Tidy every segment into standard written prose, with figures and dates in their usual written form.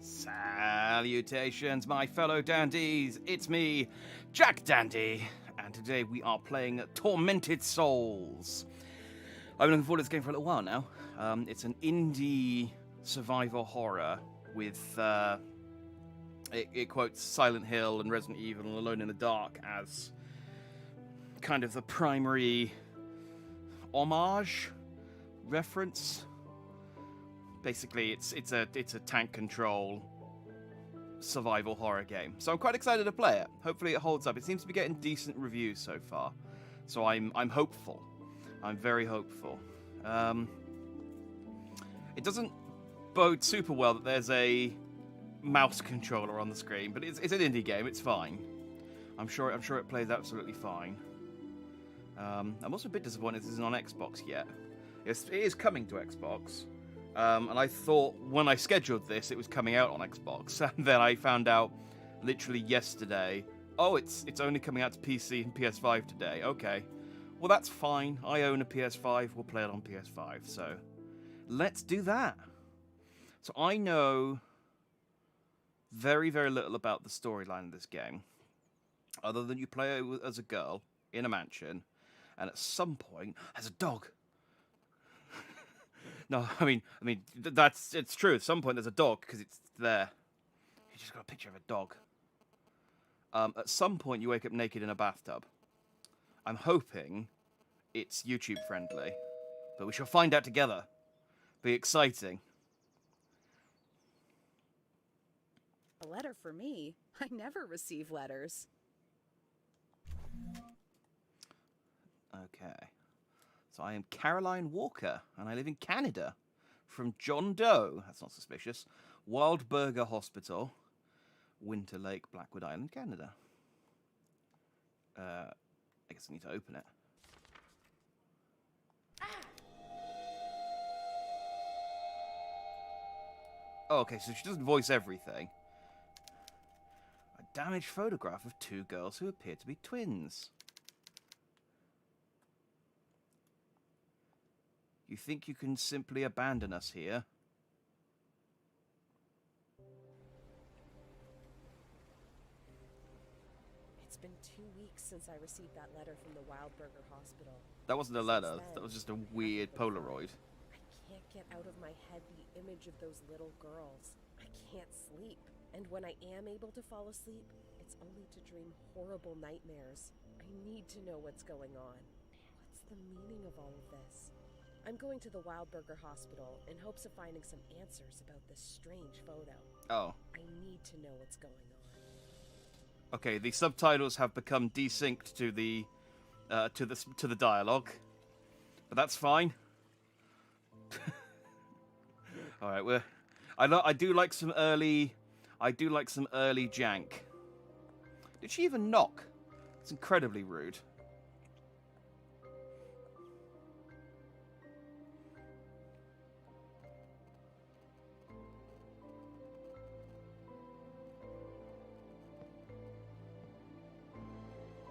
Salutations, my fellow dandies. It's me, Jack Dandy, and today we are playing Tormented Souls. I've been looking forward to this game for a little while now. It's an indie survival horror with, it quotes Silent Hill and Resident Evil and Alone in the Dark as kind of the primary homage reference. Basically, it's a tank control survival horror game. So I'm quite excited to play it. Hopefully it holds up. It seems to be getting decent reviews so far. So I'm hopeful. I'm very hopeful. It doesn't bode super well that there's a mouse controller on the screen, but it's an indie game. It's fine. I'm sure it plays absolutely fine. I'm also a bit disappointed this isn't on Xbox yet. It is coming to Xbox. And I thought when I scheduled this, it was coming out on Xbox. And then I found out literally yesterday, oh, it's only coming out to PC and PS5 today. Okay. Well, that's fine. I own a PS5. We'll play it on PS5. So let's do that. So I know very, very little about the storyline of this game. Other than you play as a girl in a mansion. And at some point, as a dog. No, I mean, it's true. At some point, there's a dog because it's there. You just got a picture of a dog. At some point, you wake up naked in a bathtub. I'm hoping it's YouTube friendly, but we shall find out together. Be exciting. A letter for me? I never receive letters. Okay. So I am Caroline Walker, and I live in Canada. From John Doe, that's not suspicious, Wild Burger Hospital, Winter Lake, Blackwood Island, Canada. I guess I need to open it. Oh, okay, so she doesn't voice everything. A damaged photograph of two girls who appear to be twins. You think you can simply abandon us here? It's been 2 weeks since I received that letter from the Wild Burger Hospital. That wasn't a letter. That was just a weird Polaroid. I can't get out of my head the image of those little girls. I can't sleep. And when I am able to fall asleep, it's only to dream horrible nightmares. I need to know what's going on. What's the meaning of all of this? I'm going to the Wild Burger Hospital in hopes of finding some answers about this strange photo. Oh. I need to know what's going on. Okay, the subtitles have become desynced to the dialogue, but that's fine. All right, I do like some early jank. Did she even knock? It's incredibly rude.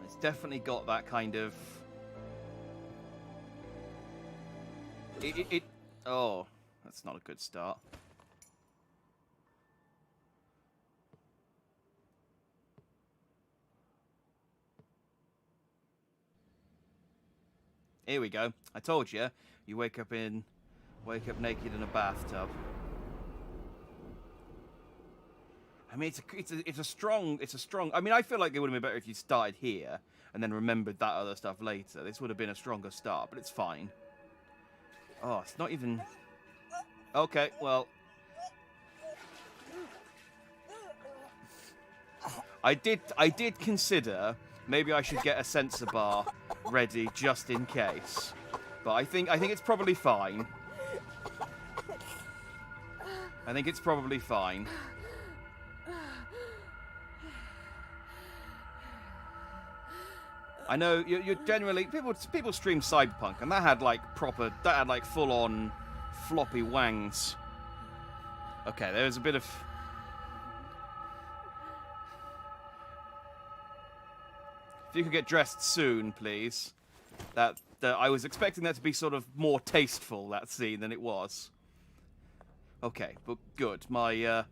It's definitely got that kind of... Oh, that's not a good start. Here we go. I told you. You wake up naked in a bathtub. I mean, it's a strong. I mean, I feel like it would have been better if you started here and then remembered that other stuff later. This would have been a stronger start, but it's fine. Oh, it's not even. Okay, well, I did consider maybe I should get a sensor bar ready just in case, but I think it's probably fine. I think it's probably fine. I know you're generally people stream Cyberpunk, and that had like full on floppy wangs. Okay, there's a bit of. If you could get dressed soon, please. That I was expecting that to be sort of more tasteful, that scene, than it was. Okay, but good. My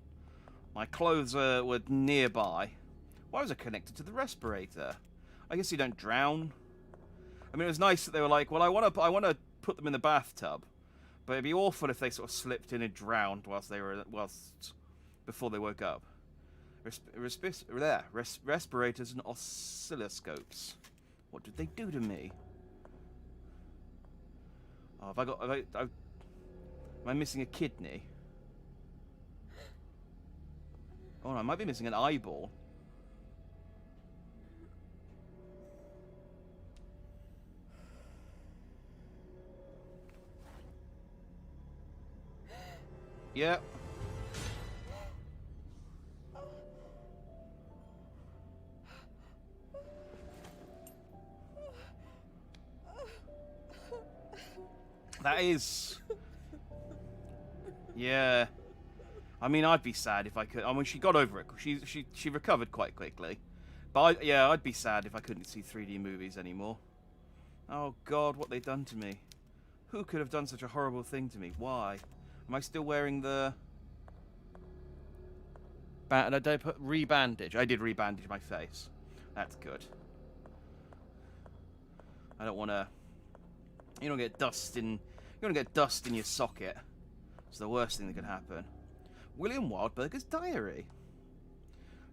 My clothes were nearby. Why was I connected to the respirator? I guess you don't drown. I mean, it was nice that they were like, well, I want to put them in the bathtub, but it'd be awful if they sort of slipped in and drowned before they woke up. Respirators and oscilloscopes. What did they do to me? Oh, am I missing a kidney? Oh, no, I might be missing an eyeball. Yep. That is... Yeah. I mean, I'd be sad if I could... I mean, she got over it. She recovered quite quickly. But, I'd be sad if I couldn't see 3D movies anymore. Oh, God, what they've done to me. Who could have done such a horrible thing to me? Why? Am I still wearing the... Did I put re-bandage? I did re-bandage my face. That's good. I don't want to... You don't get dust in... You don't get dust in your socket. It's the worst thing that could happen. William Wildberger's diary.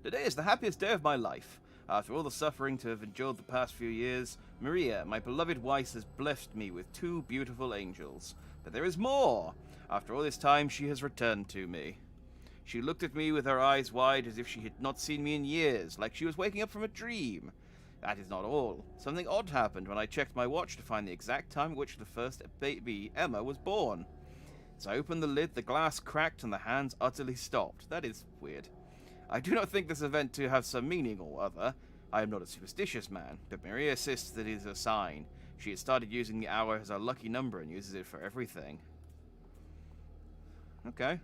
Today is the happiest day of my life. After all the suffering to have endured the past few years, Maria, my beloved wife, has blessed me with 2 beautiful angels. But there is more! After all this time, she has returned to me. She looked at me with her eyes wide as if she had not seen me in years, like she was waking up from a dream. That is not all. Something odd happened when I checked my watch to find the exact time at which the first baby, Emma, was born. As I opened the lid, the glass cracked and the hands utterly stopped. That is weird. I do not think this event to have some meaning or other. I am not a superstitious man, but Maria insists that it is a sign. She has started using the hour as her lucky number and uses it for everything. Okay.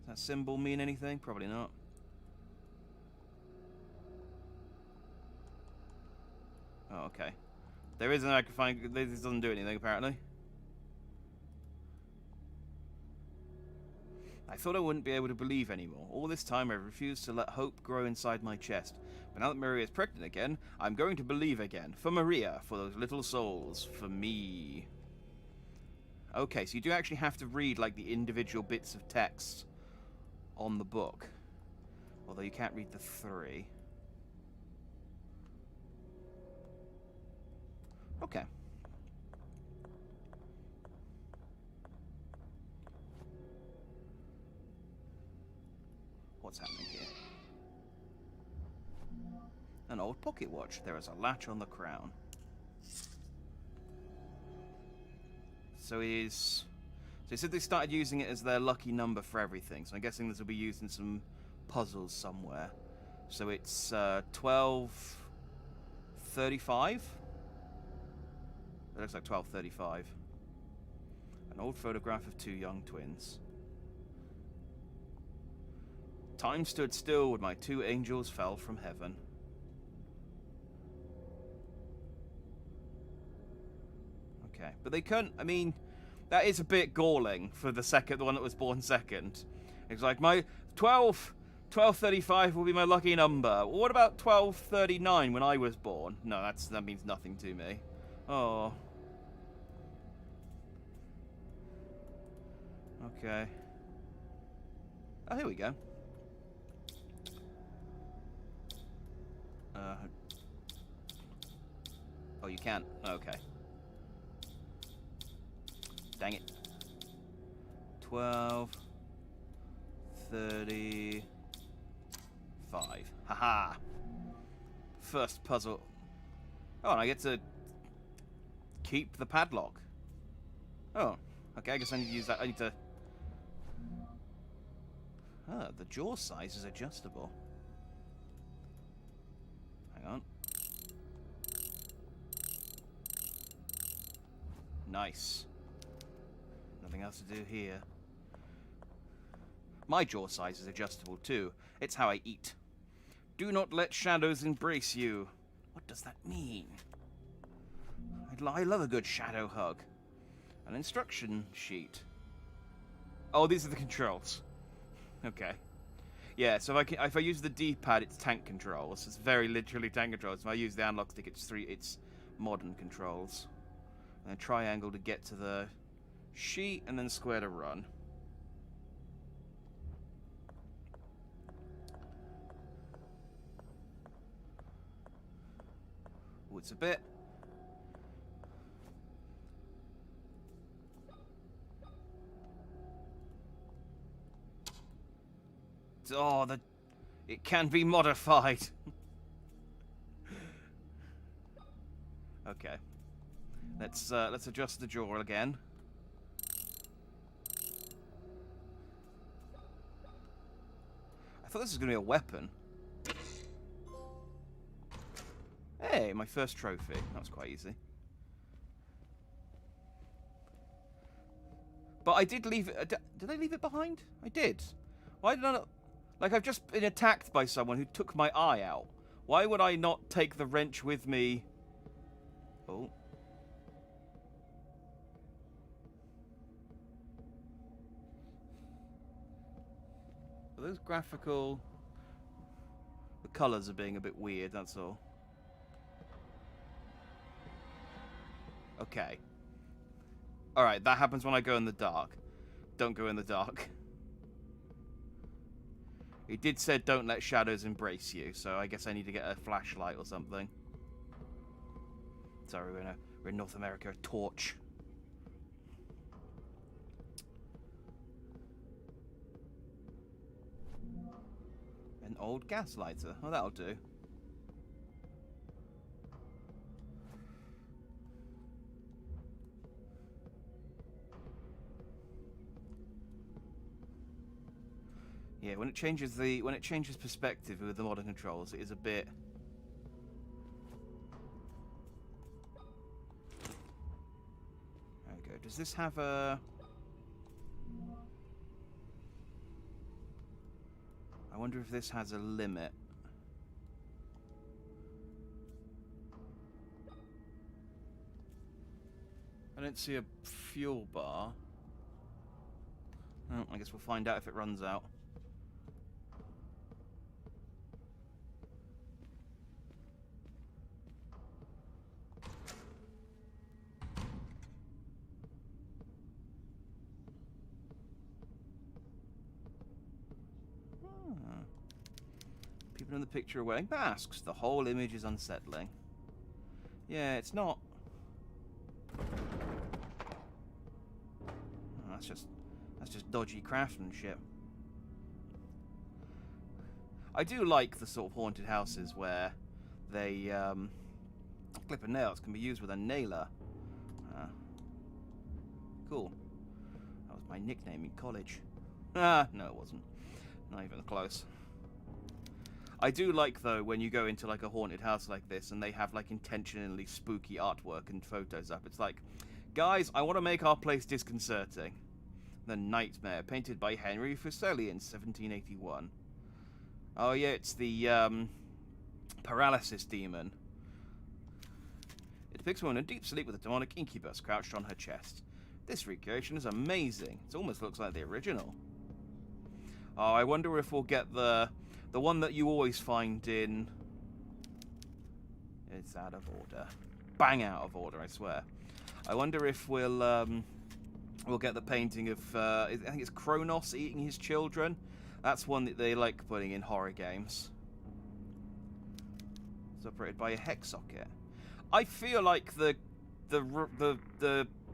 Does that symbol mean anything? Probably not. Oh, okay. There isn't I can find... This doesn't do anything, apparently. I thought I wouldn't be able to believe anymore. All this time I refused to let hope grow inside my chest. But now that Maria is pregnant again, I'm going to believe again. For Maria, for those little souls, for me. Okay, so you do actually have to read, like, the individual bits of text on the book. Although you can't read the 3. Okay. What's happening here? An old pocket watch. There is a latch on the crown. So he said they started using it as their lucky number for everything. So I'm guessing this will be used in some puzzles somewhere. So it's 12:35. It looks like 12:35. An old photograph of 2 young twins. Time stood still when my 2 angels fell from heaven. Okay, but they couldn't. I mean, that is a bit galling for the one that was born second. It's like my 12:35 will be my lucky number. What about 12:39 when I was born? No, that means nothing to me. Oh. Okay. Oh, here we go. Oh, you can't? Okay. Dang it. 12:35. Haha. First puzzle. Oh, and I get to keep the padlock. Oh, okay, I guess I need to use that. I need to... Ah, the jaw size is adjustable. Hang on. Nice. Nothing else to do here. My jaw size is adjustable too. It's how I eat. Do not let shadows embrace you. What does that mean? I love a good shadow hug. An instruction sheet. Oh, these are the controls. Okay. Yeah, so if I use the D-pad, it's tank controls. It's very literally tank controls. If I use the analog stick, it's modern controls. And then triangle to get to the sheet, and then square to run. Oh, it's a bit. Oh, it can be modified. Okay. Let's adjust the jaw again. I thought this was gonna be a weapon. Hey, my first trophy. That was quite easy. But I did leave it. Did I leave it behind? I did. Why did I not? Like, I've just been attacked by someone who took my eye out. Why would I not take the wrench with me? Oh. Are those graphical? The colours are being a bit weird, that's all. Okay. Alright, that happens when I go in the dark. Don't go in the dark. It did say don't let shadows embrace you, so I guess I need to get a flashlight or something. Sorry, we're in North America. A torch. An old gas lighter. Oh, that'll do. Yeah, when it changes perspective with the modern controls, it is a bit. There we go. Does this have a? I wonder if this has a limit. I don't see a fuel bar. Oh, I guess we'll find out if it runs out. People in the picture are wearing masks. The whole image is unsettling. Yeah, it's not. Oh, that's just dodgy craftsmanship. I do like the sort of haunted houses where they clipper nails can be used with a nailer. Cool. That was my nickname in college. No, it wasn't. Not even close. I do like, though, when you go into, like, a haunted house like this and they have, like, intentionally spooky artwork and photos up. It's like, guys, I want to make our place disconcerting. The Nightmare, painted by Henry Fuseli in 1781. Oh, yeah, it's the, paralysis demon. It depicts a woman in deep sleep with a demonic incubus crouched on her chest. This recreation is amazing. It almost looks like the original. Oh, I wonder if we'll get the one that you always find in... It's out of order. Bang out of order, I swear. I wonder if we'll get the painting of... I think it's Kronos eating his children. That's one that they like putting in horror games. It's operated by a hex socket. I feel like the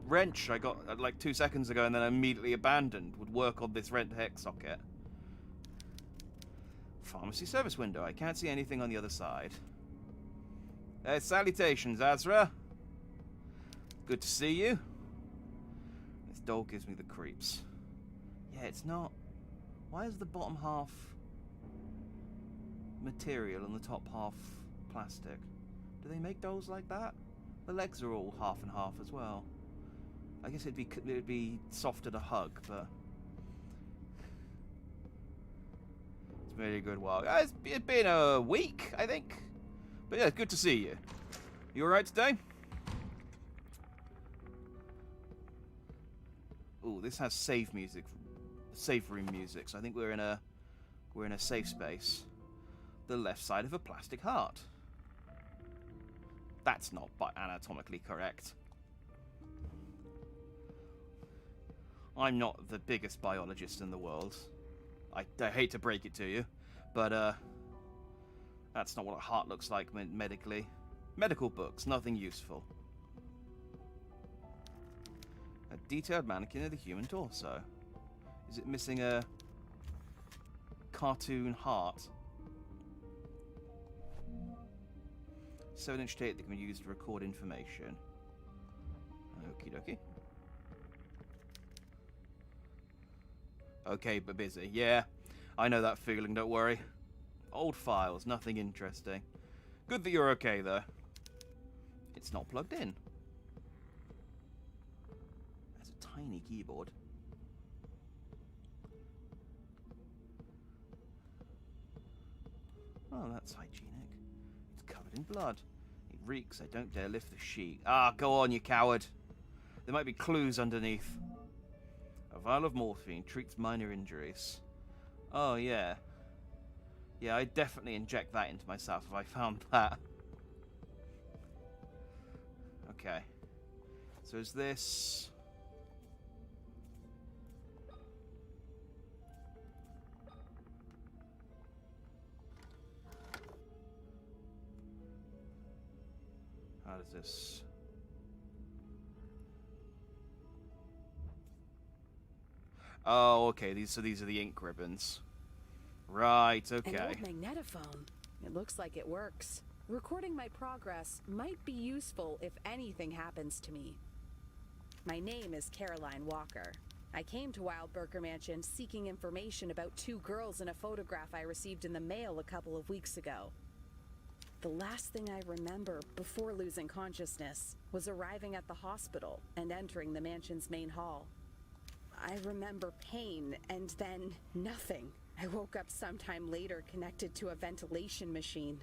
wrench I got like 2 seconds ago and then immediately abandoned would work on this red hex socket. Pharmacy service window. I can't see anything on the other side. Salutations, Azra. Good to see you. This doll gives me the creeps. Yeah, it's not... Why is the bottom half material and the top half plastic? Do they make dolls like that? The legs are all half and half as well. I guess it'd be softer to hug, but... Very good while. It's been a week, I think. But yeah, good to see you. You alright today? Ooh, this has save music safe room music, so I think we're in a safe space. The left side of a plastic heart. That's not anatomically correct. I'm not the biggest biologist in the world. I hate to break it to you, but that's not what a heart looks like medically. Medical books, nothing useful. A detailed mannequin of the human torso. Is it missing a cartoon heart? 7-inch tape that can be used to record information. Okie dokie. Okay, but busy. Yeah, I know that feeling, don't worry. Old files, nothing interesting. Good that you're okay, though. It's not plugged in. There's a tiny keyboard. Oh, that's hygienic. It's covered in blood. It reeks. I don't dare lift the sheet. Ah, go on, you coward. There might be clues underneath. A vial of morphine treats minor injuries. Oh, yeah. Yeah, I'd definitely inject that into myself if I found that. Okay. So is this... How does this... Oh, okay. These are the ink ribbons. Right, okay. An old magnetophone. It looks like it works. Recording my progress might be useful if anything happens to me. My name is Caroline Walker. I came to Wildberger Mansion seeking information about 2 girls in a photograph I received in the mail a couple of weeks ago. The last thing I remember before losing consciousness was arriving at the hospital and entering the mansion's main hall. I remember pain and then nothing. I woke up sometime later connected to a ventilation machine.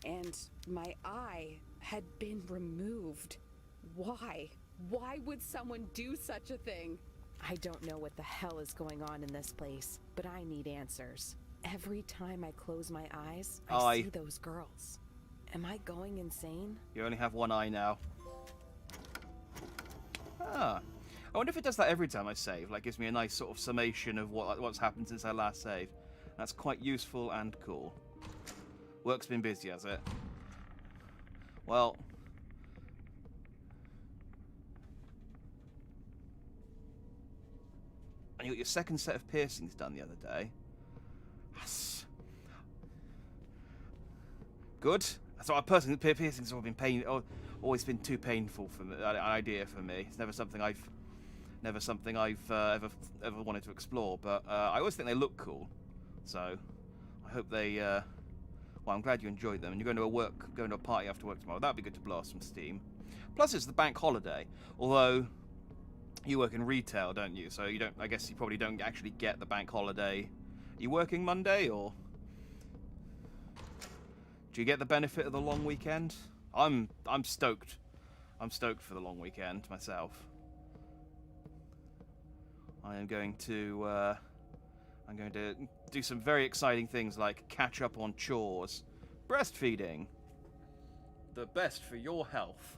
And my eye had been removed. Why? Why would someone do such a thing? I don't know what the hell is going on in this place, but I need answers. Every time I close my eyes, I see those girls. Am I going insane? You only have one eye now. Ah. I wonder if it does that every time I save. Like, gives me a nice sort of summation of what's happened since I last saved. That's quite useful and cool. Work's been busy, has it? Well... And you got your second set of piercings done the other day. That's... Good. So piercings have always been too painful for me, an idea for me. It's never something I've ever wanted to explore, but I always think they look cool. So I hope they. Well, I'm glad you enjoyed them, and you're going to a party after work tomorrow. That'd be good to blow off some steam. Plus, it's the bank holiday. Although you work in retail, don't you? So you don't. I guess you probably don't actually get the bank holiday. Are you working Monday, or do you get the benefit of the long weekend? I'm stoked. I'm stoked for the long weekend myself. I'm going to do some very exciting things like catch up on chores, breastfeeding, the best for your health.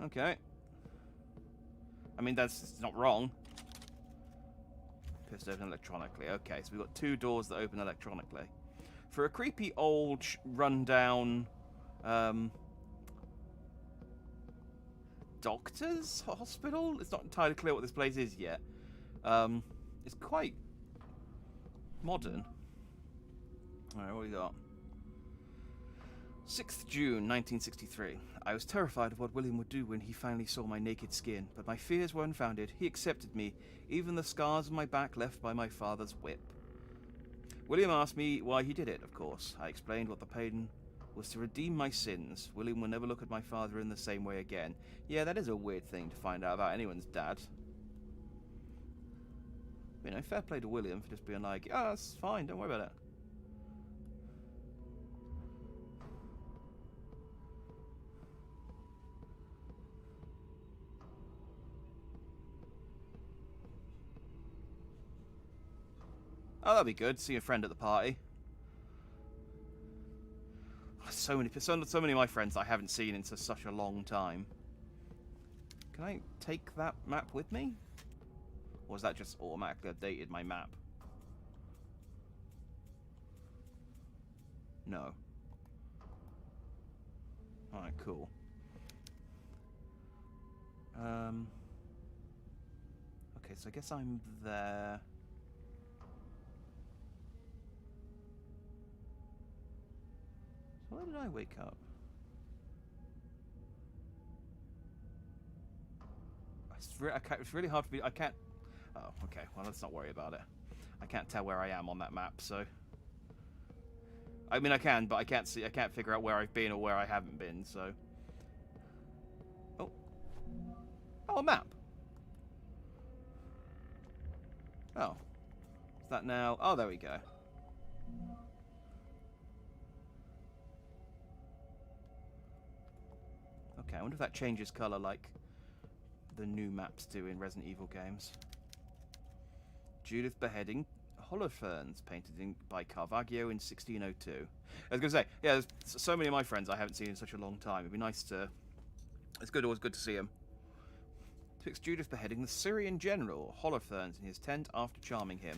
Okay. I mean, that's not wrong. Pissed open electronically. Okay, so we've got 2 doors that open electronically. For a creepy old rundown doctor's hospital? It's not entirely clear what this place is yet. It's quite modern. Alright, what we got? 6th June, 1963. I was terrified of what William would do when he finally saw my naked skin, but my fears were unfounded. He accepted me, even the scars on my back left by my father's whip. William asked me why he did it, of course. I explained what the pain was to redeem my sins. William will never look at my father in the same way again. Yeah, that is a weird thing to find out about anyone's dad. You know, fair play to William for just being like, oh, that's fine, don't worry about it. Oh, that'd be good. See a friend at the party. So many of my friends I haven't seen in such a long time. Can I take that map with me? Or has that just automatically updated my map? No. Alright, cool. Okay, so I guess I'm there. So where did I wake up? It's really hard for me. I can't. Oh, okay. Well, let's not worry about it. I can't tell where I am on that map, so. I mean, I can, but I can't see. I can't figure out where I've been or where I haven't been. So. Oh. Oh, a map. Oh. Is that now? Oh, there we go. Okay, I wonder if that changes colour like the new maps do in Resident Evil games. Judith beheading Holofernes, painted by Caravaggio in 1602. I was going to say, yeah, there's so many of my friends I haven't seen in such a long time. It'd be nice to... It's always good to see them. Depicts Judith beheading the Syrian general Holofernes in his tent after charming him.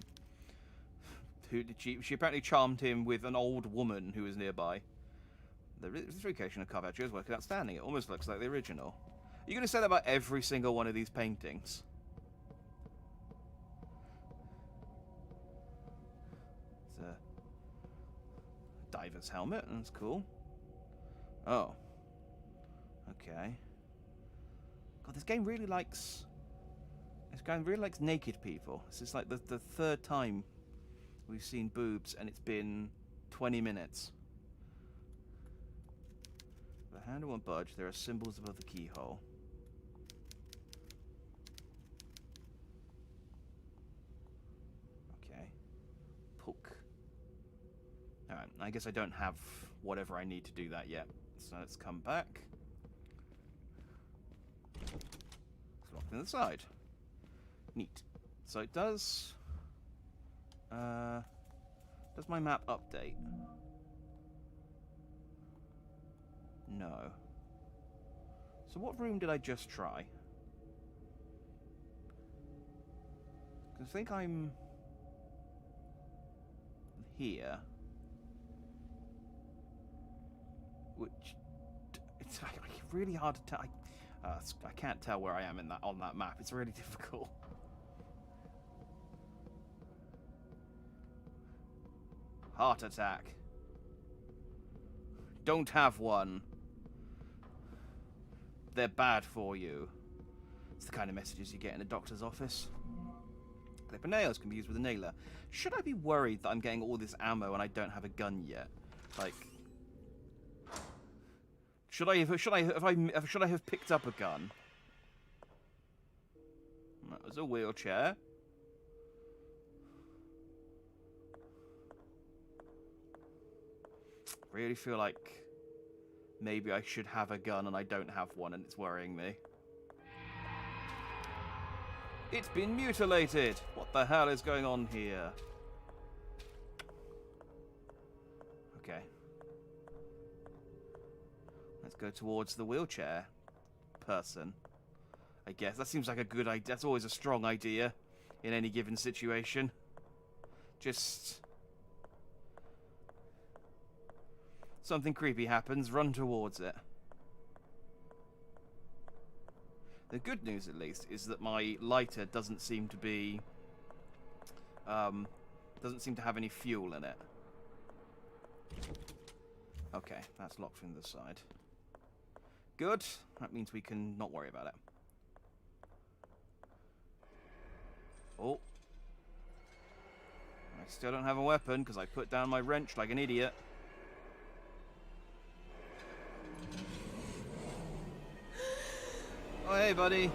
She apparently charmed him with an old woman who was nearby. The recreation of Caravaggio's work is outstanding. It almost looks like the original. Are you going to say that about every single one of these paintings? It's a diver's helmet. That's cool. Oh. Okay. God, this game really likes... This game really likes naked people. This is like the third time we've seen boobs, and it's been 20 minutes. The handle won't budge. There are symbols above the keyhole. Okay. Poke. Alright, I guess I don't have whatever I need to do that yet. So let's come back. It's locked on the side. Neat. So it does... does my map update? No. So what room did I just try? I think I'm here. Which it's really hard to tell. I can't tell where I am on that map. It's really difficult. Heart attack. Don't have one. They're bad for you. It's the kind of messages you get in a doctor's office. Clipper nails can be used with a nailer. Should I be worried that I'm getting all this ammo and I don't have a gun yet? Like, should I have picked up a gun? That was a wheelchair. Really feel like maybe I should have a gun and I don't have one and it's worrying me. It's been mutilated! What the hell is going on here? Okay. Let's go towards the wheelchair person. I guess. That seems like a good idea. That's always a strong idea in any given situation. Just... something creepy happens, run towards it. The good news, at least, is that my lighter doesn't seem to be... doesn't seem to have any fuel in it. Okay, that's locked from the side. Good. That means we can not worry about it. Oh. I still don't have a weapon, because I put down my wrench like an idiot. Oh, hey, buddy.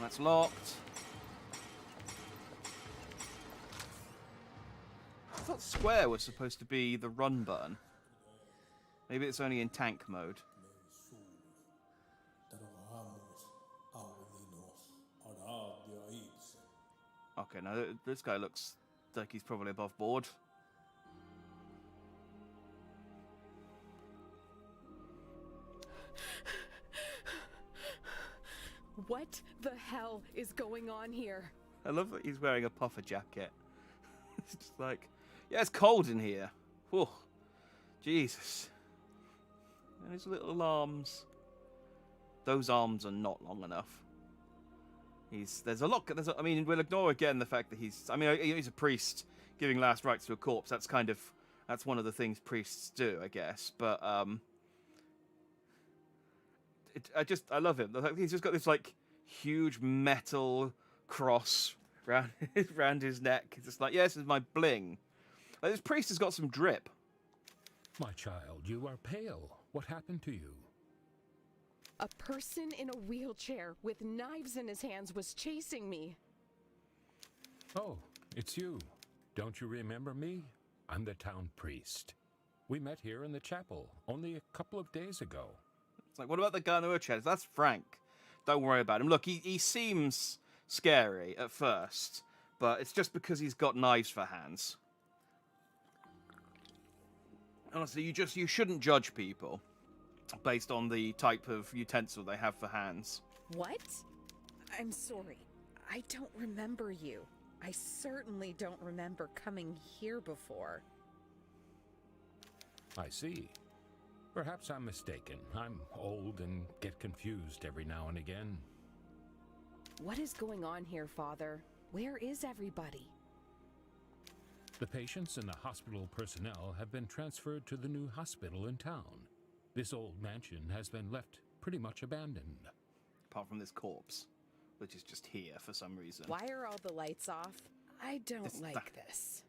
That's locked. I thought square was supposed to be the run button. Maybe it's only in tank mode. Okay, now this guy looks like he's probably above board. What the hell is going on here? I love that he's wearing a puffer jacket. It's just like, yeah, it's cold in here. Whew. Jesus. And his little arms. Those arms are not long enough. There's a lot. I mean, we'll ignore again the fact that he's a priest giving last rites to a corpse. That's one of the things priests do, I guess. But I love him. He's just got this like huge metal cross around his neck. It's just like, yeah, this is my bling. Like, this priest has got some drip. My child, you are pale. What happened to you? A person in a wheelchair with knives in his hands was chasing me. Oh, it's you. Don't you remember me? I'm the town priest. We met here in the chapel only a couple of days ago. It's like, what about the guy in the wheelchair? That's Frank. Don't worry about him. Look, he seems scary at first, but it's just because he's got knives for hands. Honestly, you shouldn't judge people based on the type of utensil they have for hands. What? I'm sorry. I don't remember you. I certainly don't remember coming here before. I see. Perhaps I'm mistaken. I'm old and get confused every now and again. What is going on here, Father? Where is everybody? The patients and the hospital personnel have been transferred to the new hospital in town. This old mansion has been left pretty much abandoned. Apart from this corpse, which is just here for some reason. Why are all the lights off? I don't like this.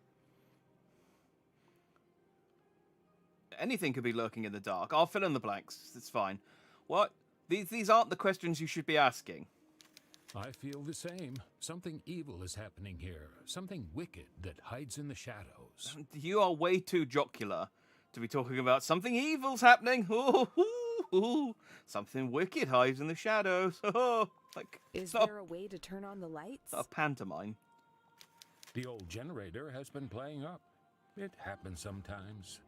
Anything could be lurking in the dark. I'll fill in the blanks. It's fine. What? These aren't the questions you should be asking. I feel the same. Something evil is happening here. Something wicked that hides in the shadows. You are way too jocular to be talking about something evil's happening. Ooh, something wicked hides in the shadows. Like, is there a way to turn on the lights? A pantomime. The old generator has been playing up. It happens sometimes.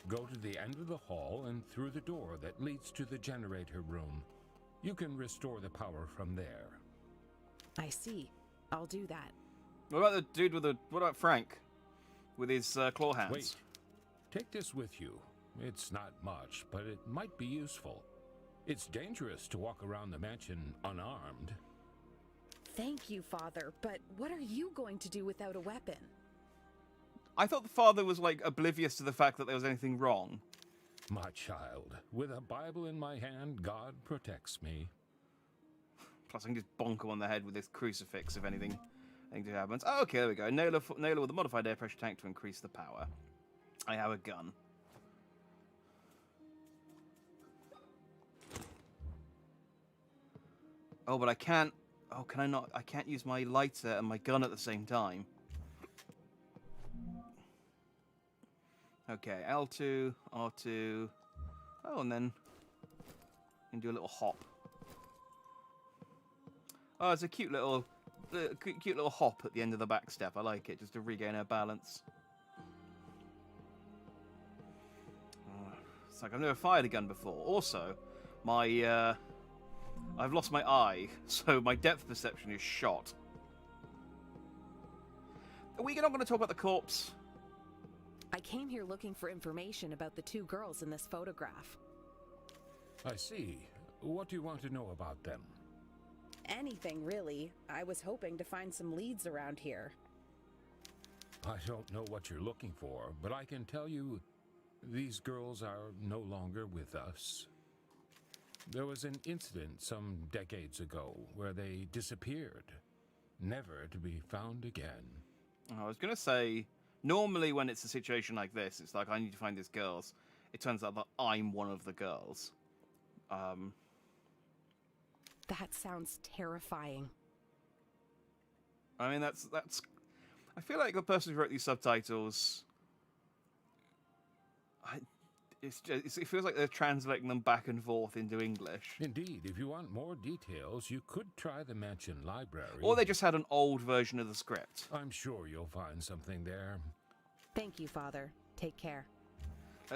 Go to the end of the hall and through the door that leads to the generator room. You can restore the power from there. I see. I'll do that. What about the dude what about Frank? With his claw hands? Wait. Take this with you. It's not much, but it might be useful. It's dangerous to walk around the mansion unarmed. Thank you, Father, but what are you going to do without a weapon? I thought the father was, like, oblivious to the fact that there was anything wrong. My child, with a Bible in my hand, God protects me. Plus, I can just bonk him on the head with this crucifix if anything happens. Oh, okay, there we go. Nailer with a modified air pressure tank to increase the power. I have a gun. Oh, but I can't... Oh, can I not? I can't use my lighter and my gun at the same time. Okay, L2, R2. Oh, and then you can do a little hop. Oh, it's a cute little hop at the end of the back step. I like it, just to regain our balance. It's like I've never fired a gun before. Also, I've lost my eye, so my depth perception is shot. Are we not going to talk about the corpse? I came here looking for information about the two girls in this photograph. I see. What do you want to know about them? Anything, really. I was hoping to find some leads around here. I don't know what you're looking for, but I can tell you these girls are no longer with us. There was an incident some decades ago where they disappeared, never to be found again. I was going to say, normally when it's a situation like this, it's like, I need to find these girls. It turns out that I'm one of the girls. That sounds terrifying. I mean, that's... I feel like the person who wrote these subtitles... it feels like they're translating them back and forth into English. Indeed, if you want more details, you could try the mansion library. Or they just had an old version of the script. I'm sure you'll find something there. Thank you, Father. Take care.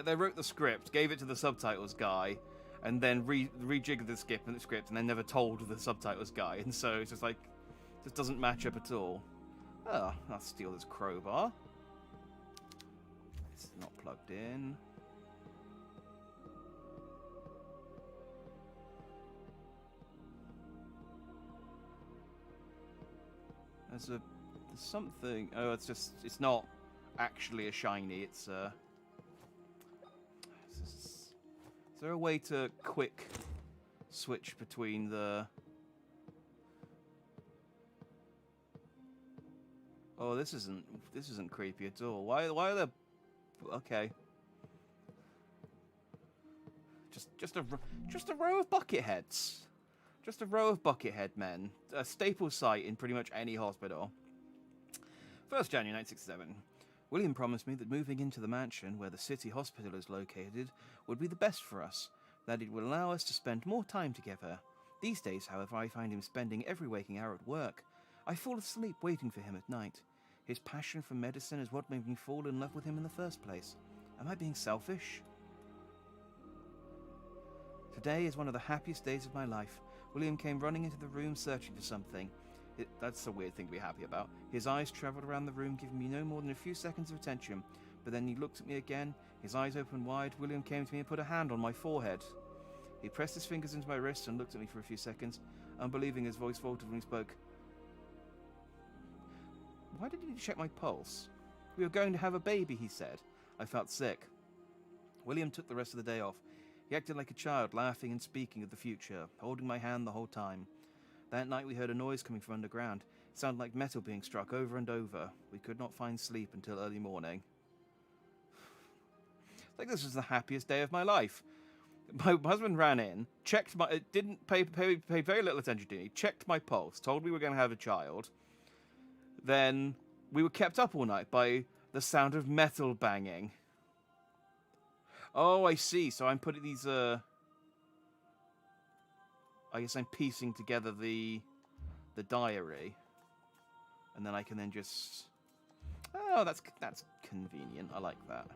They wrote the script, gave it to the subtitles guy, and then rejigged the script and then never told the subtitles guy. And so it's just like, this doesn't match up at all. Oh, I'll steal this crowbar. It's not plugged in. There's something. Oh, it's not actually a shiny. It's is there a way to quick switch between the? Oh, this isn't creepy at all. Why are there? Okay. Just a row of bucket heads. Just a row of buckethead men, a staple sight in pretty much any hospital. 1st January 1967. William promised me that moving into the mansion where the city hospital is located would be the best for us, that it would allow us to spend more time together. These days, however, I find him spending every waking hour at work. I fall asleep waiting for him at night. His passion for medicine is what made me fall in love with him in the first place. Am I being selfish? Today is one of the happiest days of my life. William came running into the room searching for something. That's a weird thing to be happy about. His eyes travelled around the room, giving me no more than a few seconds of attention. But then he looked at me again, his eyes opened wide. William came to me and put a hand on my forehead. He pressed his fingers into my wrist and looked at me for a few seconds. Unbelieving, his voice faltered when he spoke. Why did he check my pulse? We were going to have a baby, he said. I felt sick. William took the rest of the day off. He acted like a child, laughing and speaking of the future, holding my hand the whole time. That night we heard a noise coming from underground. It sounded like metal being struck over and over. We could not find sleep until early morning. It's like this was the happiest day of my life. My husband ran in, checked my... didn't pay very little attention to me, checked my pulse, told me we were going to have a child. Then we were kept up all night by the sound of metal banging. Oh, I see. So I'm putting these, I guess I'm piecing together the diary. And then I can then just... Oh, that's convenient. I like that.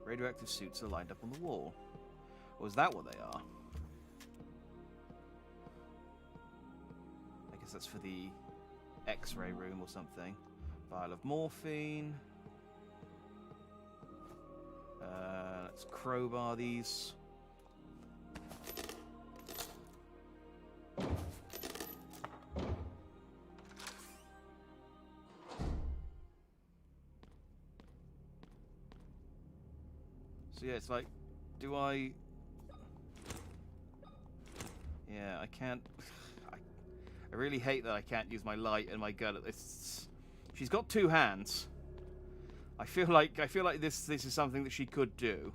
Radioactive suits are lined up on the wall. Or is that what they are? I guess that's for the X-ray room or something. Vial of morphine. Let's crowbar these. So yeah, it's like, do I... Yeah, I can't... I really hate that I can't use my light and my gun at this. She's got two hands. I feel like this is something that she could do.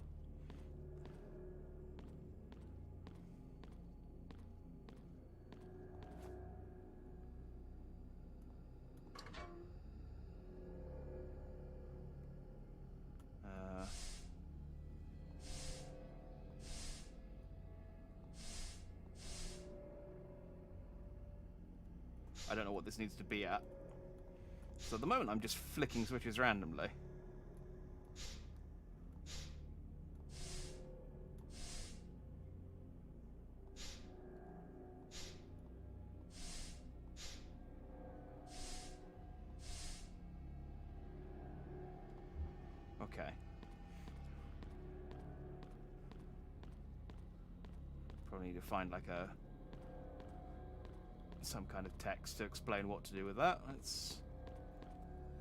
I don't know what this needs to be at. So at the moment I'm just flicking switches randomly. Okay. Probably need to find like some kind of text to explain what to do with that. Let's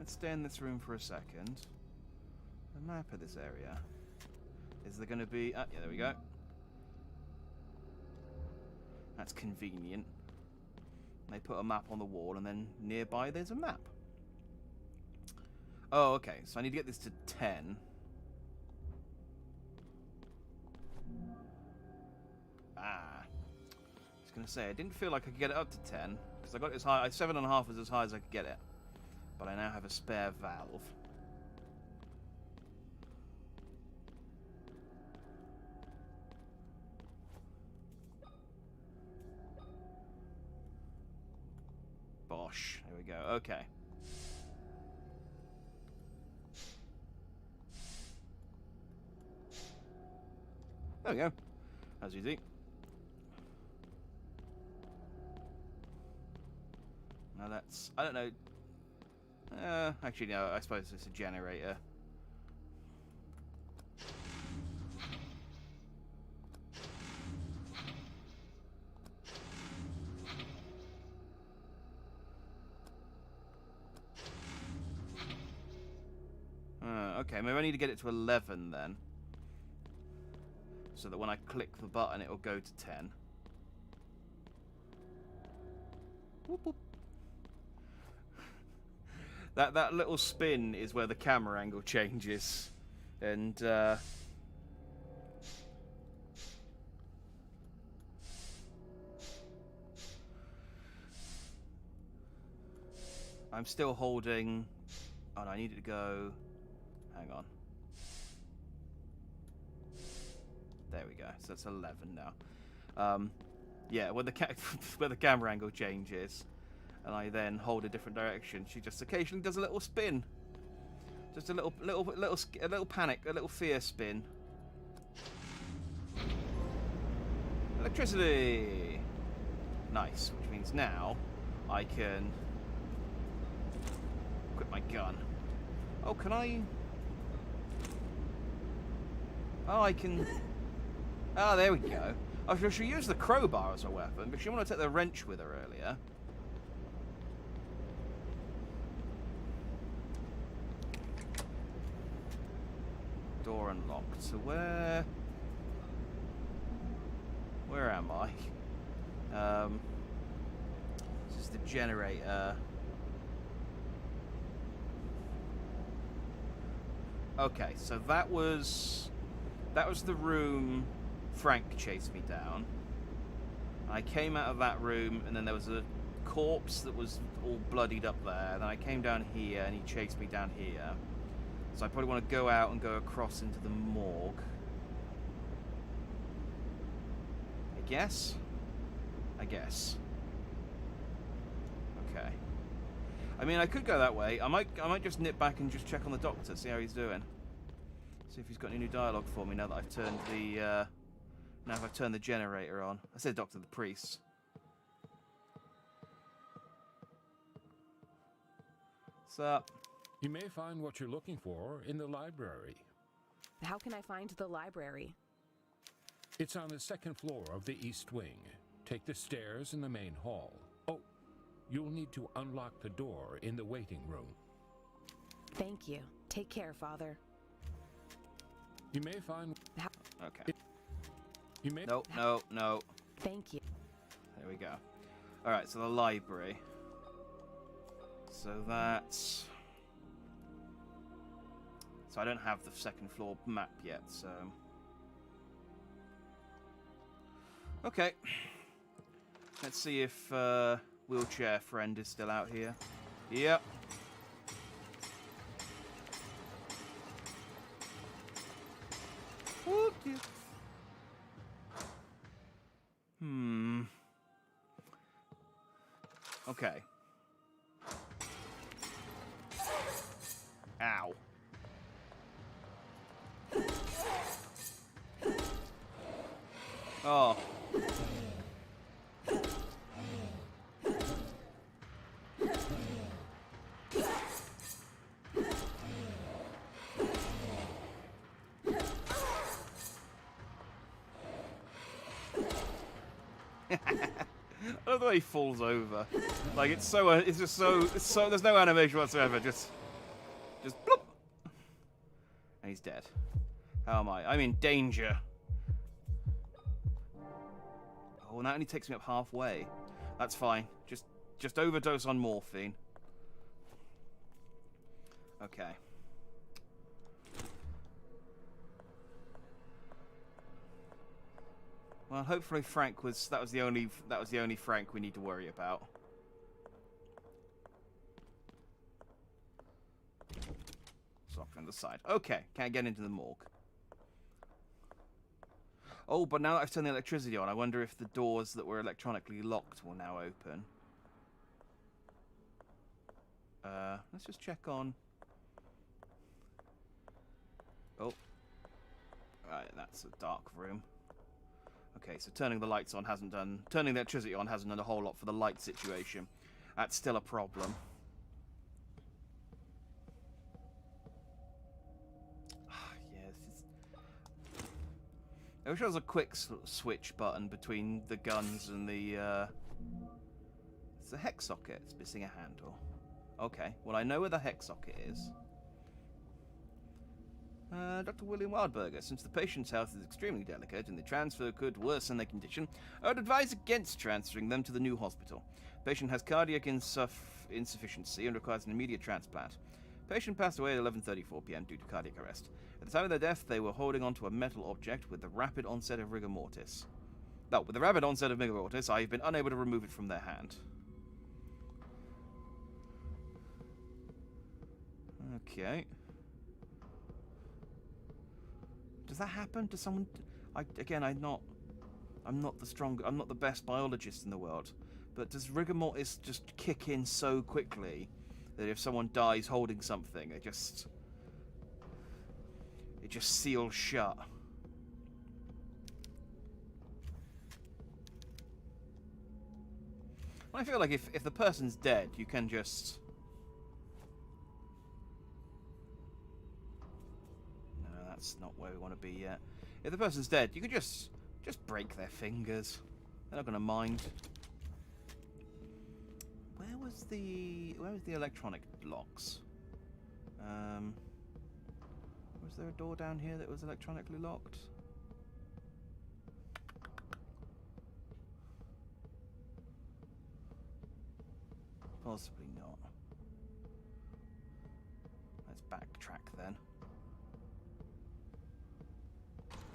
stay in this room for a second. A map of this area. Is there going to be... Ah, yeah, there we go. That's convenient. They put a map on the wall, and then nearby there's a map. Oh, okay. So I need to get this to 10. Ah. I was going to say, I didn't feel like I could get it up to 10, because I got it as high... 7.5 was as high as I could get it. But I now have a spare valve. we go. Okay. There we go. As easy. Now that's... I don't know. Actually, no. I suppose it's a generator. Okay, maybe I need to get it to 11 then. So that when I click the button, it'll go to 10. Whoop, whoop. That little spin is where the camera angle changes. And, I'm still holding... Oh, no, I needed to go... Hang on. There we go. So that's 11 now. Yeah, when the where the camera angle changes, and I then hold a different direction, she just occasionally does a little spin. Just a little panic, a little fear spin. Electricity. Nice, which means now I can equip my gun. Oh, can I? Oh, I can... Oh, there we go. I should use the crowbar as a weapon, but she wanted to take the wrench with her earlier. Door unlocked. So where am I? This is the generator. Okay, so that was the room Frank chased me down. I came out of that room, and then there was a corpse that was all bloodied up there. Then I came down here, and he chased me down here. So I probably want to go out and go across into the morgue. I guess. Okay. I mean, I could go that way. I might just nip back and just check on the doctor, see how he's doing. See if he's got any new dialogue for me now that I've turned the generator on. I said doctor, the priest. What's up? You may find what you're looking for in the library. How can I find the library? It's on the second floor of the east wing. Take the stairs in the main hall. Oh, you'll need to unlock the door in the waiting room. Thank you. Take care, Father. You may find... Okay. You may... No. Thank you. There we go. Alright, so the library. So that's... So I don't have the second floor map yet, so... Okay. Let's see if wheelchair friend is still out here. Yep. Whoop, yeah. Okay. Ow. Oh. I love the way he falls over. Like it's just so there's no animation whatsoever. Just bloop. And he's dead. How am I? I'm in danger. Oh, and that only takes me up halfway. That's fine. Just overdose on morphine. Okay. Well, hopefully Frank was that was the only Frank we need to worry about. Locked on the side. Okay, can't get into the morgue. Oh, but now that I've turned the electricity on, I wonder if the doors that were electronically locked will now open. Let's just check on... Oh. Right, that's a dark room. Okay, so turning the lights on hasn't done... Turning the electricity on hasn't done a whole lot for the light situation. That's still a problem. Yeah, this is... I wish there was a quick switch button between the guns and the, It's a hex socket. It's missing a handle. Okay, well I know where the hex socket is. Dr. William Wildberger, since the patient's health is extremely delicate and the transfer could worsen their condition, I would advise against transferring them to the new hospital. Patient has cardiac insufficiency and requires an immediate transplant. Patient passed away at 11:34 p.m. due to cardiac arrest. At the time of their death, they were holding onto a metal object with the rapid onset of rigor mortis. Now, with the rapid onset of rigor mortis, I have been unable to remove it from their hand. Okay. Does that happen to someone? I'm not the best biologist in the world, but does rigor mortis just kick in so quickly that if someone dies holding something, it just seals shut? I feel like if the person's dead, you can just... That's not where we want to be yet. If the person's dead, you could just break their fingers. They're not going to mind. Where was the electronic locks? Was there a door down here that was electronically locked? Possibly not. Let's backtrack then.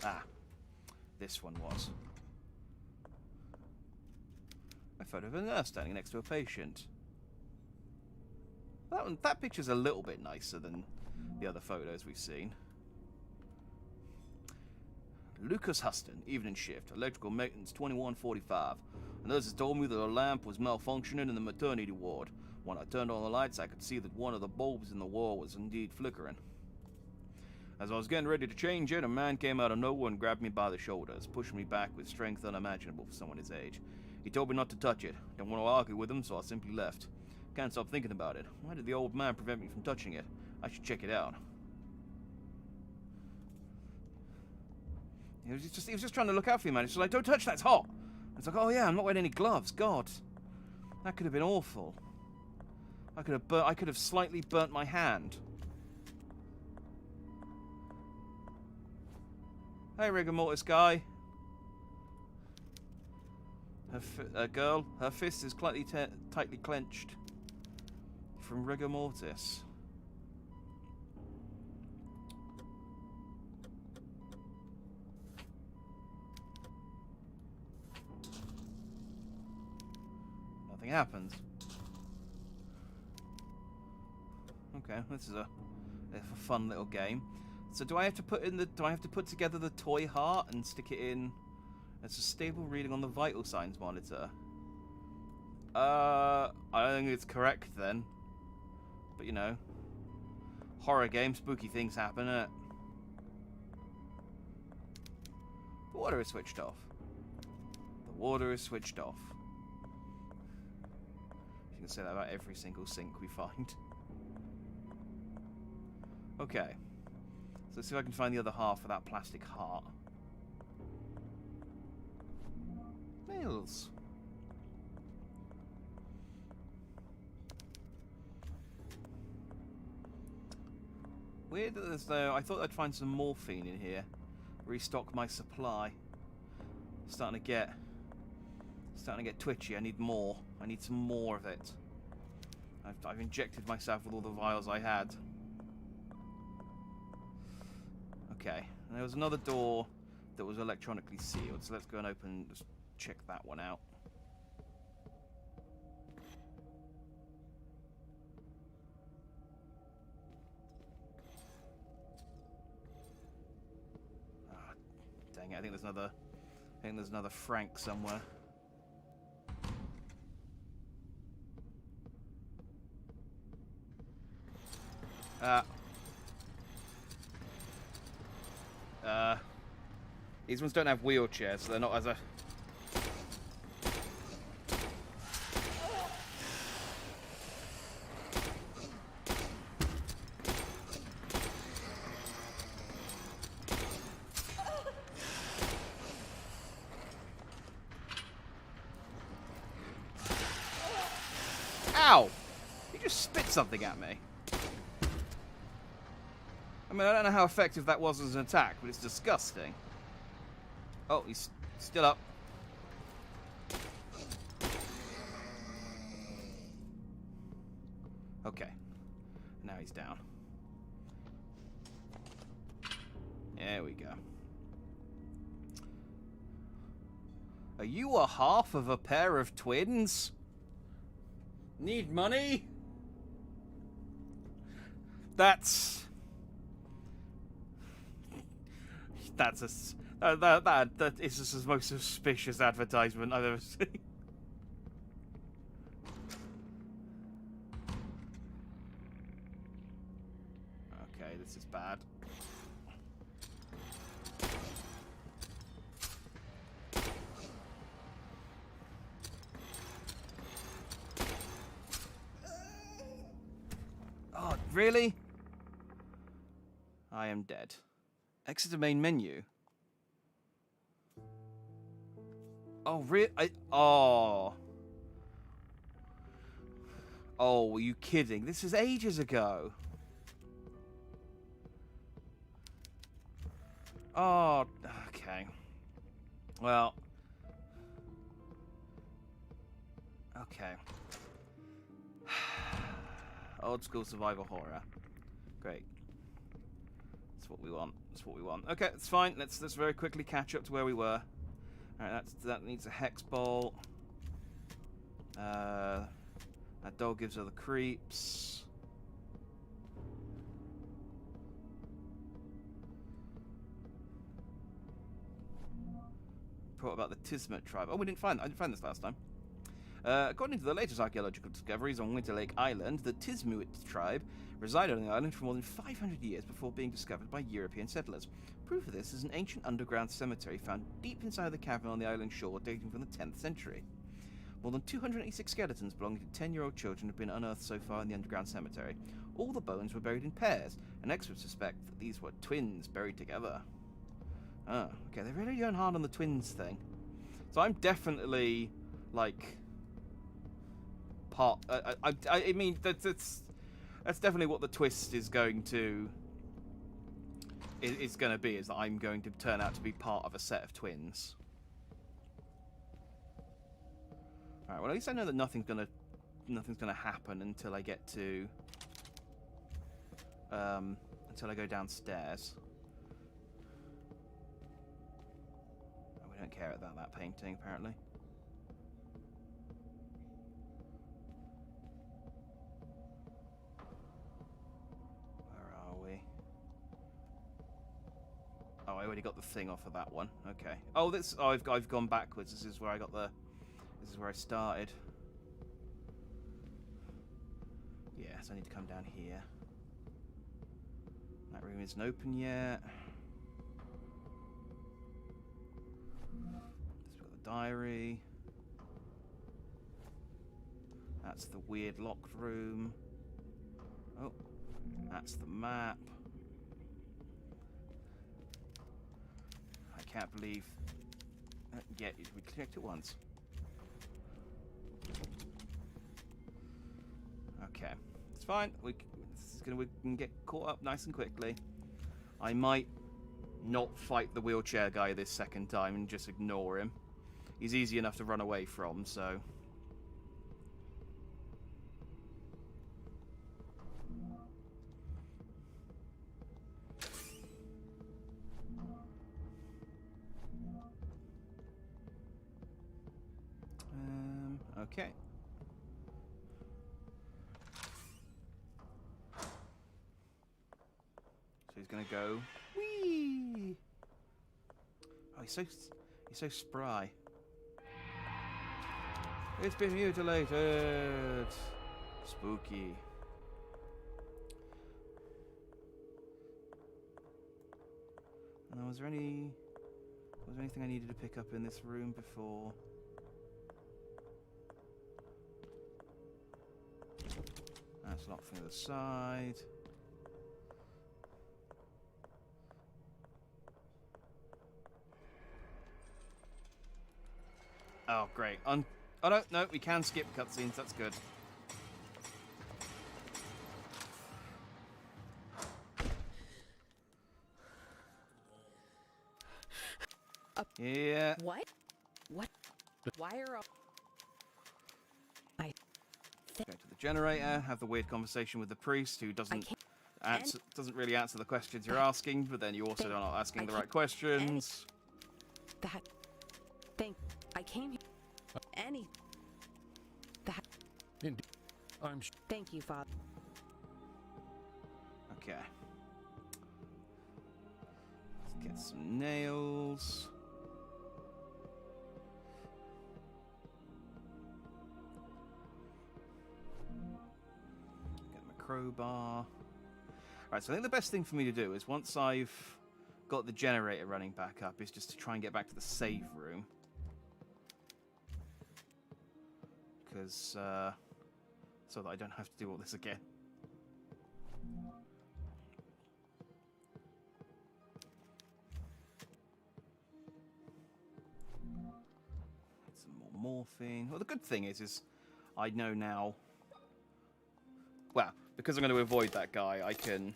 Ah, this one was. A photo of a nurse standing next to a patient. That picture's a little bit nicer than the other photos we've seen. Lucas Huston, evening shift, electrical maintenance 2145. The nurses told me that a lamp was malfunctioning in the maternity ward. When I turned on the lights, I could see that one of the bulbs in the wall was indeed flickering. As I was getting ready to change it, a man came out of nowhere and grabbed me by the shoulders, pushing me back with strength unimaginable for someone his age. He told me not to touch it. Didn't want to argue with him, so I simply left. Can't stop thinking about it. Why did the old man prevent me from touching it? I should check it out. He was just trying to look out for you, man. He's just like, don't touch that, it's hot. It's like, oh yeah, I'm not wearing any gloves. God, that could have been awful. I could have slightly burnt my hand. Hey, rigor mortis guy. Girl, her fist is tightly clenched from rigor mortis. Nothing happens. Okay, this is a fun little game. So do I have to put together the toy heart and stick it in? It's a stable reading on the vital signs monitor. I don't think it's correct then. But you know, horror game, spooky things happen, innit? The water is switched off. The water is switched off. You can say that about every single sink we find. Okay. So let's see if I can find the other half of that plastic heart. Nails. Weird as though I thought I'd find some morphine in here. Restock my supply. Starting to get twitchy. I need more. I need some more of it. I've injected myself with all the vials I had. Okay, and there was another door that was electronically sealed, so let's go and just check that one out. Ah, dang it! I think there's another Frank somewhere. These ones don't have wheelchairs, so they're not as a... Ow! He just spit something at me. I mean, I don't know how effective that was as an attack, but it's disgusting. Oh, he's still up. Okay. Now he's down. There we go. Are you a half of a pair of twins? Need money? That is just the most suspicious advertisement I've ever seen. Okay, this is bad. Oh, really? I am dead. Exit the main menu. Oh, really? Oh. Oh, were you kidding? This is ages ago. Oh, okay. Well. Okay. Old school survival horror. Great. That's what we want. That's what we want. Okay, it's fine. Let's very quickly catch up to where we were. Alright, that needs a hex bolt. That dog gives her the creeps. Report about the Tismet tribe. Oh, I didn't find this last time. According to the latest archaeological discoveries on Winter Lake Island, the Tismuit tribe resided on the island for more than 500 years before being discovered by European settlers. Proof of this is an ancient underground cemetery found deep inside the cavern on the island shore dating from the 10th century. More than 286 skeletons belonging to 10-year-old children have been unearthed so far in the underground cemetery. All the bones were buried in pairs, and experts suspect that these were twins buried together. Oh, okay, they're really going hard on the twins thing. So I'm definitely, like, part... I mean, that's definitely what the twist is going to... is going to be, is that I'm going to turn out to be part of a set of twins. Alright, well at least I know that nothing's gonna happen until I get to... until I go downstairs. Oh, we don't care about that painting, apparently. Where are we? Oh, I already got the thing off of that one. Okay. Oh, this. Oh, I've gone backwards. This is where I got the. This is where I started. Yes, I need to come down here. That room isn't open yet. We've got the diary. That's the weird locked room. Oh, that's the map. I can't believe... yeah, we clicked it once. Okay, it's fine. We can get caught up nice and quickly. I might not fight the wheelchair guy this second time and just ignore him. He's easy enough to run away from, so... okay. So he's gonna go. Whee! Oh, he's so spry. It's been mutilated. Spooky. Was there anything I needed to pick up in this room before? That's locked from the other side. Oh, great. Oh, no, we can skip cutscenes. That's good. Yeah. What? What? Why are all... Go to the generator, have the weird conversation with the priest who doesn't really answer the questions you're asking, but then you also are not asking the right questions. I came here. Indeed. Thank you, Father. Okay. Let's get some nails. Get my crowbar. Right, so I think the best thing for me to do is once I've got the generator running back up is just to try and get back to the save room. Because, so that I don't have to do all this again. Get some more morphine. Well, the good thing is I know now... Well, because I'm going to avoid that guy, I can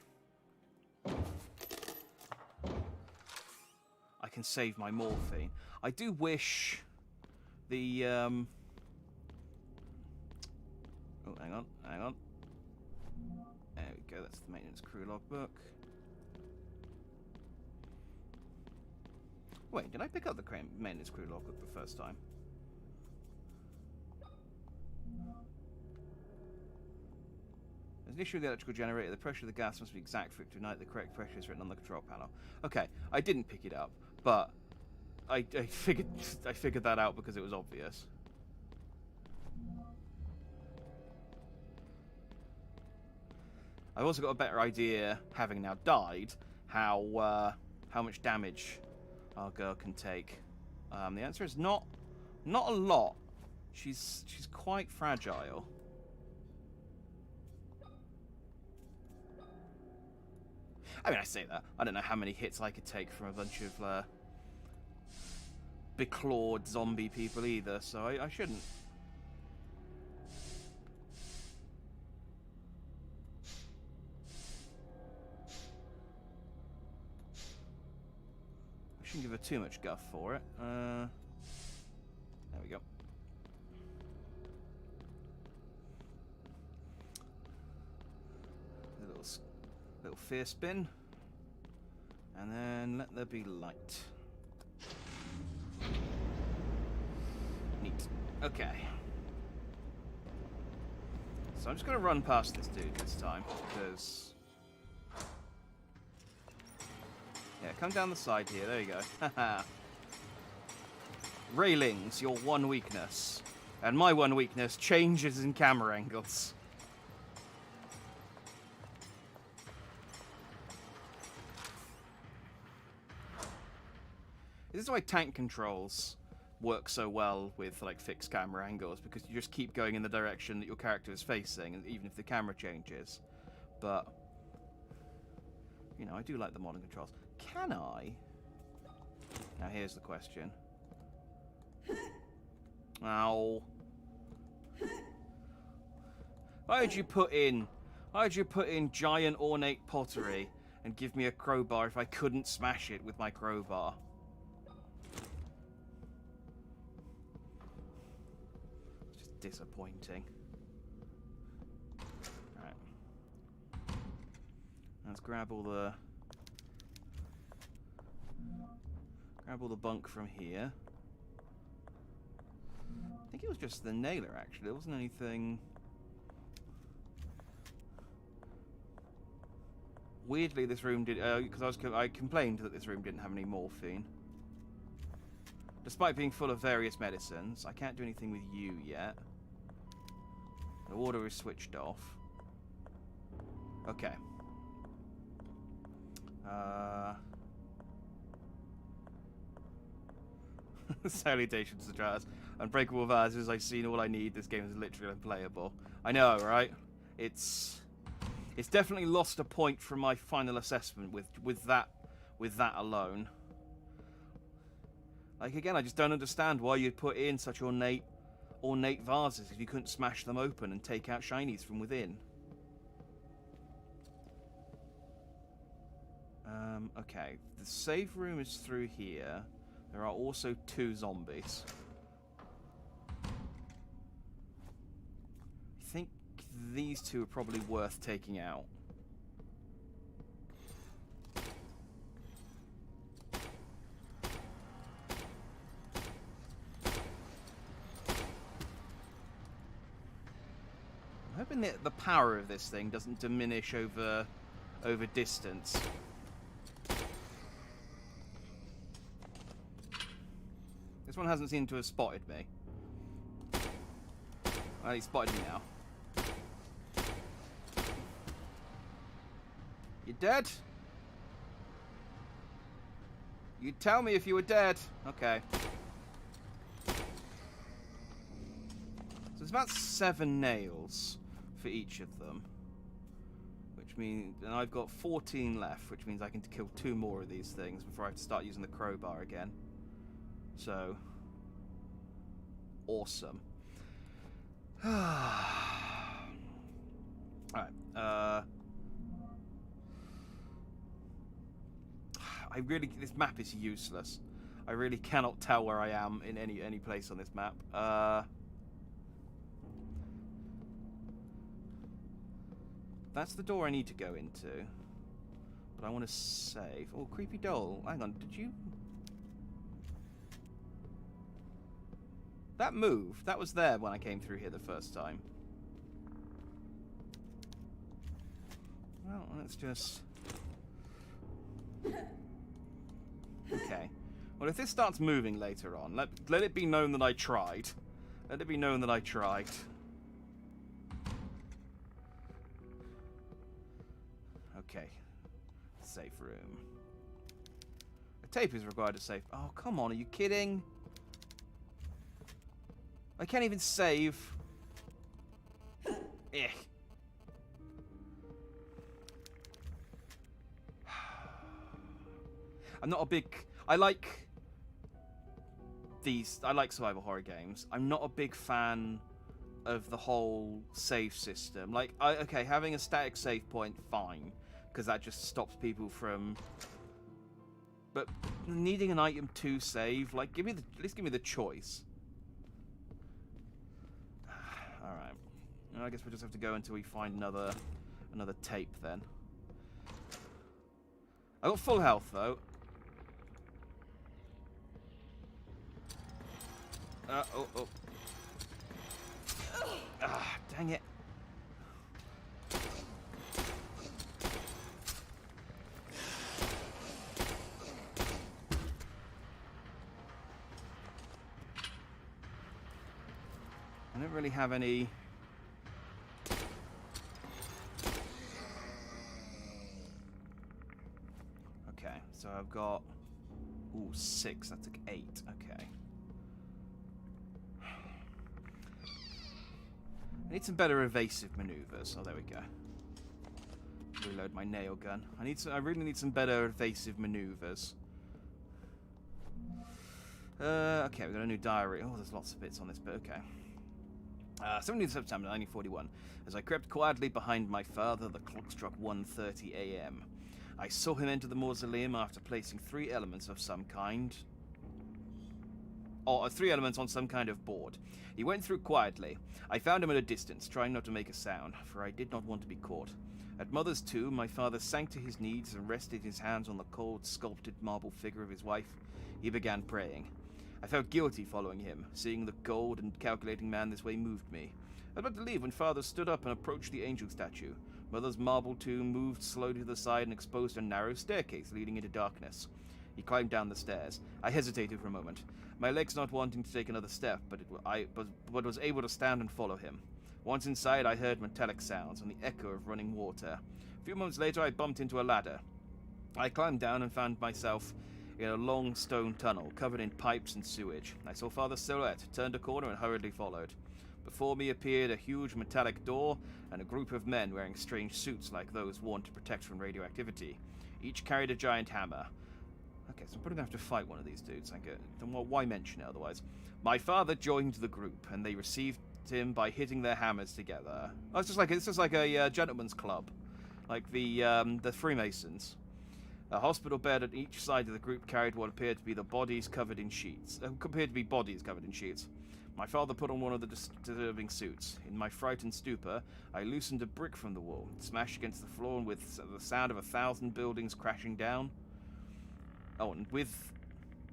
save my morphine. I do wish the... Oh, hang on. There we go, that's the maintenance crew logbook. Wait, did I pick up the maintenance crew logbook the first time? There's an issue with the electrical generator. The pressure of the gas must be exact for it to ignite. The correct pressure is written on the control panel. Okay, I didn't pick it up, but I figured that out because it was obvious. I've also got a better idea, having now died, how much damage our girl can take. The answer is not a lot. She's quite fragile. I mean, I say that. I don't know how many hits I could take from a bunch of beclawed zombie people either, so I shouldn't. I shouldn't give her too much guff for it. There we go. Little fear spin, and then let there be light. Neat. Okay. So I'm just going to run past this dude this time, because... Yeah, come down the side here. There you go. Haha. Railings, your one weakness. And my one weakness, changes in camera angles. This is why tank controls work so well with like fixed camera angles, because you just keep going in the direction that your character is facing, and even if the camera changes. But you know, I do like the modern controls. Can I? Now here's the question. Ow. Why'd you put in giant ornate pottery and give me a crowbar if I couldn't smash it with my crowbar? Disappointing. Right. Let's grab all the bunk from here. I think it was just the nailer, actually. There wasn't anything... Weirdly, this room did... because I complained that this room didn't have any morphine. Despite being full of various medicines, I can't do anything with you yet. The water is switched off. Okay. Salutations to Jazz. Unbreakable vases, I've seen all I need. This game is literally unplayable. I know, right? It's definitely lost a point from my final assessment with that alone. Like, again, I just don't understand why you'd put in such ornate vases if you couldn't smash them open and take out shinies from within. Okay, the save room is through here. There are also 2 zombies. I think these 2 are probably worth taking out. I'm hoping that the power of this thing doesn't diminish over distance. This one hasn't seemed to have spotted me. Well, he spotted me now. You dead? You'd tell me if you were dead. Okay. So there's about 7 nails for each of them. Which means... And I've got 14 left, which means I can kill 2 more of these things before I have to start using the crowbar again. So... Awesome. Alright, this map is useless. I really cannot tell where I am in any place on this map. That's the door I need to go into. But I want to save. Oh, creepy doll. Hang on, did you... That moved. That was there when I came through here the first time. Well, let's just... Okay. Well, if this starts moving later on, let it be known that I tried. Let it be known that I tried. Okay. Safe room. A tape is required to save... Oh, come on, are you kidding? I can't even save. Eh. I'm not a big... I like survival horror games. I'm not a big fan of the whole save system. Like, okay, having a static save point, fine. Because that just stops people from... But needing an item to save, like, at least give me the choice. Alright. I guess we'll just have to go until we find another tape then. I got full health though. Oh. Ah, dang it. I don't really have any... Okay, so I've got... Ooh, 6. That took 8. Okay. I need some better evasive maneuvers. Oh, there we go. Reload my nail gun. I really need some better evasive maneuvers. Okay, we got a new diary. Oh, there's lots of bits on this, but okay. 17th September 1941. As I crept quietly behind my father, the clock struck 1:30 a.m. I saw him enter the mausoleum after placing 3 elements of some kind... Or 3 elements on some kind of board. He went through quietly. I found him at a distance, trying not to make a sound, for I did not want to be caught. At Mother's tomb, my father sank to his knees and rested his hands on the cold, sculpted marble figure of his wife. He began praying. I felt guilty following him. Seeing the cold and calculating man this way moved me. I was about to leave when Father stood up and approached the angel statue. Mother's marble tomb moved slowly to the side and exposed a narrow staircase leading into darkness. He climbed down the stairs. I hesitated for a moment, my legs not wanting to take another step, but was able to stand and follow him. Once inside, I heard metallic sounds and the echo of running water. A few moments later, I bumped into a ladder. I climbed down and found myself in a long stone tunnel covered in pipes and sewage. I saw Father's silhouette, turned a corner and hurriedly followed. Before me appeared a huge metallic door and a group of men wearing strange suits like those worn to protect from radioactivity. Each carried a giant hammer. Okay, so I'm probably going to have to fight one of these dudes. Why mention it otherwise? My father joined the group, and they received him by hitting their hammers together. Oh, it's just like a gentleman's club. Like the Freemasons. A hospital bed at each side of the group carried what appeared to be bodies covered in sheets. My father put on one of the disturbing suits. In my frightened stupor, I loosened a brick from the wall. It smashed against the floor, and with the sound of 1,000 buildings crashing down. It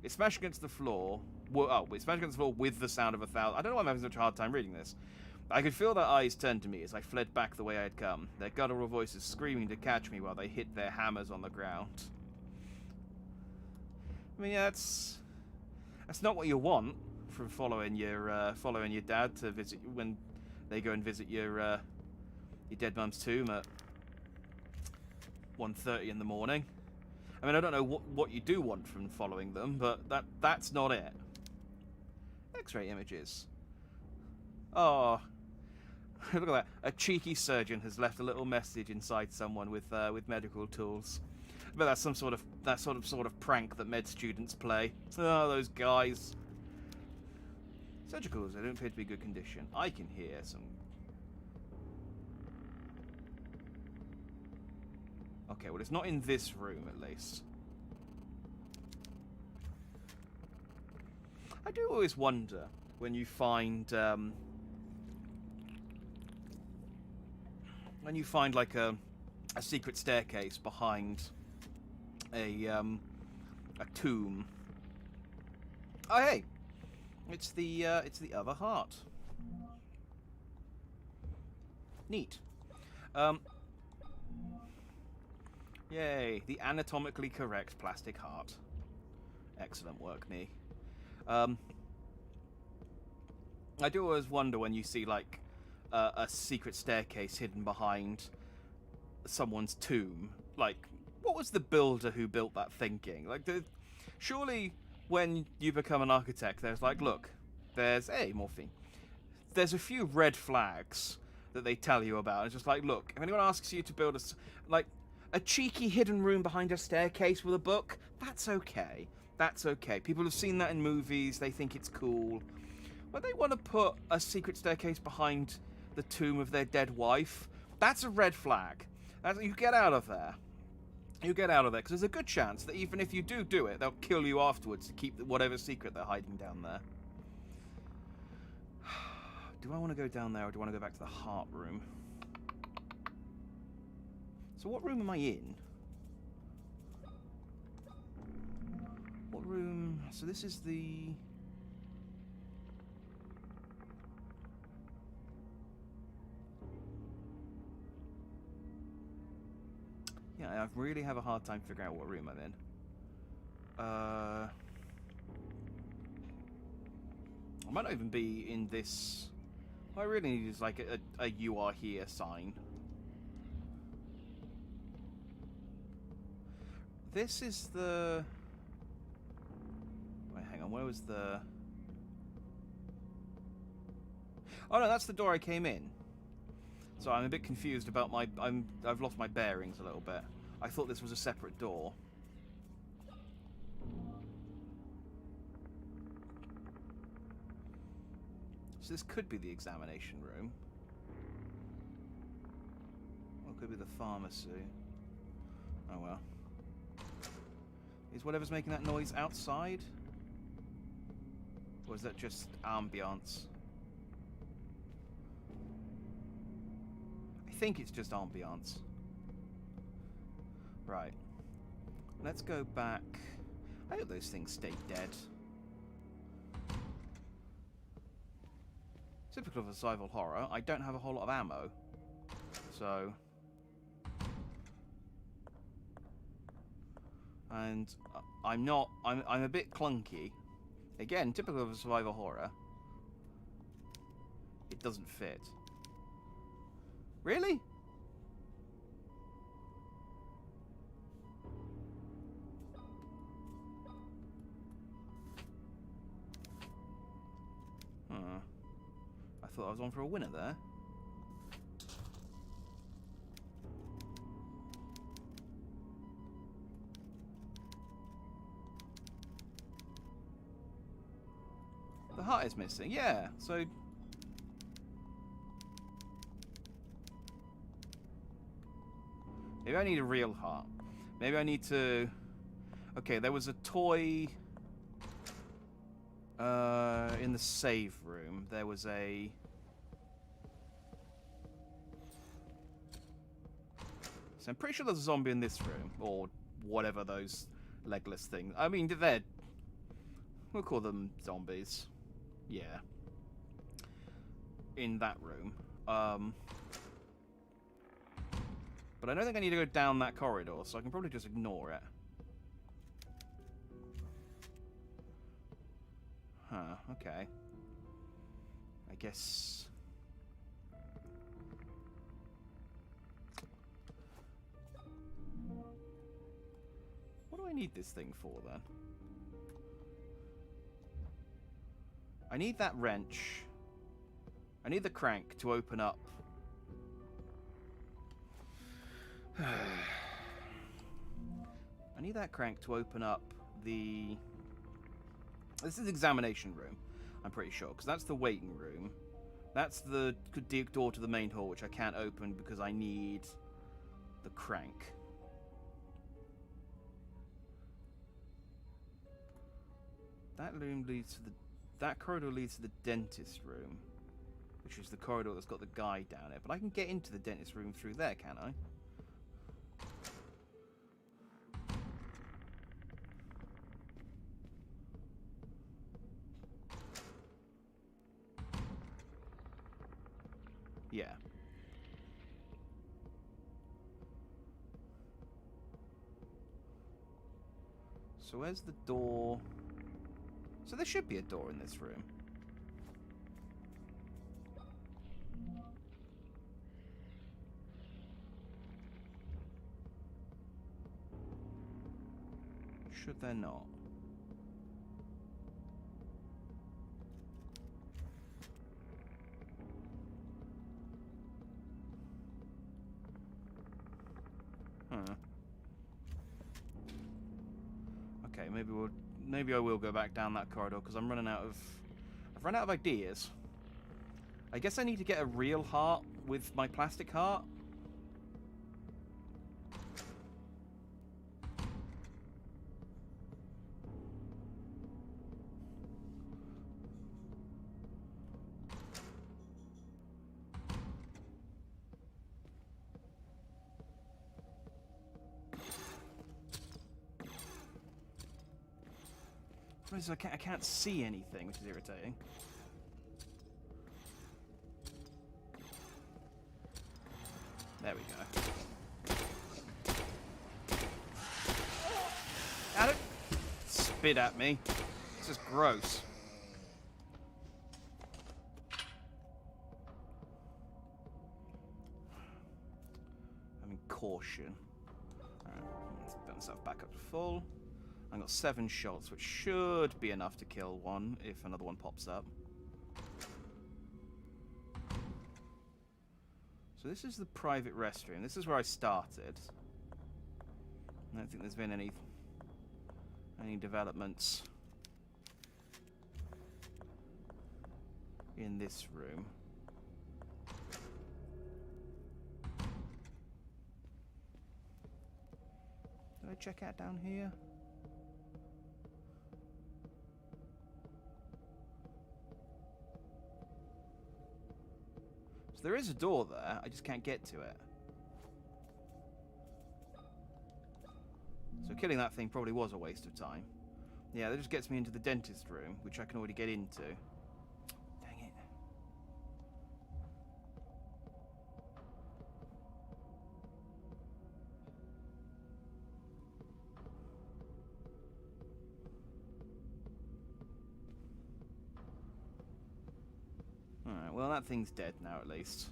smashed against the floor. It smashed against the floor with the sound of 1,000. I don't know why I'm having such a hard time reading this. I could feel their eyes turn to me as I fled back the way I had come. Their guttural voices screaming to catch me while they hit their hammers on the ground. I mean, that's not what you want from following your dad to visit when they go and visit your dead mum's tomb at 1:30 in the morning. I mean, I don't know what you do want from following them, but that's not it. X-ray images. Oh, look at that! A cheeky surgeon has left a little message inside someone with medical tools. But that's some sort of prank that med students play. Oh, those guys. Surgicals, they don't appear to be good condition. I can hear some. Okay, well, it's not in this room, at least. I do always wonder when you find like a secret staircase behind a tomb. Oh, hey, it's the other heart. Neat. Yay, the anatomically correct plastic heart. Excellent work, me. I do always wonder when you see, like, a secret staircase hidden behind someone's tomb. Like, what was the builder who built that thinking? Like, surely when you become an architect, there's like, look, there's morphine. There's a few red flags that they tell you about. It's just like, look, if anyone asks you to build a cheeky hidden room behind a staircase with a book, that's okay. That's okay. People have seen that in movies. They think it's cool. When they want to put a secret staircase behind the tomb of their dead wife, that's a red flag. You get out of there. You get out of there, because there's a good chance that even if you do it, they'll kill you afterwards to keep whatever secret they're hiding down there. Do I want to go down there, or do I want to go back to the heart room? So what room am I in? What room? So this is the... Yeah, I really have a hard time figuring out what room I'm in. I might not even be in this... What I really need is like a "you are here" sign. This is the... Wait, hang on, where was the... Oh no, that's the door I came in. So I'm a bit confused about my... I've lost my bearings a little bit. I thought this was a separate door. So this could be the examination room. Or it could be the pharmacy. Oh well. Is whatever's making that noise outside? Or is that just ambiance? I think it's just ambiance. Right. Let's go back. I hope those things stay dead. Typical of a survival horror, I don't have a whole lot of ammo. So... And I'm a bit clunky. Again, typical of a survival horror. It doesn't fit. Really? thought I was on for a winner there. The heart is missing, yeah. So maybe I need a real heart. Maybe I need to... Okay, there was a toy in the save room. There was a... So I'm pretty sure there's a zombie in this room. Or whatever those legless things... I mean, they're... We'll call them zombies. Yeah. In that room. But I don't think I need to go down that corridor, so I can probably just ignore it. Huh, okay. I guess... What do I need this thing for, then? I need that wrench. I need the crank to open up. I need that crank to open up the... This is the examination room, I'm pretty sure, because that's the waiting room. That's the door to the main hall, which I can't open because I need the crank. That room leads to the... That corridor leads to the dentist room, which is the corridor that's got the guy down it. But I can get into the dentist room through there, can I? Yeah. So where's the door? So there should be a door in this room. Should there not? Huh. Okay, maybe I will go back down that corridor because I've run out of ideas. I guess I need to get a real heart with my plastic heart. I can't see anything, which is irritating. There we go. Don't spit at me. It's just gross. I mean, caution. Alright, let's put myself back up to full. I've got 7 shots, which should be enough to kill one if another one pops up. So this is the private restroom. This is where I started. I don't think there's been any developments in this room. Did I check out down here? So there is a door there, I just can't get to it. So killing that thing probably was a waste of time. Yeah, that just gets me into the dentist room, which I can already get into. Dang it. Alright, well that thing's dead now at least.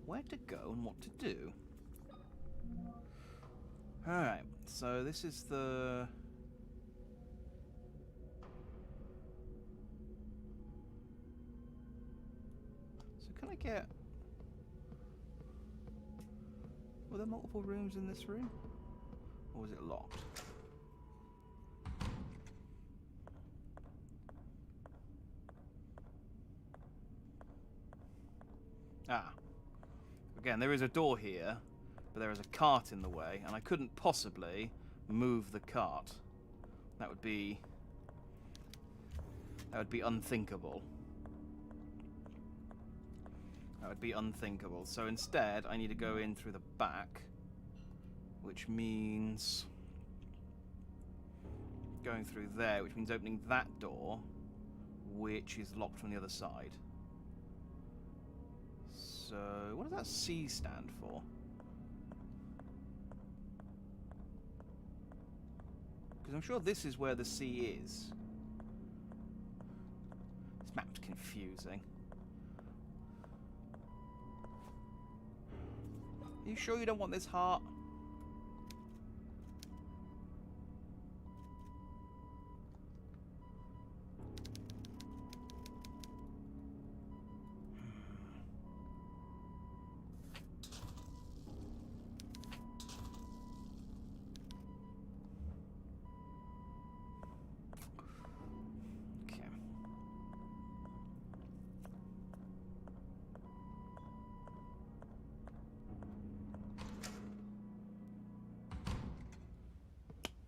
where to go and what to do. Alright, so this is the... So can I get... Were there multiple rooms in this room? Or was it locked? Ah. Again, there is a door here, but there is a cart in the way, and I couldn't possibly move the cart. That would be unthinkable. That would be unthinkable. So instead, I need to go in through the back, which means going through there, which means opening that door, which is locked from the other side. So, what does that C stand for? Because I'm sure this is where the C is. This map's confusing. Are you sure you don't want this heart?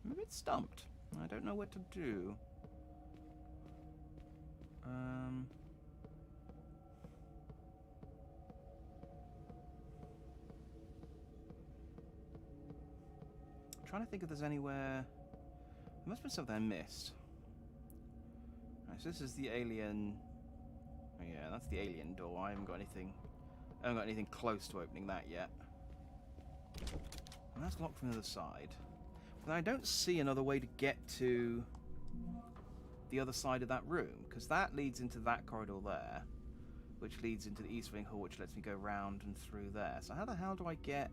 I'm a bit stumped. I don't know what to do. Trying to think if there's anywhere... There must be something I missed. Right, so this is the alien... Oh yeah, that's the alien door. I haven't got anything close to opening that yet. And that's locked from the other side. But I don't see another way to get to the other side of that room, because that leads into that corridor there, which leads into the East Wing Hall, which lets me go round and through there. So how the hell do I get...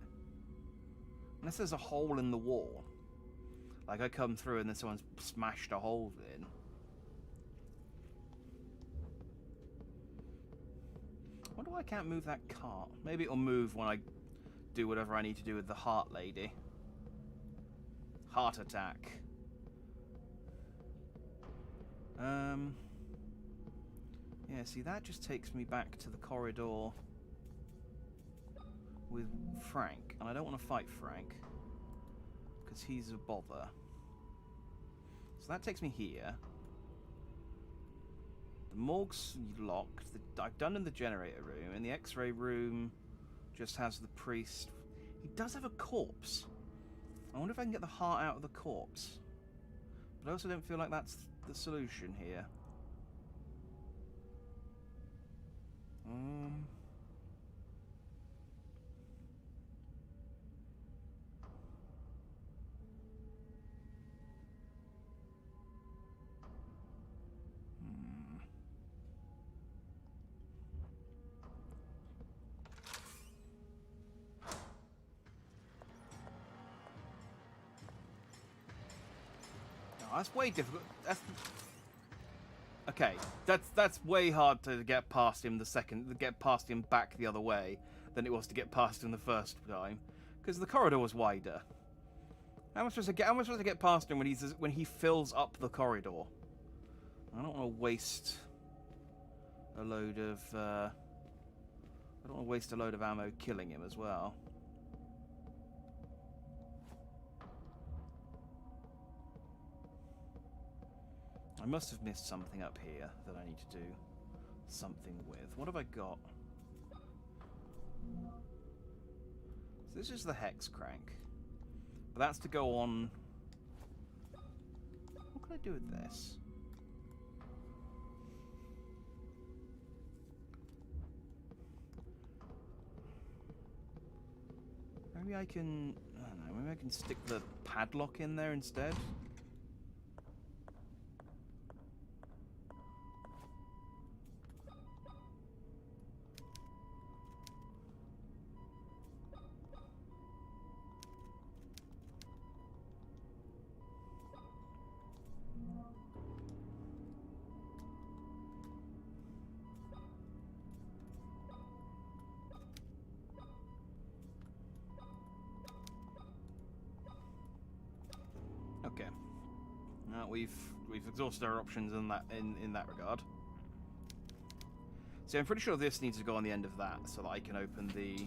Unless there's a hole in the wall. Like I come through and then someone's smashed a hole in. I wonder why I can't move that cart. Maybe it'll move when I do whatever I need to do with the heart lady. Heart attack. Yeah, see, that just takes me back to the corridor with Frank. And I don't want to fight Frank, because he's a bother. So that takes me here. The morgue's locked. I've done in the generator room. In the X-ray room just has the priest. He does have a corpse. I wonder if I can get the heart out of the corpse. But I also don't feel like that's the solution here. That's way difficult. Okay, that's way hard to get past him get past him back the other way than it was to get past him the first time, because the corridor was wider. How am I supposed to get past him when he fills up the corridor? I don't want to waste a load of I don't want to waste a load of ammo killing him as well. I must have missed something up here that I need to do something with. What have I got? So this is the hex crank. But that's to go on... What can I do with this? Maybe I can... I don't know, maybe I can stick the padlock in there instead? We've exhausted our options in that regard. See, I'm pretty sure this needs to go on the end of that so that I can open the...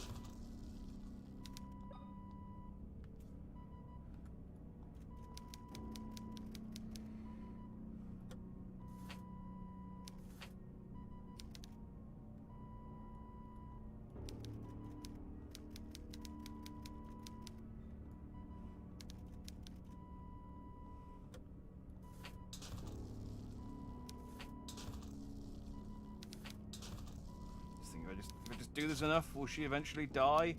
If I just do this enough, will she eventually die?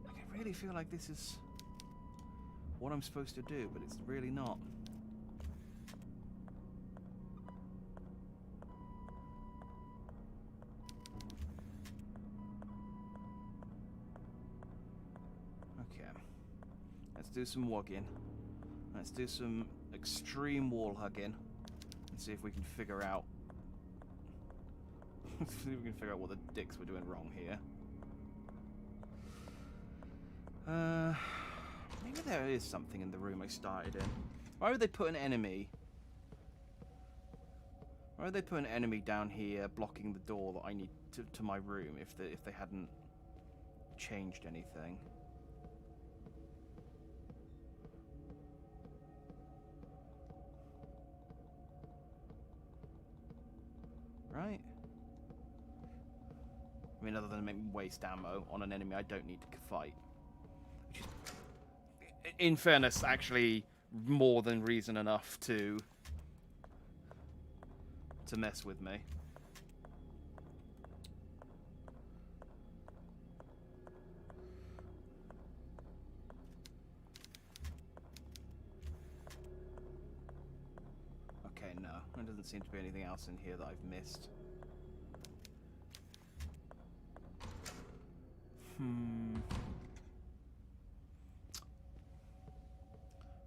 I really feel like this is what I'm supposed to do, but it's really not. Okay. Let's do some wogging. Let's do some extreme wall hugging and see if we can figure out see if we can figure out what the dicks we're doing wrong here. Maybe there is something in the room I started in. Why would they put an enemy? Why would they put an enemy down here blocking the door that I need to my room if they hadn't changed anything? Right? I mean, other than make me waste ammo on an enemy I don't need to fight. Which is, in fairness, actually more than reason enough to mess with me. Okay, no. There doesn't seem to be anything else in here that I've missed.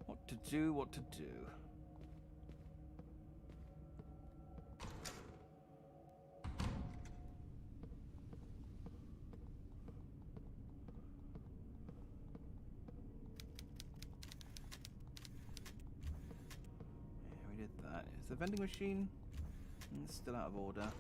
What to do? Yeah, we did that. Is the vending machine still out of order?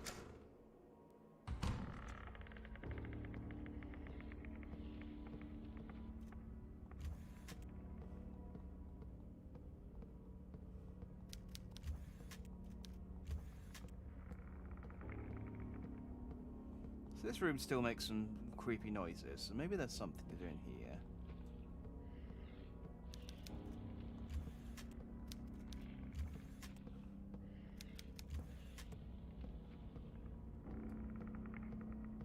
So this room still makes some creepy noises, so maybe there's something to do in here.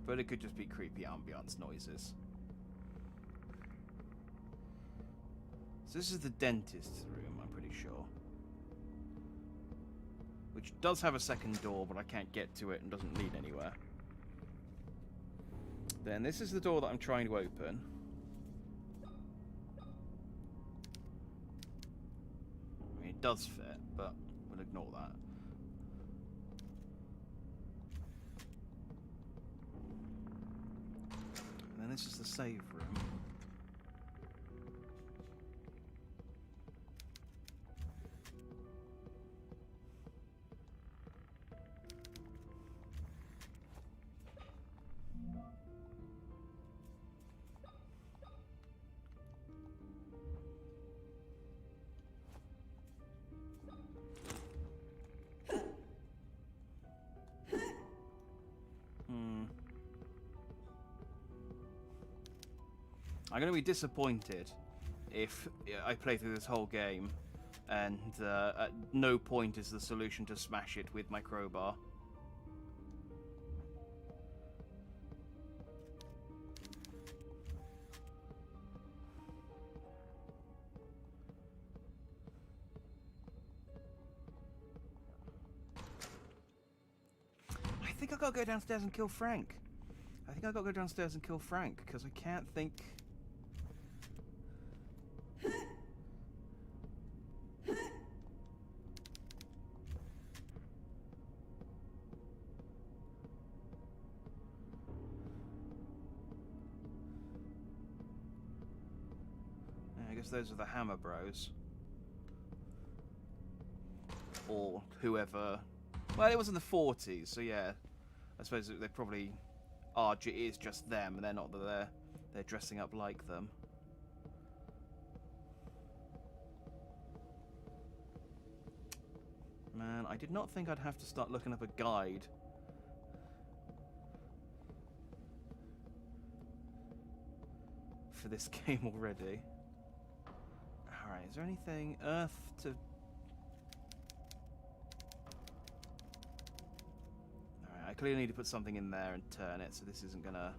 But it could just be creepy ambiance noises. So this is the dentist's room, I'm pretty sure. Which does have a second door, but I can't get to it and doesn't lead anywhere. Then this is the door that I'm trying to open. I mean, it does fit, but we'll ignore that. And then this is the save room. I'm going to be disappointed if I play through this whole game and at no point is the solution to smash it with my crowbar. I think I gotta go downstairs and kill Frank. Because I can't think... I guess those are the Hammer Bros. or whoever. Well, it was in the 40s, so yeah. I suppose they probably are. It is just them, and they're not that they're dressing up like them. Man, I did not think I'd have to start looking up a guide for this game already. Alright, is there anything Earth to... Alright, I clearly need to put something in there and turn it, so this isn't gonna...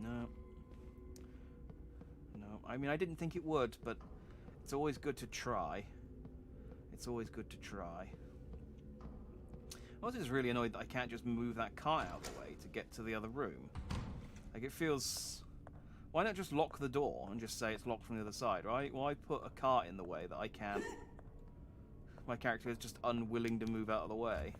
No. No. I mean, I didn't think it would, but it's always good to try. It's always good to try. I was just really annoyed that I can't just move that car out of the way to get to the other room. Like, it feels... Why not just lock the door and just say it's locked from the other side, right? Why put a cart in the way that I can't... My character is just unwilling to move out of the way.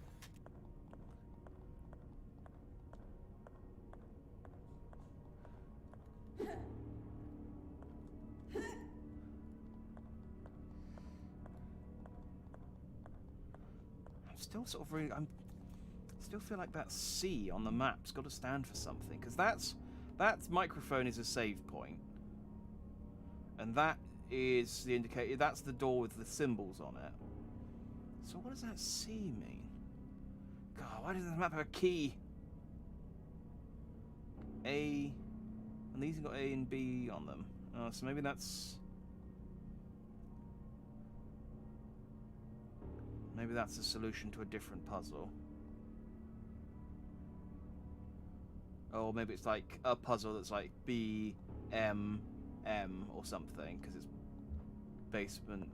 Still sort of really, still feel like that C on the map's got to stand for something, because that microphone is a save point, and that is the indicator. That's the door with the symbols on it. So what does that C mean? God, why does this map have a key? A, and these have got A and B on them. So maybe that's. Maybe that's the solution to a different puzzle. Or maybe it's like a puzzle that's like B, M, M or something, because it's basement,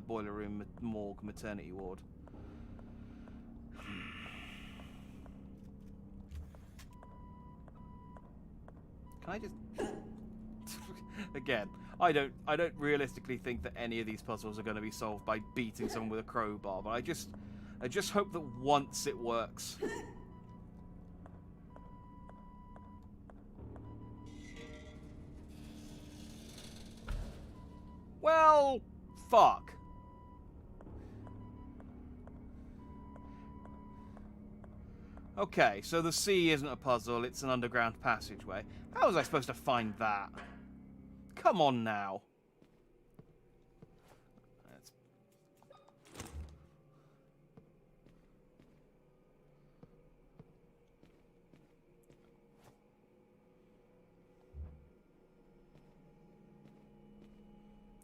boiler room, morgue, maternity ward. Can I just... Again, I don't realistically think that any of these puzzles are going to be solved by beating someone with a crowbar, but I just hope that once it works. Well, fuck. Okay, so the C isn't a puzzle, it's an underground passageway. How was I supposed to find that? Come on now. That's...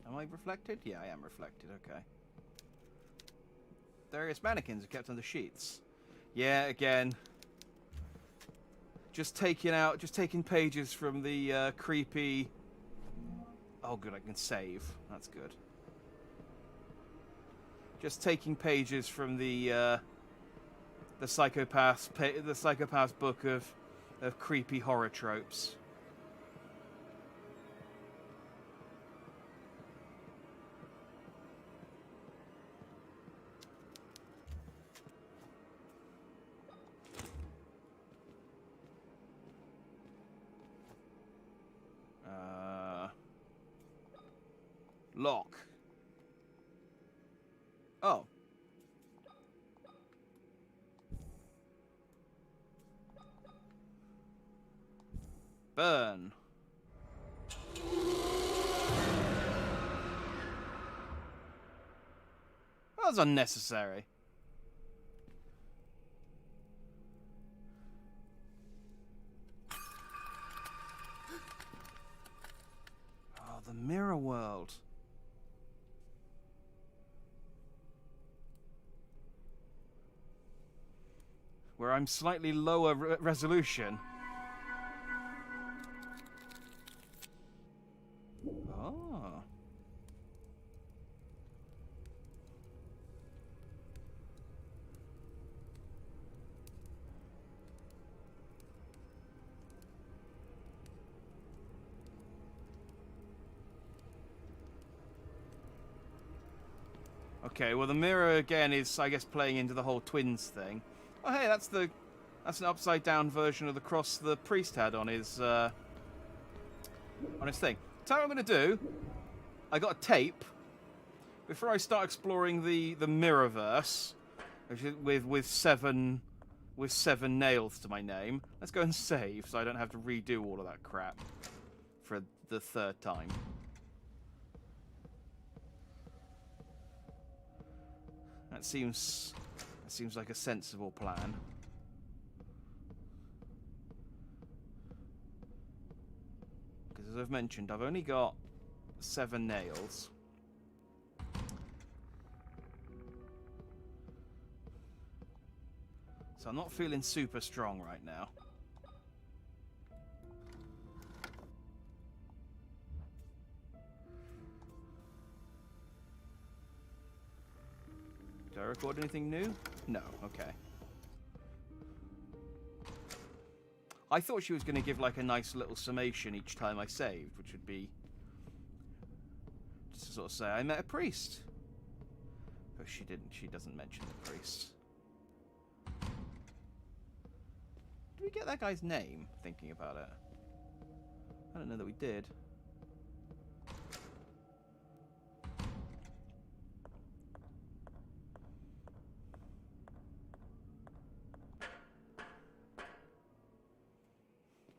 Am I reflected? Yeah, I am reflected, okay. Various mannequins are kept under sheets. Yeah, again. Just taking pages from the creepy... Oh, good, I can save. That's good. Just taking pages from the psychopath's book of creepy horror tropes. Lock. Oh. Burn. That was unnecessary. Oh, the mirror world. Where I'm slightly lower resolution. Oh. Okay, well the mirror again is, I guess, playing into the whole twins thing. Oh hey, that's the That's an upside-down version of the cross the priest had on his thing. Tell you what I'm going to do. I got a tape. Before I start exploring the Mirrorverse, with seven nails to my name, let's go and save so I don't have to redo all of that crap for the third time. That seems like a sensible plan. Because as I've mentioned, I've only got 7 nails. So I'm not feeling super strong right now. Did I record anything new? No, okay. I thought she was going to give like a nice little summation each time I saved, which would be just to sort of say I met a priest. But she didn't. She doesn't mention the priest. Did we get that guy's name? Thinking about it, I don't know that we did.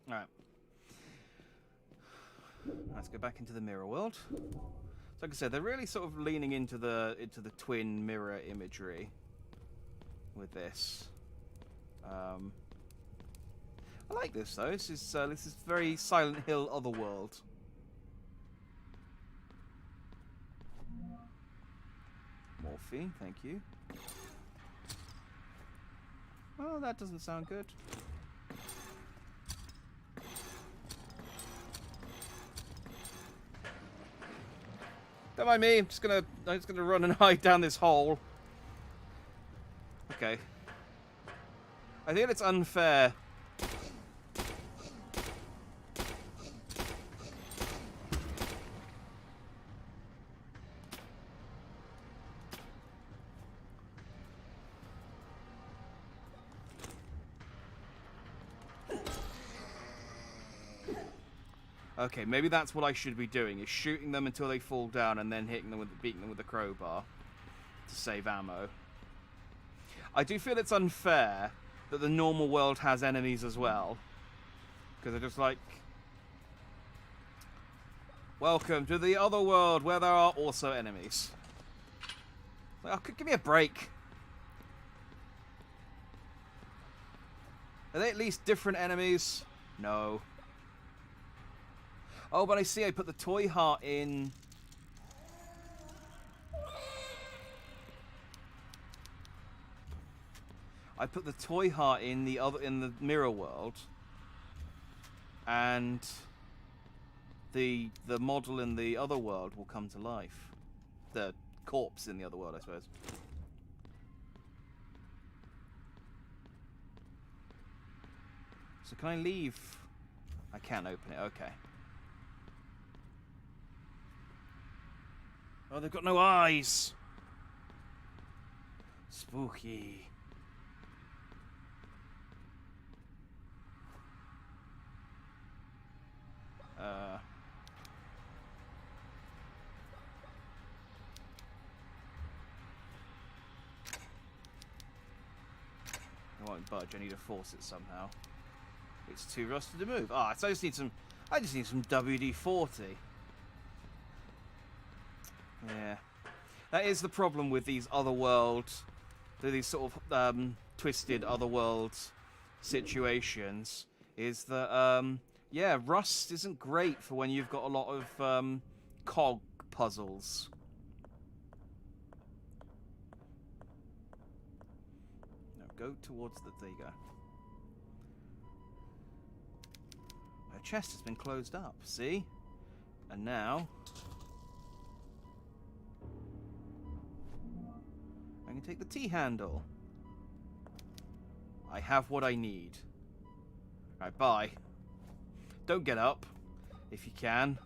All right. Let's go back into the mirror world. So like I said, they're really sort of leaning into the twin mirror imagery with this. I like this though. This is very Silent Hill Otherworld. Morphine, thank you. Oh, that doesn't sound good. Don't mind me. I'm just gonna run and hide down this hole. Okay. I think it's unfair. Okay, maybe that's what I should be doing, is shooting them until they fall down and then beating them with the crowbar to save ammo. I do feel it's unfair that the normal world has enemies as well. Because they're just like, welcome to the other world where there are also enemies. Like, oh, give me a break. Are they at least different enemies? No. Oh, but I see I put the toy heart in. I put the toy heart in the mirror world, and the model in the other world will come to life. The corpse in the other world, I suppose. So can I leave? I can't open it. Okay. Oh, they've got no eyes. Spooky. I won't budge. I need to force it somehow. It's too rusted to move. Ah, so I just need some WD-40. Yeah, that is the problem with these these sort of twisted otherworld situations. Is that yeah, rust isn't great for when you've got a lot of cog puzzles. Now go towards the. There you go. Her chest has been closed up. See, and now. I can take the T-handle. I have what I need. Alright, bye. Don't get up, if you can.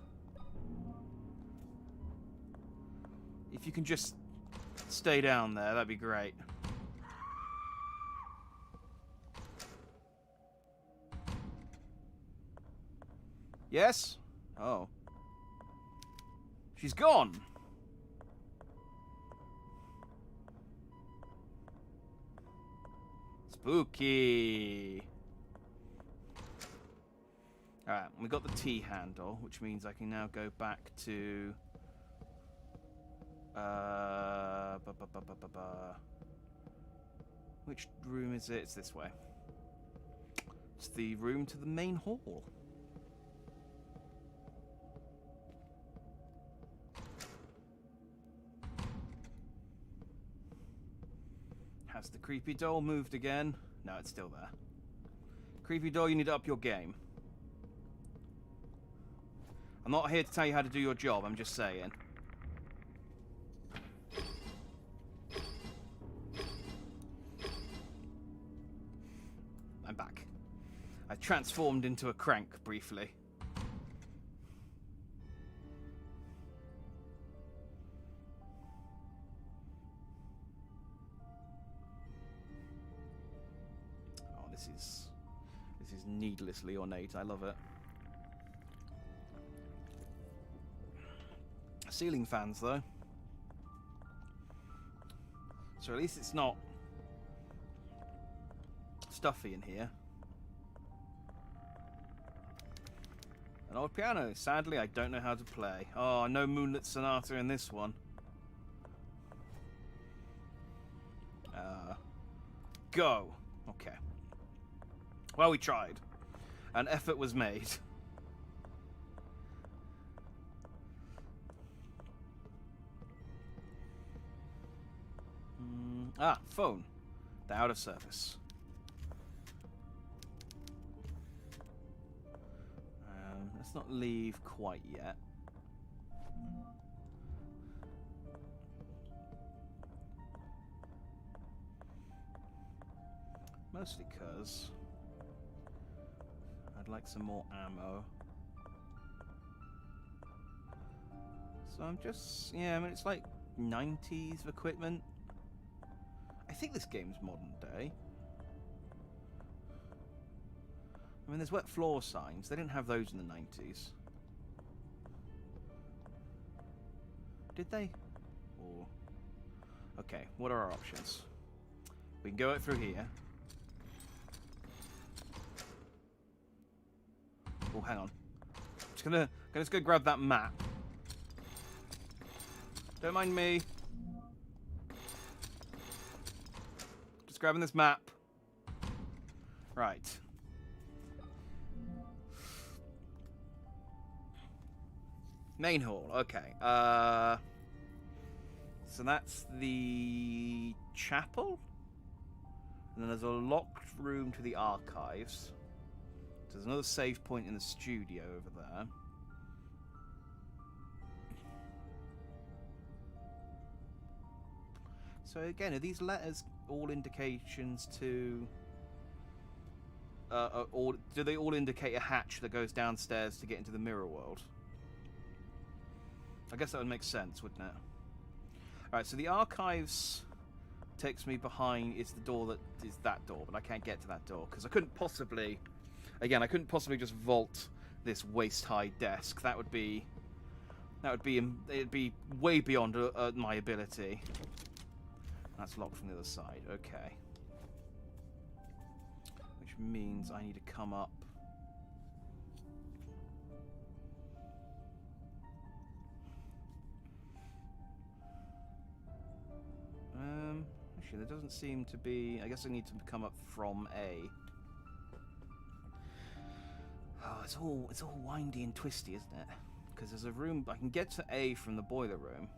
If you can just stay down there, that'd be great. Yes? Oh. She's gone! Spooky! Alright, we got the T handle, which means I can now go back to... Which room is it? It's this way. It's the room to the main hall. Has the creepy doll moved again? No, it's still there. Creepy doll, you need to up your game. I'm not here to tell you how to do your job, I'm just saying. I'm back. I transformed into a crank briefly. Oh, this is needlessly ornate. I love it. Ceiling fans, though. So at least it's not stuffy in here. An old piano. Sadly, I don't know how to play. Oh, no Moonlit Sonata in this one. Go. Okay. Well, we tried. An effort was made. Phone. They're out of service. Let's not leave quite yet. Mostly because I'd like some more ammo. So I'm just... yeah, I mean, it's like 90s equipment. I think this game's modern day. I mean, there's wet floor signs. They didn't have those in the 90s. Did they? Or... okay, what are our options? We can go out through here. Oh, hang on. Just gonna go grab that map. Don't mind me. Just grabbing this map. Right. Main hall. Okay. So that's the chapel. And then there's a locked room to the archives. So there's another save point in the studio over there. So again, are these letters all indications to... or do they all indicate a hatch that goes downstairs to get into the mirror world? I guess that would make sense, wouldn't it? Alright, so the archives takes me behind... it's the door that is that door, but I can't get to that door, because I couldn't possibly... again, I couldn't possibly just vault this waist-high desk. That would be... it'd be way beyond my ability. That's locked from the other side. Okay. Which means I need to come up. Actually, there doesn't seem to be... I guess I need to come up from A. Oh, it's all windy and twisty, isn't it? Because there's a room... I can get to A from the boiler room.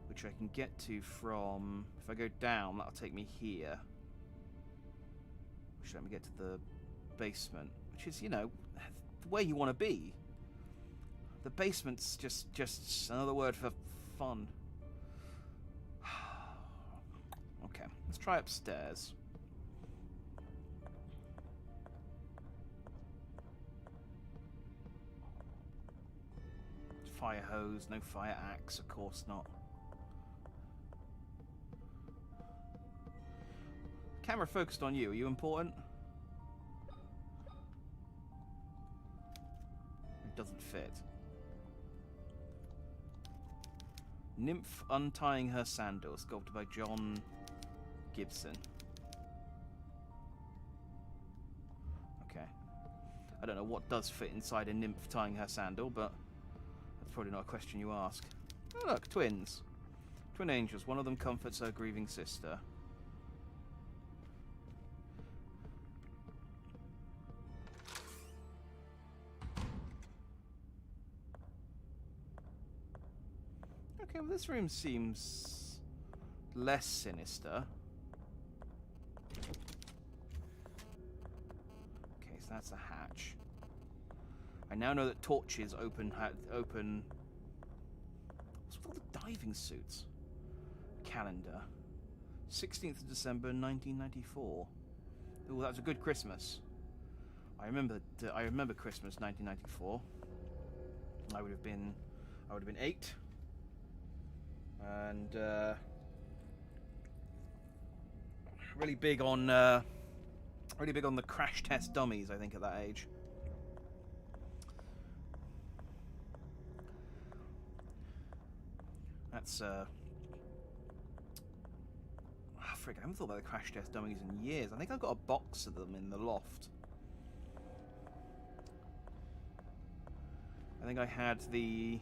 Which I can get to from... if I go down, that'll take me here. Which let me get to the basement. Which is, you know, where you want to be. The basement's just another word for fun. Okay, let's try upstairs. Fire hose, no fire axe, of course not. Camera focused on you. Are you important? it doesn't fit. Nymph untying her sandal, sculpted by John Gibson. Okay. I don't know what does fit inside a nymph tying her sandal, but that's probably not a question you ask. Oh look, twins. Twin angels. One of them comforts her grieving sister. Okay, well this room seems less sinister. Okay, so that's a hatch. I now know that torches open. What's with all the diving suits? Calendar. 16th of December, 1994. Oh, that was a good Christmas. I remember Christmas, 1994. I would have been 8. And really big on the crash test dummies, I think, at that age. That's frick, I haven't thought about the crash test dummies in years. I think I've got a box of them in the loft. I think I had the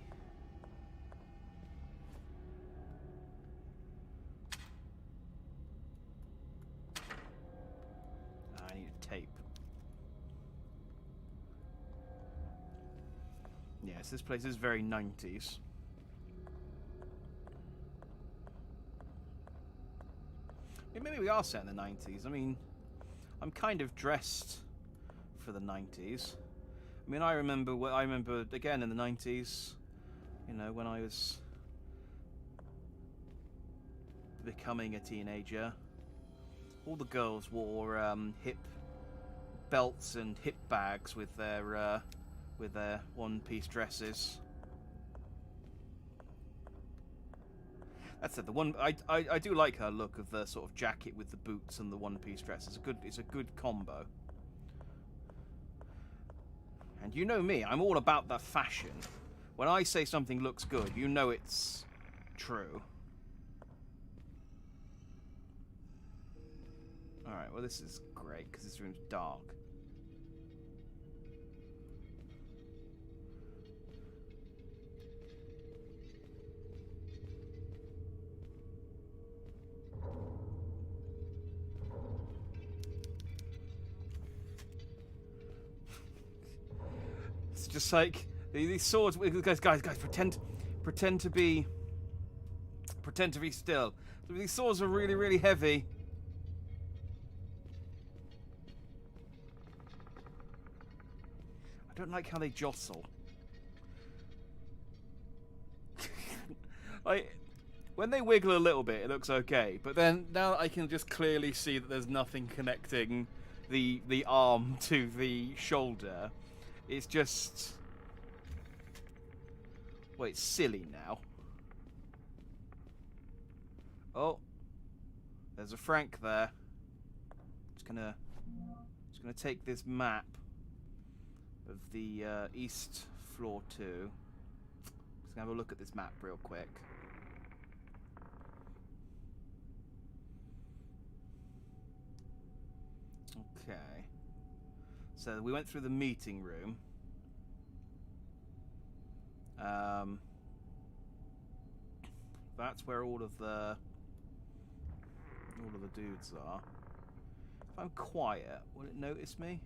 I need a tape. Yes, this place is very 90s. Maybe we are set in the 90s. I mean, I'm kind of dressed for the 90s. I mean, I remember again in the 90s, you know, when I was becoming a teenager. All the girls wore hip belts and hip bags with their one-piece dresses. That's it. The one I do like her look of the sort of jacket with the boots and the one-piece dress. It's a good combo. And you know me, I'm all about that fashion. When I say something looks good, you know it's true. Alright, well this is great, because this room's dark. It's just like these swords. Guys, pretend to be still. These swords are really, really heavy. I don't like how they jostle. When they wiggle a little bit, it looks okay. But then now I can just clearly see that there's nothing connecting the arm to the shoulder. It's just... Well, it's silly now. Oh. There's a Frank there. Just gonna take this map of the East Floor 2. Just gonna have a look at this map real quick. Okay. So we went through the meeting room. That's where all of the dudes are. If I'm quiet, will it notice me?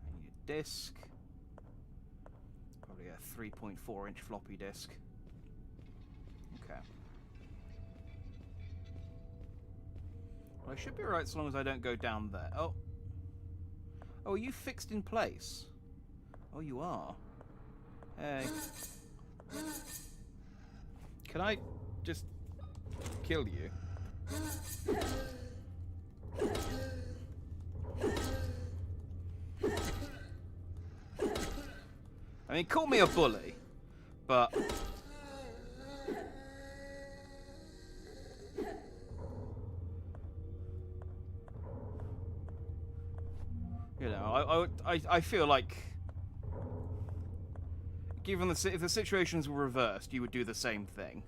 I need a disk. Probably a 3.4-inch floppy disk. Okay. Well, I should be alright so long as I don't go down there. Oh. Oh, are you fixed in place? Oh, you are. Hey. Can I just kill you? I mean, call me a bully, but... I feel like, given if the situations were reversed, you would do the same thing.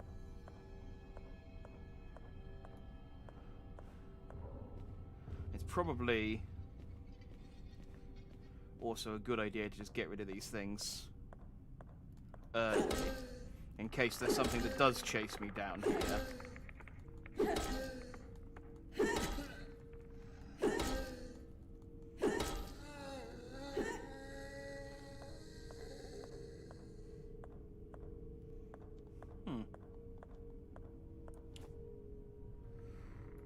It's probably also a good idea to just get rid of these things early, in case there's something that does chase me down here.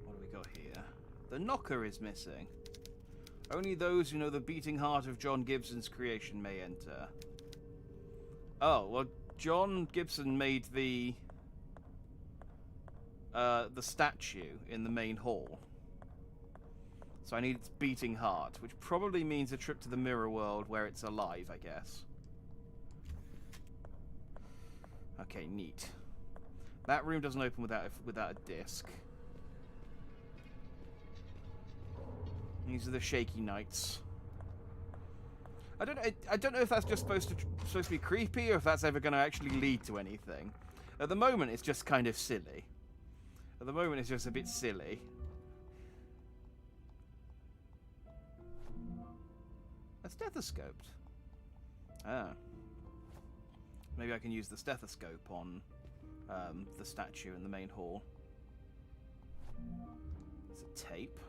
What do we got here? The knocker is missing. Only those who know the beating heart of John Gibson's creation may enter. Oh, well, John Gibson made the statue in the main hall. So I need its beating heart, which probably means a trip to the mirror world where it's alive, I guess. Okay, neat. That room doesn't open without a disc. These are the shaky nights. I don't know if that's just supposed to be creepy or if that's ever going to actually lead to anything. At the moment, it's just kind of silly. At the moment, it's just a bit silly. A stethoscope. Ah. Maybe I can use the stethoscope on the statue in the main hall. It's a tape.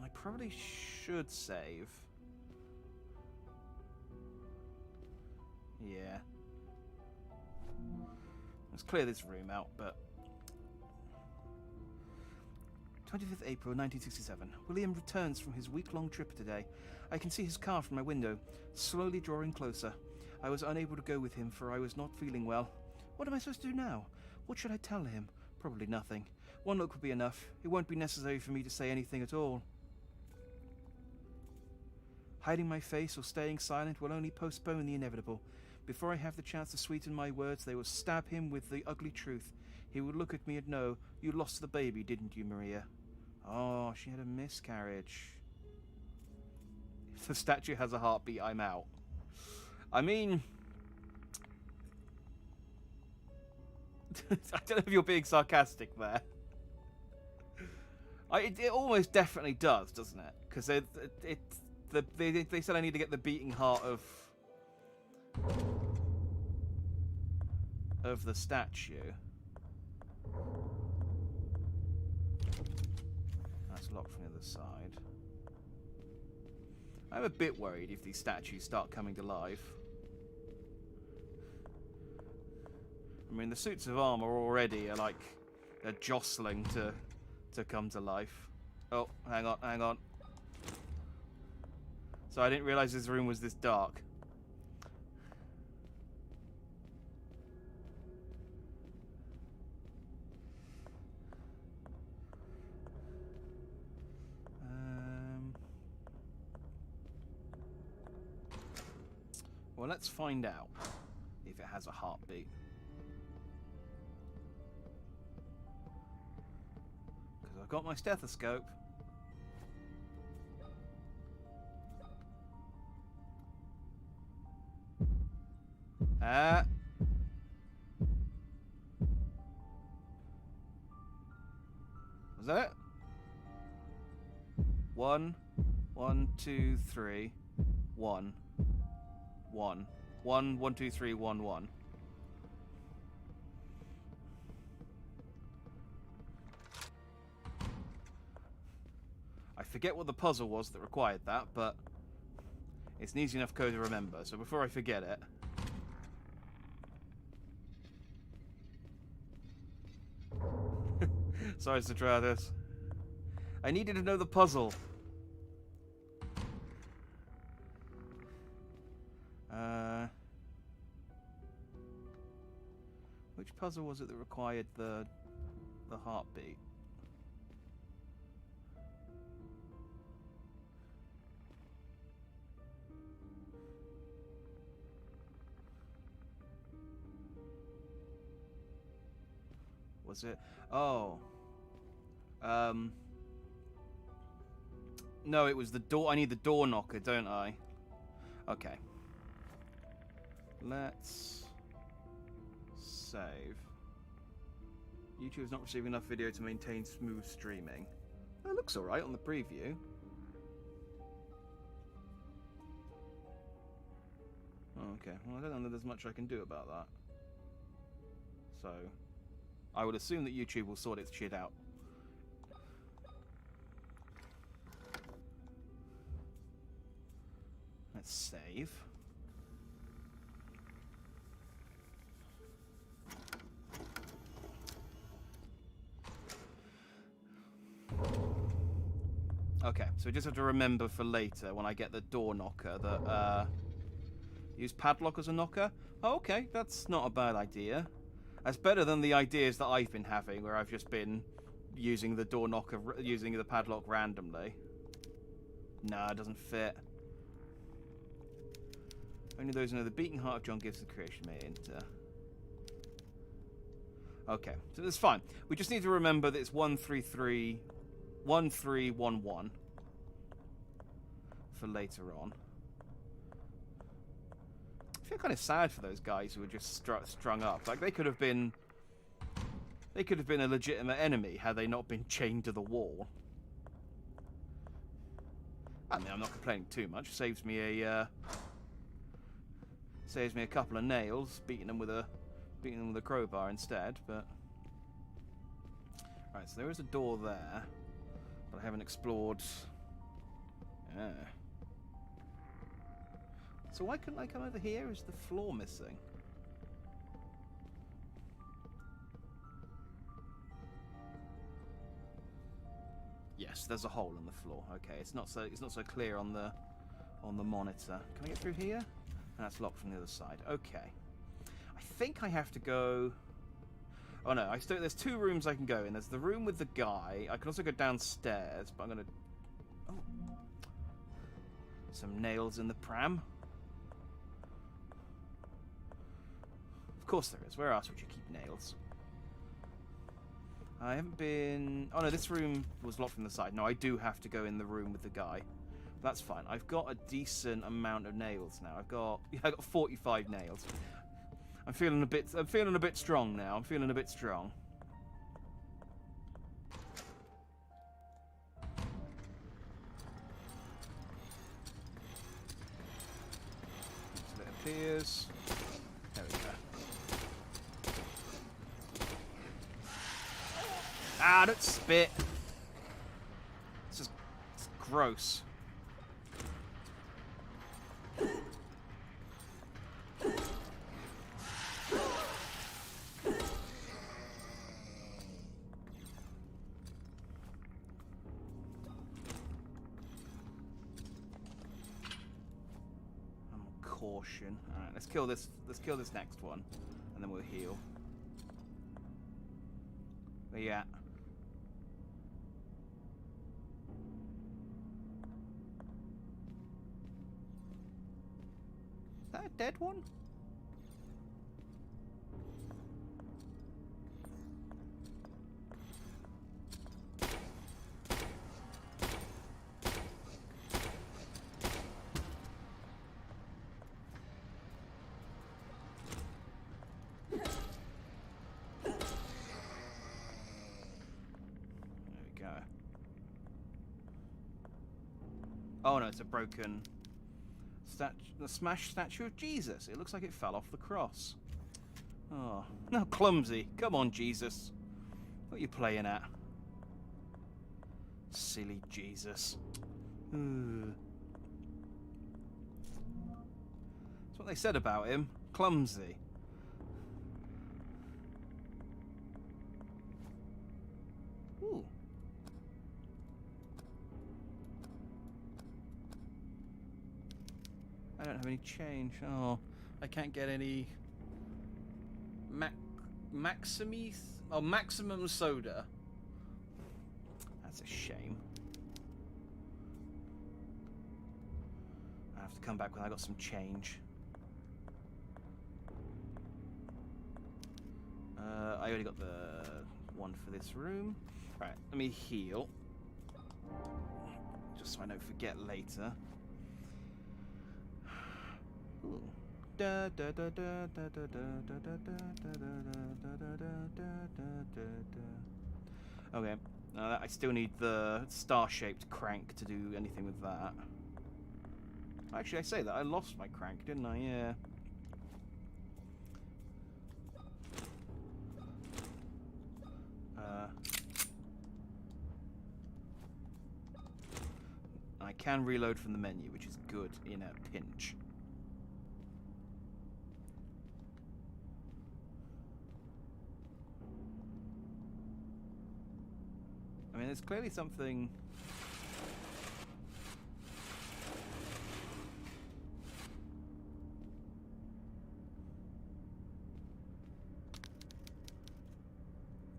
I probably should save. Yeah. Let's clear this room out, but... 25th April 1967. William returns from his week-long trip today. I can see his car from my window, slowly drawing closer. I was unable to go with him, for I was not feeling well. What am I supposed to do now? What should I tell him? Probably nothing. One look would be enough. It won't be necessary for me to say anything at all. Hiding my face or staying silent will only postpone the inevitable. Before I have the chance to sweeten my words, they will stab him with the ugly truth. He will look at me and know, you lost the baby, didn't you, Maria? Oh, she had a miscarriage. If the statue has a heartbeat, I'm out. I mean... I don't know if you're being sarcastic there. It almost definitely does, doesn't it? Because they said I need to get the beating heart of the statue. That's locked from the other side. I'm a bit worried if these statues start coming to life. I mean, the suits of armor already are like they're jostling to come to life. Oh, hang on. So I didn't realize this room was this dark. Well, let's find out if it has a heartbeat. Because I've got my stethoscope. Was that it? 1, 1, 2, 3, 1, 1, 1, 1, 2, 3, 1, 1. I forget what the puzzle was that required that, but it's an easy enough code to remember. So before I forget it. Sorry, Citratus. I needed to know the puzzle. Which puzzle was it that required the heartbeat? Was it? Oh. No, it was the door. I need the door knocker, don't I? Okay. Let's save. YouTube is not receiving enough video to maintain smooth streaming. That looks alright on the preview. Okay, well, I don't know that there's much I can do about that. So, I would assume that YouTube will sort its shit out. Let's save. Okay, so we just have to remember for later when I get the door knocker that, use padlock as a knocker? Oh, okay, that's not a bad idea. That's better than the ideas that I've been having, where I've just been using the door knocker, using the padlock randomly. Nah, it doesn't fit. Only those who know the beating heart of John gives the creation may enter. Okay, so that's fine. We just need to remember that it's 1311 for later on. I feel kind of sad for those guys who were just strung up. Like they could have been a legitimate enemy had they not been chained to the wall. I mean, I'm not complaining too much. Saves me a couple of nails, beating them with a crowbar instead. But right, so there is a door there, but I haven't explored. Yeah. So why couldn't I come over here? Is the floor missing? Yes, there's a hole in the floor. Okay, it's not so clear on the monitor. Can I get through here? And that's locked from the other side. Okay. I think I have to go. Oh no, there's two rooms I can go in. There's the room with the guy. I can also go downstairs, but I'm gonna. Oh. Some nails in the pram. Of course there is. Where else would you keep nails? I haven't been... Oh no, this room was locked from the side. No, I do have to go in the room with the guy. That's fine. I've got a decent amount of nails now. I've got 45 nails. I'm feeling a bit strong now. I'm feeling a bit strong. So it appears. There we go. Ah, don't spit. It's gross. Caution. All right, let's kill this. Let's kill this next one, and then we'll heal. Where you at? Is that a dead one? Oh no, it's a broken the smashed statue of Jesus. It looks like it fell off the cross. Oh, no, clumsy. Come on, Jesus. What are you playing at? Silly Jesus. That's what they said about him. Clumsy. Ooh. I don't have any change. Oh, I can't get any maximum soda. That's a shame. I have to come back when I got some change. I already got the one for this room. Right, let me heal. just so I don't forget later. Ooh. Da da da da da da da da da da da da. Okay, I still need the star-shaped crank to do anything with that. Actually, I say that I lost my crank, didn't I? Yeah. I can reload from the menu, which is good in a pinch. I mean, there's clearly something...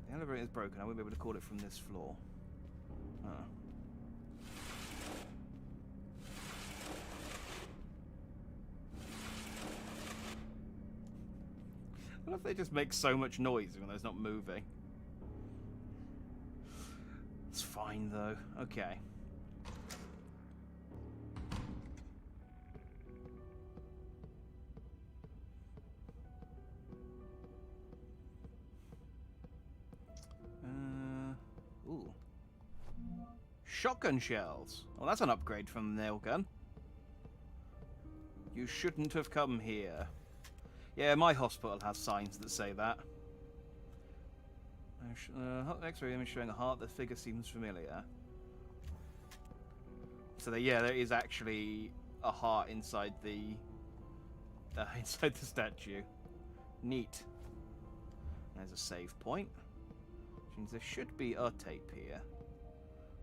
The elevator is broken. I won't be able to call it from this floor. Oh. What if they just make so much noise when there's not moving? It's fine, though. Okay. Ooh. Shotgun shells. Well, that's an upgrade from the nail gun. You shouldn't have come here. Yeah, my hospital has signs that say that. X-ray image showing a heart. The figure seems familiar. So yeah, there is actually a heart inside the statue. Neat. There's a save point. Which means there should be a tape here.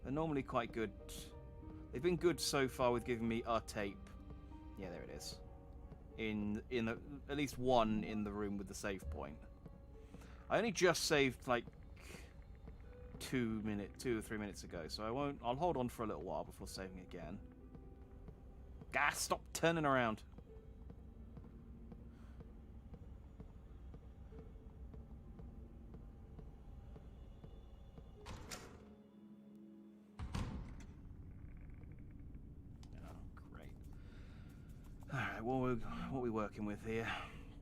They're normally quite good. They've been good so far with giving me a tape. Yeah, there it is. At least one in the room with the save point. I only just saved like 2 or 3 minutes ago, so I'll hold on for a little while before saving again. Gah, stop turning around. Alright, what are we working with here?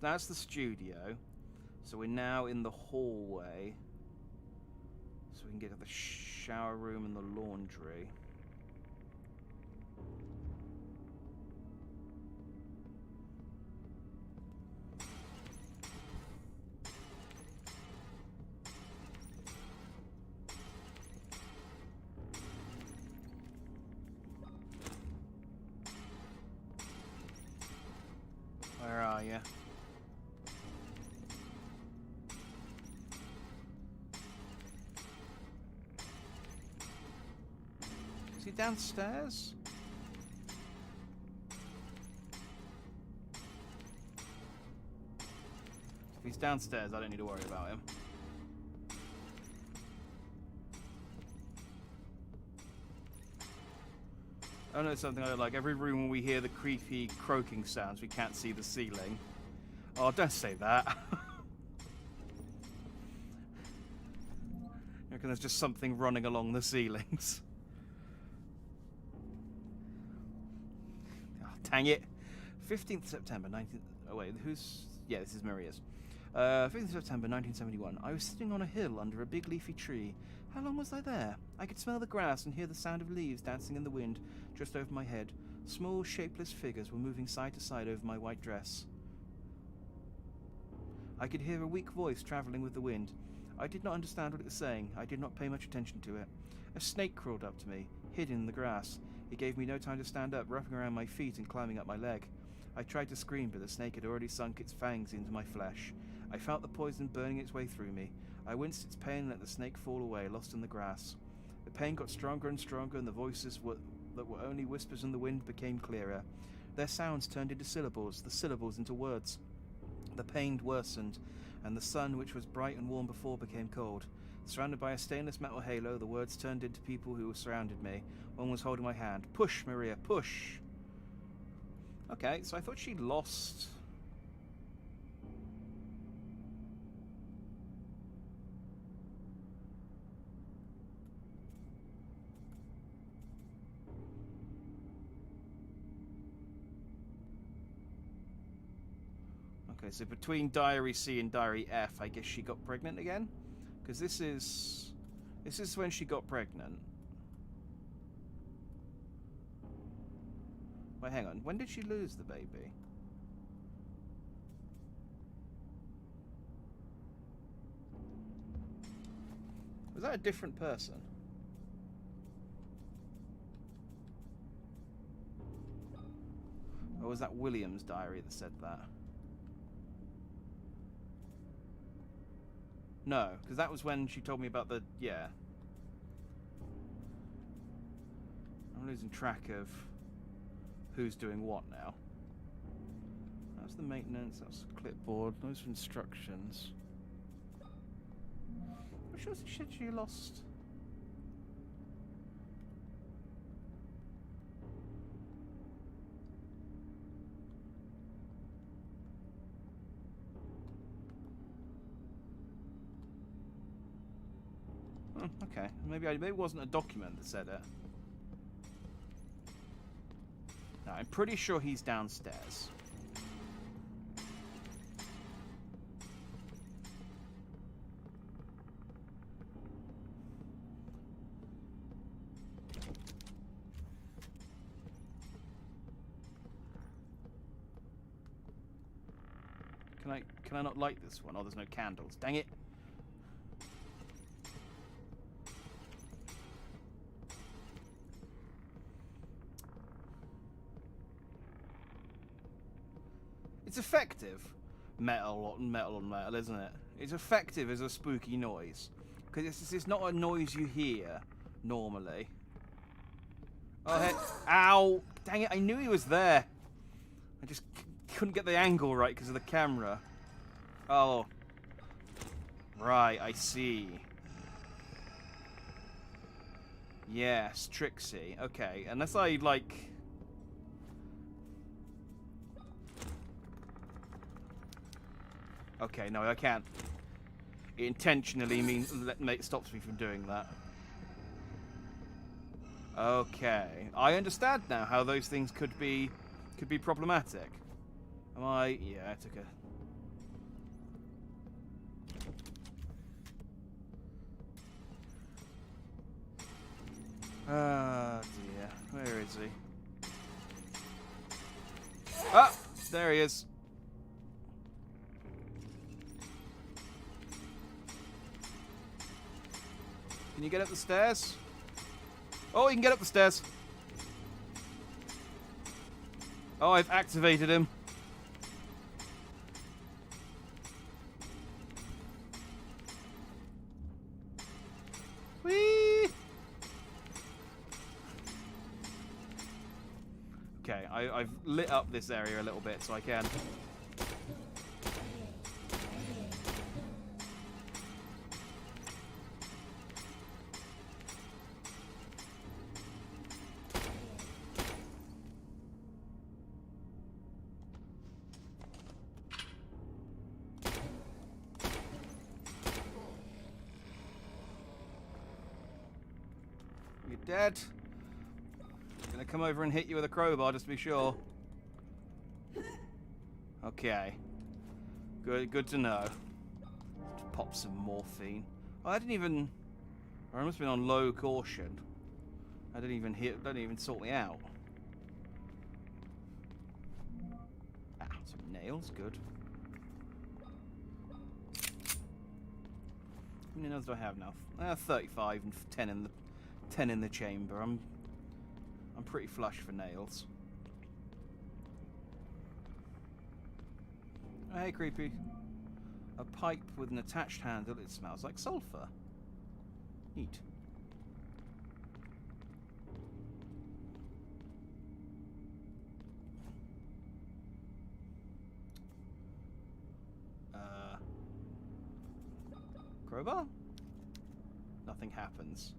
That's the studio. So we're now in the hallway. So we can get to the shower room and the laundry. Where are you? Is he downstairs? If he's downstairs, I don't need to worry about him. I know something I don't like. Every room when we hear the creepy croaking sounds, we can't see the ceiling. Oh, don't say that. I reckon there's just something running along the ceilings. Oh, dang it. 15th September, 19th... Oh, wait, who's... Yeah, this is Maria's. 15th September, 1971. I was sitting on a hill under a big leafy tree. How long was I there? I could smell the grass and hear the sound of leaves dancing in the wind just over my head. Small, shapeless figures were moving side to side over my white dress. I could hear a weak voice travelling with the wind. I did not understand what it was saying. I did not pay much attention to it. A snake crawled up to me, hid in the grass. It gave me no time to stand up, wrapping around my feet and climbing up my leg. I tried to scream, but the snake had already sunk its fangs into my flesh. I felt the poison burning its way through me. I winced its pain and let the snake fall away, lost in the grass. The pain got stronger and stronger, and the voices that were only whispers in the wind became clearer. Their sounds turned into syllables, the syllables into words. The pain worsened, and the sun, which was bright and warm before, became cold. Surrounded by a stainless metal halo, the words turned into people who surrounded me. One was holding my hand. Push, Maria, push! Okay, so I thought she'd lost... Okay, so between Diary C and Diary F, I guess she got pregnant again? Because this is when she got pregnant. Wait, hang on. When did she lose the baby? Was that a different person? Or was that William's diary that said that? No, because that was when she told me about the... Yeah. I'm losing track of who's doing what now. That was the maintenance, that was the clipboard, those were instructions. I'm sure she said she lost... Okay, maybe it wasn't a document that said it. No, I'm pretty sure he's downstairs. Can I not light this one? Oh, there's no candles. Dang it. It's effective. Metal on metal, isn't it? It's effective as a spooky noise. Because it's not a noise you hear normally. Oh, hey. Ow! Dang it, I knew he was there. I just couldn't get the angle right because of the camera. Oh. Right, I see. Yes, Trixie. Okay, unless I, like... Okay, no, I can't. It intentionally stops me from doing that. Okay, I understand now how those things could be problematic. Am I? Yeah, I took a... Ah, dear. Where is he? Ah! There he is. Can you get up the stairs? Oh, he can get up the stairs. Oh, I've activated him. Whee! Okay, I've lit up this area a little bit so I can... Dead. Gonna come over and hit you with a crowbar just to be sure. Okay. Good to know. Just pop some morphine. Oh, I didn't even... I must have been on low caution. I didn't even sort me out. Ah, some nails, good. How many nails do I have now? 35 and 10 in the chamber. I'm pretty flush for nails. Oh, hey, creepy. A pipe with an attached handle. It smells like sulfur. Neat. Crowbar? Nothing happens.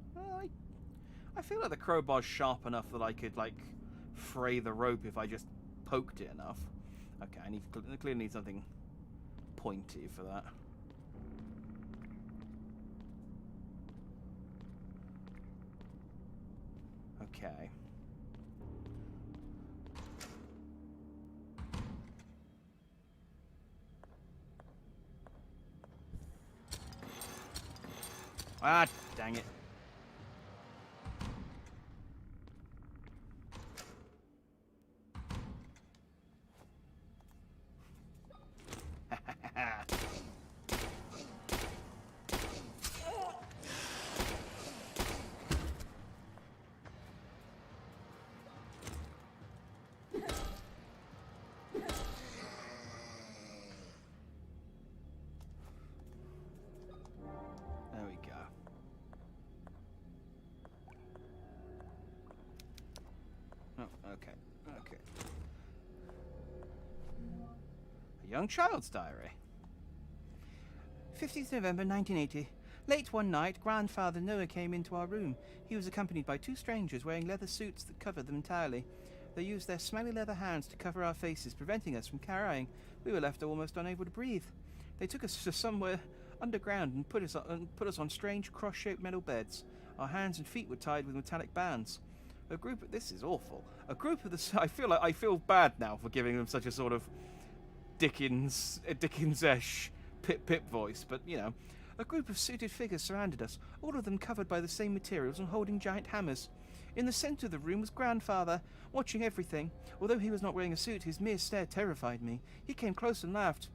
I feel like the crowbar's sharp enough that I could, like, fray the rope if I just poked it enough. Okay, I clearly need something pointy for that. Okay. Ah, dang it. There we go. Oh, okay. Okay. A young child's diary. 15th November 1980. Late one night, Grandfather Noah came into our room. He was accompanied by two strangers wearing leather suits that covered them entirely. They used their smelly leather hands to cover our faces, preventing us from crying. We were left almost unable to breathe. They took us to somewhere underground and put us on strange cross-shaped metal beds. Our hands and feet were tied with metallic bands. This is awful. A group of the... I feel bad now for giving them such a sort of Dickens-ish pip voice, but, you know. A group of suited figures surrounded us, all of them covered by the same materials and holding giant hammers. In the centre of the room was Grandfather, watching everything. Although he was not wearing a suit, his mere stare terrified me. He came close and laughed.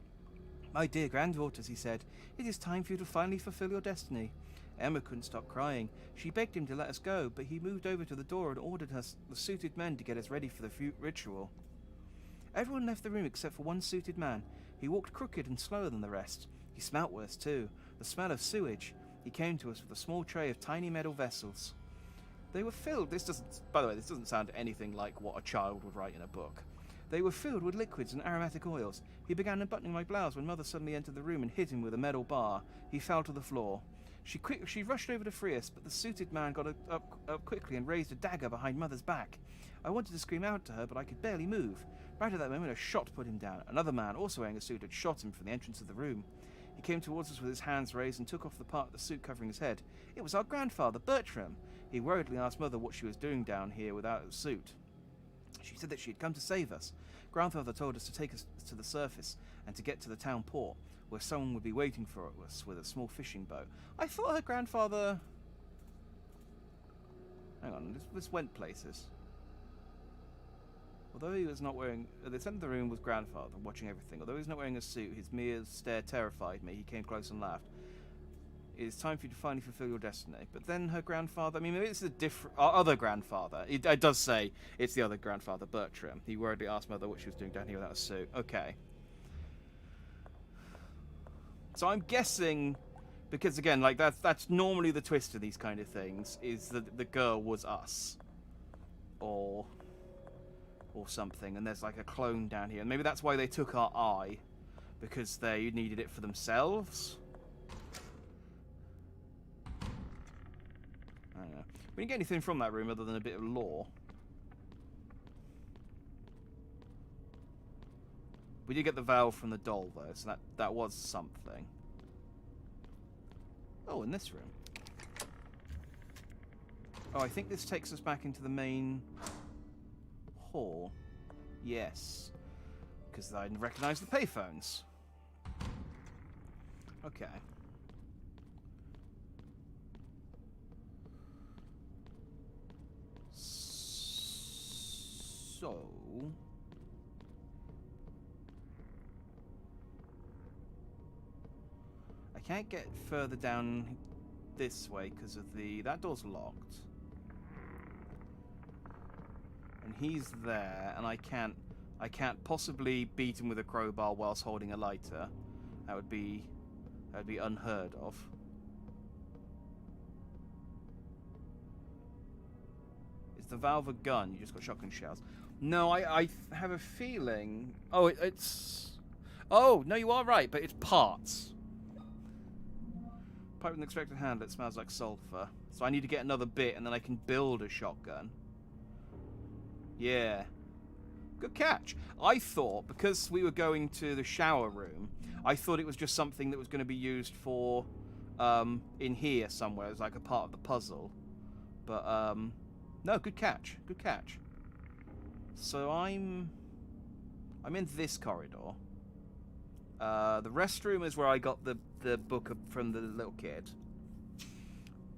"My dear granddaughters," he said, "it is time for you to finally fulfill your destiny." Emma couldn't stop crying. She begged him to let us go, but he moved over to the door and ordered the suited men to get us ready for the ritual. Everyone left the room except for one suited man. He walked crooked and slower than the rest. He smelt worse too, the smell of sewage. He came to us with a small tray of tiny metal vessels. They were filled. By the way, this doesn't sound anything like what a child would write in a book. They were filled with liquids and aromatic oils. He began unbuttoning my blouse when Mother suddenly entered the room and hit him with a metal bar. He fell to the floor. She rushed over to free us, but the suited man got up quickly and raised a dagger behind Mother's back. I wanted to scream out to her, but I could barely move. Right at that moment, a shot put him down. Another man, also wearing a suit, had shot him from the entrance of the room. He came towards us with his hands raised and took off the part of the suit covering his head. It was our grandfather, Bertram. He worriedly asked Mother what she was doing down here without a suit. She said that she had come to save us. Grandfather told us to take us to the surface and to get to the town port, where someone would be waiting for us with a small fishing boat. I thought her grandfather... Hang on, this went places. Although he was not wearing... At the center of the room was Grandfather, watching everything. Although he was not wearing a suit, his mere stare terrified me. He came close and laughed. It is time for you to finally fulfill your destiny. But then her grandfather... I mean, maybe it's a different... other grandfather. It does say it's the other grandfather, Bertram. He worriedly asked Mother what she was doing down here without a suit. Okay. So I'm guessing... Because, again, like, that's normally the twist of these kind of things, is that the girl was us. Or something, and there's like a clone down here, and maybe that's why they took our eye, because they needed it for themselves. I don't know. We didn't get anything from that room other than a bit of lore. We did get the valve from the doll though, so that was something. Oh, in this room. Oh, I think this takes us back into the main hall. Yes. Because I didn't recognise the payphones. Okay. So... I can't get further down this way because of that door's locked. And he's there, and I can't possibly beat him with a crowbar whilst holding a lighter. That would be unheard of. Is the valve a gun? You just got shotgun shells. No, I have a feeling... Oh, it's... Oh, no, you are right, but it's parts. Pipe with an extracted handle, it smells like sulfur. So I need to get another bit, and then I can build a shotgun. Yeah. Good catch. I thought, because we were going to the shower room, I thought it was just something that was going to be used for, in here somewhere, as like a part of the puzzle. But, no, good catch. Good catch. So I'm in this corridor. The restroom is where I got the book from the little kid.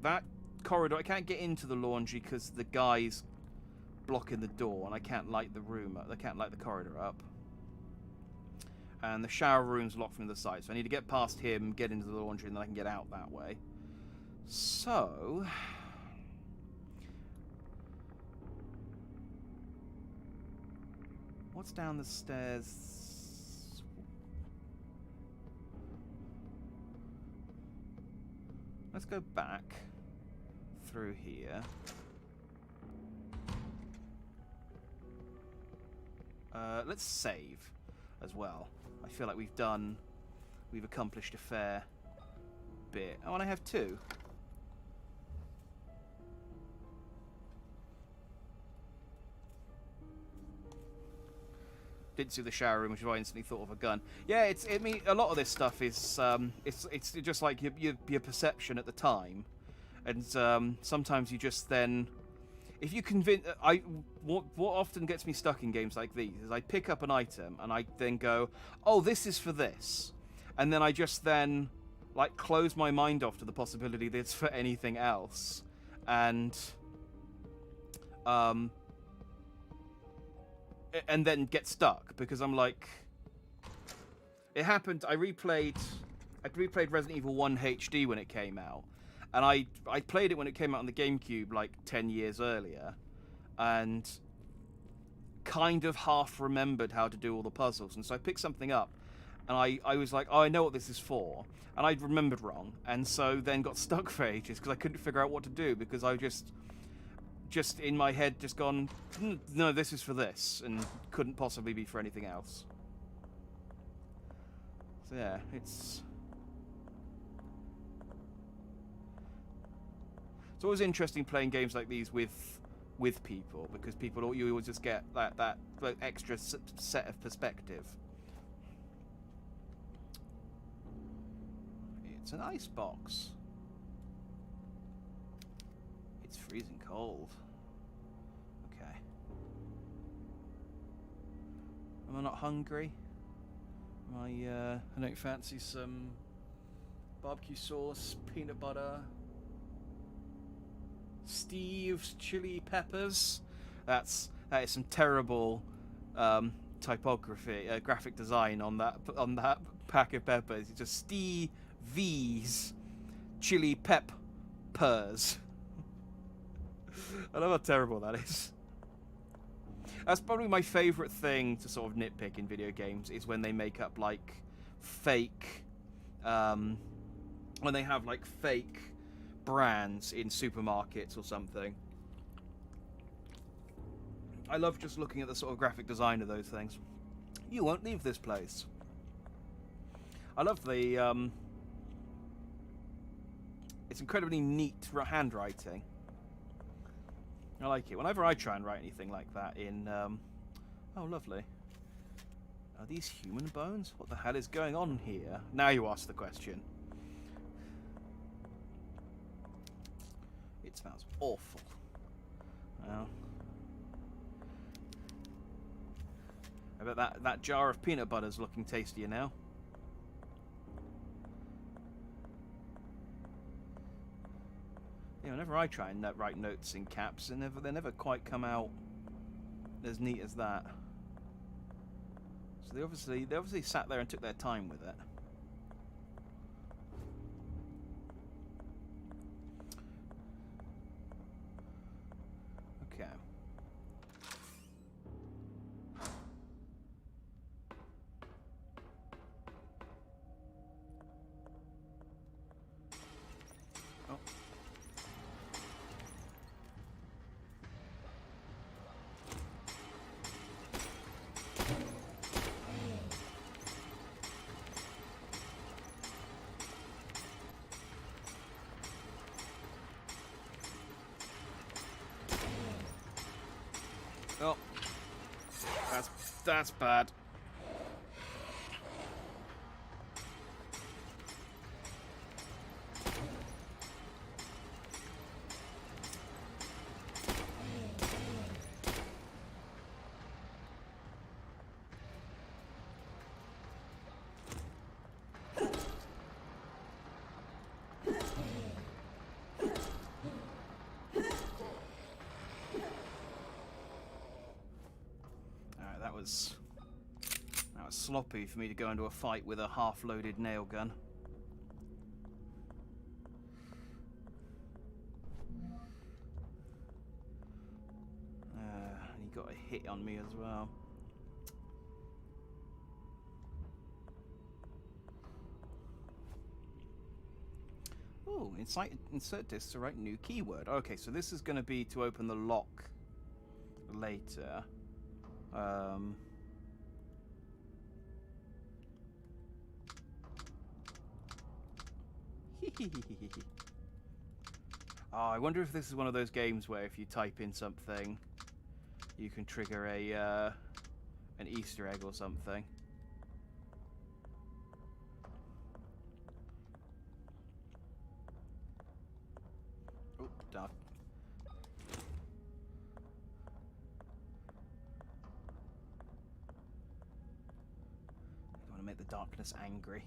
that corridor, I can't get into the laundry because the guy's blocking the door, and I can't light the room up. I can't light the corridor up. And the shower room's locked from the side, so I need to get past him, get into the laundry, and then I can get out that way. So... what's down the stairs? Let's go back through here. Let's save as well. I feel like we've accomplished a fair bit. Oh, and I have 2. Didn't see the shower room, which is why I instantly thought of a gun. Yeah, I mean, a lot of this stuff is it's just like your perception at the time, and sometimes you just then, if you convince, what often gets me stuck in games like these is I pick up an item and I then go, oh, this is for this, and then I just then like close my mind off to the possibility that it's for anything else, and then get stuck because I'm like, it happened. I replayed Resident Evil 1 HD when it came out, and I played it when it came out on the GameCube like 10 years earlier, and kind of half remembered how to do all the puzzles, and so I picked something up, and I was like, oh, I know what this is for, and I'd remembered wrong, and so then got stuck for ages because I couldn't figure out what to do because I just in my head just gone, no, this is for this, and couldn't possibly be for anything else. So yeah, it's always interesting playing games like these with people, because you always just get that extra set of perspective. It's an ice box. It's freezing cold. Okay. Am I not hungry? I don't fancy some barbecue sauce, peanut butter, Steve's chili peppers. That is some terrible typography, graphic design on that pack of peppers. It's just Steve's chili peppers. I love how terrible that is. That's probably my favourite thing to sort of nitpick in video games, is when they make up like fake, when they have like fake brands in supermarkets or something. I love just looking at the sort of graphic design of those things. You won't leave this place. I love the, it's incredibly neat handwriting. I like it. Whenever I try and write anything like that in, oh, lovely. Are these human bones? What the hell is going on here? Now you ask the question. It smells awful. Well, I bet that jar of peanut butter's looking tastier now. Yeah, whenever I try and write notes in caps, they never quite come out as neat as that. So they obviously sat there and took their time with it. Okay. Oh. Oh, that's bad. was sloppy for me to go into a fight with a half-loaded nail gun. He got a hit on me as well. Oh, insert disc to write new keyword. Okay, so this is going to be to open the lock later. Oh, I wonder if this is one of those games where if you type in something, you can trigger a an Easter egg or something. Oh, dark. I want to make the darkness angry.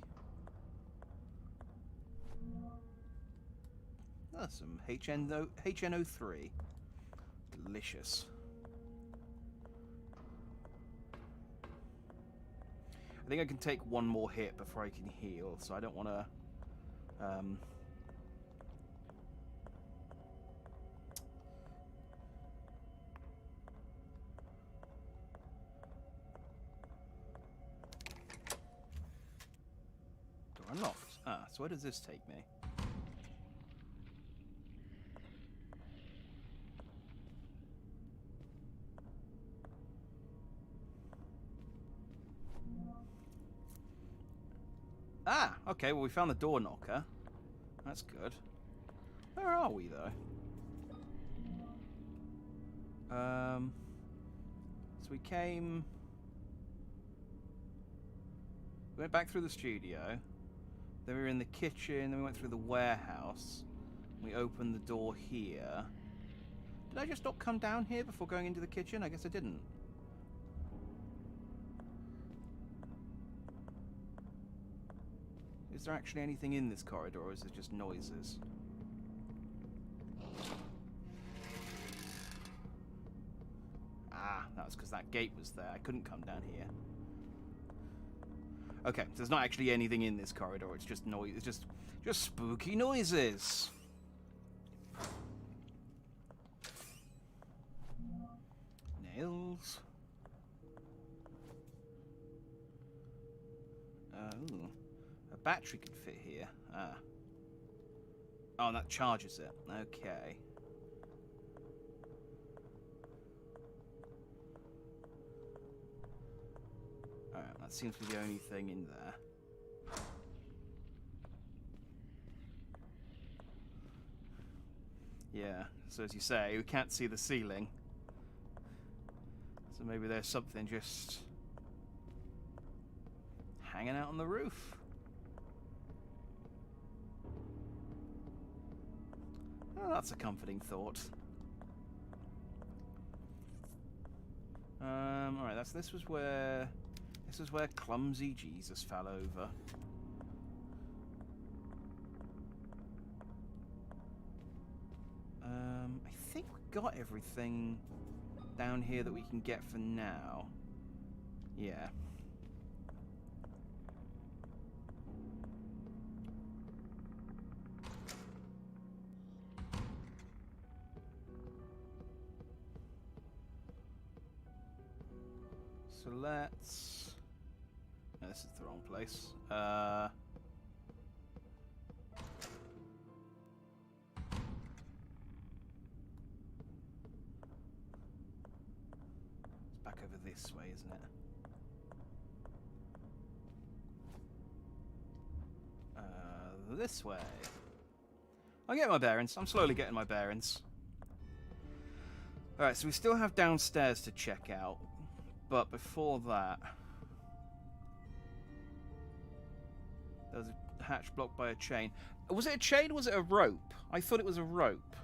Oh, some HNO3. Delicious. I think I can take one more hit before I can heal, so I don't want to... Door unlocked. Ah, so where does this take me? Ah, okay, well we found the door knocker. That's good. Where are we, though? So we came... We went back through the studio. Then we were in the kitchen, then we went through the warehouse. We opened the door here. Did I just not come down here before going into the kitchen? I guess I didn't. Is there actually anything in this corridor, or is it just noises? Ah, that was because that gate was there. I couldn't come down here. Okay, so there's not actually anything in this corridor. It's just noise. It's just spooky noises. Nails. Oh. A battery can fit here. Ah. Oh, and that charges it. Okay. Alright, that seems to be the only thing in there. Yeah, so as you say, we can't see the ceiling. So maybe there's something just hanging out on the roof. Oh, that's a comforting thought. Alright, this was where clumsy Jesus fell over. I think we got everything down here that we can get for now. Yeah. So let's... No, this is the wrong place. It's back over this way, isn't it? This way. I'll get my bearings. I'm slowly getting my bearings. Alright, so we still have downstairs to check out. But before that, there was a hatch blocked by a chain. Was it a chain or was it a rope? I thought it was a rope.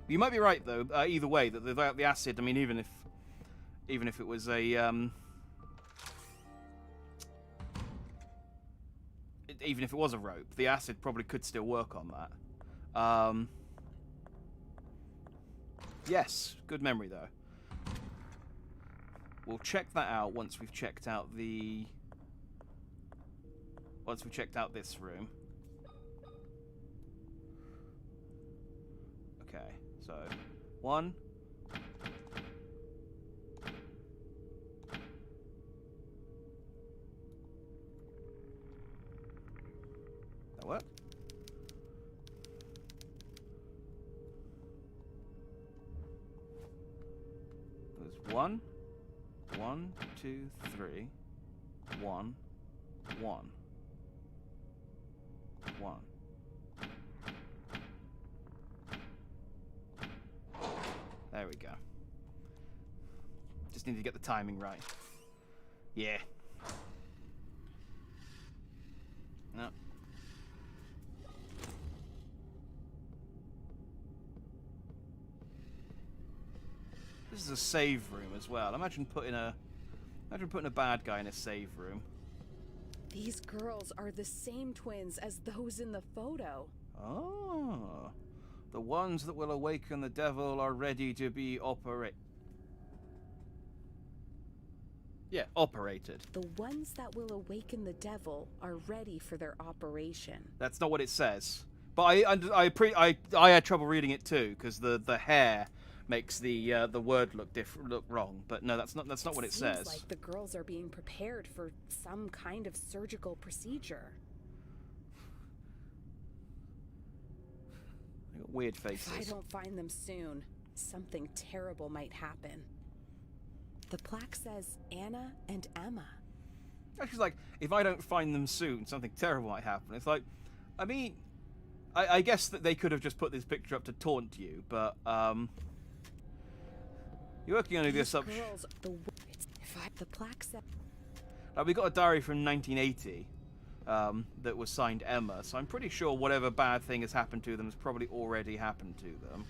You might be right though. Either way, that the acid. I mean, even if it was a even if it was a rope, the acid probably could still work on that. Yes, good memory though. we'll check that out once we've checked out the... Once we've checked out this room. Okay, so... 1... That work? There's 1, 1, 2, 3, 1, 1, 1. There we go. Just need to get the timing right. Yeah. No. This is a save room as well. Imagine putting a bad guy in a save room. These girls are the same twins as those in the photo. Oh. The ones that will awaken the devil are ready to be operated. The ones that will awaken the devil are ready for their operation. That's not what it says. But I had trouble reading it too because the hair makes the word look wrong. But no, that's not what it says. Seems like the girls are being prepared for some kind of surgical procedure. They got weird faces. If I don't find them soon, something terrible might happen. The plaque says Anna and Emma. Actually, like, if I don't find them soon, something terrible might happen. It's like, I mean, I guess that they could have just put this picture up to taunt you, but you're working under the assumption. The plaque said. We got a diary from 1980 that was signed Emma, so I'm pretty sure whatever bad thing has happened to them has probably already happened to them.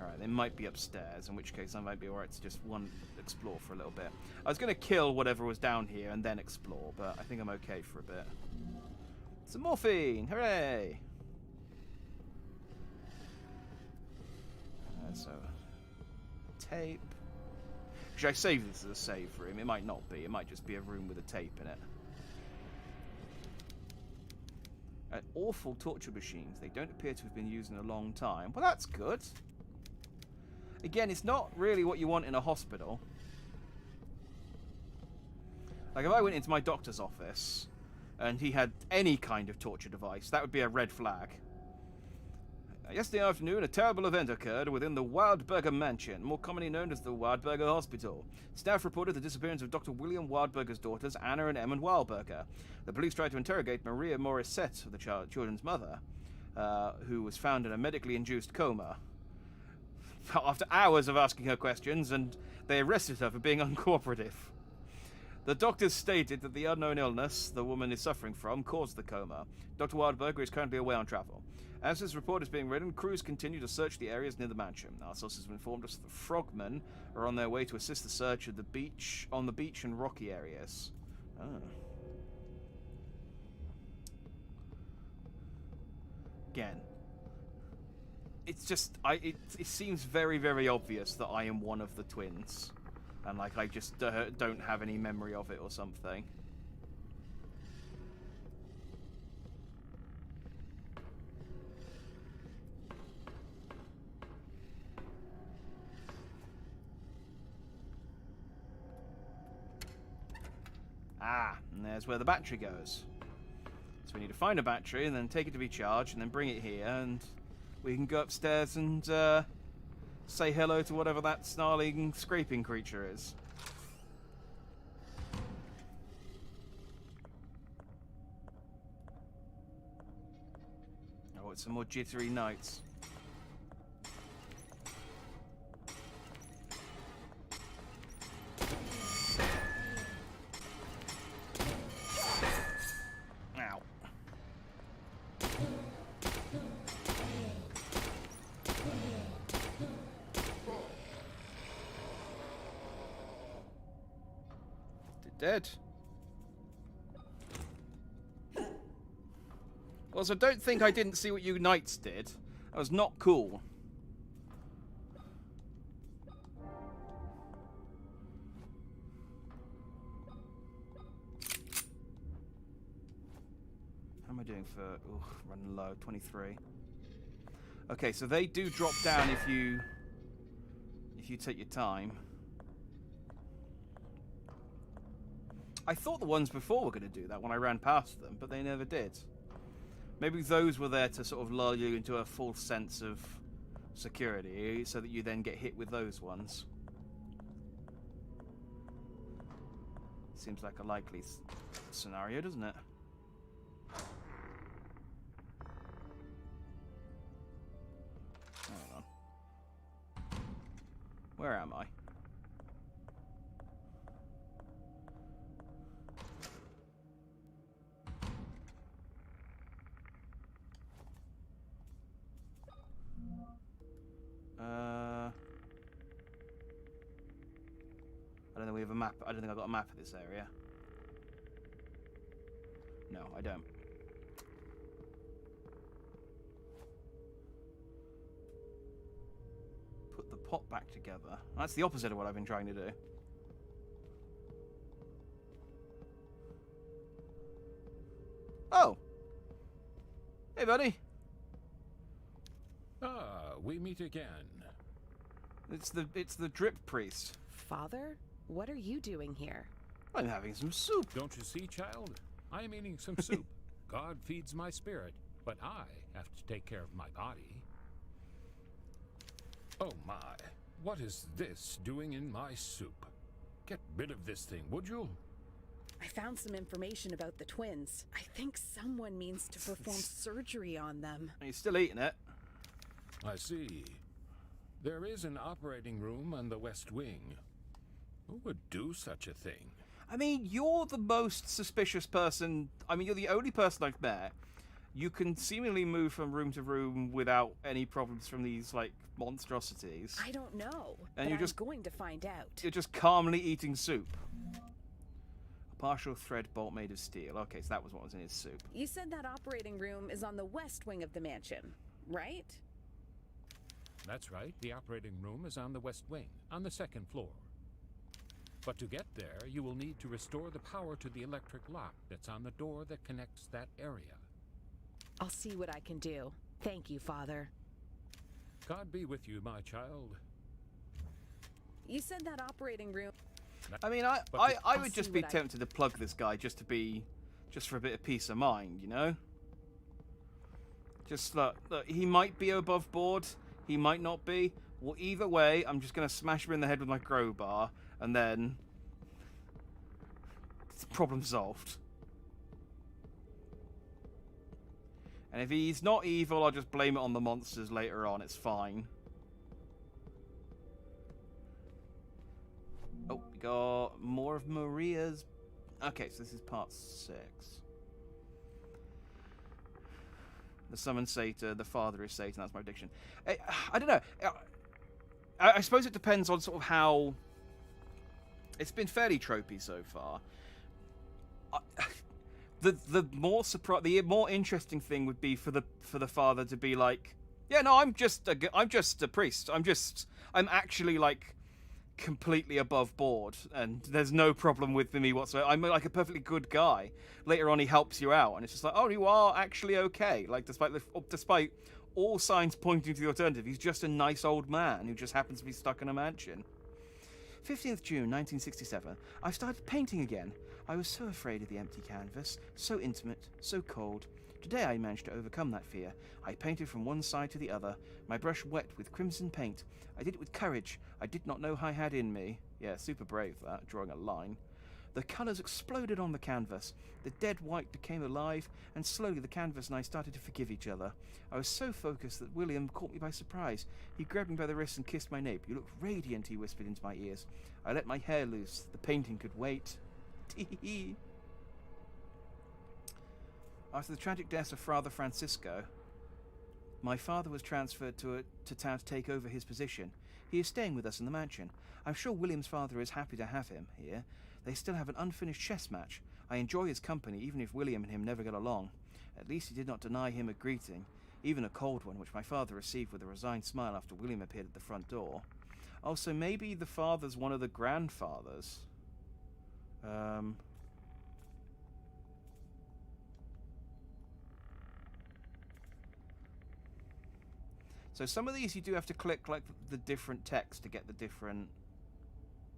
Alright, they might be upstairs, in which case I might be alright to just explore for a little bit. I was going to kill whatever was down here and then explore, but I think I'm okay for a bit. Some morphine! Hooray! So, tape. Should I save this as a save room? It might not be. It might just be a room with a tape in it. Awful torture machines. They don't appear to have been used in a long time. Well, that's good. Again, it's not really what you want in a hospital. Like, if I went into my doctor's office and he had any kind of torture device, that would be a red flag. Yesterday afternoon, a terrible event occurred within the Wildberger Mansion, more commonly known as the Wildberger Hospital. Staff reported the disappearance of Dr. William Wildberger's daughters, Anna and Emmond Wildberger. The police tried to interrogate Maria Morissette, the children's mother, who was found in a medically induced coma. After hours of asking her questions, and they arrested her for being uncooperative. The doctors stated that the unknown illness the woman is suffering from caused the coma. Dr. Wildberger is currently away on travel. As this report is being written, crews continue to search the areas near the mansion. Our sources have informed us that the frogmen are on their way to assist the search of the beach and rocky areas. Oh. Again, it's just it seems very, very obvious that I am one of the twins, and like I just don't have any memory of it or something. And there's where the battery goes. So we need to find a battery and then take it to be charged and then bring it here, and we can go upstairs and say hello to whatever that snarling, scraping creature is. Oh, it's some more jittery nights. Dead. Also, don't think I didn't see what you knights did. That was not cool. am I doing for... Ooh, running low. 23. Okay, so they do drop down if you take your time. I thought the ones before were going to do that when I ran past them, but they never did. Maybe those were there to sort of lull you into a false sense of security, so that you then get hit with those ones. Seems like a likely scenario, doesn't it? Hold on. Where am I? I don't think we have a map. I don't think I've got a map of this area. No, I don't. Put the pot back together. That's the opposite of what I've been trying to do. Oh! Hey, buddy. Ah, we meet again. It's the drip priest. Father, what are you doing here? I'm having some soup. Don't you see, child? I am eating some soup. God feeds my spirit, but I have to take care of my body. Oh my, what is this doing in my soup? Get rid of this thing, would you? I found some information about the twins. I think someone means to perform surgery on them. Are you still eating it? I see. There is an operating room on the West Wing. Who would do such a thing? I mean, you're the most suspicious person. I mean, you're the only person I've met. You can seemingly move from room to room without any problems from these, like, monstrosities. I don't know, And but you're just I'm going to find out. You're just calmly eating soup. A partial thread bolt made of steel. Okay, so that was what was in his soup. You said that operating room is on the west wing of the mansion, right? That's right, the operating room is on the West Wing, on the second floor. But to get there, you will need to restore the power to the electric lock that's on the door that connects that area. I'll see what I can do. Thank you, Father. God be with you, my child. You said that operating room... I mean, I would just be tempted to plug this guy just for a bit of peace of mind, you know? Just look, he might be above board, he might not be. Well, either way, I'm just going to smash him in the head with my crowbar, and then it's problem solved. And if he's not evil, I'll just blame it on the monsters later on. It's fine. Oh, we got more of Maria's. Okay, so this is part 6. The summon Satan, the father is Satan. That's my prediction. I don't know. I suppose it depends on sort of how. It's been fairly tropey so far. The more interesting thing would be for the father to be like, yeah, no, I'm just a priest. I'm actually like completely above board, and there's no problem with me whatsoever. I'm like a perfectly good guy. Later on, he helps you out, and it's just like, oh, you are actually okay. Like despite all signs pointing to the alternative, he's just a nice old man who just happens to be stuck in a mansion. 15th June 1967. I started painting again. I was so afraid of the empty canvas, so intimate, so cold. Today I managed to overcome that fear. I painted from one side to the other, my brush wet with crimson paint. I did it with courage I did not know I had in me. Yeah, super brave that, drawing a line. The colours exploded on the canvas. The dead white became alive, and slowly the canvas and I started to forgive each other. I was so focused that William caught me by surprise. He grabbed me by the wrist and kissed my nape. You look radiant, he whispered into my ears. I let my hair loose. The painting could wait. Tee-hee-hee. After the tragic death of Father Francisco, my father was transferred to town to take over his position. He is staying with us in the mansion. I'm sure William's father is happy to have him here. They still have an unfinished chess match. I enjoy his company, even if William and him never get along. At least he did not deny him a greeting, even a cold one, which my father received with a resigned smile after William appeared at the front door. Also, maybe the father's one of the grandfathers. So some of these you do have to click like the different text to get the different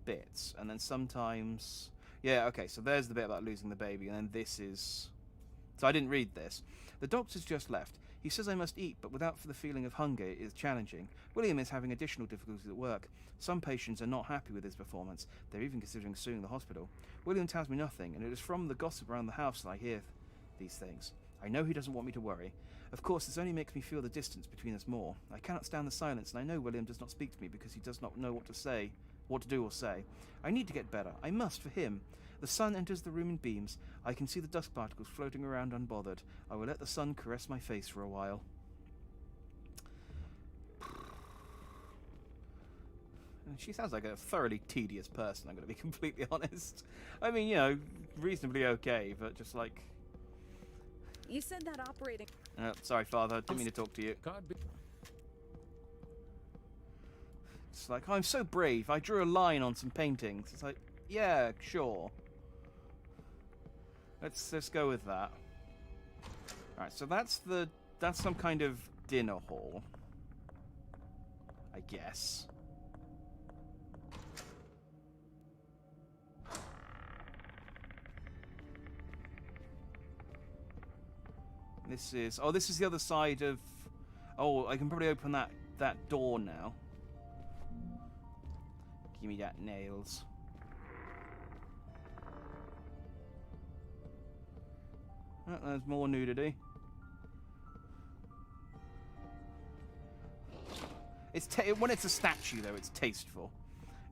bits, and then sometimes, yeah, okay. So there's the bit about losing the baby, and then this is. So I didn't read this. The doctor's just left. He says I must eat, but without the feeling of hunger it is challenging. William is having additional difficulties at work. Some patients are not happy with his performance. They're even considering suing the hospital. William tells me nothing, and it is from the gossip around the house that I hear these things. I know he doesn't want me to worry. Of course, this only makes me feel the distance between us more. I cannot stand the silence, and I know William does not speak to me because he does not know what to do or say. I need to get better. I must, for him. The sun enters the room in beams. I can see the dust particles floating around unbothered. I will let the sun caress my face for a while. She sounds like a thoroughly tedious person, I'm going to be completely honest. I mean, you know, reasonably okay, but just like... You said that operating... sorry, Father, didn't mean to talk to you. God be... It's like, oh, I'm so brave. I drew a line on some paintings. It's like, yeah, sure. Let's go with that. Alright, so that's some kind of dinner hall. I guess. This is the other side of... Oh, I can probably open that door now. Give me that nails. Oh, there's more nudity. When it's a statue, though, it's tasteful.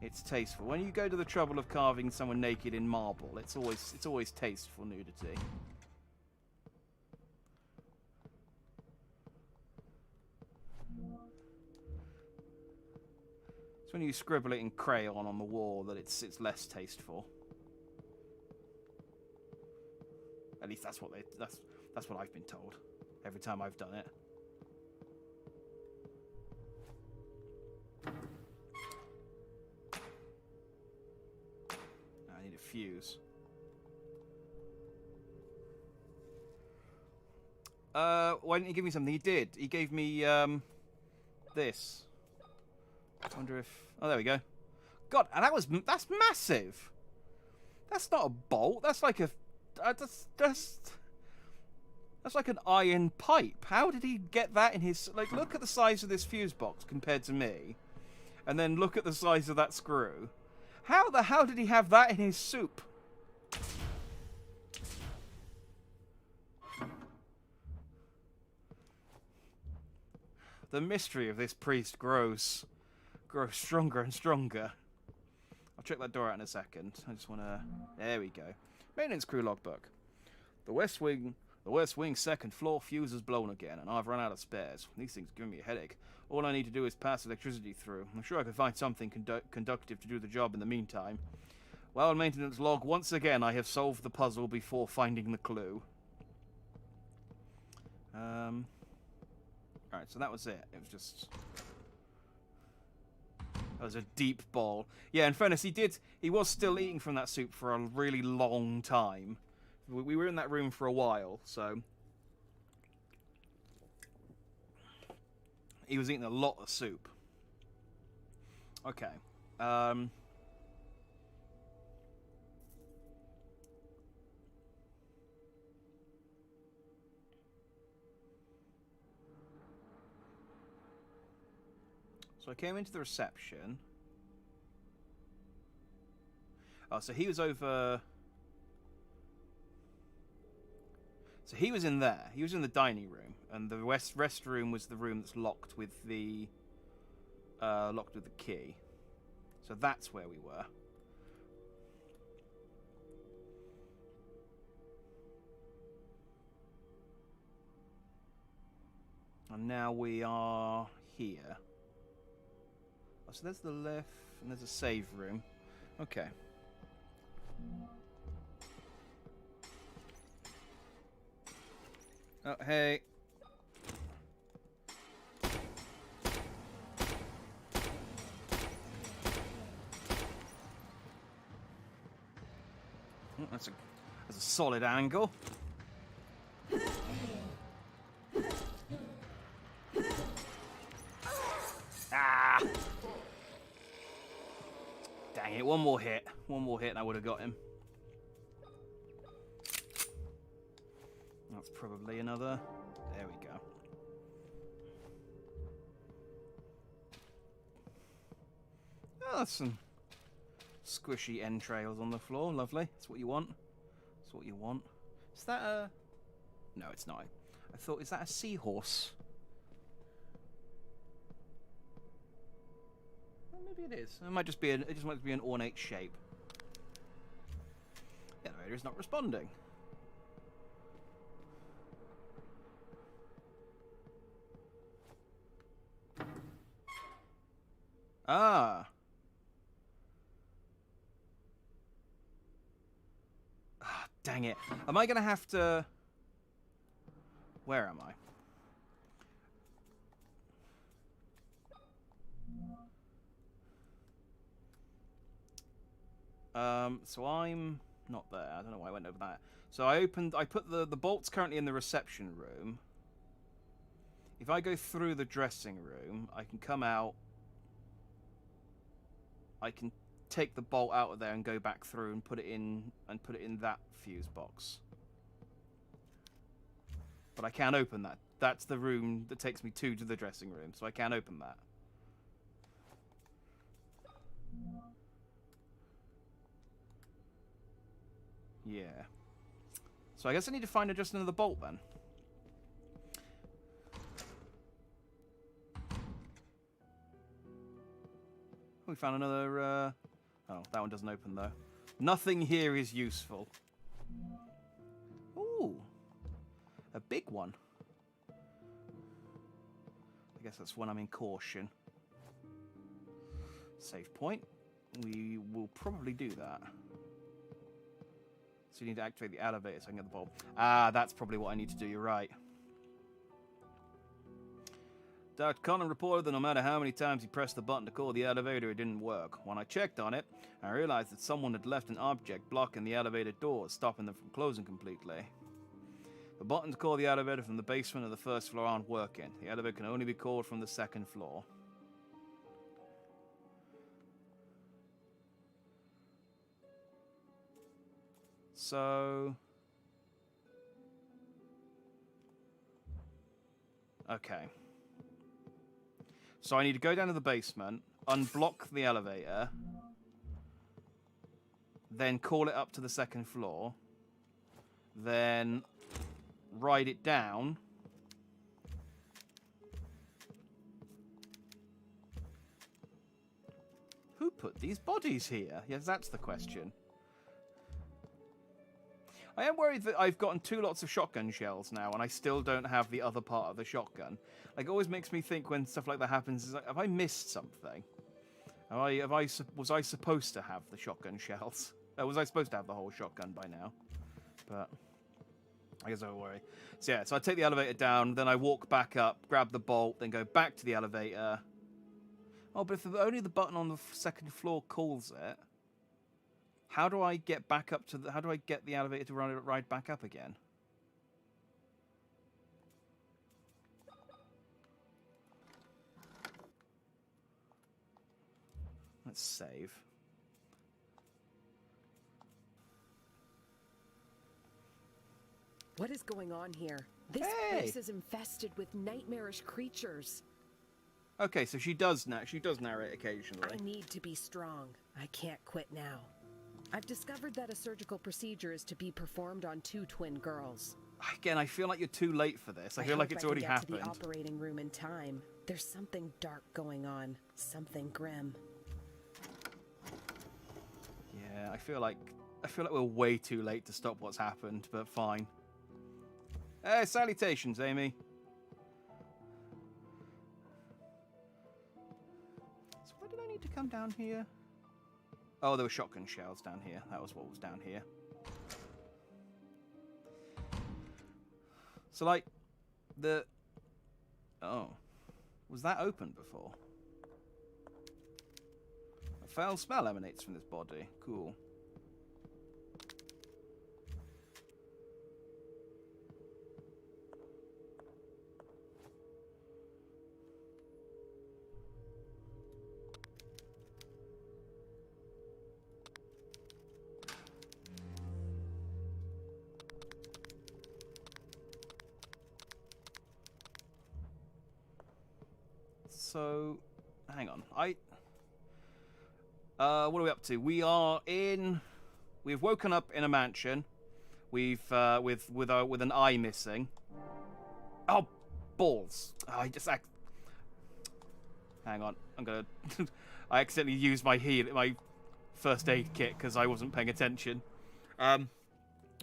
It's tasteful. When you go to the trouble of carving someone naked in marble, it's always tasteful nudity. It's when you scribble it in crayon on the wall that it's less tasteful. At least that's what I've been told every time I've done it. I need a fuse. Why didn't he give me something? He did. He gave me this. I wonder if... Oh, there we go. God, and that's massive. That's not a bolt. That's like a... That's like an iron pipe. How did he get that in his... Like, look at the size of this fuse box compared to me. And then look at the size of that screw. How the hell did he have that in his soup? The mystery of this priest grows stronger and stronger. I'll check that door out in a second. I just want to... There we go. Maintenance crew logbook. The West Wing second floor fuse is blown again, and I've run out of spares. These things are giving me a headache. All I need to do is pass electricity through. I'm sure I can find something conductive to do the job in the meantime. Well, maintenance log, once again I have solved the puzzle before finding the clue. Alright, so that was it. It was just... That was a deep bowl. Yeah, in fairness, he was still eating from that soup for a really long time. We were in that room for a while, so... He was eating a lot of soup. Okay. So I came into the reception. Oh, so he was over... So he was in there. He was in the dining room, and the rest room was the room that's locked with the key. So that's where we were. And now we are here. Oh, so there's the left, and there's a save room. Okay. Oh, hey. Oh, that's a solid angle. Ah! Dang it, one more hit. One more hit and I would have got him. That's probably another... There we go. Oh, that's some squishy entrails on the floor. Lovely. That's what you want. That's what you want. Is that a... No, it's not. I thought, is that a seahorse? Well, maybe it is. It might just be it just might be an ornate shape. The elevator is not responding. Ah. Ah, dang it. Am I going to have to... Where am I? So I'm not there. I don't know why I went over that. So I put the bolt's currently in the reception room. If I go through the dressing room, I can come out. I can take the bolt out of there and go back through and put it in that fuse box. But I can't open that. That's the room that takes me to the dressing room, so I can't open that. Yeah. So I guess I need to find just another bolt then. We found another... Oh, that one doesn't open though. Nothing here is useful. Ooh. A big one. I guess that's when I'm in caution. Save point. We will probably do that. So you need to activate the elevator so I can get the bolt. Ah, that's probably what I need to do. You're right. Dr. Conlon reported that no matter how many times he pressed the button to call the elevator, it didn't work. When I checked on it, I realized that someone had left an object blocking the elevator doors, stopping them from closing completely. The button to call the elevator from the basement or the first floor aren't working. The elevator can only be called from the second floor. So... Okay. So I need to go down to the basement, unblock the elevator, then call it up to the second floor, then ride it down, who put these bodies here? Yes, that's the question. I am worried that I've gotten 2 lots of shotgun shells now, and I still don't have the other part of the shotgun. Like, it always makes me think when stuff like that happens, is like, have I missed something? Was I supposed to have the shotgun shells? Was I supposed to have the whole shotgun by now? But I guess I won't worry. So yeah, so I take the elevator down, then I walk back up, grab the bolt, then go back to the elevator. Oh, but if only the button on the second floor calls it, how do I get back up to the... How do I get the elevator to ride back up again? Let's save. What is going on here? This place is infested with nightmarish creatures. Okay, so she does narrate occasionally. I need to be strong. I can't quit now. I've discovered that a surgical procedure is to be performed on 2 twin girls. Again, I feel like you're too late for this. I feel like it's already happened. I hope I can get to the operating room in time. There's something dark going on. Something grim. Yeah, I feel like we're way too late to stop what's happened, but fine. Hey, salutations, Amy. So why did I need to come down here? Oh, there were shotgun shells down here. That was what was down here. So, like, Oh. Was that open before? A foul smell emanates from this body. Cool. So, hang on. What are we up to? We are in. We've woken up in a mansion. With an eye missing. Oh, balls! Hang on. I'm gonna. I accidentally used my first aid kit because I wasn't paying attention.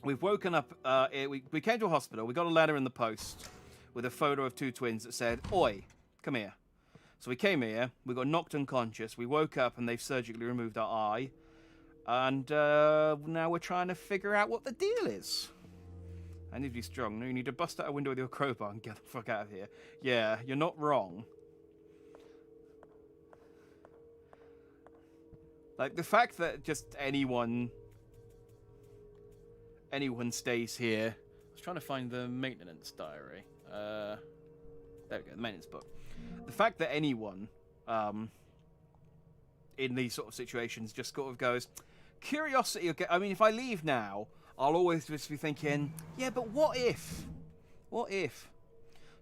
We've woken up. We came to a hospital. We got a letter in the post with a photo of two twins that said, "Oi, come here." So we came here. We got knocked unconscious. We woke up and they've surgically removed our eye, and now we're trying to figure out what the deal is. I need to be strong. No, you need to bust out a window with your crowbar and get the fuck out of here. Yeah, you're not wrong. Like, the fact that just anyone stays here. I was trying to find the maintenance diary. There we go, the maintenance book. The fact that anyone in these sort of situations just sort of goes, curiosity. I mean, if I leave now, I'll always just be thinking, yeah, but what if? What if?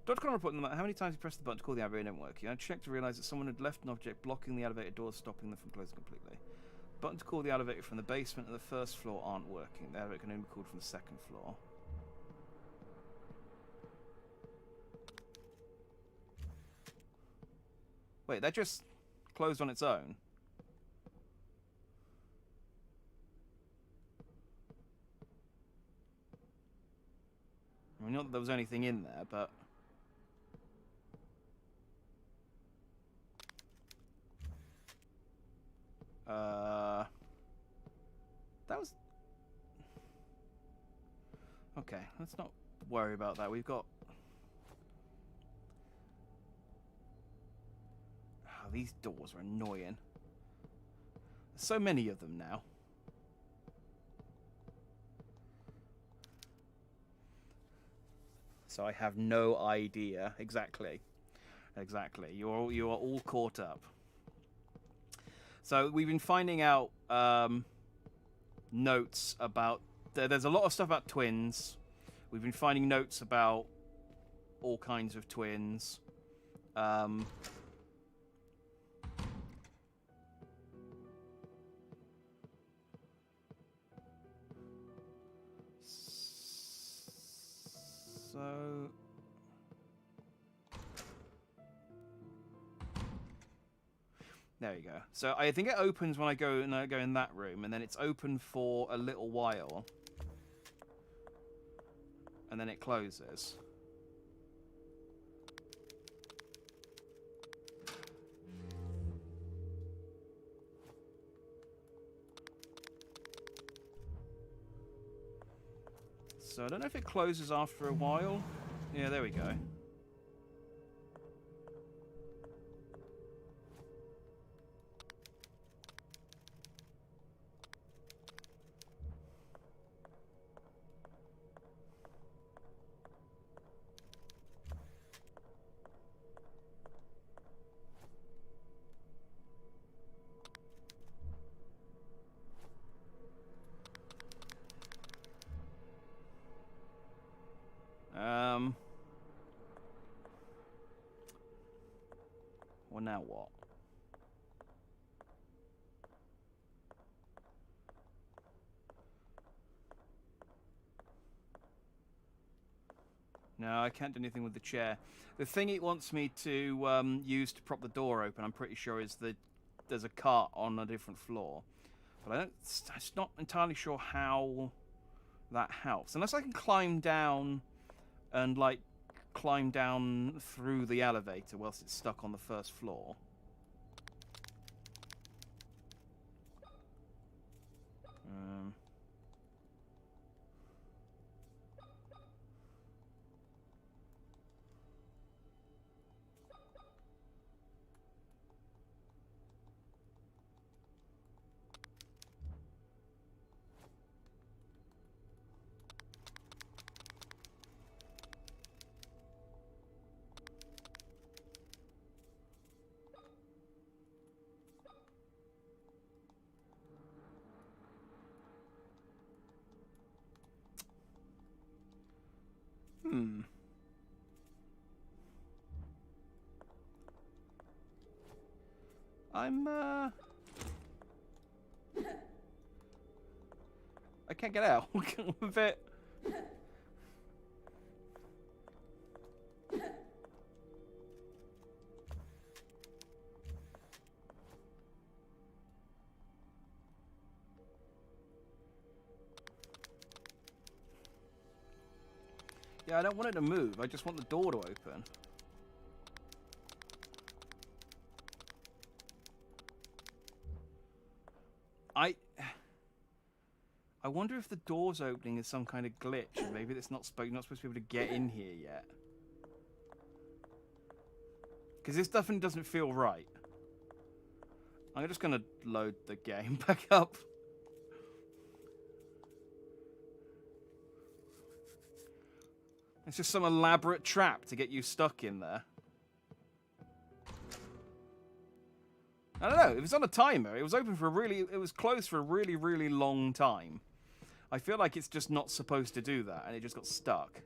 Dr. Connor reported that how many times you pressed the button to call the elevator didn't work. I checked to realise that someone had left an object blocking the elevator doors, stopping them from closing completely. Button to call the elevator from the basement and the first floor aren't working. The elevator can only be called from the second floor. Wait, that just closed on its own? I mean, not that there was anything in there, but... That was... Okay, let's not worry about that. We've got... Oh, these doors are annoying. There's so many of them now. So I have no idea. Exactly. Exactly. You are all caught up. So we've been finding out notes about... There's a lot of stuff about twins. We've been finding notes about all kinds of twins. So... There you go. So I think it opens when I go in that room, and then it's open for a little while, and then it closes. So I don't know if it closes after a while. Yeah, there we go. Well, now what? No, I can't do anything with the chair. The thing it wants me to use to prop the door open, I'm pretty sure, is there's a cart on a different floor. But I'm not entirely sure how that helps. Unless I can climb down and, like, climb down through the elevator whilst it's stuck on the first floor. I'm I can't get out. I'm a bit. Yeah, I don't want it to move. I just want the door to open. I wonder if the door's opening is some kind of glitch. Maybe it's not you're not supposed to be able to get in here yet. Because this definitely doesn't feel right. I'm just going to load the game back up. It's just some elaborate trap to get you stuck in there. I don't know. It was on a timer. It was open for it was closed for a really, really long time. I feel like it's just not supposed to do that, and it just got stuck.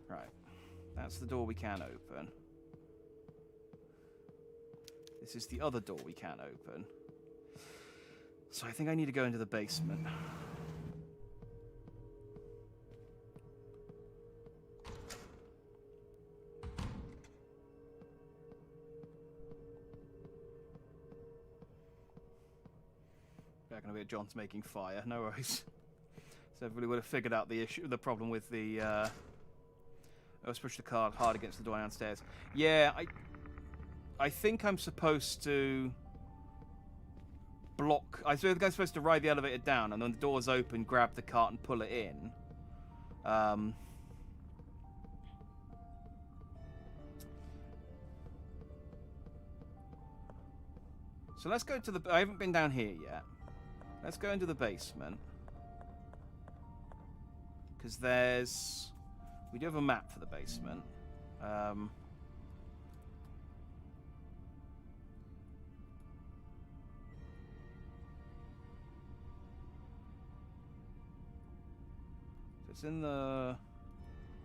Right. That's the door we can open. This is the other door we can open. So I think I need to go into the basement. Back in a bit, John's making fire. No worries. So everybody would have figured out the problem with the. I was pushed the card hard against the door downstairs. Yeah, I think I'm supposed to block. I think I'm supposed to ride the elevator down, and when the door's open, grab the cart and pull it in. So let's go to the. I haven't been down here yet. Let's go into the basement. Because we do have a map for the basement. So it's in the...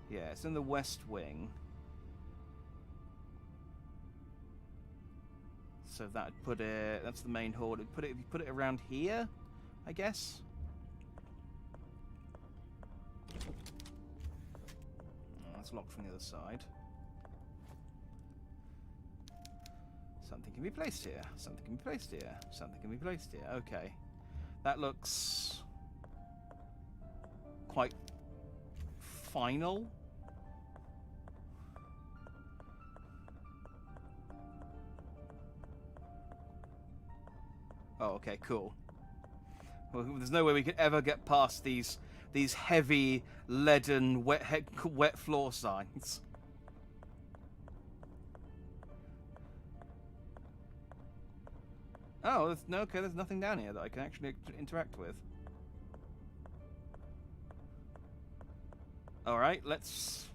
Yeah, it's in the west wing. So that'd put it... That's the main hall. If you put it around here, I guess. Oh, that's locked from the other side. Something can be placed here. Something can be placed here. Something can be placed here. Okay. That looks quite final. Oh, okay, cool. Well, there's no way we could ever get past these heavy, leaden, wet floor signs. Oh, there's nothing down here that I can actually interact with. All right, let's.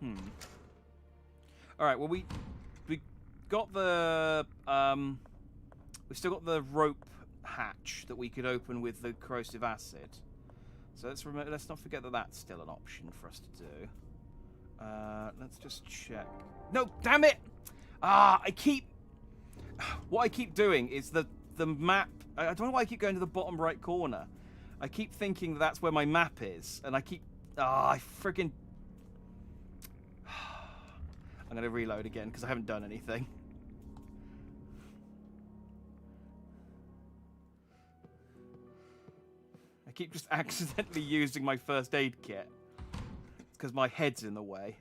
All right, well we got the we still got the rope hatch that we could open with the corrosive acid. So let's not forget that that's still an option for us to do. Let's just check. No, damn it! What I keep doing is the map. I don't know why I keep going to the bottom right corner. I keep thinking that's where my map is, and I keep. I friggin'. I'm gonna reload again because I haven't done anything. I keep just accidentally using my first aid kit because my head's in the way.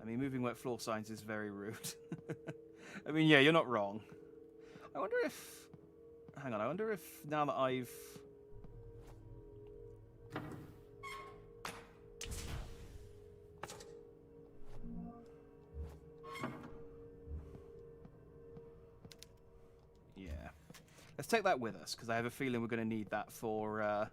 I mean, moving wet floor signs is very rude. I mean, yeah, you're not wrong. I wonder if... Hang on, I wonder if now that I've... Yeah. Let's take that with us, because I have a feeling we're going to need that for...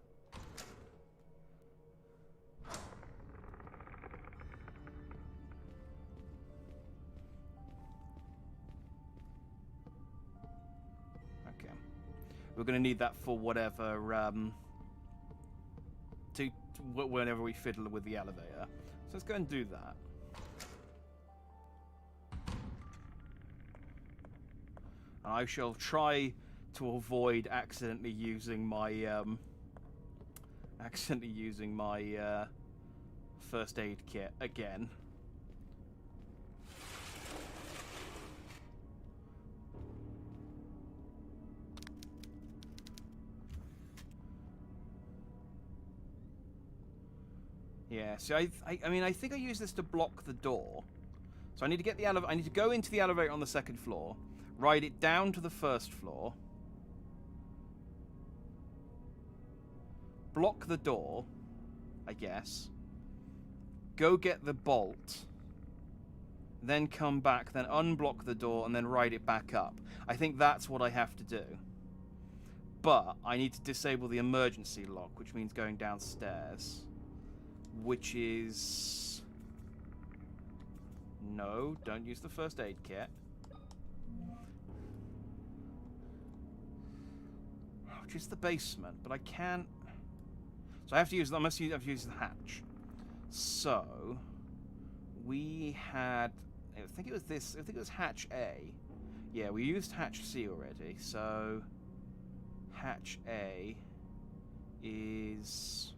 Okay. We're going to need that for whatever, whenever we fiddle with the elevator. So let's go and do that. And I shall try to avoid accidentally using my, first aid kit again. Yeah, so I mean, I think I use this to block the door. So I need to get the I need to go into the elevator on the second floor, ride it down to the first floor, block the door, I guess, go get the bolt, then come back, then unblock the door, and then ride it back up. I think that's what I have to do. But I need to disable the emergency lock, which means going downstairs. Which is... No, don't use the first aid kit. Which is the basement, but I can't... So I have to use... I must use, I have to use the hatch. So... We had... I think it was this... I think it was hatch A. Yeah, we used hatch C already, so... Hatch A is...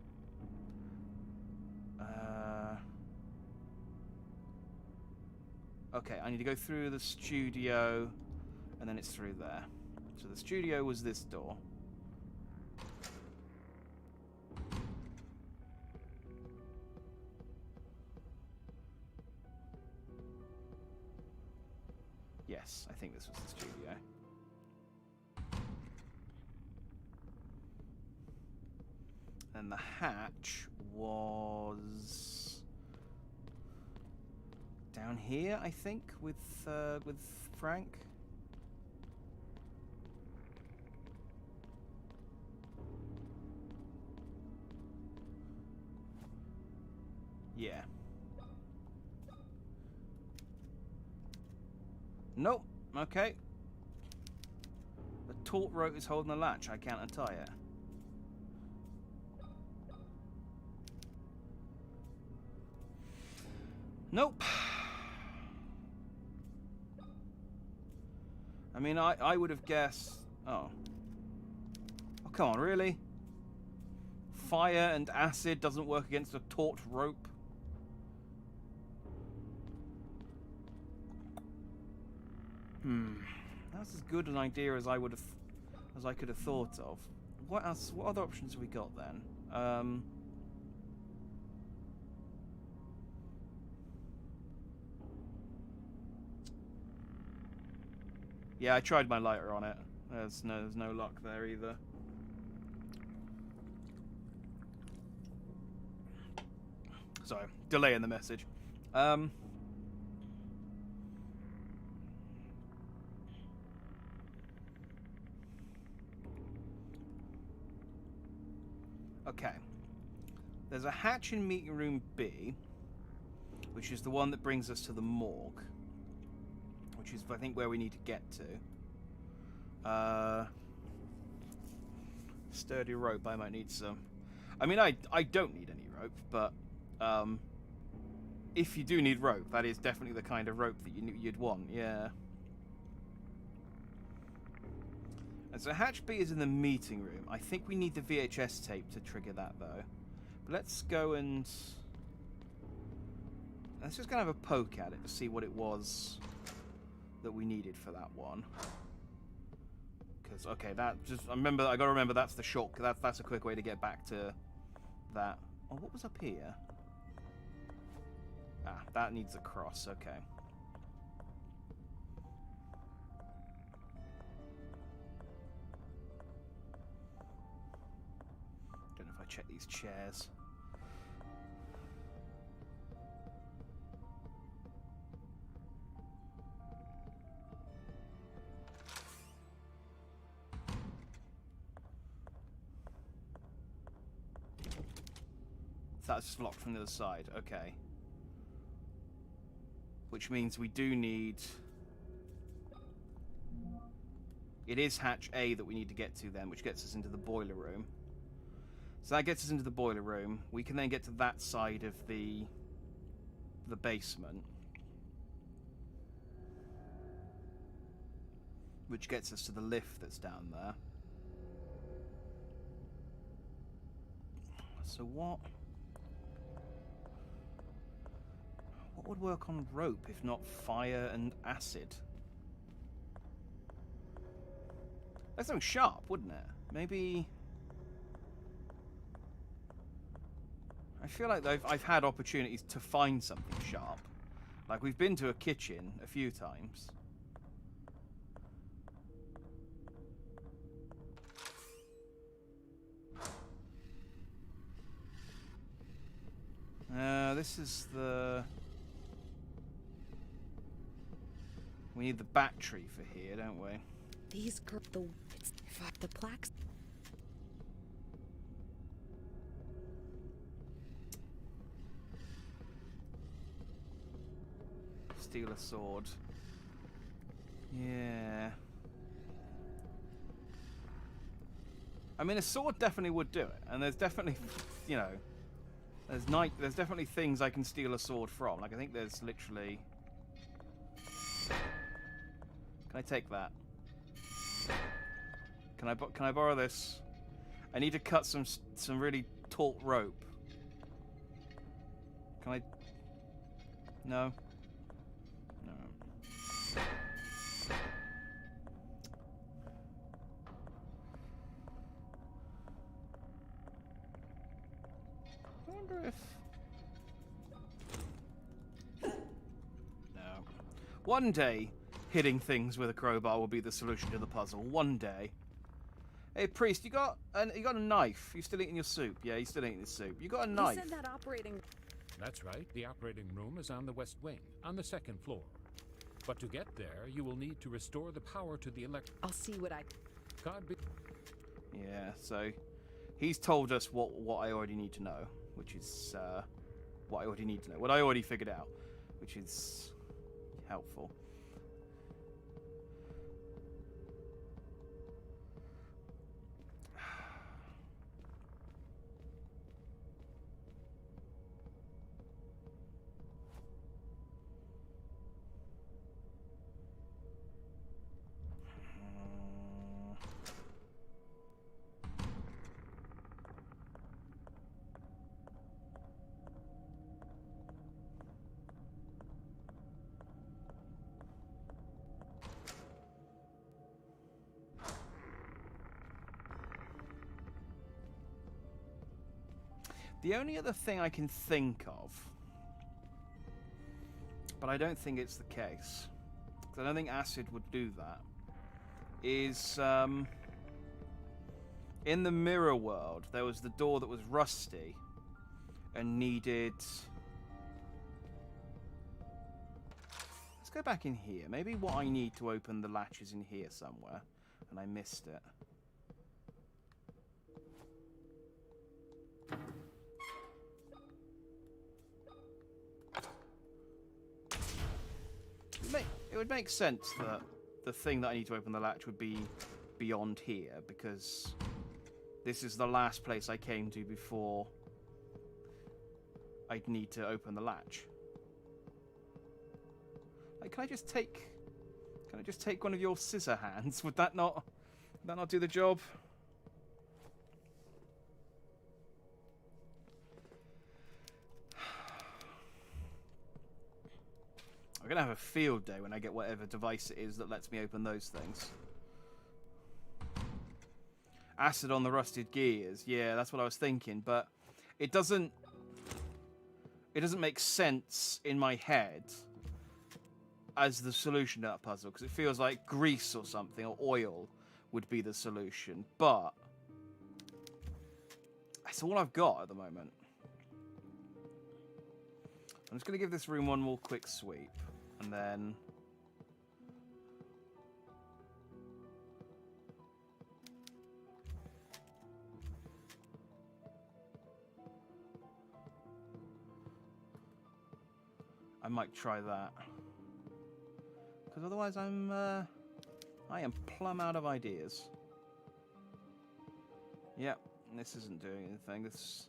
Okay, I need to go through the studio, and then it's through there. So the studio was this door. Yes, I think this was the studio. And the hatch was down here, I think, with Frank. Yeah. Nope. Okay. The taut rope is holding the latch. I can't untie it. Nope. I mean, I would have guessed... Oh. Oh, come on, really? Fire and acid doesn't work against a taut rope? That's as good an idea as I would have... as I could have thought of. What else? What other options have we got then? Yeah, I tried my lighter on it. There's no luck there either. Sorry, delay in the message. Okay. There's a hatch in meeting room B, which is the one that brings us to the morgue. Which is, I think, where we need to get to. Sturdy rope, I might need some. I mean, I don't need any rope, but if you do need rope, that is definitely the kind of rope that you'd want, yeah. And so hatch B is in the meeting room. I think we need the VHS tape to trigger that, though. But let's go and... Let's just kind of have a poke at it to see what it was that we needed for that one. Because, okay, that just... I gotta remember that's the shortcut. That's a quick way to get back to that. Oh, what was up here? Ah, that needs a cross, okay. Don't know if I check these chairs. That's just locked from the other side, okay. Which means we do need... It is hatch A that we need to get to then, which gets us into the boiler room. So that gets us into the boiler room. We can then get to that side of the basement, which gets us to the lift that's down there. So what would work on rope if not fire and acid? That's something sharp, wouldn't it? Maybe... I feel like I've had opportunities to find something sharp. Like, we've been to a kitchen a few times. This is the... We need the battery for here, don't we? These girls, the plaques. Steal a sword. Yeah. I mean, a sword definitely would do it, and there's definitely, you know, there's definitely things I can steal a sword from. Like, I think there's literally... Can I take that? Can I borrow this? I need to cut some really taut rope. Can I? No. No. I wonder if... No. One day, hitting things with a crowbar will be the solution to the puzzle. One day. Hey, priest, you got a knife. You still eating your soup? Yeah, you still eating your soup. You got a knife. You said that operating... That's right. The operating room is on the west wing, on the second floor. But to get there, you will need to restore the power to the electric... I'll see what I... God be... Yeah, so he's told us what I already need to know, which is what I already need to know. What I already figured out, which is helpful. The only other thing I can think of, but I don't think it's the case, because I don't think acid would do that, is in the mirror world, there was the door that was rusty and needed... Let's go back in here. Maybe what I need to open the latch is in here somewhere, and I missed it. It would make sense that the thing that I need to open the latch would be beyond here, because this is the last place I came to before I'd need to open the latch. Like, can I just take one of your scissor hands? Would that not do the job? I'm gonna have a field day when I get whatever device it is that lets me open those things. Acid on the rusted gears. Yeah, that's what I was thinking, but it doesn't make sense in my head as the solution to that puzzle, because it feels like grease or something, or oil would be the solution, but that's all I've got at the moment. I'm just going to give this room one more quick sweep, and then... I might try that. Because otherwise I'm I am plumb out of ideas. Yep, this isn't doing anything. This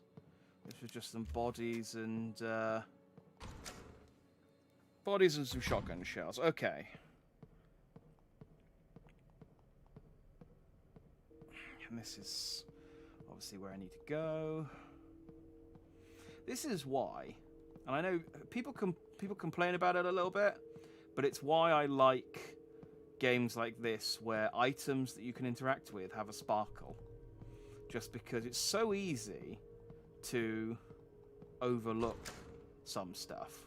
was just some bodies and some shotgun shells. Okay. And this is obviously where I need to go. This is why, and I know people complain about it a little bit, but it's why I like games like this where items that you can interact with have a sparkle. Just because it's so easy to overlook some stuff.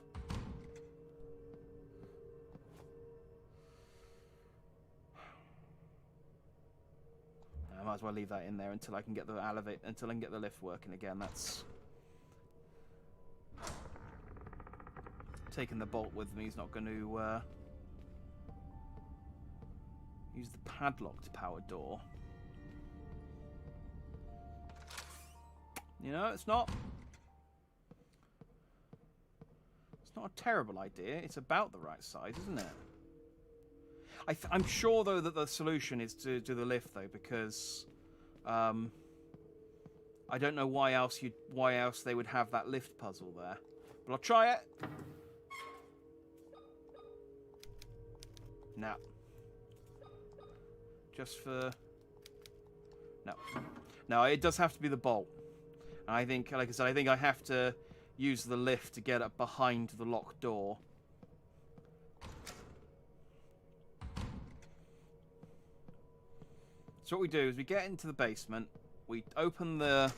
I might as well leave that in there until I can get the lift working again. That's taking the bolt with me is not going to use the padlock to power door. You know, it's not a terrible idea. It's about the right size, isn't it? I'm sure, though, that the solution is to do the lift, though, because I don't know why else they would have that lift puzzle there. But I'll try it. No. Just for... No. No, it does have to be the bolt. And I think, like I said, I have to use the lift to get up behind the locked door. So what we do is we get into the basement, we turn the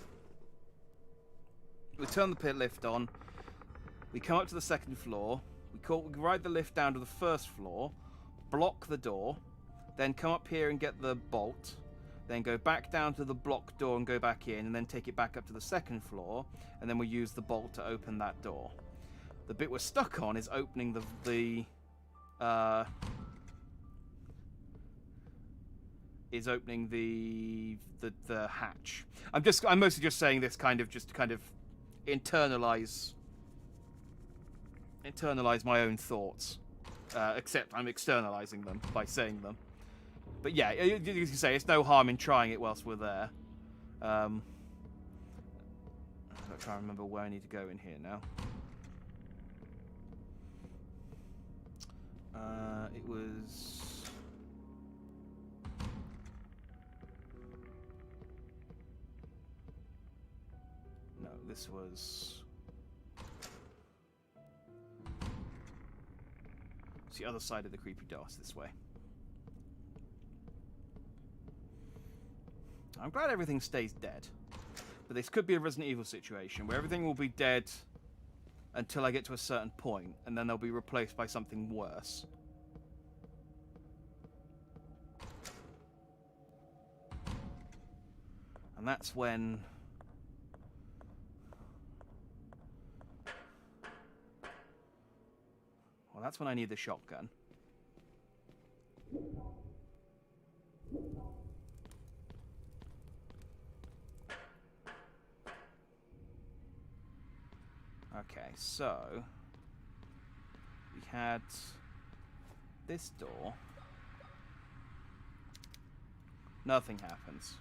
pit lift on, we come up to the second floor, we ride the lift down to the first floor, block the door, then come up here and get the bolt, then go back down to the blocked door and go back in, and then take it back up to the second floor, and then we use the bolt to open that door. The bit we're stuck on is opening the hatch. I'm mostly just saying this kind of internalize my own thoughts. Except I'm externalizing them by saying them. But yeah, you can say it's no harm in trying it whilst we're there. I'm trying to remember where I need to go in here now. It was... No, this was... It's the other side of the creepy DOS, this way. I'm glad everything stays dead. But this could be a Resident Evil situation where everything will be dead until I get to a certain point, and then they'll be replaced by something worse. And that's when... Well, that's when I need the shotgun. Okay, so we had this door. Nothing happens.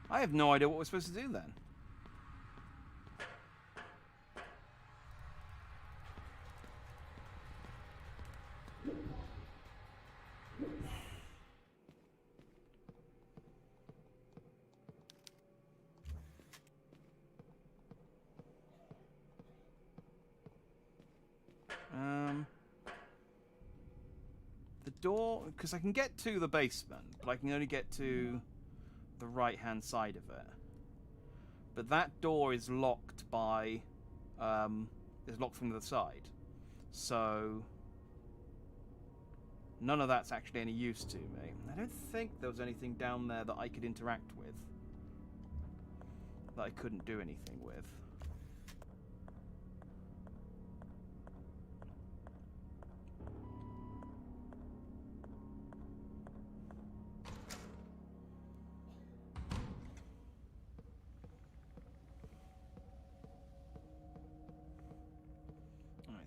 I have no idea what we're supposed to do then. The door, because I can get to the basement, but I can only get to the right-hand side of it. But that door is locked by, is locked from the side. So none of that's actually any use to me. I don't think there was anything down there that I could interact with. That I couldn't do anything with.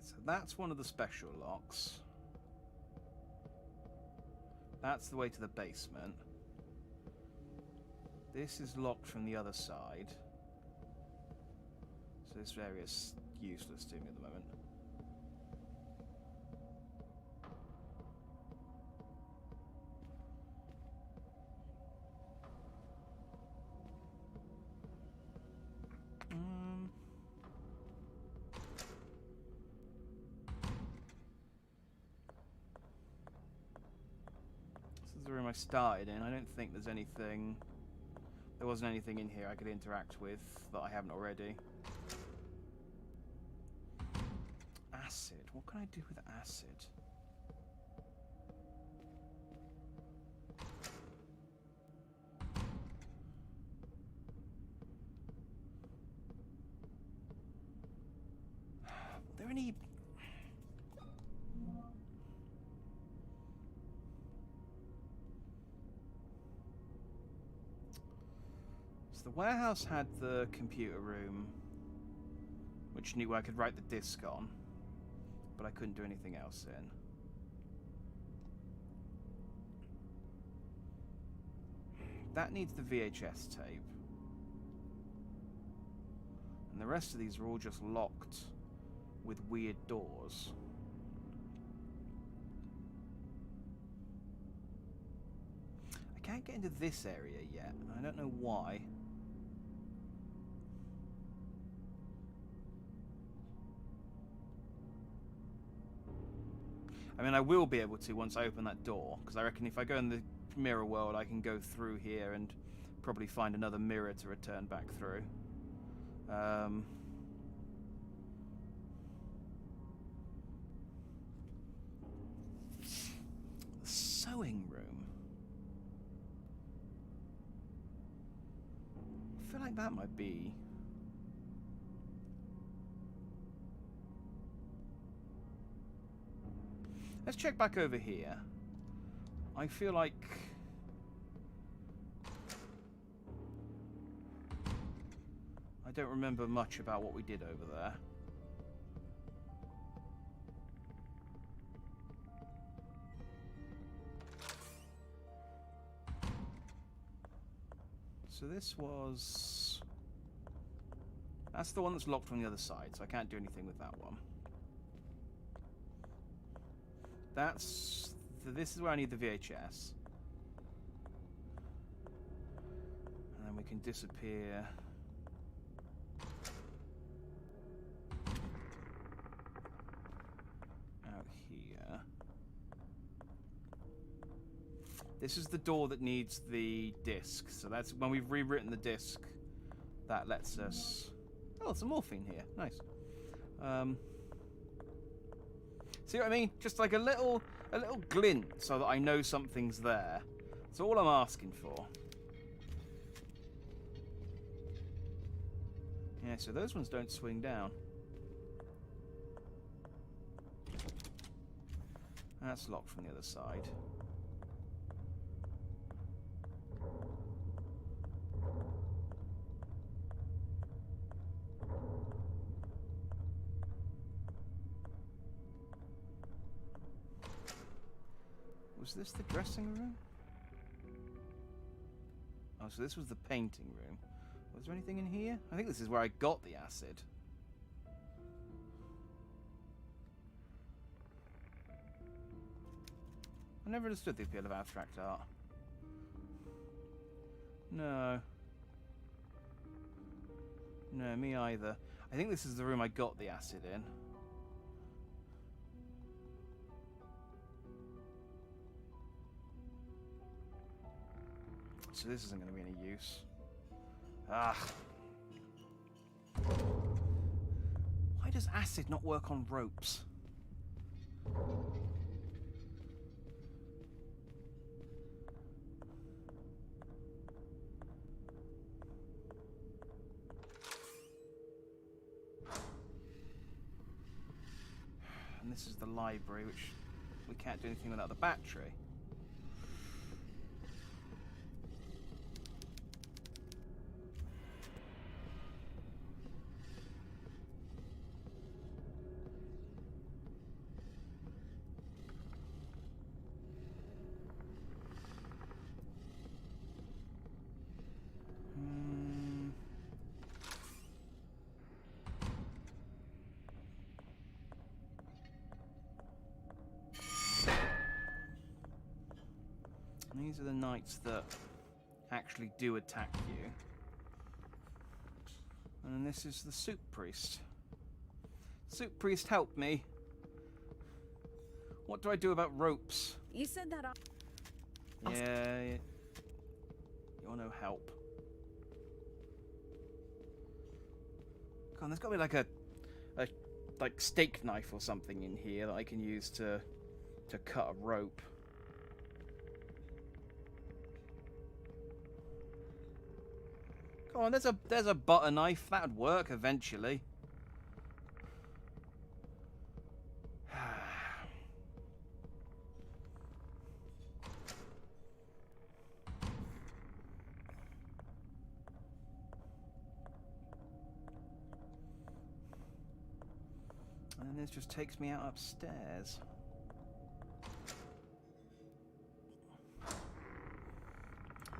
So that's one of the special locks. That's the way to the basement. This is locked from the other side. So this area's useless to me at the moment. This is the room I started in. I don't think there's anything... There wasn't anything in here I could interact with that I haven't already. Acid. What can I do with acid? Are there any... So the warehouse had the computer room, which knew I could write the disk on, but I couldn't do anything else in. That needs the VHS tape. And the rest of these are all just locked with weird doors. I can't get into this area yet. I don't know why. I mean, I will be able to once I open that door, because I reckon if I go in the mirror world, I can go through here and probably find another mirror to return back through. The sewing room. I feel like that might be... Let's check back over here. I feel like... I don't remember much about what we did over there. So this was... That's the one that's locked from the other side, so I can't do anything with that one. That's... This is where I need the VHS. And then we can disappear... out here. This is the door that needs the disc. So that's when we've rewritten the disc, that lets us... Oh, some morphine here. Nice. See what I mean? Just like a little glint so that I know something's there. That's all I'm asking for. Yeah, so those ones don't swing down. That's locked from the other side. Was this the dressing room? Oh, so this was the painting room. Was there anything in here? I think this is where I got the acid. I never understood the appeal of abstract art. No. No, me either. I think this is the room I got the acid in. So this isn't going to be any use. Ah. Why does acid not work on ropes? And this is the library, which we can't do anything without the battery. These are the knights that actually do attack you. And then this is the soup priest. Soup priest, help me. What do I do about ropes? You said that. Yeah. You're no help. Come on, there's got to be like a like steak knife or something in here that I can use to cut a rope. Come on, there's a butter knife. That'd work eventually. And this just takes me out upstairs.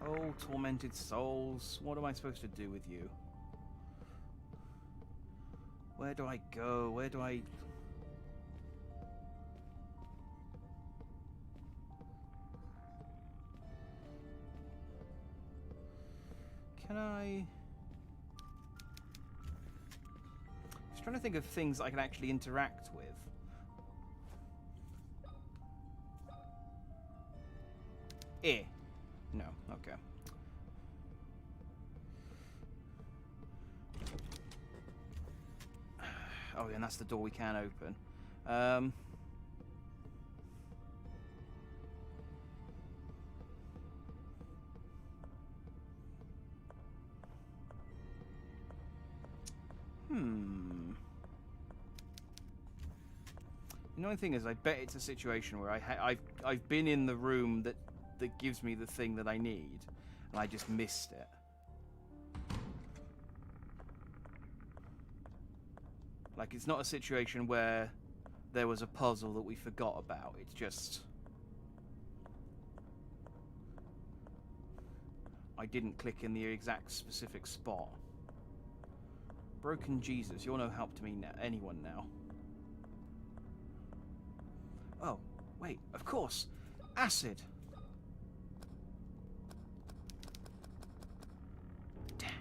Oh, tormented souls. What am I supposed to do with you? Where do I go? Where do I... Can I... Just trying to think of things I can actually interact with. No, okay. Oh, and that's the door we can open. The only thing is, I bet it's a situation where I've been in the room that gives me the thing that I need, and I just missed it. Like, it's not a situation where there was a puzzle that we forgot about. It's just... I didn't click in the exact specific spot. Broken Jesus, you're no help to me now. Anyone now. Oh, wait, of course. Acid. Dang.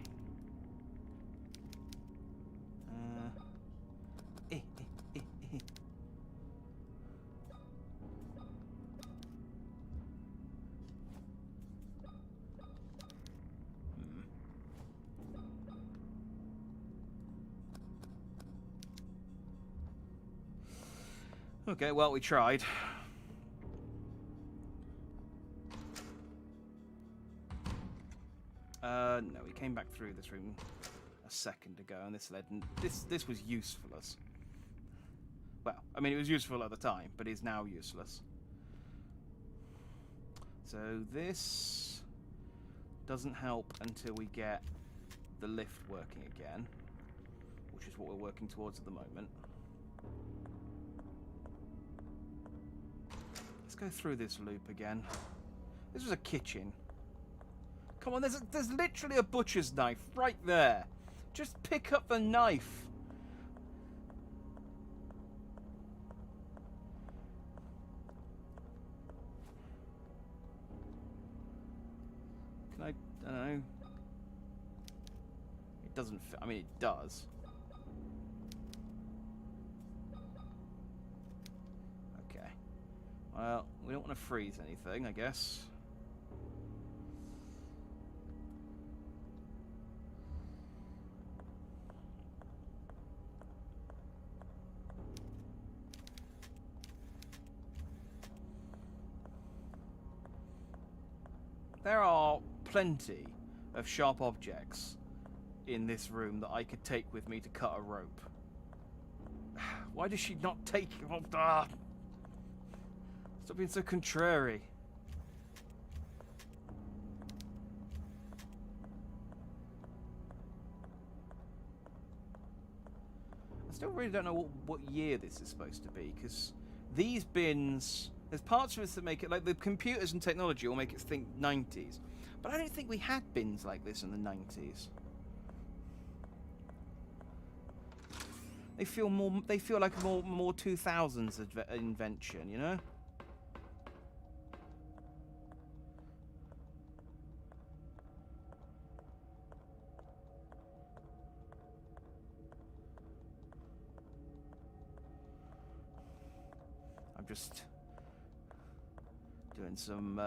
Okay, well, we tried. No, we came back through this room a second ago, and this was useless. Well, I mean, it was useful at the time, but is now useless. So this doesn't help until we get the lift working again, which is what we're working towards at the moment. Let's go through this loop again. This was a kitchen. Come on, there's literally a butcher's knife right there. Just pick up the knife. Can I don't know. It doesn't fit. I mean, it does. Okay. Well, we don't want to freeze anything, I guess. There are plenty of sharp objects in this room that I could take with me to cut a rope. Why does she not take... Oh, ah. Stop being so contrary. I still really don't know what year this is supposed to be, because these bins... There's parts of us that make it, like the computers and technology will make it think 90s. But I don't think we had bins like this in the 90s. They feel like a more 2000s invention, you know? just doing some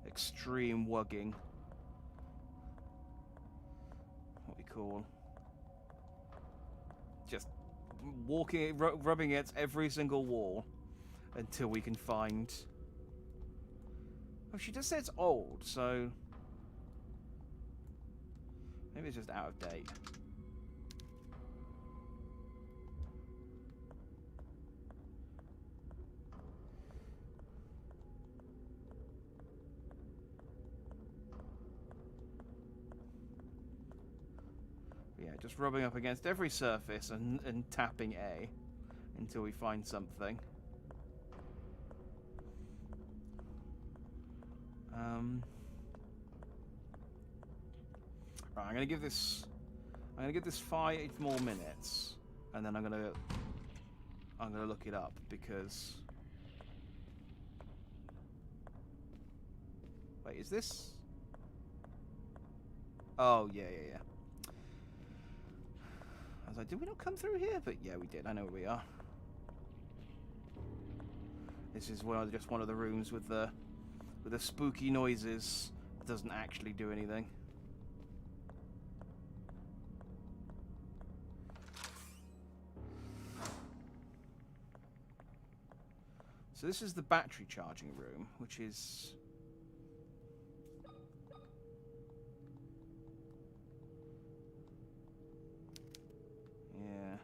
extreme wugging. What we call just walking, rubbing against every single wall until we can find. Oh, she just said it's old, so maybe it's just out of date. Yeah, just rubbing up against every surface and tapping A until we find something. Right, I'm gonna give this 5 more minutes, and then I'm gonna look it up because. Wait, is this? Oh yeah. I was like, did we not come through here? But yeah, we did. I know where we are. This is just one of the rooms with the spooky noises. It doesn't actually do anything. So this is the battery charging room, which is. Yeah.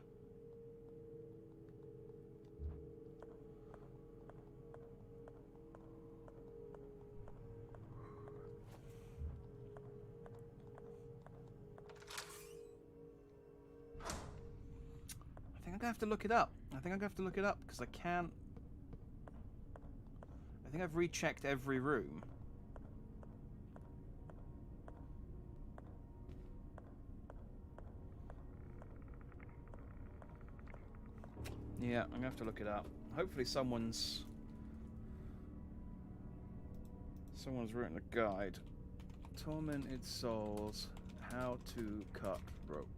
I think I'm gonna have to look it up. Because I can't. I think I've rechecked every room. Yeah, I'm gonna have to look it up. Hopefully someone's written a guide. Tormented Souls, how to cut rope.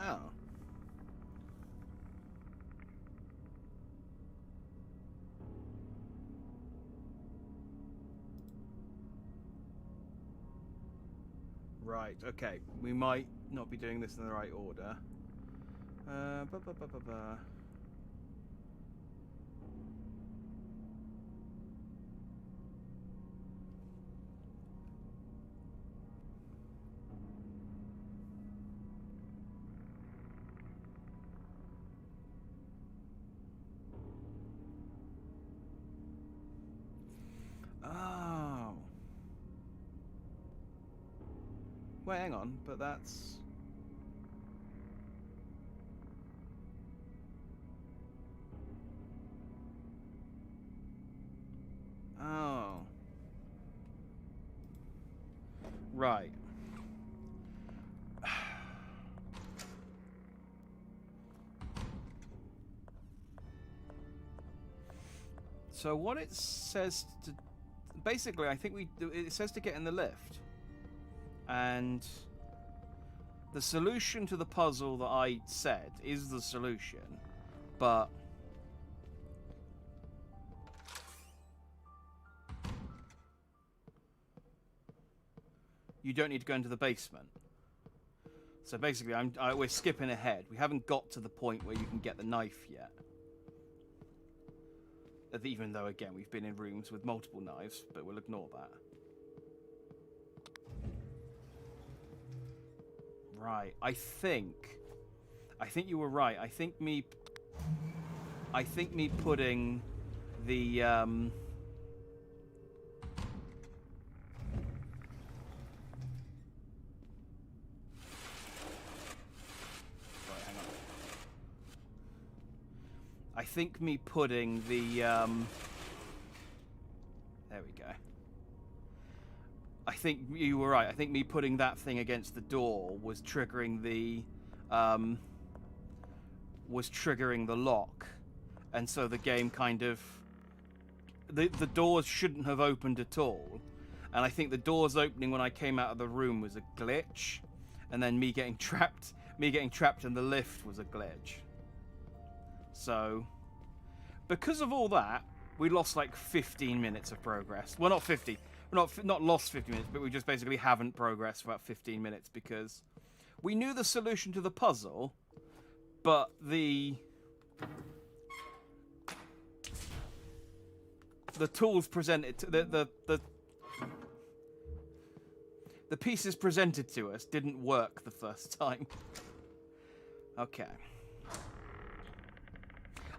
Oh. Right, okay. We might not be doing this in the right order. Oh. Wait, hang on, but that's... Oh. Right. So what it says to... Basically, I think it says to get in the lift. And the solution to the puzzle that I said is the solution. But... you don't need to go into the basement. So basically, we're skipping ahead. We haven't got to the point where you can get the knife yet. Even though, again, we've been in rooms with multiple knives, but we'll ignore that. Right, I think you were right. I think me putting the Right, hang on. I think me putting the There we go. I think you were right. I think me putting that thing against the door was triggering the lock, and so the game kind of the doors shouldn't have opened at all, and I think the doors opening when I came out of the room was a glitch, and then me getting trapped in the lift was a glitch. So because of all that, we lost like 15 minutes of progress. Well, not 50. Not lost 50 minutes, but we just basically haven't progressed for about 15 minutes because we knew the solution to the puzzle, but the tools presented to the pieces presented to us didn't work the first time. Okay.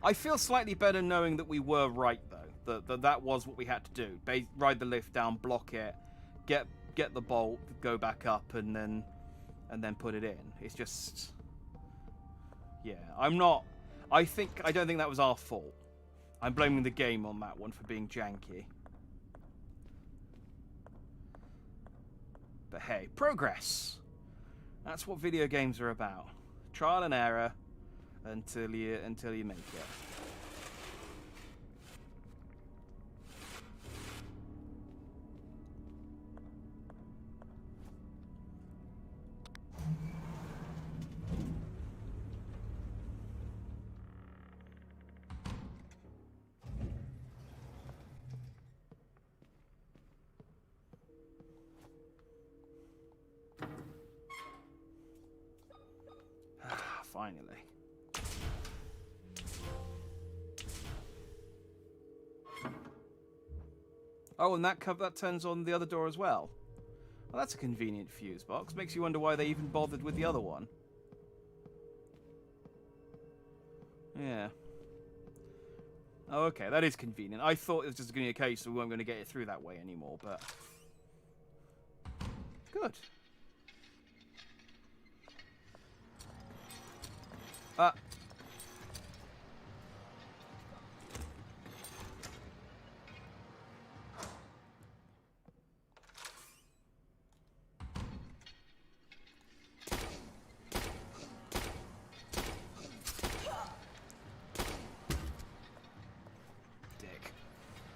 I feel slightly better knowing that we were right, though. That was what we had to do. Ride the lift down, block it, get the bolt, go back up, and then put it in. It's just, yeah. I don't think that was our fault. I'm blaming the game on that one for being janky. But hey, progress. That's what video games are about. Trial and error. Until you make it. Finally. Oh, and that turns on the other door as well. Well, that's a convenient fuse box. Makes you wonder why they even bothered with the other one. Yeah. Oh, okay, that is convenient. I thought it was just going to be a case that we weren't going to get it through that way anymore, but... Good.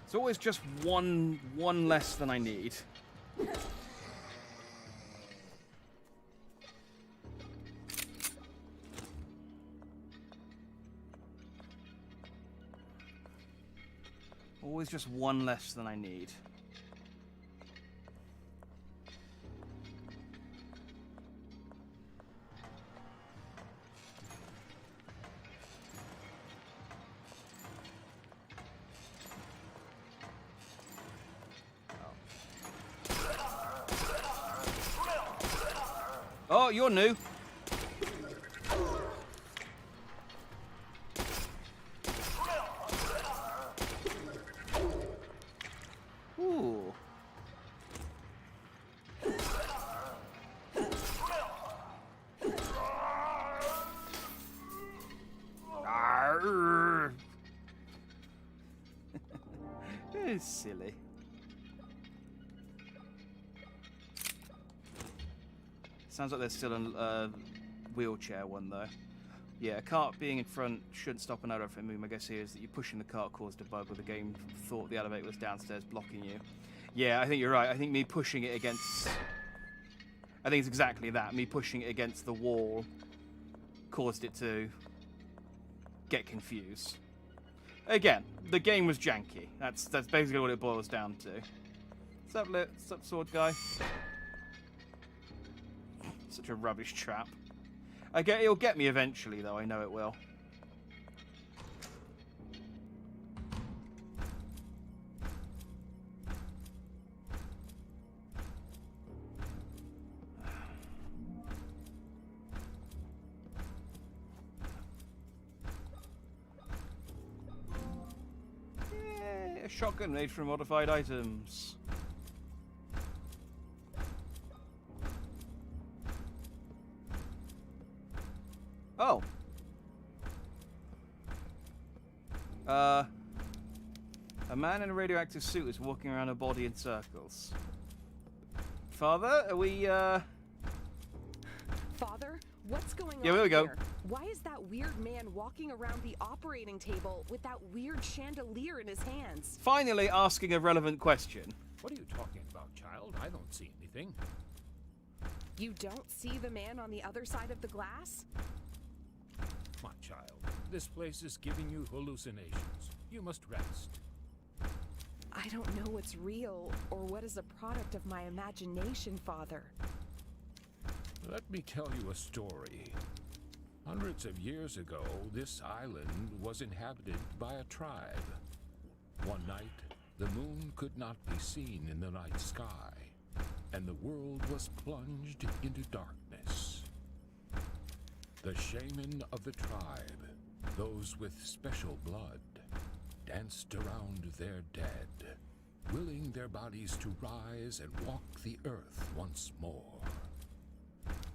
It's always just one less than I need. Always just one less than I need. Oh, you're new. Ooh. Arrgh. It's silly. Sounds like there's still a wheelchair one, though. Yeah, a cart being in front shouldn't stop an elevator from moving. My guess here is that you pushing the cart caused a bug where the game thought the elevator was downstairs blocking you. Yeah, I think you're right. I think me pushing it against... I think it's exactly that. Me pushing it against the wall caused it to get confused. Again, the game was janky. That's basically what it boils down to. What's up, sword guy? Such a rubbish trap. It'll get me eventually, though. I know it will. Yay, a shotgun made from modified items. Oh. A man in a radioactive suit is walking around a body in circles. Father, are we, Father, what's going on Yeah, there we go. here? Why is that weird man walking around the operating table with that weird chandelier in his hands? Finally asking a relevant question. What are you talking about, child? I don't see anything. You don't see the man on the other side of the glass? My child, this place is giving you hallucinations. You must rest. I don't know what's real or what is a product of my imagination, Father. Let me tell you a story. Hundreds of years ago, this island was inhabited by a tribe. One night, the moon could not be seen in the night sky, and the world was plunged into darkness. The shaman of the tribe, those with special blood, danced around their dead, willing their bodies to rise and walk the earth once more.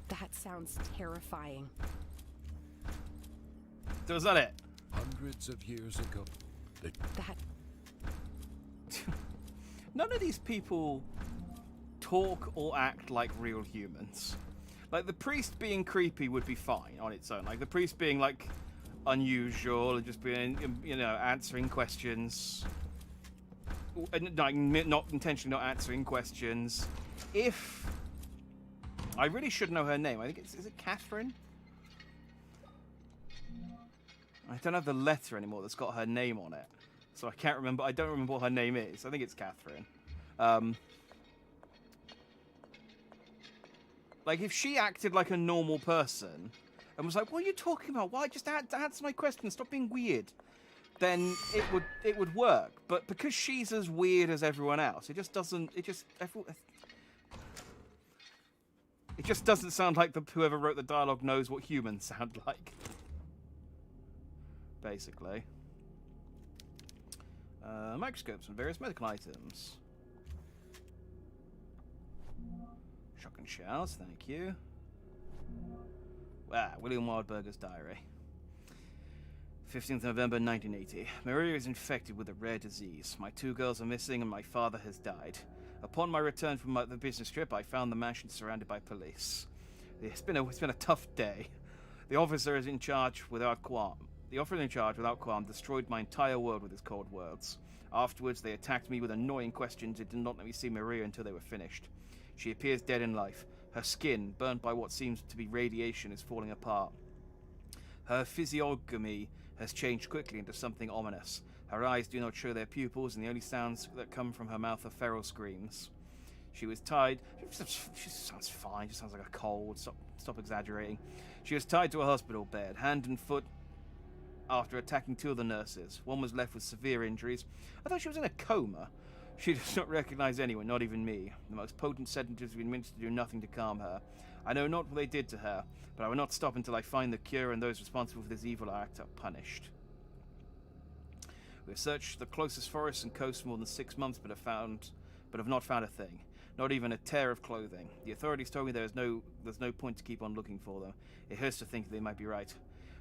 That sounds terrifying. So is that it? Hundreds of years ago, That... None of these people talk or act like real humans. Like, the priest being creepy would be fine on its own. Like, the priest being, like, unusual and just being, you know, answering questions. And, like, not intentionally not answering questions. If... I really should know her name. I think it's... Is it Catherine? I don't have the letter anymore that's got her name on it. So I can't remember. I don't remember what her name is. I think it's Catherine. Like, if she acted like a normal person and was like, "What are you talking about? Why? Just answer my question. Stop being weird." Then it would work. But because she's as weird as everyone else, it just doesn't. It just doesn't sound like whoever wrote the dialogue knows what humans sound like. Basically. Microscopes and various medical items. Shotgun shells, thank you. William Wildberger's diary. 15th November 1980. Maria is infected with a rare disease. My 2 girls are missing and my father has died. Upon my return from the business trip, I found the mansion surrounded by police. It's been a tough day. The officer in charge, without qualm, destroyed my entire world with his cold words. Afterwards, they attacked me with annoying questions and did not let me see Maria until they were finished. She appears dead in life. Her skin, burnt by what seems to be radiation, is falling apart. Her physiognomy has changed quickly into something ominous. Her eyes do not show their pupils, and the only sounds that come from her mouth are feral screams. She was tied... She sounds fine. She sounds like a cold. Stop exaggerating. She was tied to a hospital bed, hand and foot, after attacking 2 of the nurses. One was left with severe injuries. I thought she was in a coma. She does not recognize anyone, not even me. The most potent sedatives have been administered to do nothing to calm her. I know not what they did to her, but I will not stop until I find the cure and those responsible for this evil act are punished. We have searched the closest forests and coasts for more than 6 months, but have not found a thing. Not even a tear of clothing. The authorities told me there's no point to keep on looking for them. It hurts to think that they might be right.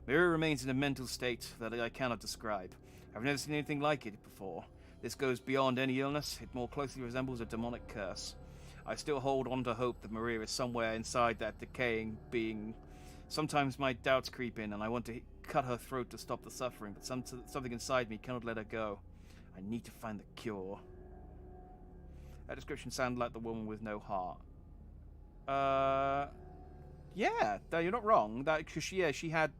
Maria remains in a mental state that I cannot describe. I've never seen anything like it before. This goes beyond any illness. It more closely resembles a demonic curse. I still hold on to hope that Maria is somewhere inside that decaying being. Sometimes my doubts creep in, and I want to cut her throat to stop the suffering, but something inside me cannot let her go. I need to find the cure. That description sounded like the woman with no heart. Yeah, no, you're not wrong. That because she had.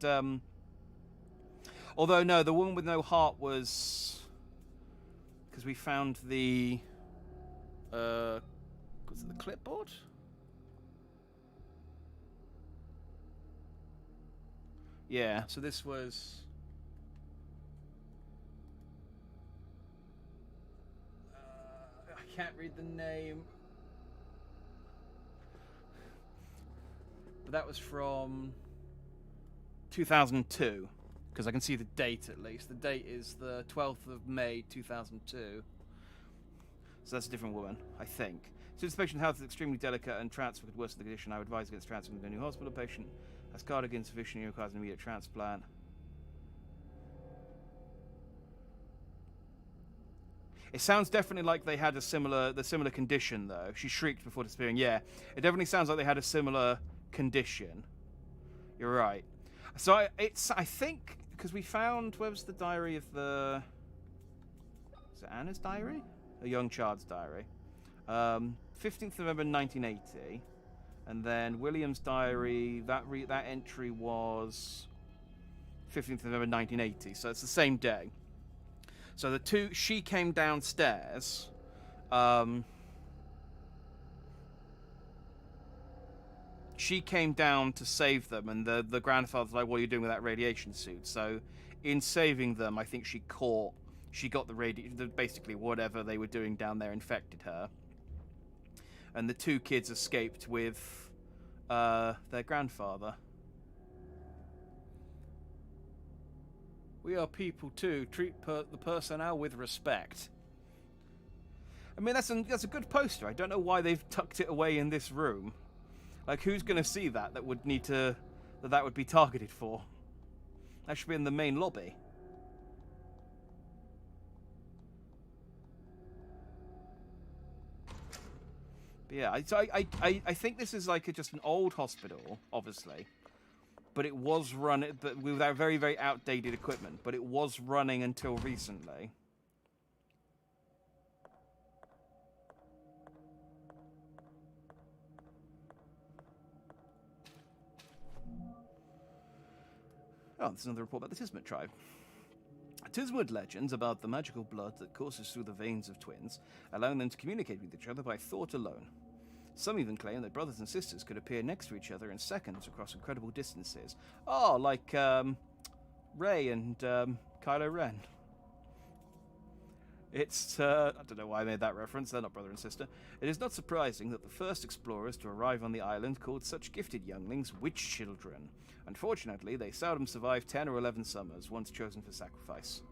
Although no, the woman with no heart was because we found the. Was it the clipboard? Yeah. So this was. I can't read the name. But that was from 2002, because I can see the date at least. The date is the 12th of May 2002. So that's a different woman, I think. Since the patient's health is extremely delicate and transfer could worsen the condition, I would advise against transferring to a new hospital. Patient has cardiac insufficiency and requires an immediate transplant. It sounds definitely like they had the similar condition, though. She shrieked before disappearing. Yeah, it definitely sounds like they had a similar condition. You're right. So I think, because we found, where was the diary of the... Is it Anna's diary? A young child's diary. 15th November 1980. And then William's diary, that entry was 15th November 1980. So it's the same day. So she came downstairs. She came down to save them, and the grandfather's like, "What are you doing with that radiation suit?" So, in saving them, I think she got basically whatever they were doing down there infected her, and the two kids escaped with their grandfather. We are people too. Treat the personnel with respect. I mean, that's a good poster. I don't know why they've tucked it away in this room. Like, who's going to see that? That would need to... That would be targeted for. That should be in the main lobby. But yeah, I think this is like just an old hospital, obviously. But it was run with our very, very outdated equipment. But it was running until recently. Oh, there's another report about the Tismud tribe. Tismud legends about the magical blood that courses through the veins of twins, allowing them to communicate with each other by thought alone. Some even claim that brothers and sisters could appear next to each other in seconds across incredible distances. Oh, like Rey and Kylo Ren. It's, I don't know why I made that reference, they're not brother and sister. It is not surprising that the first explorers to arrive on the island called such gifted younglings witch children. Unfortunately, they seldom survive 10 or 11 summers, once chosen for sacrifice.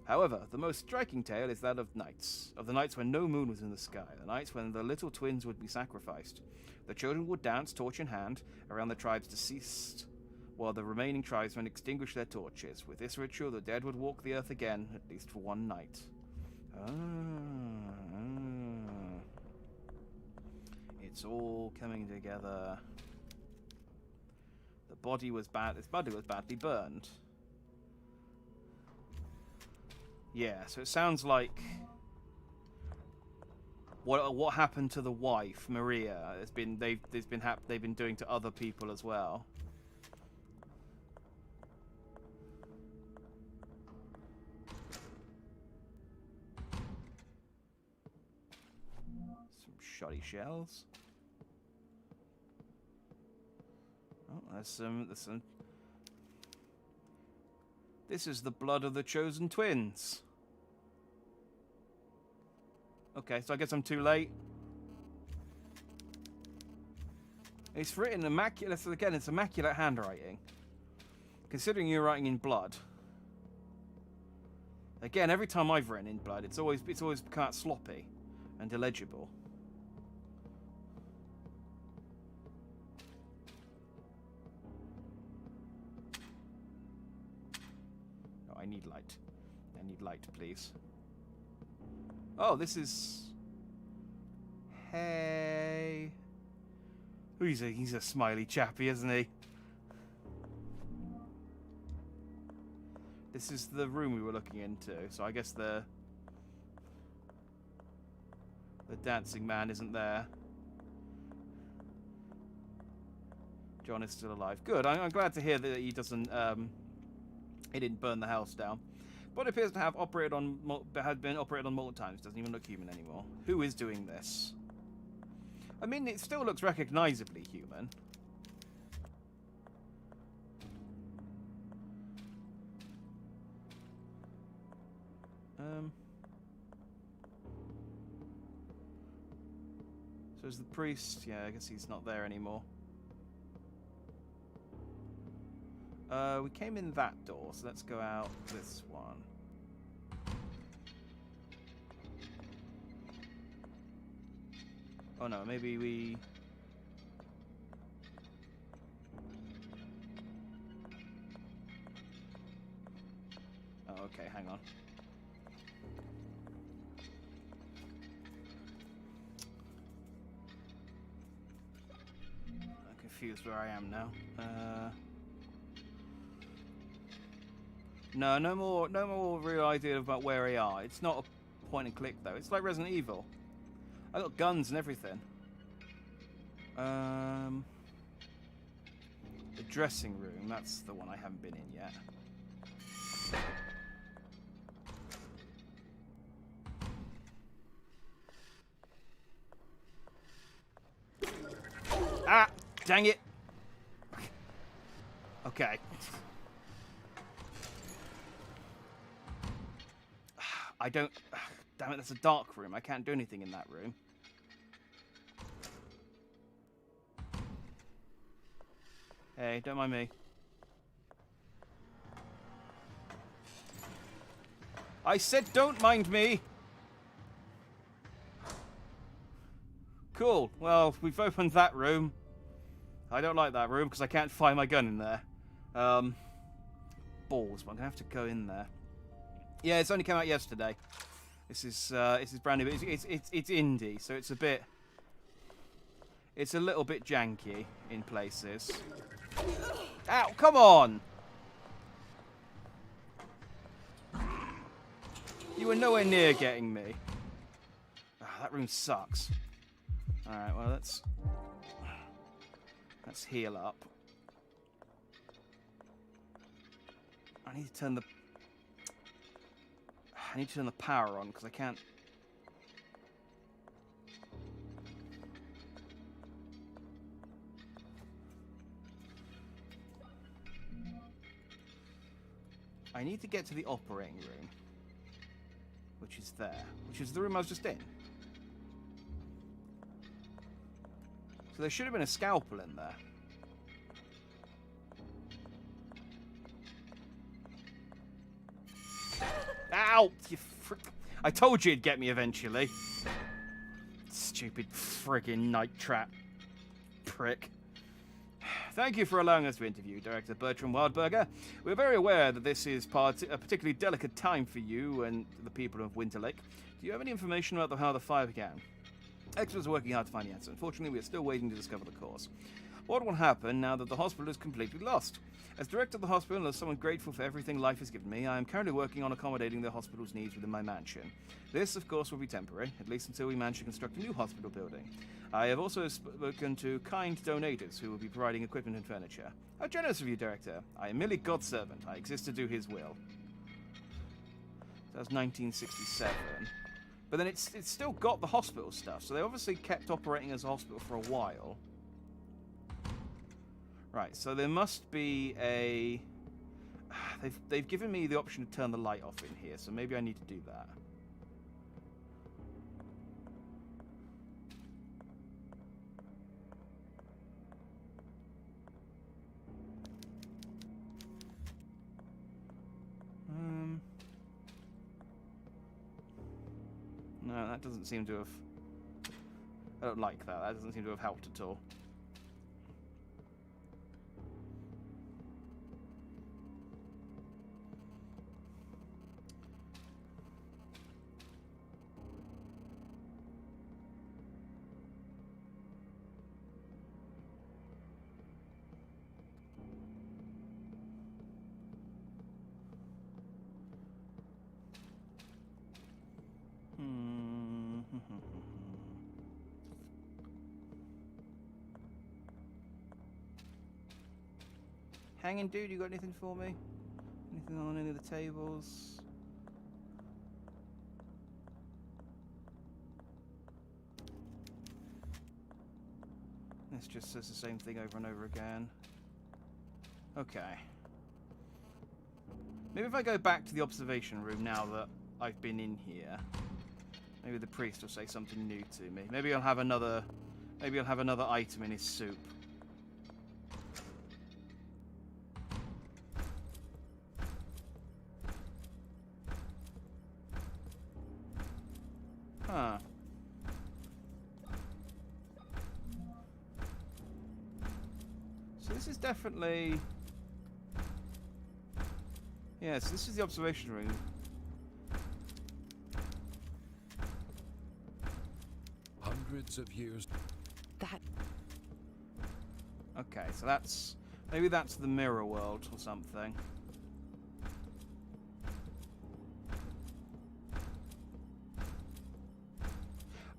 However, the most striking tale is that of the nights when no moon was in the sky, the nights when the little twins would be sacrificed. The children would dance, torch in hand, around the tribe's deceased, while the remaining tribesmen extinguished their torches. With this ritual, the dead would walk the earth again, at least for one night. It's all coming together. This body was badly burned. Yeah, so it sounds like what happened to the wife, Maria, they've been doing to other people as well. Some shoddy shells. Oh, there's some. This is the blood of the chosen twins. Okay, so I guess I'm too late. It's written immaculate. So again, it's immaculate handwriting. Considering you're writing in blood. Again, every time I've written in blood, it's always become sloppy and illegible. Oh, I need light. I need light, please. Oh, this is... Hey... Oh, he's a smiley chappy, isn't he? This is the room we were looking into, so I guess the dancing man isn't there. John is still alive. Good, I'm glad to hear that he doesn't, he didn't burn the house down. But it appears to have had been operated on multiple times. Doesn't even look human anymore. Who is doing this? I mean, it still looks recognizably human. So is the priest? Yeah, I guess he's not there anymore. We came in that door, so let's go out this one. Oh no, maybe we... Oh, okay, hang on. confused where I am now. No, no more real idea about where we are. It's not a point and click though. It's like Resident Evil. I got guns and everything. The dressing room. That's the one I haven't been in yet. Ah! Dang it! Okay. I don't... Damn it, that's a dark room. I can't do anything in that room. Hey, don't mind me. I said don't mind me! Cool. Well, we've opened that room. I don't like that room because I can't fire my gun in there. Balls, but I'm going to have to go in there. Yeah, it's only come out yesterday. This is brand new, but it's indie, so it's a bit... It's a little bit janky in places. Ow, come on! You were nowhere near getting me. Oh, that room sucks. Alright, well, let's heal up. I need to turn the power on because I can't. I need to get to the operating room, which is there, which is the room I was just in. So there should have been a scalpel in there. Ow! You frick. I told you it'd get me eventually. Stupid friggin' night trap. Prick. Thank you for allowing us to interview Director Bertram Wildberger. We're very aware that this is a particularly delicate time for you and the people of Winterlake. Do you have any information about how the fire began? Experts are working hard to find the answer. Unfortunately, we are still waiting to discover the cause. What will happen now that the hospital is completely lost? As director of the hospital and as someone grateful for everything life has given me, I am currently working on accommodating the hospital's needs within my mansion. This, of course, will be temporary, at least until we manage to construct a new hospital building. I have also spoken to kind donators who will be providing equipment and furniture. How generous of you, Director. I am merely God's servant. I exist to do his will. That was 1967. But then it's still got the hospital stuff, so they obviously kept operating as a hospital for a while. Right, so there must be a... They've given me the option to turn the light off in here, so maybe I need to do that. No, that doesn't seem to have... I don't like that. That doesn't seem to have helped at all. Hanging dude, you got anything for me? Anything on any of the tables? This just says the same thing over and over again. Okay. Maybe if I go back to the observation room now that I've been in here, maybe the priest will say something new to me. Maybe I'll have another item in his soup. Huh. So this is definitely... Yes, this is the observation room. Hundreds of years. That... Okay, so that's... Maybe that's the mirror world or something.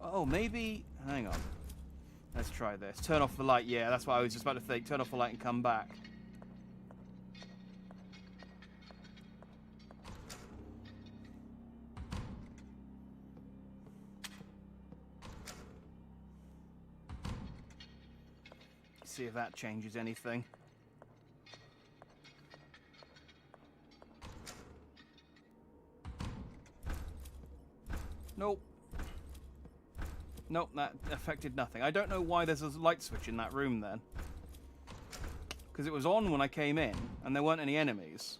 Oh, maybe... Hang on. Let's try this. Turn off the light. Yeah, that's what I was just about to think. Turn off the light and come back. See if that changes anything. Nope. Nope, that affected nothing. I don't know why there's a light switch in that room then. Because it was on when I came in, and there weren't any enemies.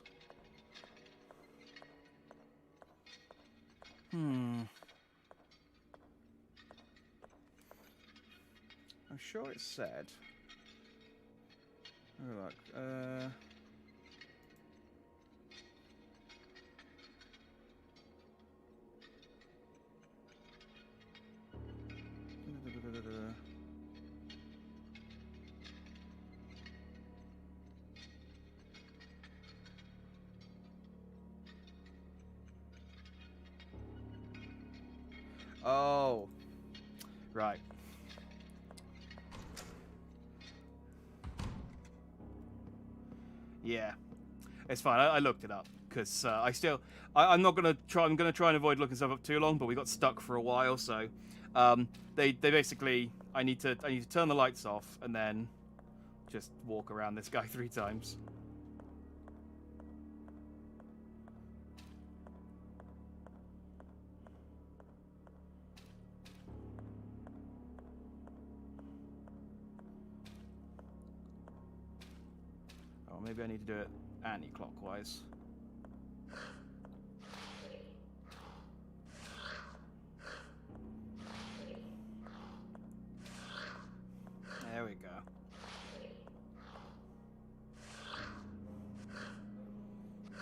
I'm sure it said... Oh, look. Oh. Right. Yeah, it's fine. I looked it up because I'm not gonna try. I'm gonna try and avoid looking stuff up too long. But we got stuck for a while, so they basically I need to turn the lights off and then just walk around this guy 3 times. Oh, maybe I need to do it anti-clockwise. There we go.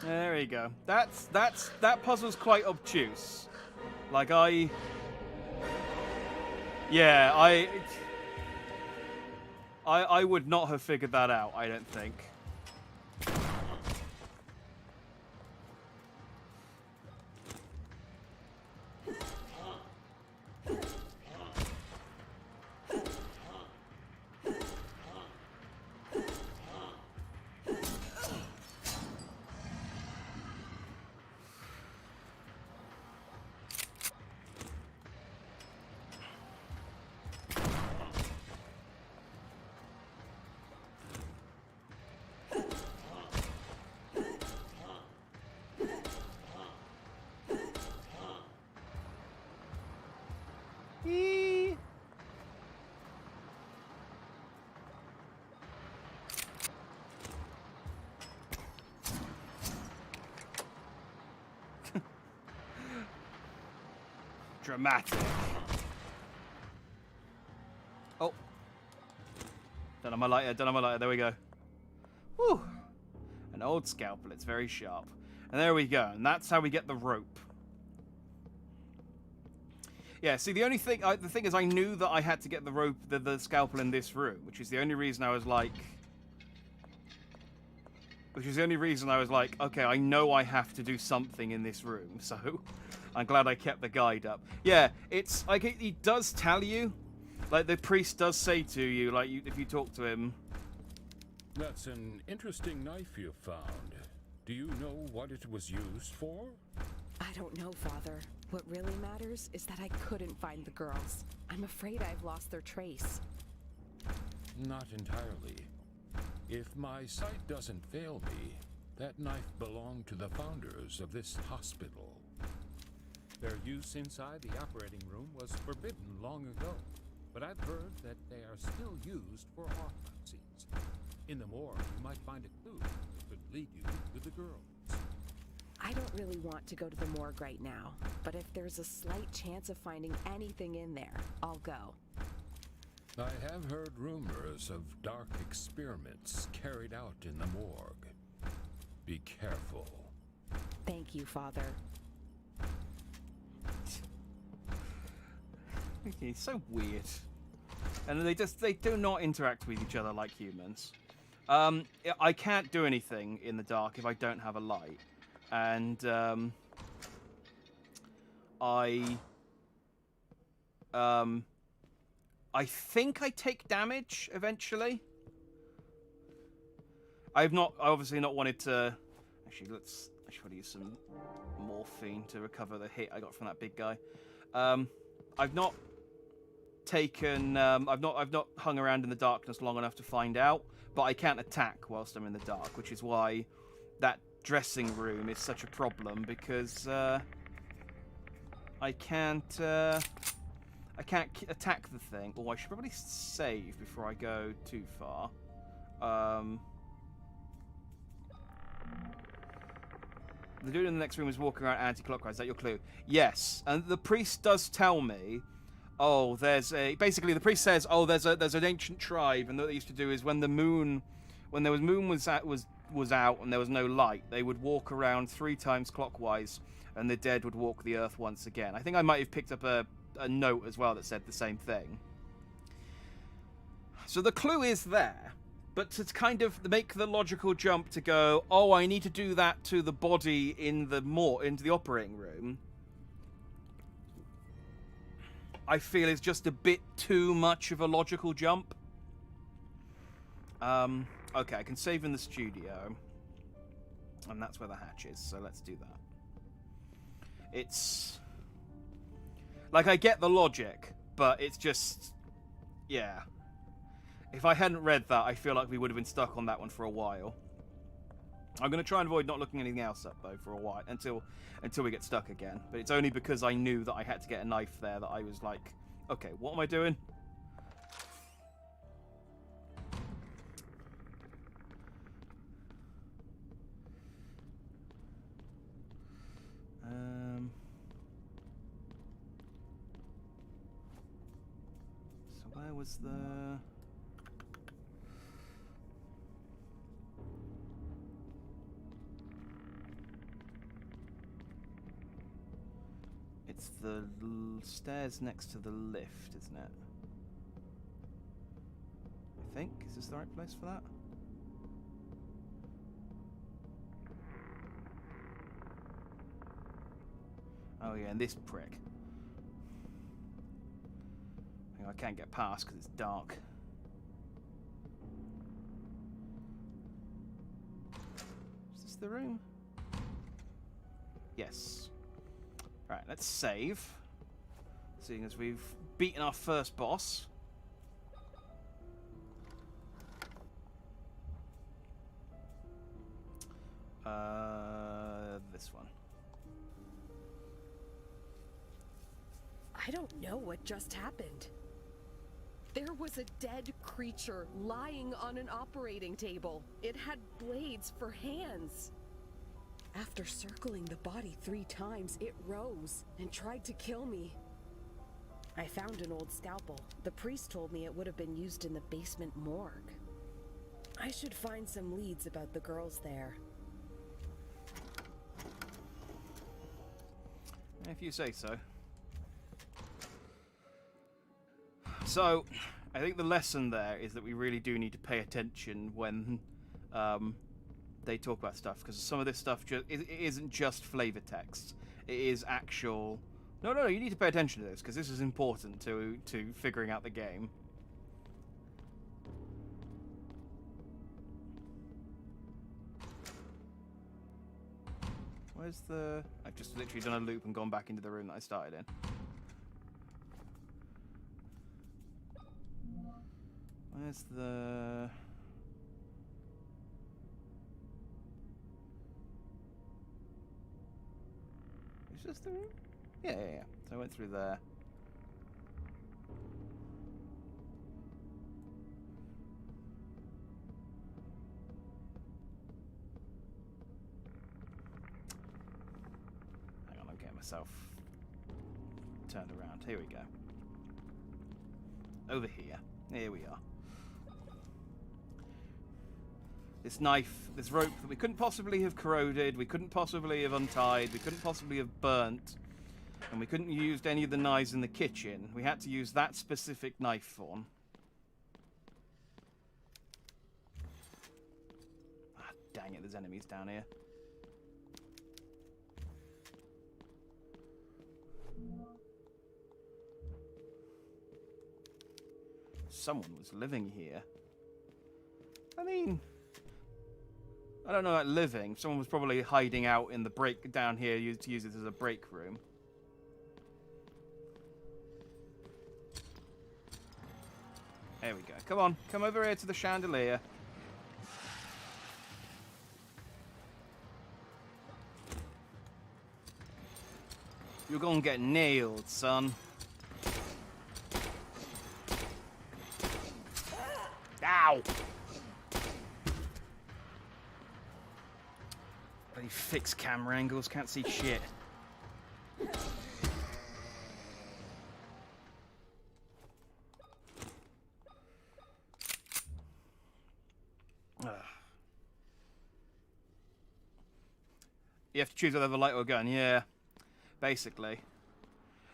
There we go. That puzzle's quite obtuse. Like yeah, I would not have figured that out, I don't think. Dramatic. Oh. Don't have my lighter, there we go. Whew. An old scalpel, it's very sharp. And there we go, and that's how we get the rope. Yeah, see, the thing is I knew that I had to get the rope, the scalpel in this room, which is the only reason I was like... okay, I know I have to do something in this room, so... I'm glad I kept the guide up. Yeah, it's like he does tell you, like the priest does say to you, like if you talk to him. That's an interesting knife you found. Do you know what it was used for? I don't know, Father. What really matters is that I couldn't find the girls. I'm afraid I've lost their trace. Not entirely. If my sight doesn't fail me, that knife belonged to the founders of this hospital. Their use inside the operating room was forbidden long ago, but I've heard that they are still used for autopsies. In the morgue, you might find a clue that could lead you to the girls. I don't really want to go to the morgue right now, but if there's a slight chance of finding anything in there, I'll go. I have heard rumors of dark experiments carried out in the morgue. Be careful. Thank you, Father. Okay, so weird. And they do not interact with each other like humans. I can't do anything in the dark if I don't have a light. And I think I take damage eventually. I obviously not wanted to. Actually, I should use some morphine to recover the hit I got from that big guy. I've not taken. I've not hung around in the darkness long enough to find out, but I can't attack whilst I'm in the dark, which is why that dressing room is such a problem, because I can't attack the thing. Oh, I should probably save before I go too far. The dude in the next room is walking around anti-clockwise. Is that your clue? Yes. And the priest does tell me, oh, basically the priest says, oh, there's an ancient tribe, and what they used to do is when the moon was out and there was no light, they would walk around 3 times clockwise, and the dead would walk the earth once again. I think I might have picked up a note as well that said the same thing. So the clue is there, but to kind of make the logical jump to go, oh, I need to do that to the body into the operating room, I feel is just a bit too much of a logical jump. Okay, I can save in the studio, and that's where the hatch is, so let's do that. It's like, I get the logic, but it's just, yeah. If I hadn't read that, I feel like we would have been stuck on that one for a while. I'm going to try and avoid not looking anything else up, though, for a while, until we get stuck again. But it's only because I knew that I had to get a knife there that I was like, okay, what am I doing? So where was the... It's the stairs next to the lift, isn't it? I think. Is this the right place for that? Oh yeah, and this prick. I can't get past because it's dark. Is this the room? Yes. Right, let's save. Seeing as we've beaten our first boss. This one. I don't know what just happened. There was a dead creature lying on an operating table. It had blades for hands. After circling the body 3 times, it rose and tried to kill me. I found an old scalpel. The priest told me it would have been used in the basement morgue. I should find some leads about the girls there. If you say so. So, I think the lesson there is that we really do need to pay attention when they talk about stuff, because some of this stuff it isn't just flavor text. It is actual... No, you need to pay attention to this, because this is important to figuring out the game. Where's the... I've just literally done a loop and gone back into the room that I started in. Where's the... Is this the room? Yeah. So I went through there. Hang on, I'm getting myself turned around. Here we go. Over here. Here we are. This knife, this rope that we couldn't possibly have corroded, we couldn't possibly have untied, we couldn't possibly have burnt, and we couldn't have used any of the knives in the kitchen. We had to use that specific knife form. dang it, there's enemies down here. Someone was living here. I mean, I don't know about living. Someone was probably hiding out in the break down here to use it as a break room. There we go. Come on. Come over here to the chandelier. You're gonna get nailed, son. Ow! Bloody fixed camera angles, can't see shit. You have to choose whether the light or gun, yeah. Basically.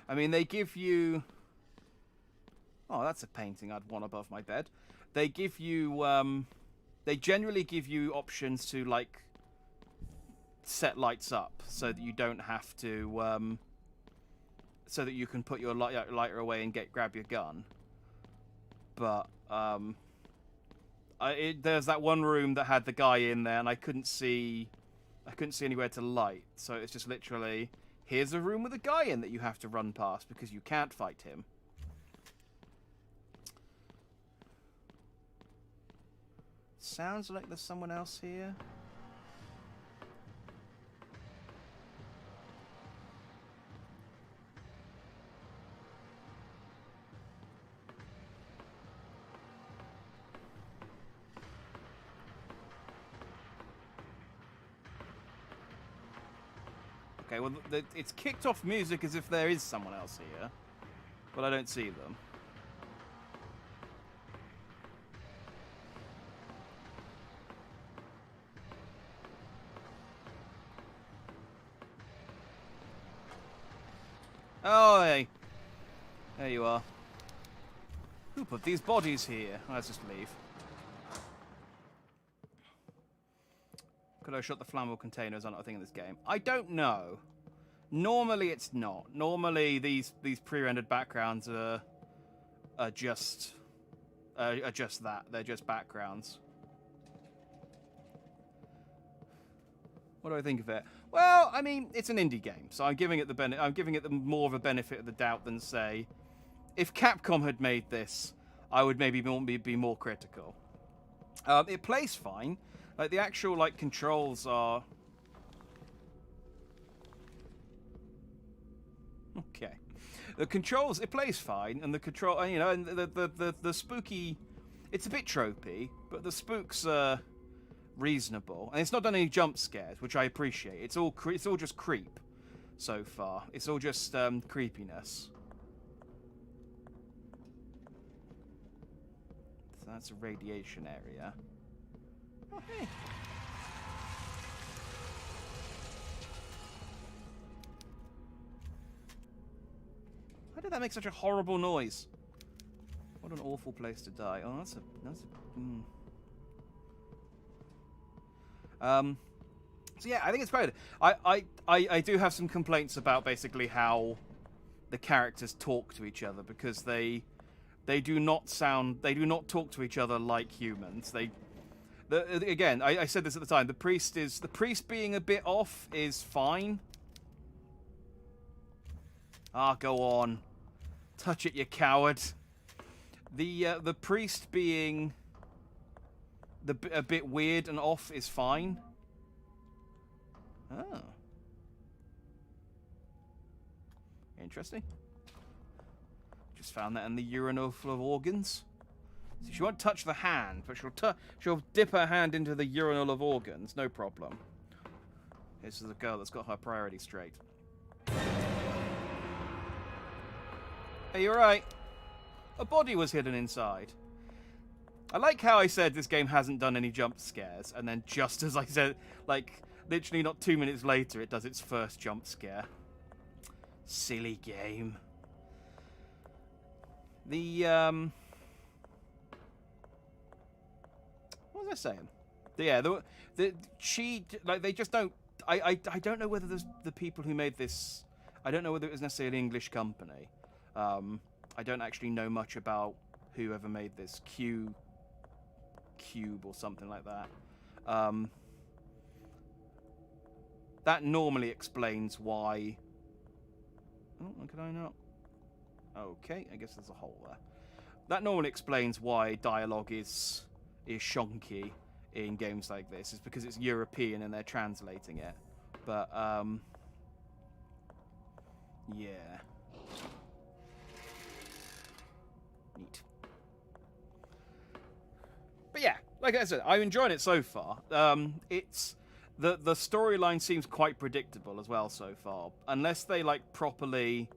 I mean, they give you... Oh, that's a painting I'd want above my bed. They give you, they generally give you options to, like, set lights up so that you don't have to, so that you can put your lighter away and grab your gun. But, there's that one room that had the guy in there, and I couldn't see anywhere to light. So it's just literally, here's a room with a guy in that you have to run past because you can't fight him. Sounds like there's someone else here. Okay, well, it's kicked off music as if there is someone else here, but I don't see them. Oh, hey. There you are. Who put these bodies here? Let's just leave. Could I shut the flammable containers on a thing in this game? I don't know. Normally it's not. Normally these pre-rendered backgrounds are just that. They're just backgrounds. What do I think of it? Well, I mean, it's an indie game, so I'm giving it the more of a benefit of the doubt than, say, if Capcom had made this, I would maybe be more critical. It plays fine. Like, the actual, like, controls are... Okay. The controls, it plays fine, and the control, you know, and the spooky... It's a bit tropey, but the spooks are reasonable. And it's not done any jump scares, which I appreciate. It's all just creep so far. It's all just creepiness. So that's a radiation area. Oh, hey. Why did that make such a horrible noise? What an awful place to die. Oh, that's a So yeah, I think it's great. I do have some complaints about basically how the characters talk to each other, because they do not talk to each other like humans. Again, I said this at the time. The priest being a bit off is fine. Ah, go on, touch it, you coward. The priest being a bit weird and off is fine. Oh, interesting. Just found that in the urinal full of organs. So she won't touch the hand, but she'll dip her hand into the urinal of organs, no problem. This is a girl that's got her priorities straight. Hey, you alright? A body was hidden inside. I like how I said this game hasn't done any jump scares, and then just as I said, like, literally not 2 minutes later, it does its first jump scare. Silly game. What was I saying? Yeah, they just don't. I don't know whether there's the people who made this. I don't know whether it was necessarily an English company. I don't actually know much about whoever made this Cube or something like that. That normally explains why. Oh, can I not? Okay, I guess there's a hole there. That normally explains why dialogue is shonky in games like this. It's because it's European and they're translating it. But yeah. Neat. But yeah, like I said, I'm enjoying it so far. It's the storyline seems quite predictable as well so far, unless they like properly.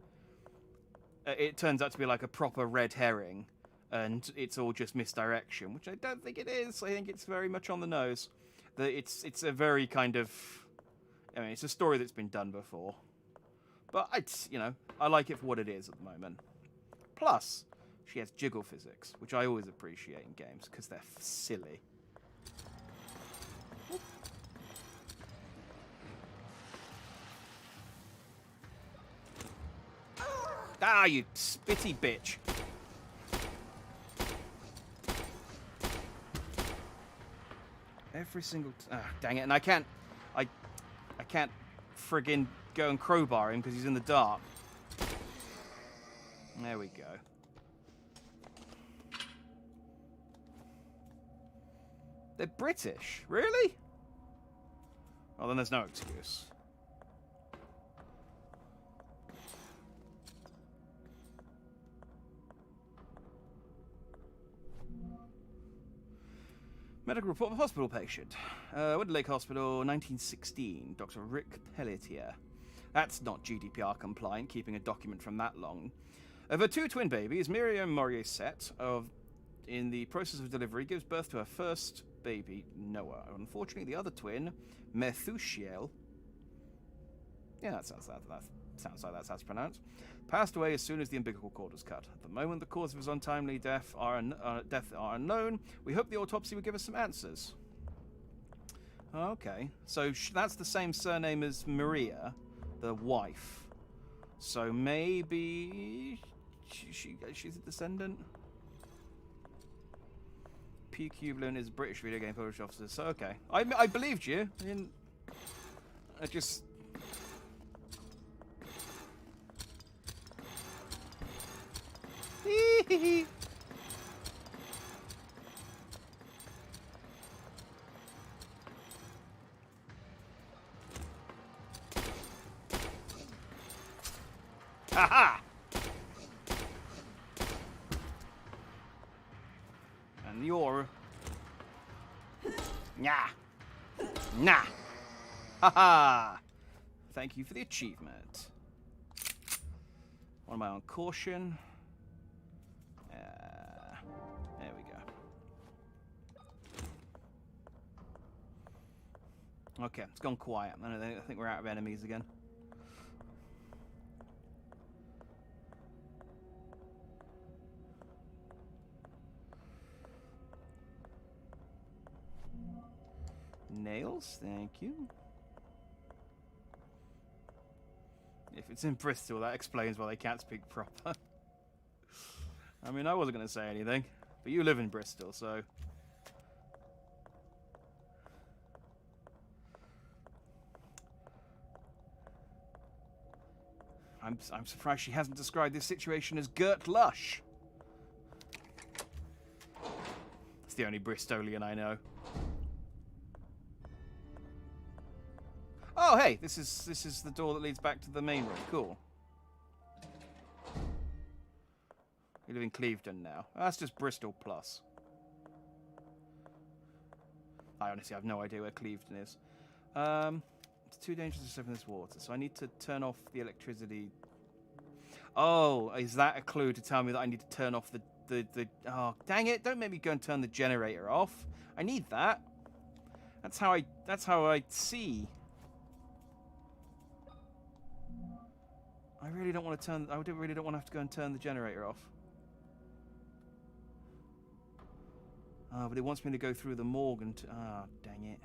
It turns out to be like a proper red herring, and it's all just misdirection, which I don't think it is. I think it's very much on the nose. It's a very kind of. I mean, it's a story that's been done before, but I like it for what it is at the moment. Plus, she has jiggle physics, which I always appreciate in games because they're silly. Ah, you spitty bitch. Every single dang it, and I can't friggin' go and crowbar him because he's in the dark. There we go. They're British, really? Oh, then there's no excuse. Medical report of a hospital patient. Wood Lake Hospital, 1916. Dr. Rick Pelletier. That's not GDPR compliant, keeping a document from that long. Of her two twin babies, Miriam Morissette, in the process of delivery, gives birth to her first baby, Noah. Unfortunately, the other twin, Methushiel, that sounds like that's how it's pronounced, passed away as soon as the umbilical cord was cut. At the moment, the cause of his untimely death are unknown. We hope the autopsy will give us some answers. Okay, so that's the same surname as Maria, the wife. So maybe she's a descendant. P. Cublin is a British video game published officer. So okay, I believed you. I just. Haha! And you're... Nah. Nah. Haha! Thank you for the achievement. What am I on? Caution. There we go. Okay, it's gone quiet. I think we're out of enemies again. Nails, thank you. If it's in Bristol, that explains why they can't speak proper. I mean, I wasn't going to say anything, but you live in Bristol, so... I'm surprised she hasn't described this situation as Gert Lush. It's the only Bristolian I know. Oh, hey, this is the door that leads back to the main room. Cool. You live in Clevedon now. That's just Bristol plus. I honestly have no idea where Clevedon is. It's too dangerous to step in this water, so I need to turn off the electricity. Oh, is that a clue to tell me that I need to turn off the oh, dang it, don't make me go and turn the generator off. I need that. That's how I see. I really don't want to turn. I really don't want to have to go and turn the generator off. But it wants me to go through the morgue and... Ah, dang it.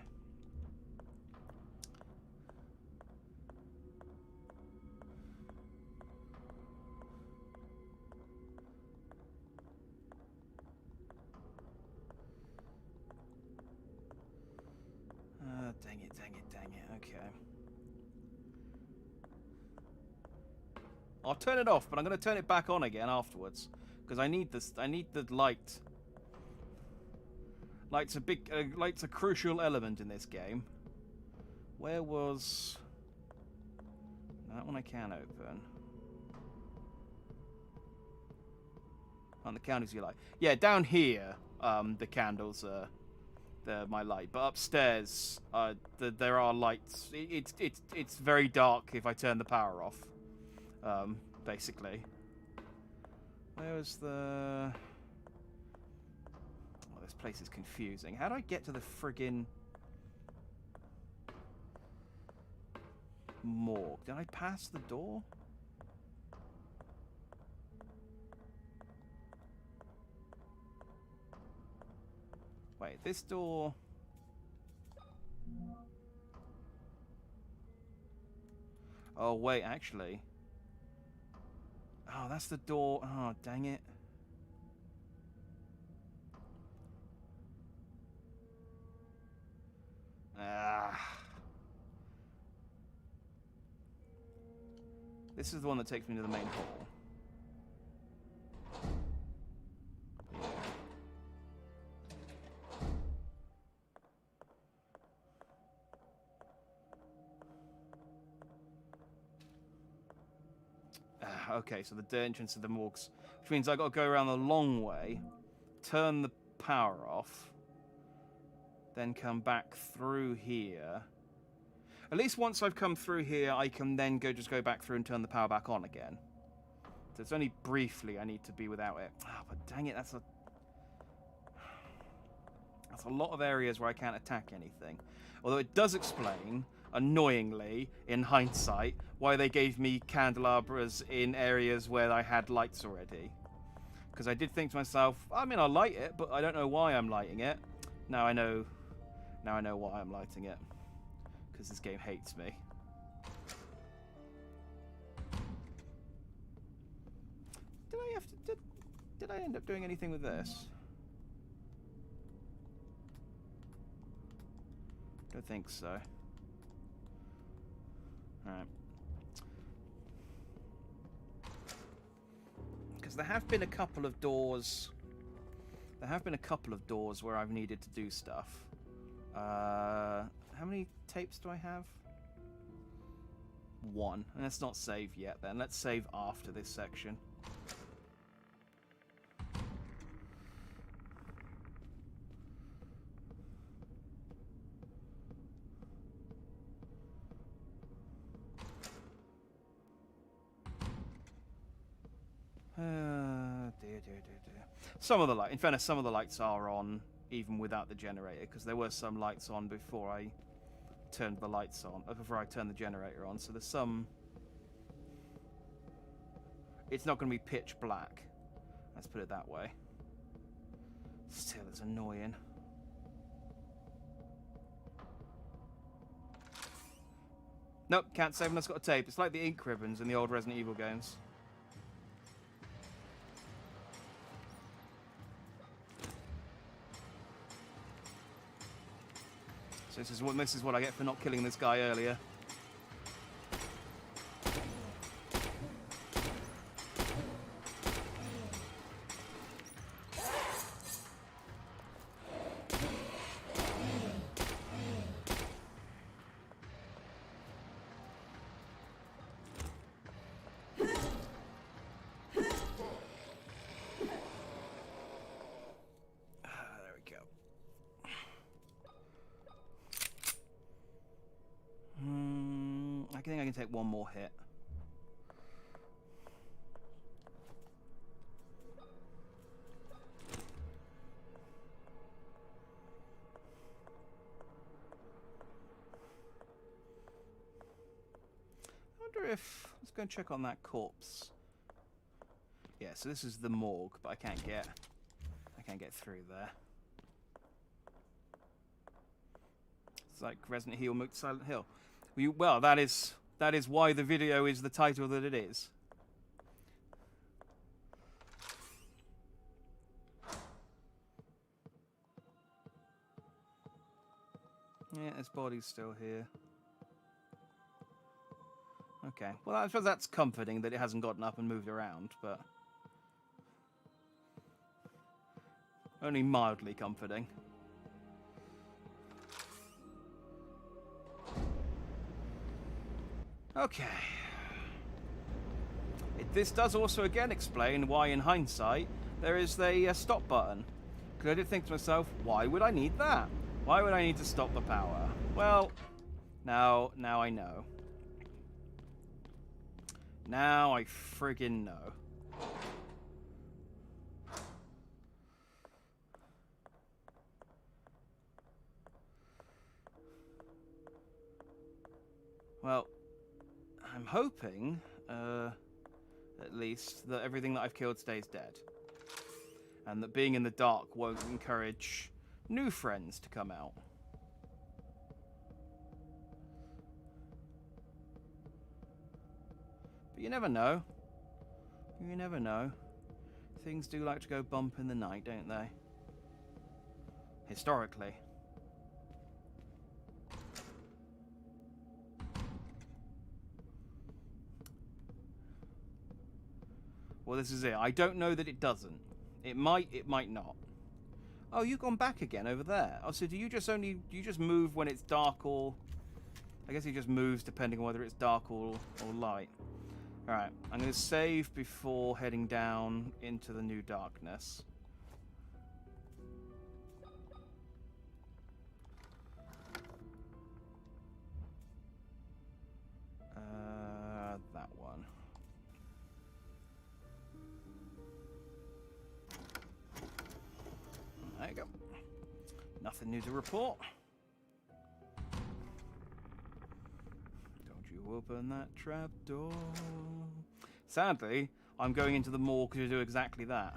Dang it, dang it, dang it. Okay. I'll turn it off, but I'm going to turn it back on again afterwards. Because I need this. I need the light. Light's a big... light's a crucial element in this game. Where was... That one I can open. On the candles you like. Yeah, down here, the candles are... my light, but upstairs there are lights. It's very dark if I turn the power off. Basically. Where's the... Oh, this place is confusing. How do I get to the friggin' morgue? Did I pass the door? Wait, this door... Oh, wait, actually. Oh, that's the door. Oh, dang it. Ah. This is the one that takes me to the main hall. Okay, so the entrance to the morgues, which means I got to go around the long way, turn the power off, then come back through here. At least once I've come through here, I can then just go back through and turn the power back on again. So it's only briefly I need to be without it. Oh, but dang it, that's a lot of areas where I can't attack anything. Although it does explain, annoyingly, in hindsight, why they gave me candelabras in areas where I had lights already. Because I did think to myself, I mean, I'll light it, but I don't know why I'm lighting it. Now I know why I'm lighting it. Because this game hates me. Did I end up doing anything with this? Don't think so. Alright. Because there have been a couple of doors... There have been a couple of doors where I've needed to do stuff. How many tapes do I have? 1. And let's not save yet then. Let's save after this section. Dear. Some of the light, in fairness, some of the lights are on even without the generator, because there were some lights on before I turned the lights on, before I turned the generator on. So there's some. It's not going to be pitch black. Let's put it that way. Still, it's annoying. Nope, can't save unless I've got a tape. It's like the ink ribbons in the old Resident Evil games. So this is what I get for not killing this guy earlier. I think I can take one more hit. I wonder if... Let's go and check on that corpse. Yeah, so this is the morgue, but I can't get through there. It's like Resident Evil meets Silent Hill. Well, that is why the video is the title that it is. Yeah, his body's still here. Okay. Well, I suppose that's comforting that it hasn't gotten up and moved around, but only mildly comforting. Okay. This does also again explain why, in hindsight, there is a stop button. Because I did think to myself, why would I need that? Why would I need to stop the power? Well, now I know. Now I friggin' know. Well, I'm hoping, at least, that everything that I've killed stays dead. And that being in the dark won't encourage new friends to come out. But you never know. You never know. Things do like to go bump in the night, don't they? Historically. Well, this is it. I don't know that it doesn't. It might not. Oh, you've gone back again over there. Oh, so do you just move when it's dark or... I guess he just moves depending on whether it's dark or light. Alright, I'm going to save before heading down into the new darkness. That one. There you go. Nothing new to report. Don't you open that trap door. Sadly, I'm going into the morgue to do exactly that.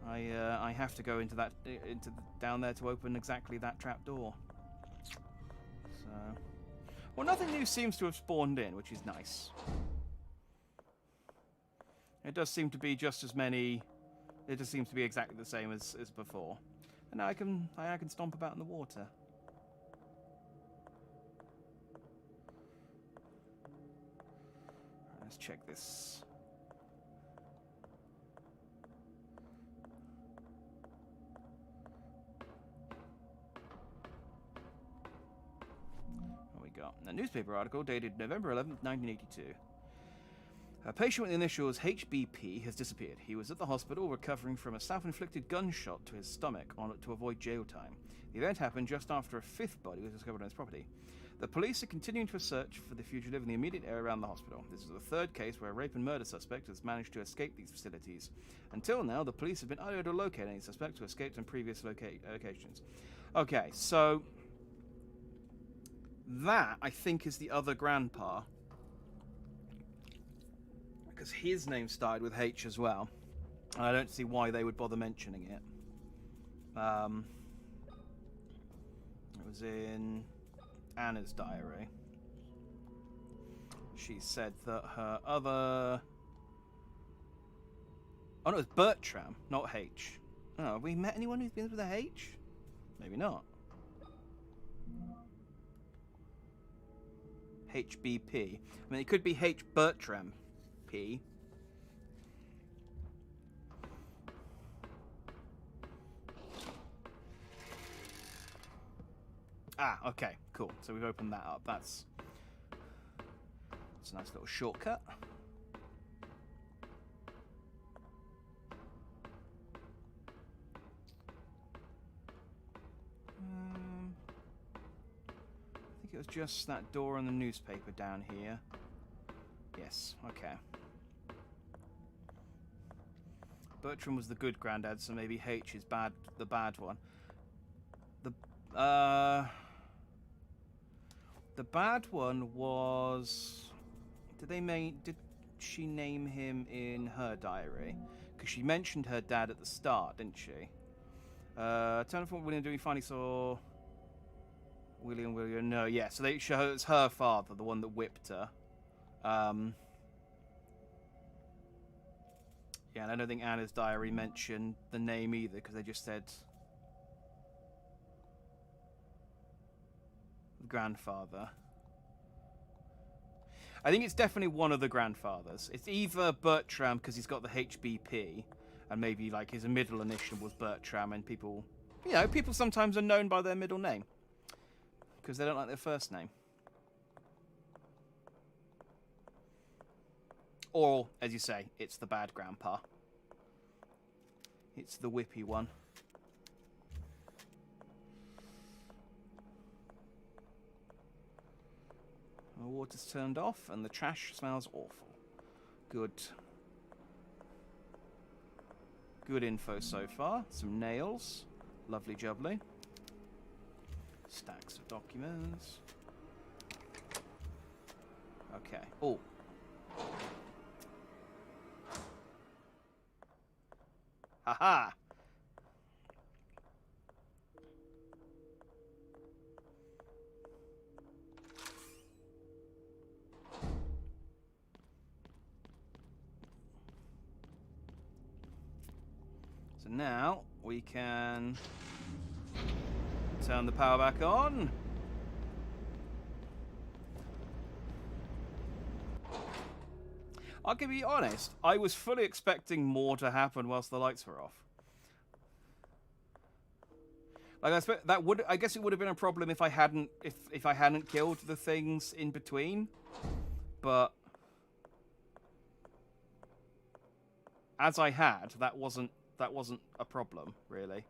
I have to go into down there to open exactly that trap door. So, well, nothing new seems to have spawned in, which is nice. It does seem to be just as many. It just seems to be exactly the same as before. And now I can stomp about in the water. Let's check this. What we got? A newspaper article dated November 11th, 1982. A patient with the initials HBP has disappeared. He was at the hospital recovering from a self-inflicted gunshot to his stomach to avoid jail time. The event happened just after a fifth body was discovered on his property. The police are continuing to search for the fugitive in the immediate area around the hospital. This is the third case where a rape and murder suspect has managed to escape these facilities. Until now, the police have been unable to locate any suspects who escaped on previous locations. Okay, so that, I think, is the other grandpa. Because his name started with H as well. And I don't see why they would bother mentioning it. It was in Anna's diary. She said that her other... Oh no, it's Bertram, not H. Oh, have we met anyone who's been with a H? Maybe not. HBP. I mean, it could be H Bertram P. Ah, okay, cool. So we've opened that up. That's a nice little shortcut. I think it was just that door on the newspaper down here. Yes, okay. Bertram was the good granddad, so maybe H is the bad one. The bad one was... Did she name him in her diary? Because she mentioned her dad at the start, didn't she? Turn from William, do we finally saw... William, no, yeah. So they show it's her father, the one that whipped her. Yeah, and I don't think Anna's diary mentioned the name either, because they just said grandfather. I think it's definitely one of the grandfathers. It's either Bertram because he's got the HBP, and maybe like his middle initial was Bertram, and people, you know, people sometimes are known by their middle name because they don't like their first name. Or, as you say, it's the bad grandpa. It's the whippy one. The water's turned off and the trash smells awful. Good. Good info so far. Some nails. Lovely jubbly. Stacks of documents. Okay. Oh. Haha! So now we can turn the power back on. I can be honest, I was fully expecting more to happen whilst the lights were off. Like I guess it would have been a problem if I hadn't killed the things in between, but as I had, that wasn't a problem really.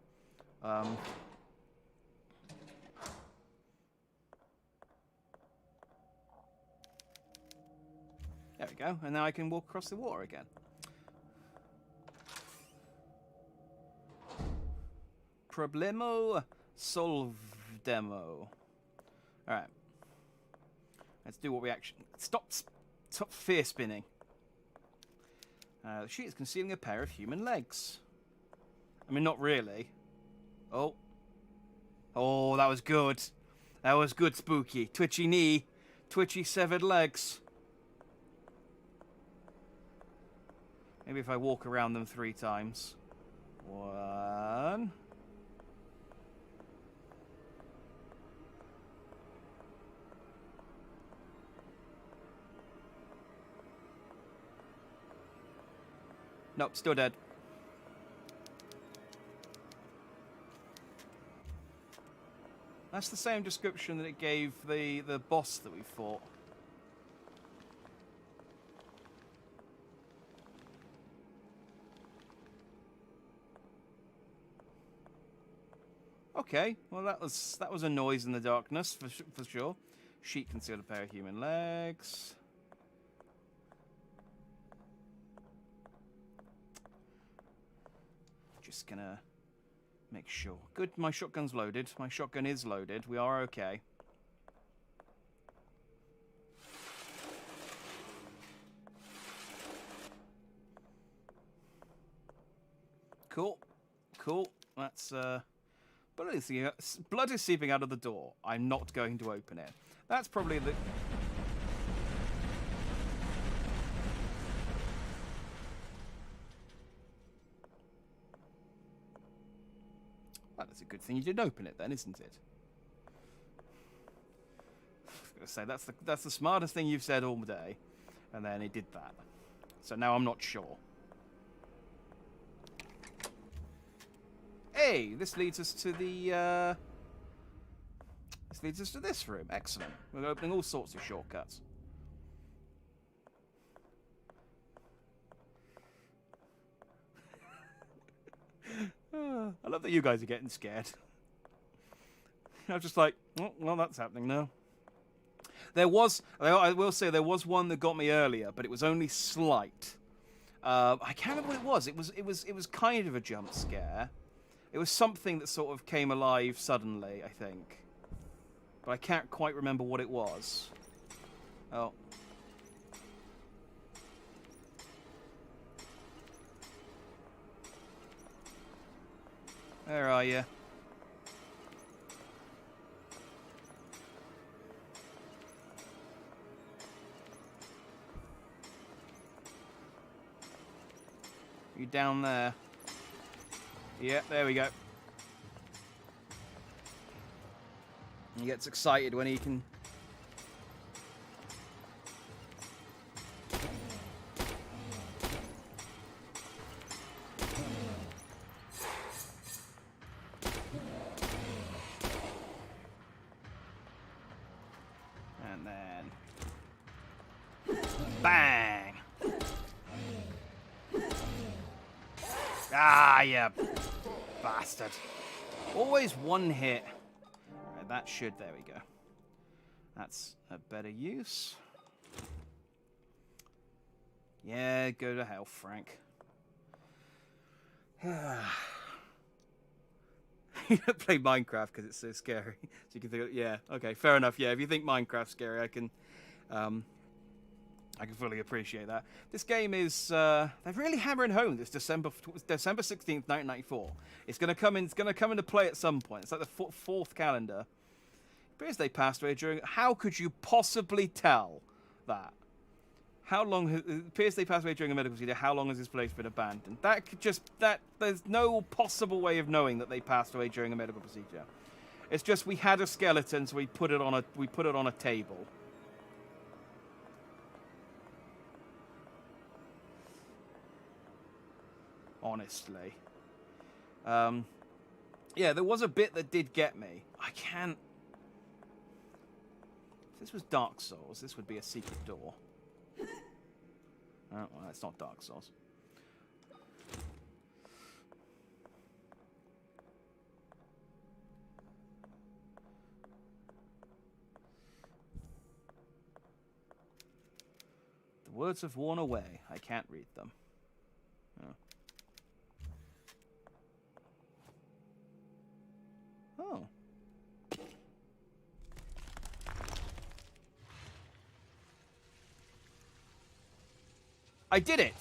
There we go, and now I can walk across the water again. Problemo solvedemo. Alright. Let's do what we actually... Stop fear spinning. The sheet is concealing a pair of human legs. I mean, not really. Oh. Oh, that was good. That was good, spooky. Twitchy knee. Twitchy severed legs. Maybe if I walk around them 3 times. 1. Nope, still dead. That's the same description that it gave the boss that we fought. Okay, well that was a noise in the darkness for sure. Sheet concealed a pair of human legs. Just gonna make sure. Good, my shotgun's loaded. My shotgun is loaded. We are okay. Cool. Cool. That's blood is seeping out of the door. I'm not going to open it. That's probably the... Well, that's a good thing you didn't open it then, isn't it? I was going to say, that's the smartest thing you've said all day. And then it did that. So now I'm not sure. Hey, this leads us to the, this leads us to this room. Excellent. We're opening all sorts of shortcuts. I love that you guys are getting scared. I'm just like, oh, well, that's happening now. There was, I will say, there was one that got me earlier, but it was only slight. I can't remember what it was. It was kind of a jump scare. It was something that sort of came alive suddenly, I think. But I can't quite remember what it was. Oh. Where are you? down there. Yeah, there we go. He gets excited when he can... And then... Bang! Ah, you bastard. Always one hit. Right, that should... There we go. That's a better use. Yeah, go to hell, Frank. You don't play Minecraft because it's so scary. So you can think, yeah, okay, fair enough. Yeah, if you think Minecraft's scary, I can fully appreciate that. This game is they're really hammering home this December 16th, 1994. It's gonna come into play at some point. It's like the fourth calendar. It appears they passed away during. How could you possibly tell that? How long? It appears they passed away during a medical procedure. How long has this place been abandoned? That could just There's no possible way of knowing that they passed away during a medical procedure. It's just we had a skeleton, so we put it on a table. Honestly, yeah, there was a bit that did get me. I can't. If this was Dark Souls, this would be a secret door. Oh, well, that's not Dark Souls. The words have worn away. I can't read them. Oh. Oh. I did it!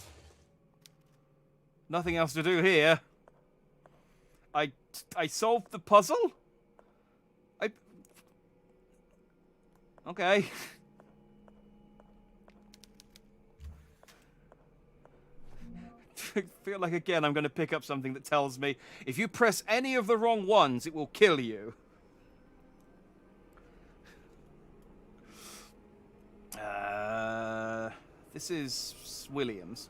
Nothing else to do here. I solved the puzzle? Okay. I feel like, again, I'm going to pick up something that tells me, if you press any of the wrong ones, it will kill you. This is Williams.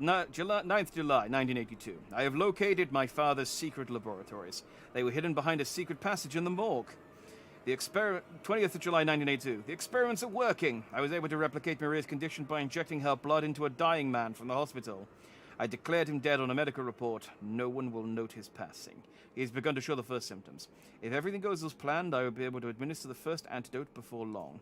9th July, 1982. I have located my father's secret laboratories. They were hidden behind a secret passage in the morgue. 20th of July, 1982. The experiments are working. I was able to replicate Maria's condition by injecting her blood into a dying man from the hospital. I declared him dead on a medical report. No one will note his passing. He has begun to show the first symptoms. If everything goes as planned, I will be able to administer the first antidote before long.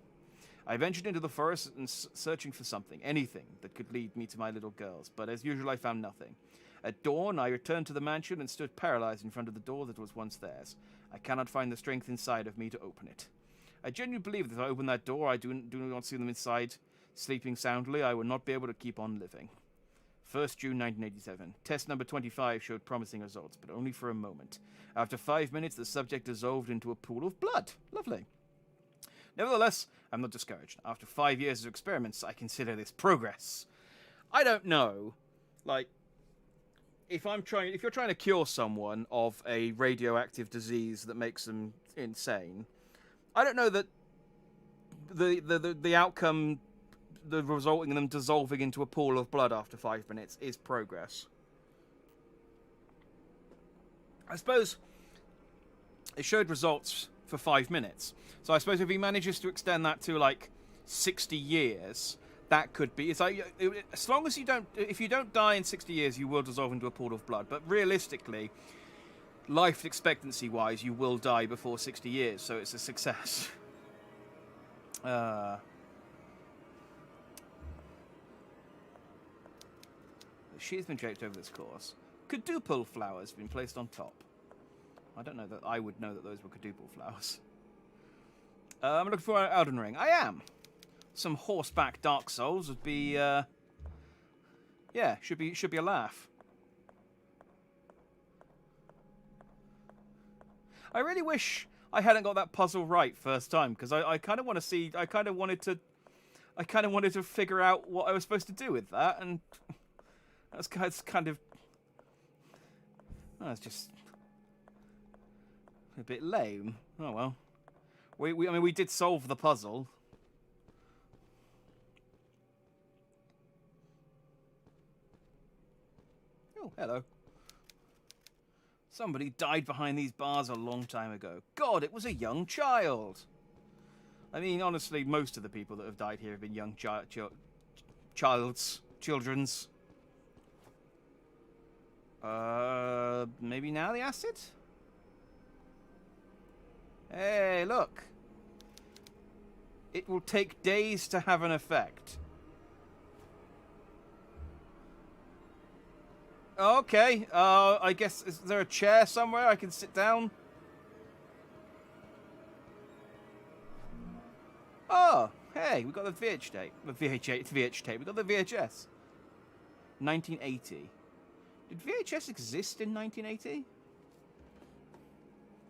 I ventured into the forest and searching for something, anything that could lead me to my little girls, but as usual I found nothing. At dawn, I returned to the mansion and stood paralyzed in front of the door that was once theirs. I cannot find the strength inside of me to open it. I genuinely believe that if I open that door, I do not see them inside, sleeping soundly, I will not be able to keep on living. 1st June 1987. Test number 25 showed promising results, but only for a moment. After 5 minutes, the subject dissolved into a pool of blood. Lovely. Nevertheless, I'm not discouraged. After 5 years of experiments, I consider this progress. I don't know, like, if you're trying to cure someone of a radioactive disease that makes them insane, I don't know that the outcome, the resulting in them dissolving into a pool of blood after 5 minutes is progress. I suppose it showed results for 5 minutes. So I suppose if he manages to extend that to like 60 years, that could be. It's like, as long as if you don't die in 60 years, you will dissolve into a pool of blood. But realistically, life expectancy-wise, you will die before 60 years, so it's a success. She has been draped over this course. Quadruple flowers have been placed on top. I don't know that I would know that those were quadruple flowers. I'm looking for an Elden Ring. I am. Some horseback Dark Souls would be, yeah, should be a laugh. I really wish I hadn't got that puzzle right first time, because I kind of want to see. I kind of wanted to figure out what I was supposed to do with that, and that's kind of Oh, that's just a bit lame. Oh well. I mean, we did solve the puzzle. Oh, hello. Somebody died behind these bars a long time ago. God, it was a young child. I mean, honestly, most of the people that have died here have been young children's. Maybe now the acid? Hey, look. It will take days to have an effect. Okay, I guess, is there a chair somewhere I can sit down? Oh, hey, we got the VH tape. The VH tape. We got the VHS. 1980. Did VHS exist in 1980?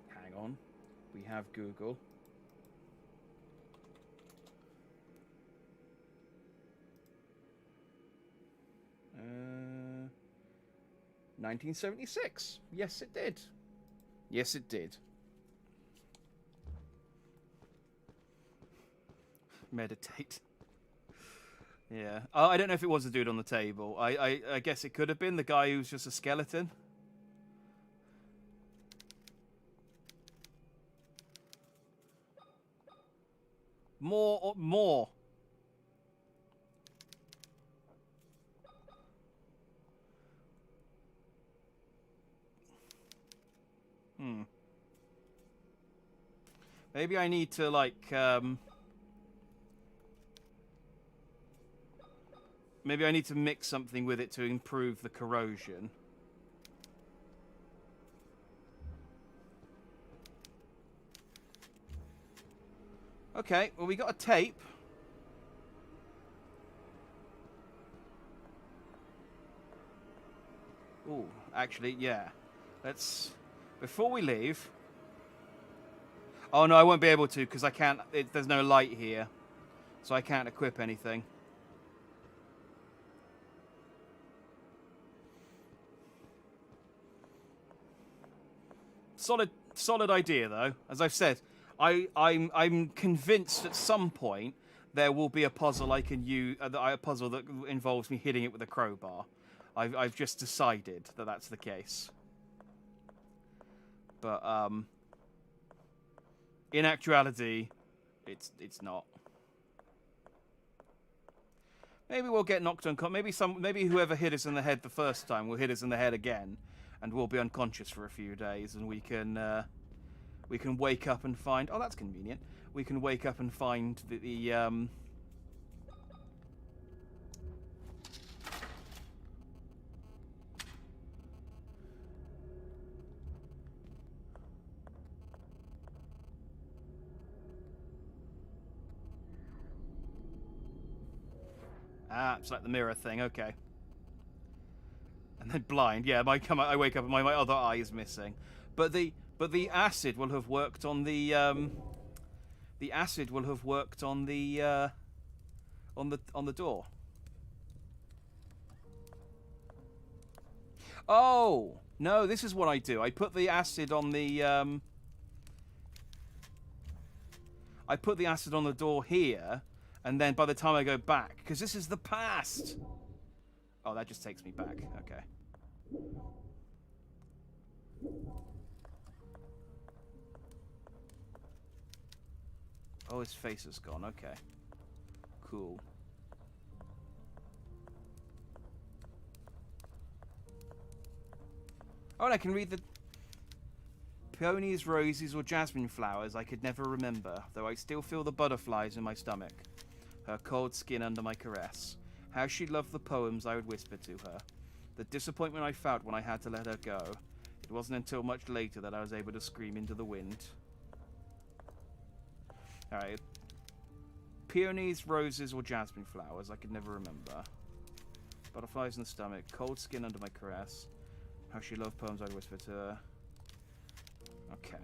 Hang on. We have Google. Uh, 1976. Yes, it did. Yes, it did. Meditate. Yeah. I don't know if it was a dude on the table. I guess it could have been the guy who's just a skeleton. More. Maybe I need to, like, maybe I need to mix something with it to improve the corrosion. Okay, well, we got a tape. Ooh, actually, yeah. Let's... Before we leave... Oh, no, I won't be able to, because I can't... there's no light here. So I can't equip anything. Solid idea, though. As I've said, I'm convinced at some point there will be a puzzle I can use, a puzzle that involves me hitting it with a crowbar. I've just decided that that's the case. But in actuality, it's not. Maybe we'll get knocked unconscious. Maybe whoever hit us in the head the first time will hit us in the head again, and we'll be unconscious for a few days, and we can wake up and find. Oh, that's convenient. We can wake up and find the it's like the mirror thing. Okay. And then blind. Yeah, I wake up and my other eye is missing. But the acid will have worked on the acid will have worked on the door. Oh no! This is what I do. I put the acid on the I put the acid on the door here, and then by the time I go back, because this is the past. Oh, that just takes me back. Okay. Oh, his face is gone. Okay. Cool. Oh, and I can read the... Peonies, roses, or jasmine flowers I could never remember, though I still feel the butterflies in my stomach. Her cold skin under my caress. How she loved the poems I would whisper to her. The disappointment I felt when I had to let her go. It wasn't until much later that I was able to scream into the wind. Alright. Peonies, roses, or jasmine flowers I could never remember. Butterflies in the stomach. Cold skin under my caress. How she loved poems I'd whisper to her. Okay.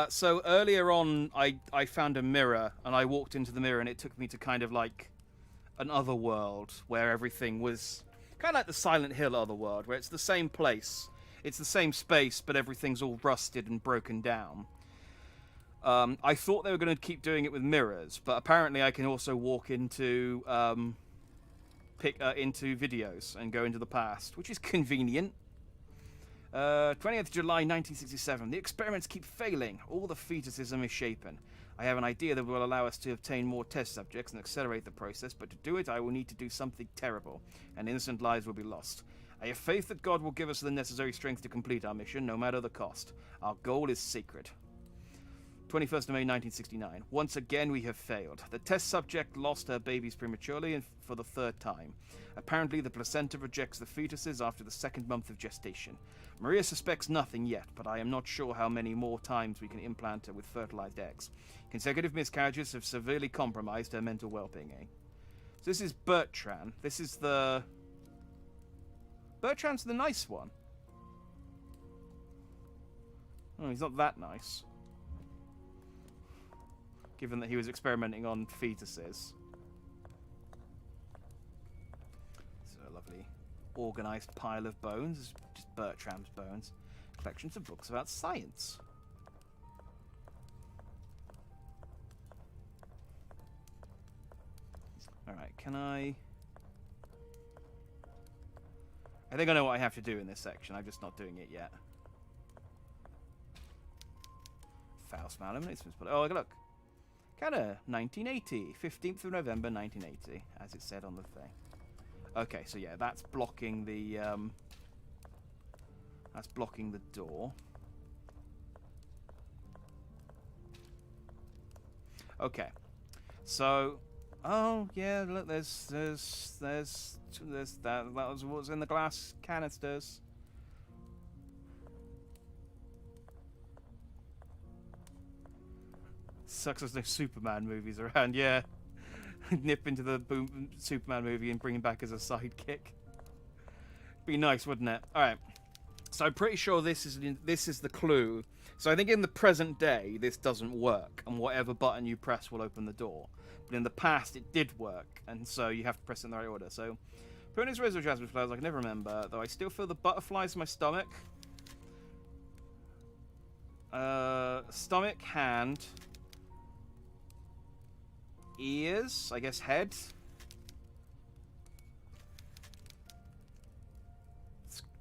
So earlier on, I found a mirror, and I walked into the mirror, and it took me to kind of like an other world where everything was kind of like the Silent Hill other world, where it's the same place, it's the same space, but everything's all rusted and broken down. I thought they were going to keep doing it with mirrors, but apparently I can also walk into into videos and go into the past, which is convenient. 20th July 1967. The experiments keep failing. All the fetuses are misshapen. I have an idea that will allow us to obtain more test subjects and accelerate the process, but to do it I will need to do something terrible, and innocent lives will be lost. I have faith that God will give us the necessary strength to complete our mission, no matter the cost. Our goal is sacred. 21st of May 1969. Once again we have failed. The test subject lost her babies prematurely and for the third time. Apparently the placenta rejects the fetuses after the second month of gestation. Maria suspects nothing yet, but I am not sure how many more times we can implant her with fertilized eggs. Consecutive miscarriages have severely compromised her mental well-being. So this is Bertrand. This is the... Bertrand's the nice one. Oh, he's not that nice. Given that he was experimenting on fetuses. It's a lovely organised pile of bones. It's just Bertram's bones. Collections of books about science. Alright, can I think I know what I have to do in this section. I'm just not doing it yet. Foul smell eliminates. Oh, look. Kinda 1980, 15th of November 1980, as it said on the thing. Okay, so yeah, that's blocking the door. Okay, so oh yeah, look, there's that was what was in the glass canisters. Sucks there's no Superman movies around, yeah. Nip into the Superman movie and bring him back as a sidekick. Be nice, wouldn't it? Alright. So I'm pretty sure this is the clue. So I think in the present day, this doesn't work, and whatever button you press will open the door. But in the past, it did work, and so you have to press it in the right order. So, Ponies, Rose, or Jasmine flowers, I can never remember, though I still feel the butterflies in my stomach. Stomach, hand... ears, I guess head.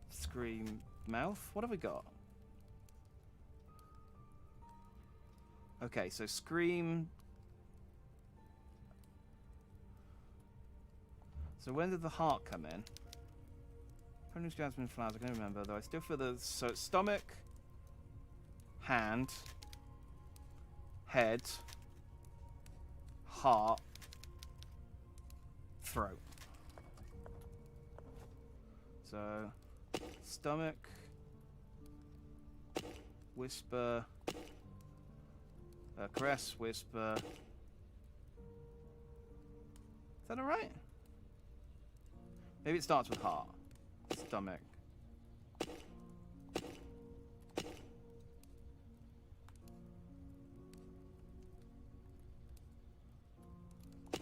Scream, mouth. What have we got? Okay, so scream. So when did the heart come in? Ponies, jasmine flowers. I can't remember though. I still feel the stomach, hand, head. Heart, throat. So, stomach, whisper, caress, whisper. Is that alright? Maybe it starts with heart. Stomach.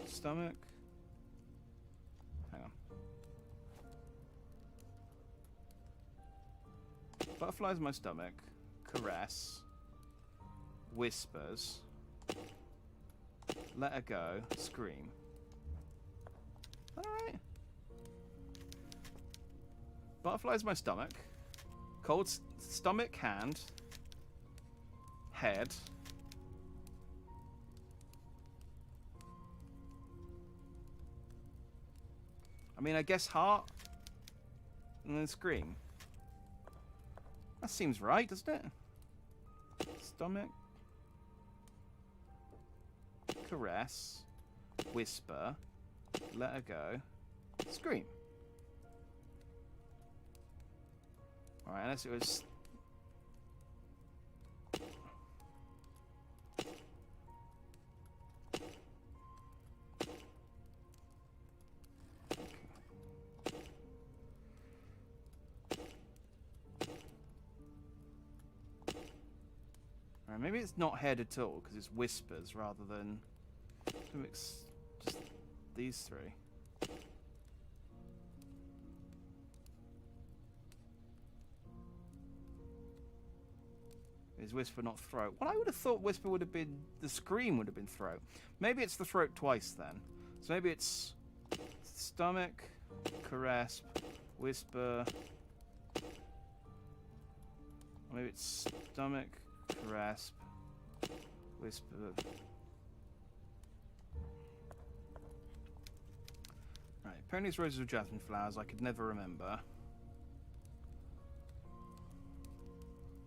Stomach. Hang on. Butterflies in my stomach. Caress. Whispers. Let her go. Scream. Alright. Butterflies in my stomach. Cold stomach, hand. Head. I mean, I guess heart, and then scream. That seems right, doesn't it? Stomach. Caress. Whisper. Let her go. Scream. Alright, unless it was... Right, maybe it's not head at all, because it's whispers rather than... Maybe it's just these three. Is whisper not throat? Well, I would have thought whisper would have been... The scream would have been throat. Maybe it's the throat twice then. So maybe it's stomach, caress, whisper... Or maybe it's stomach, caress, whisper... Right, ponies, roses, or jasmine flowers. I could never remember.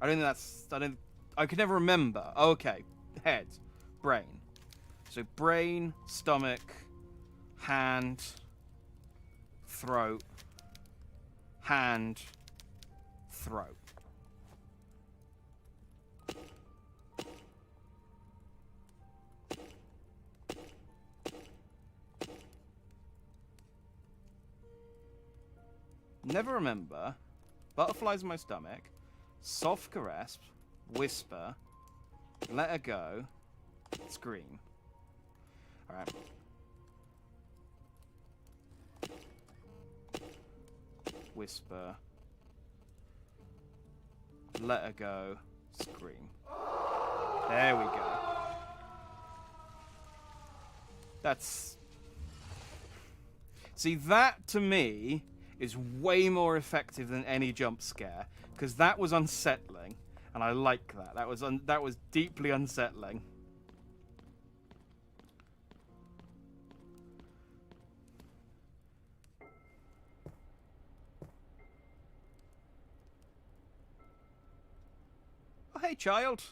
I don't think that's... I could never remember. Okay. Head. Brain. So brain, stomach, hand, throat, hand, throat. Never remember. Butterflies in my stomach. Soft caress. Whisper. Let her go. Scream. Alright. Whisper. Let her go. Scream. There we go. That's... See, that to me is way more effective than any jump scare, because that was unsettling, and I like that. That was deeply unsettling. Oh, hey, child.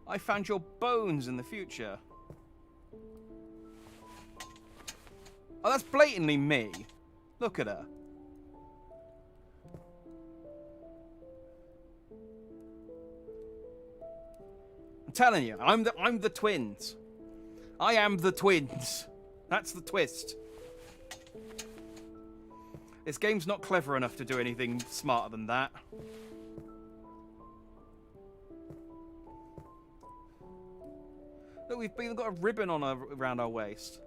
I found your bones in the future. Oh, that's blatantly me. Look at her. I'm telling you, I'm the twins. I am the twins. That's the twist. This game's not clever enough to do anything smarter than that. Look, we've got a ribbon on around our waist.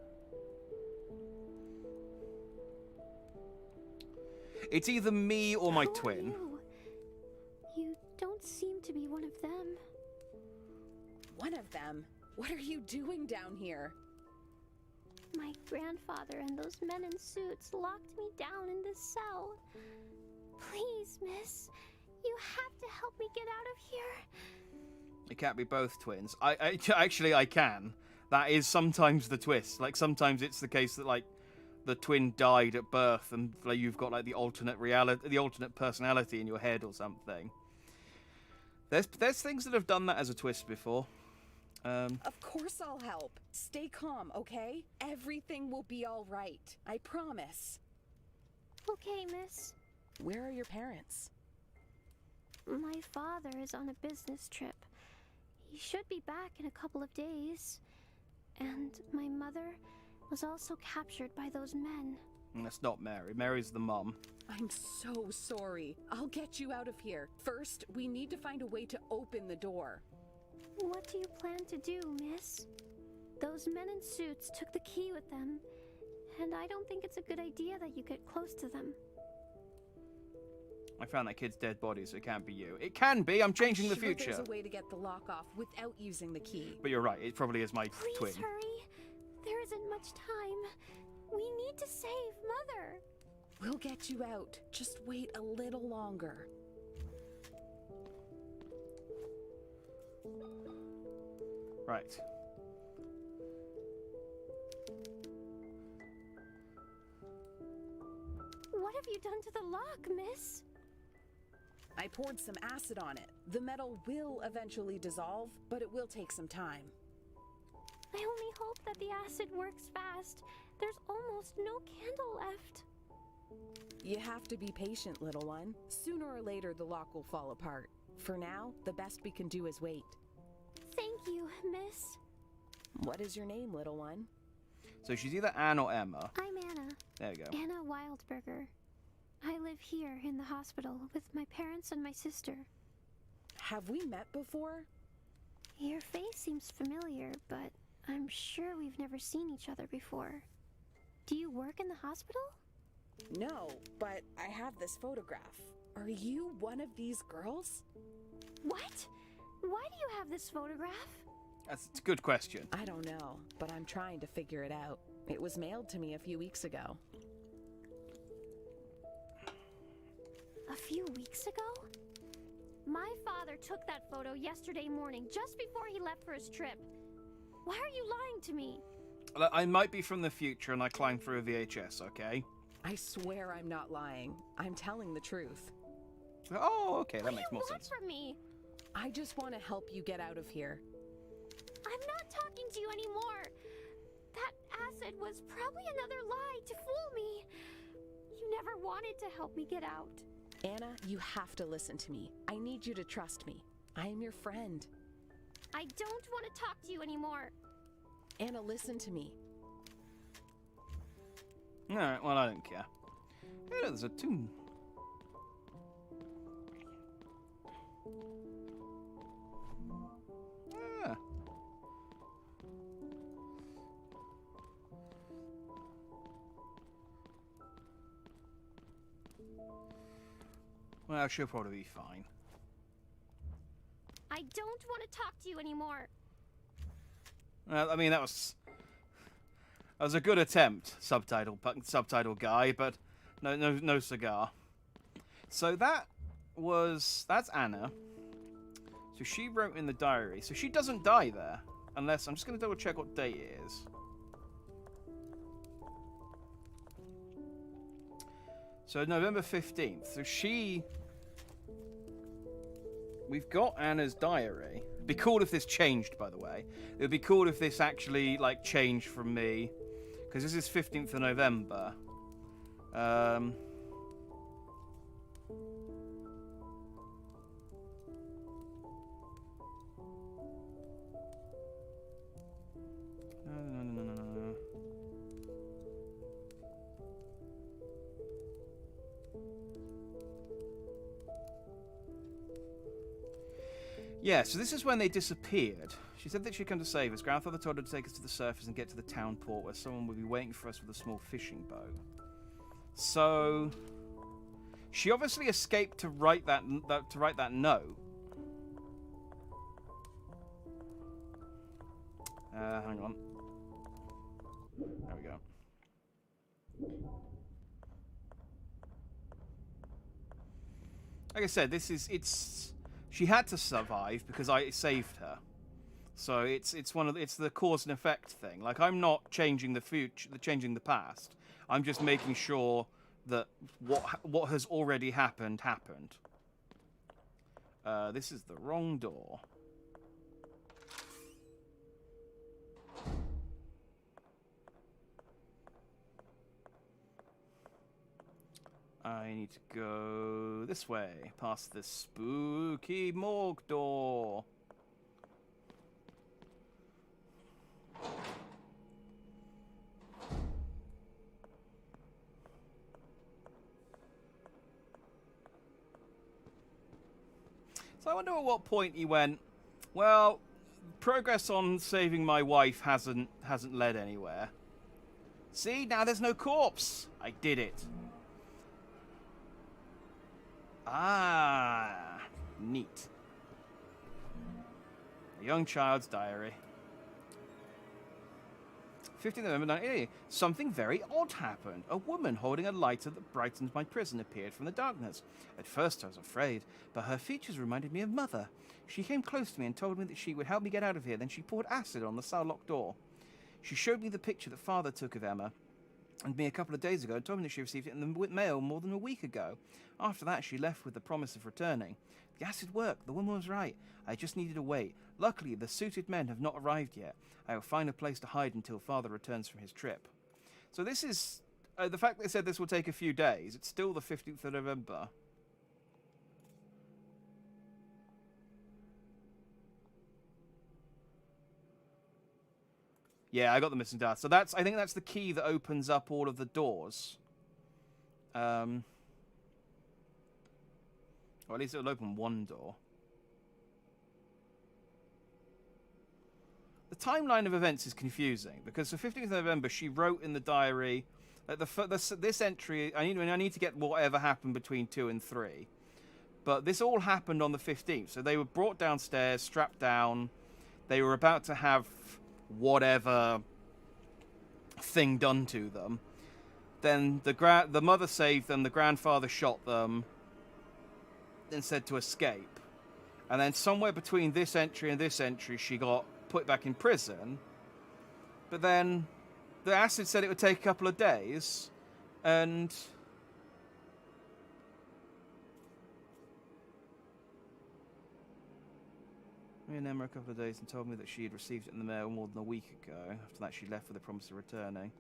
It's either me or my twin. You don't seem to be one of them. One of them? What are you doing down here? My grandfather and those men in suits locked me down in this cell. Please, miss, you have to help me get out of here. It can't be both twins. Actually, I can. That is sometimes the twist. Like, sometimes it's the case that, like, the twin died at birth and like, you've got, like, the alternate reality, the alternate personality in your head or something. There's things that have done that as a twist before. Of course I'll help. Stay calm, okay? Everything will be all right. I promise. Okay, miss. Where are your parents? My father is on a business trip. He should be back in a couple of days. And my mother was also captured by those men. That's not Mary. Mary's the mum. I'm so sorry. I'll get you out of here. First, we need to find a way to open the door. What do you plan to do, miss? Those men in suits took the key with them, and I don't think it's a good idea that you get close to them. I found that kid's dead body, so it can't be you. It can be. I'm changing the future. There's a way to get the lock off without using the key. But you're right. It probably is my Please twin. hurry. There isn't much time. We need to save Mother. We'll get you out. Just wait a little longer. Right. What have you done to the lock, miss? I poured some acid on it. The metal will eventually dissolve, but it will take some time. I only hope that the acid works fast. There's almost no candle left. You have to be patient, little one. Sooner or later, the lock will fall apart. For now, the best we can do is wait. Thank you, miss. What is your name, little one? So she's either Anne or Emma. I'm Anna. There you go. Anna Wildberger. I live here in the hospital with my parents and my sister. Have we met before? Your face seems familiar, but I'm sure we've never seen each other before. Do you work in the hospital? No, but I have this photograph. Are you one of these girls? What? Why do you have this photograph? That's a good question. I don't know, but I'm trying to figure it out. It was mailed to me a few weeks ago. A few weeks ago? My father took that photo yesterday morning, just before he left for his trip. Why are you lying to me? I might be from the future and I climbed through a VHS, okay? I swear I'm not lying. I'm telling the truth. Oh, okay, that makes more sense. What do you want from me? I just want to help you get out of here. I'm not talking to you anymore. That acid was probably another lie to fool me. You never wanted to help me get out. Anna, you have to listen to me. I need you to trust me. I am your friend. I don't want to talk to you anymore. Anna, listen to me. Alright, well, I don't care. Hey, there's a tomb. Ah. Well, she'll probably be fine. I don't want to talk to you anymore. I mean, that was a good attempt, subtitle guy, but no cigar. So that's Anna. So she wrote in the diary. So she doesn't die there, unless I'm just going to double check what date it is. So November 15th. So we've got Anna's diary. It'd be cool if this changed, by the way. It would be cool if this actually, like, changed from me. Because this is 15th of November. No. Yeah, so this is when they disappeared. She said that she'd come to save us. Grandfather told her to take us to the surface and get to the town port where someone would be waiting for us with a small fishing boat. So she obviously escaped to write that note. Hang on. There we go. Like I said, she had to survive because I saved her. So it's the cause and effect thing. Like, I'm not changing the future, changing the past. I'm just making sure that what has already happened. This is the wrong door. I need to go this way, past this spooky morgue door. So I wonder at what point he went, well, progress on saving my wife hasn't led anywhere. See, now there's no corpse. I did it. Ah, neat. A young child's diary. 15th November 1980. Something very odd happened. A woman holding a lighter that brightens my prison appeared from the darkness. At first I was afraid, but her features reminded me of Mother. She came close to me and told me that she would help me get out of here. Then she poured acid on the cell lock door. She showed me the picture that Father took of Emma and me a couple of days ago and told me that she received it in the mail more than a week ago. After that, she left with the promise of returning. The acid worked. The woman was right. I just needed to wait. Luckily, the suited men have not arrived yet. I will find a place to hide until Father returns from his trip. So this is... the fact they said this will take a few days, it's still the 15th of November. Yeah, I got the missing data. So I think that's the key that opens up all of the doors. Or at least it'll open one door. The timeline of events is confusing because the 15th of November she wrote in the diary this entry. I need to get whatever happened between 2 and 3, but this all happened on the 15th. So they were brought downstairs, strapped down. They were about to have whatever thing done to them. Then the mother saved them. The grandfather shot them. Then said to escape. And then somewhere between this entry and this entry, she got put back in prison. But then the acid said it would take a couple of days, and me and Emma a couple of days and told me that she had received it in the mail more than a week ago. After that, she left with a promise of returning.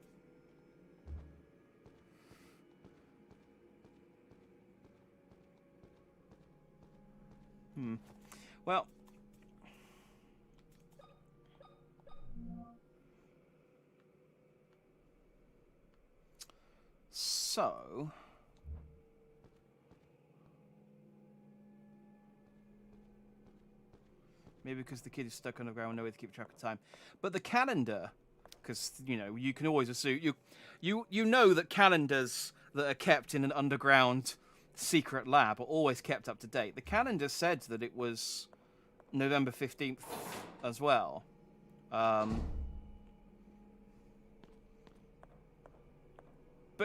Well, so maybe because the kid is stuck on the ground, no way to keep track of time. But the calendar, because you can always assume you know that calendars that are kept in an underground secret lab are always kept up to date. The calendar said that it was November 15th as well. But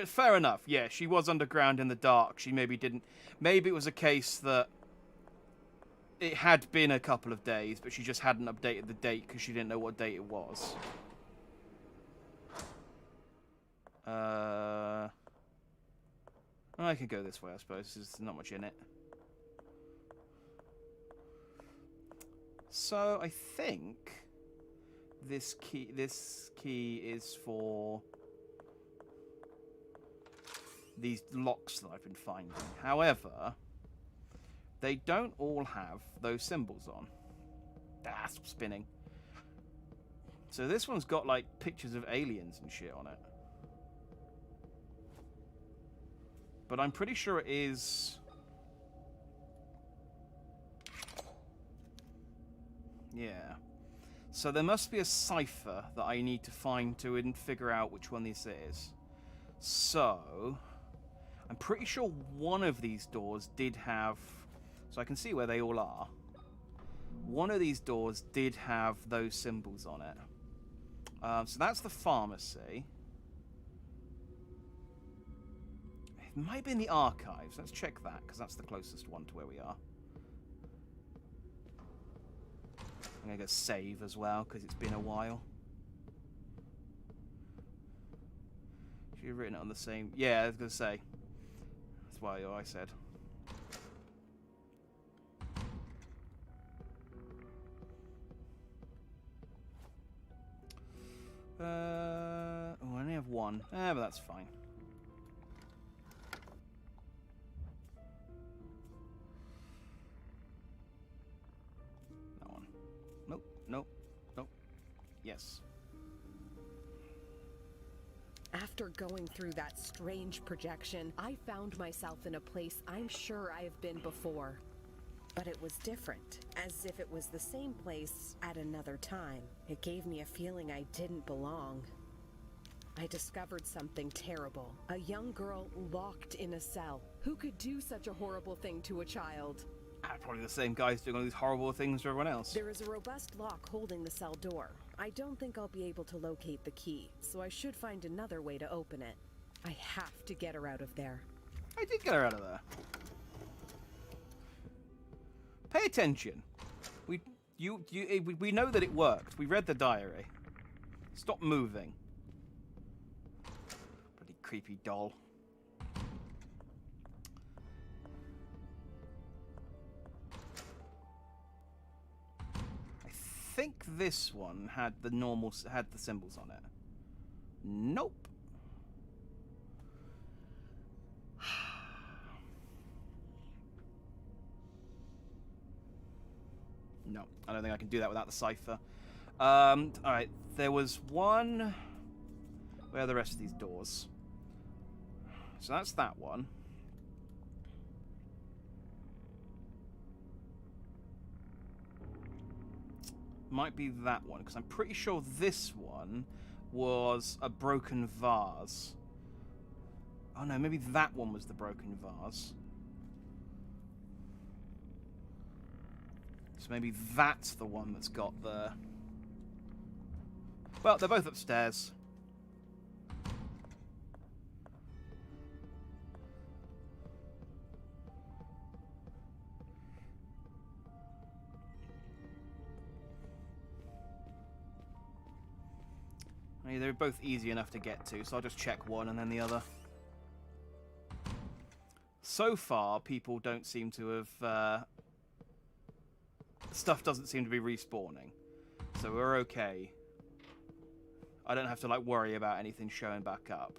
fair enough. Yeah, she was underground in the dark. She maybe didn't. Maybe it was a case that it had been a couple of days, but she just hadn't updated the date because she didn't know what date it was. I could go this way, I suppose. There's not much in it. So I think this key is for these locks that I've been finding. However, they don't all have those symbols on. Stop spinning. So this one's got like pictures of aliens and shit on it. But I'm pretty sure it is... Yeah. So there must be a cipher that I need to find to figure out which one this is. So I'm pretty sure one of these doors did have... So I can see where they all are. One of these doors did have those symbols on it. So that's the pharmacy. It might be in the archives. Let's check that, because that's the closest one to where we are. I'm going to go save as well, because it's been a while. Should you have written it on the same... Yeah, I was going to say. That's why I said. Oh, I only have one. But that's fine. That one. Nope, nope, nope. Yes. After going through that strange projection, I found myself in a place I'm sure I have been before. But it was different, as if it was the same place at another time. It gave me a feeling I didn't belong. I discovered something terrible. A young girl locked in a cell. Who could do such a horrible thing to a child? Probably the same guys doing all these horrible things to everyone else. There is a robust lock holding the cell door. I don't think I'll be able to locate the key, so I should find another way to open it. I have to get her out of there. I did get her out of there. Pay attention. We know that it worked. We read the diary. Stop moving. Bloody creepy doll. I think this one had the symbols on it. Nope. No, I don't think I can do that without the cipher. Alright, there was one... Where are the rest of these doors? So that's that one. might be that one, because I'm pretty sure this one was a broken vase. Oh no, maybe that one was the broken vase. So maybe that's the one that's got the... Well, they're both upstairs. I mean, they're both easy enough to get to, so I'll just check one and then the other. So far, people don't seem to have... Stuff doesn't seem to be respawning. So we're okay. I don't have to, like, worry about anything showing back up.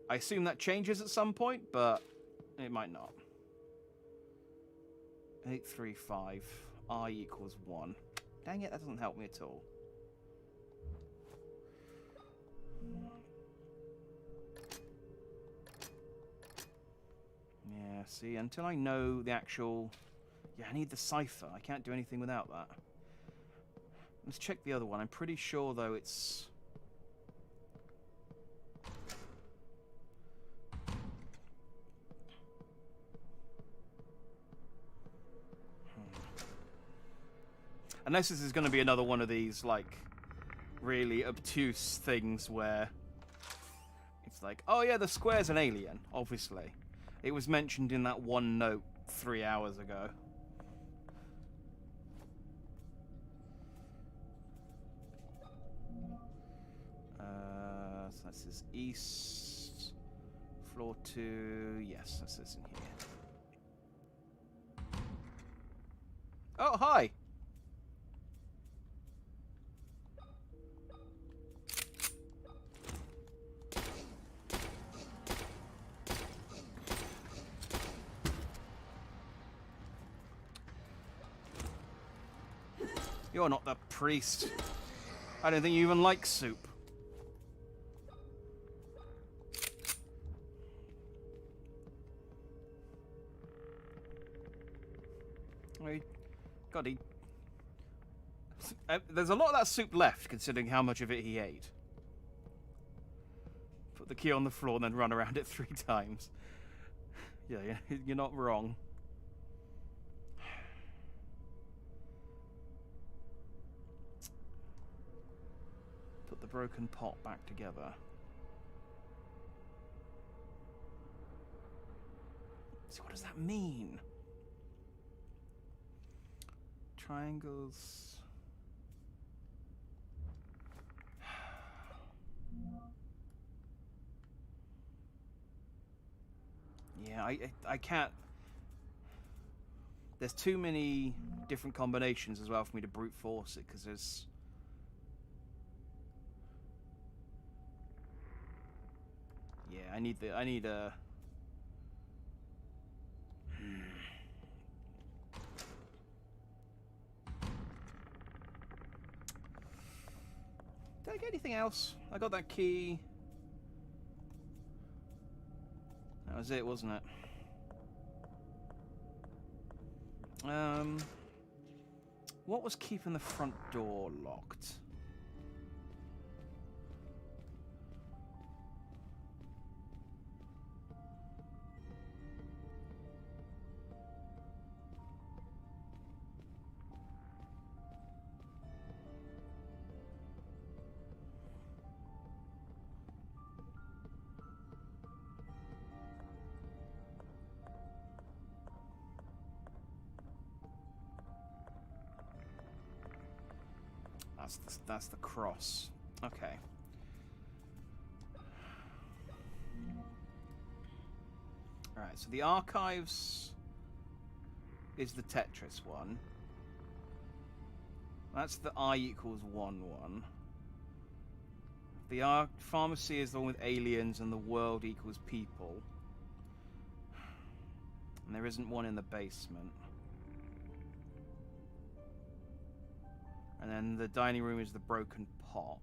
I assume that changes at some point, but it might not. 835. I equals 1. Dang it, that doesn't help me at all. Yeah, see, until I know the actual... Yeah, I need the cipher. I can't do anything without that. Let's check the other one. I'm pretty sure, though, it's... Unless this is going to be another one of these, like, really obtuse things where it's like, oh yeah, the square's an alien, obviously. It was mentioned in that one note 3 hours ago. So this is east, floor 2, yes, that's this in here. Oh, hi! You're not the priest. I don't think you even like soup. God, there's a lot of that soup left, considering how much of it he ate. Put the key on the floor and then run around it 3 times. Yeah, you're not wrong. Put the broken pot back together. So what does that mean? Triangles. Yeah, I can't. There's too many different combinations as well for me to brute force it, because there's... Yeah, I need a... Did I get anything else? I got that key. That was it, wasn't it? What was keeping the front door locked? That's the cross. Okay. Alright, so the archives is the Tetris one. That's the I equals 1 one. The pharmacy is the one with aliens and the world equals people. And there isn't one in the basement. And then the dining room is the broken pot.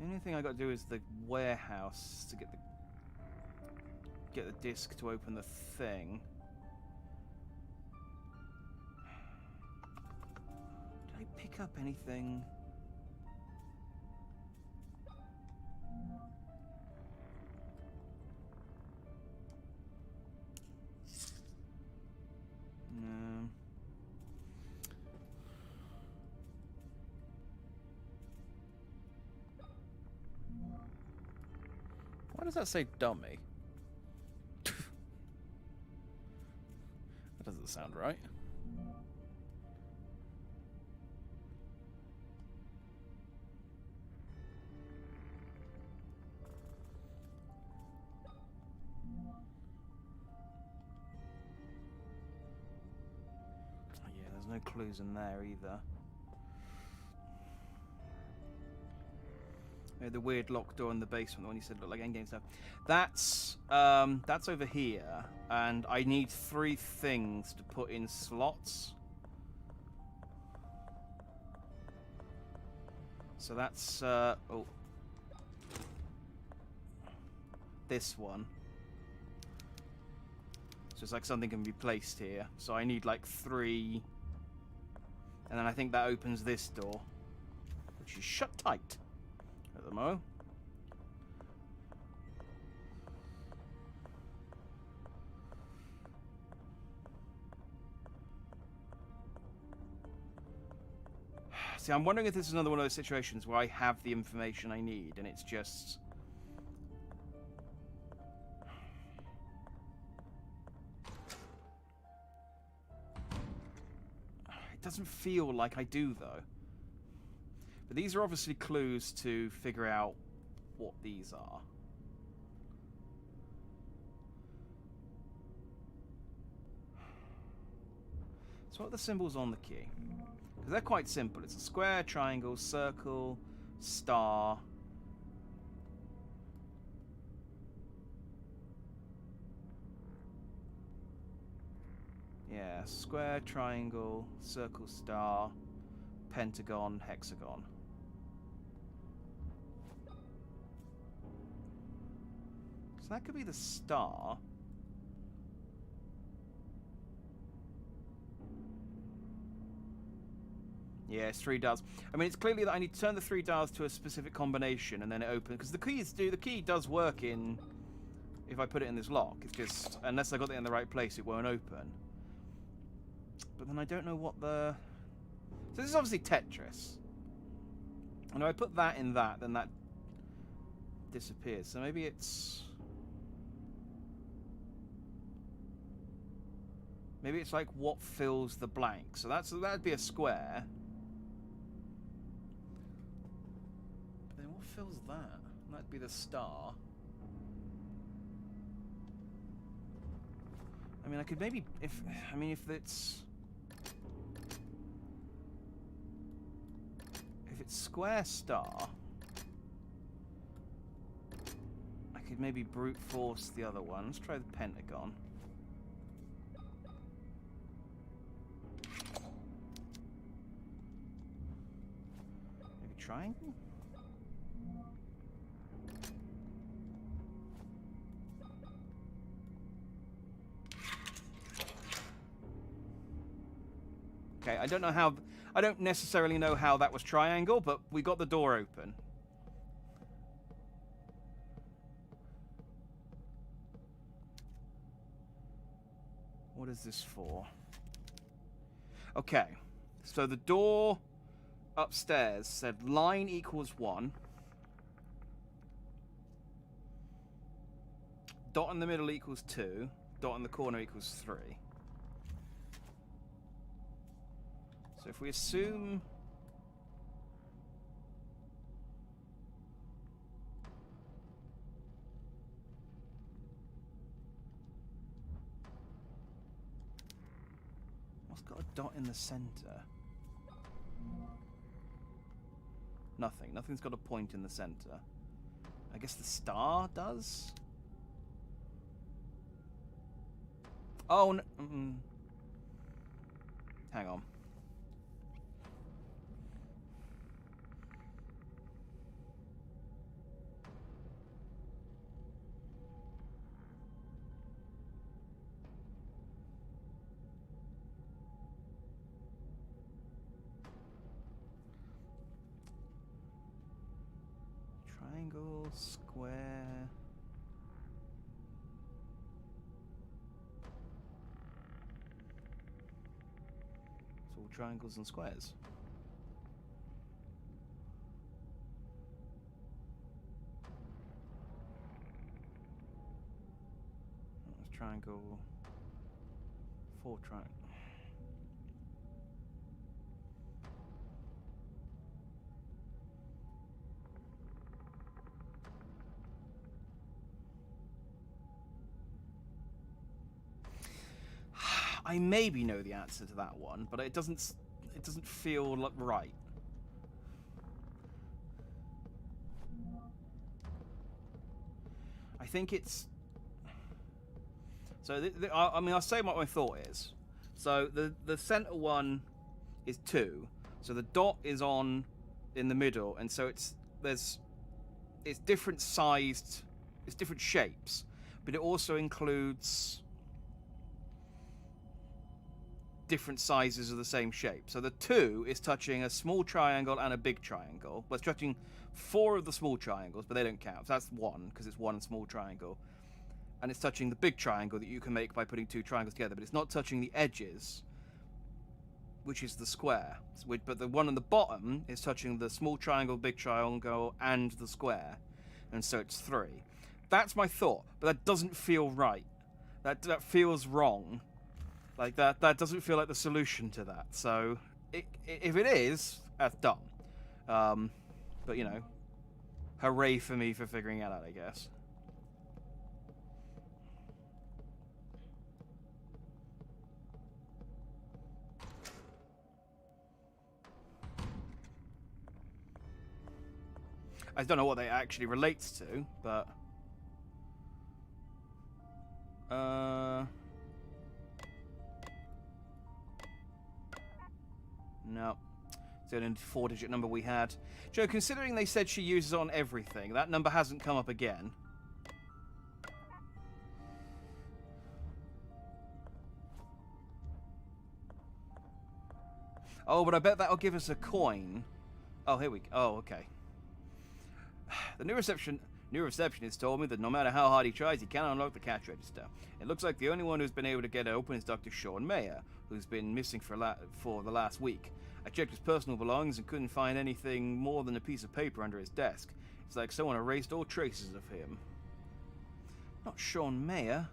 The only thing I got to do is the warehouse to get the disc to open the thing. pick up anything? No. Why does that say dummy? That doesn't sound right. Yeah, there's no clues in there either. The weird locked door in the basement, the one you said looked like endgame stuff. That's over here, and I need 3 things to put in slots. So that's oh, this one. So it's like something can be placed here. So I need like 3, and then I think that opens this door, which is shut tight at the moment. See, I'm wondering if this is another one of those situations where I have the information I need, and it's just... It doesn't feel like I do, though. But these are obviously clues to figure out what these are. So what are the symbols on the key? Because they're quite simple. It's a square, triangle, circle, star. Yeah, square, triangle, circle, star, pentagon, hexagon. So that could be the star. Yeah, it's 3 dials. I mean, it's clearly that I need to turn the 3 dials to a specific combination and then it opens. Because the key does work in... If I put it in this lock, it's just... Unless I got it in the right place, it won't open. But then I don't know what the... So this is obviously Tetris. And if I put that in that, then that disappears. So maybe it's... Maybe it's like what fills the blank. So that'd be a square. But then what fills that? That'd be the star. I mean, I could maybe... if it's... If it's square star... I could maybe brute force the other one. Let's try the pentagon. Maybe triangle? Okay, I don't know how... I don't necessarily know how that was triangle, but we got the door open. What is this for? Okay, so the door upstairs said line equals 1. Dot in the middle equals 2. Dot in the corner equals 3. So if we assume... What's got a dot in the center? Nothing. Nothing's got a point in the center. I guess the star does? Oh, no. Hang on. square. It's all triangles and squares. That's triangle. 4 triangle. I maybe know the answer to that one, but it doesn't feel right. I think it's so. I mean, I'll say what my thought is. So the center one is 2. So the dot is on in the middle, and so it's different sized, it's different shapes, but it also includes different sizes of the same shape. So the 2 is touching a small triangle and a big triangle. Well, it's touching 4 of the small triangles, but they don't count. So that's 1, because it's 1 small triangle. And it's touching the big triangle that you can make by putting 2 triangles together, but it's not touching the edges, which is the square. But the one on the bottom is touching the small triangle, big triangle, and the square. And so it's 3. That's my thought, but that doesn't feel right. That feels wrong. Like, that doesn't feel like the solution to that. So, if it is, that's dumb. But, you know, hooray for me for figuring it out, I guess. I don't know what they actually relates to, but... No. It's the only 4-digit number we had. Joe, considering they said she uses it on everything, that number hasn't come up again. Oh, but I bet that'll give us a coin. Oh, here we go. Oh, okay. The new receptionist told me that no matter how hard he tries, he cannot unlock the cash register. It looks like the only one who's been able to get it open is Dr. Sean Mayer, who's been missing for the last week. I checked his personal belongings and couldn't find anything more than a piece of paper under his desk. It's like someone erased all traces of him. Not Sean Mayer.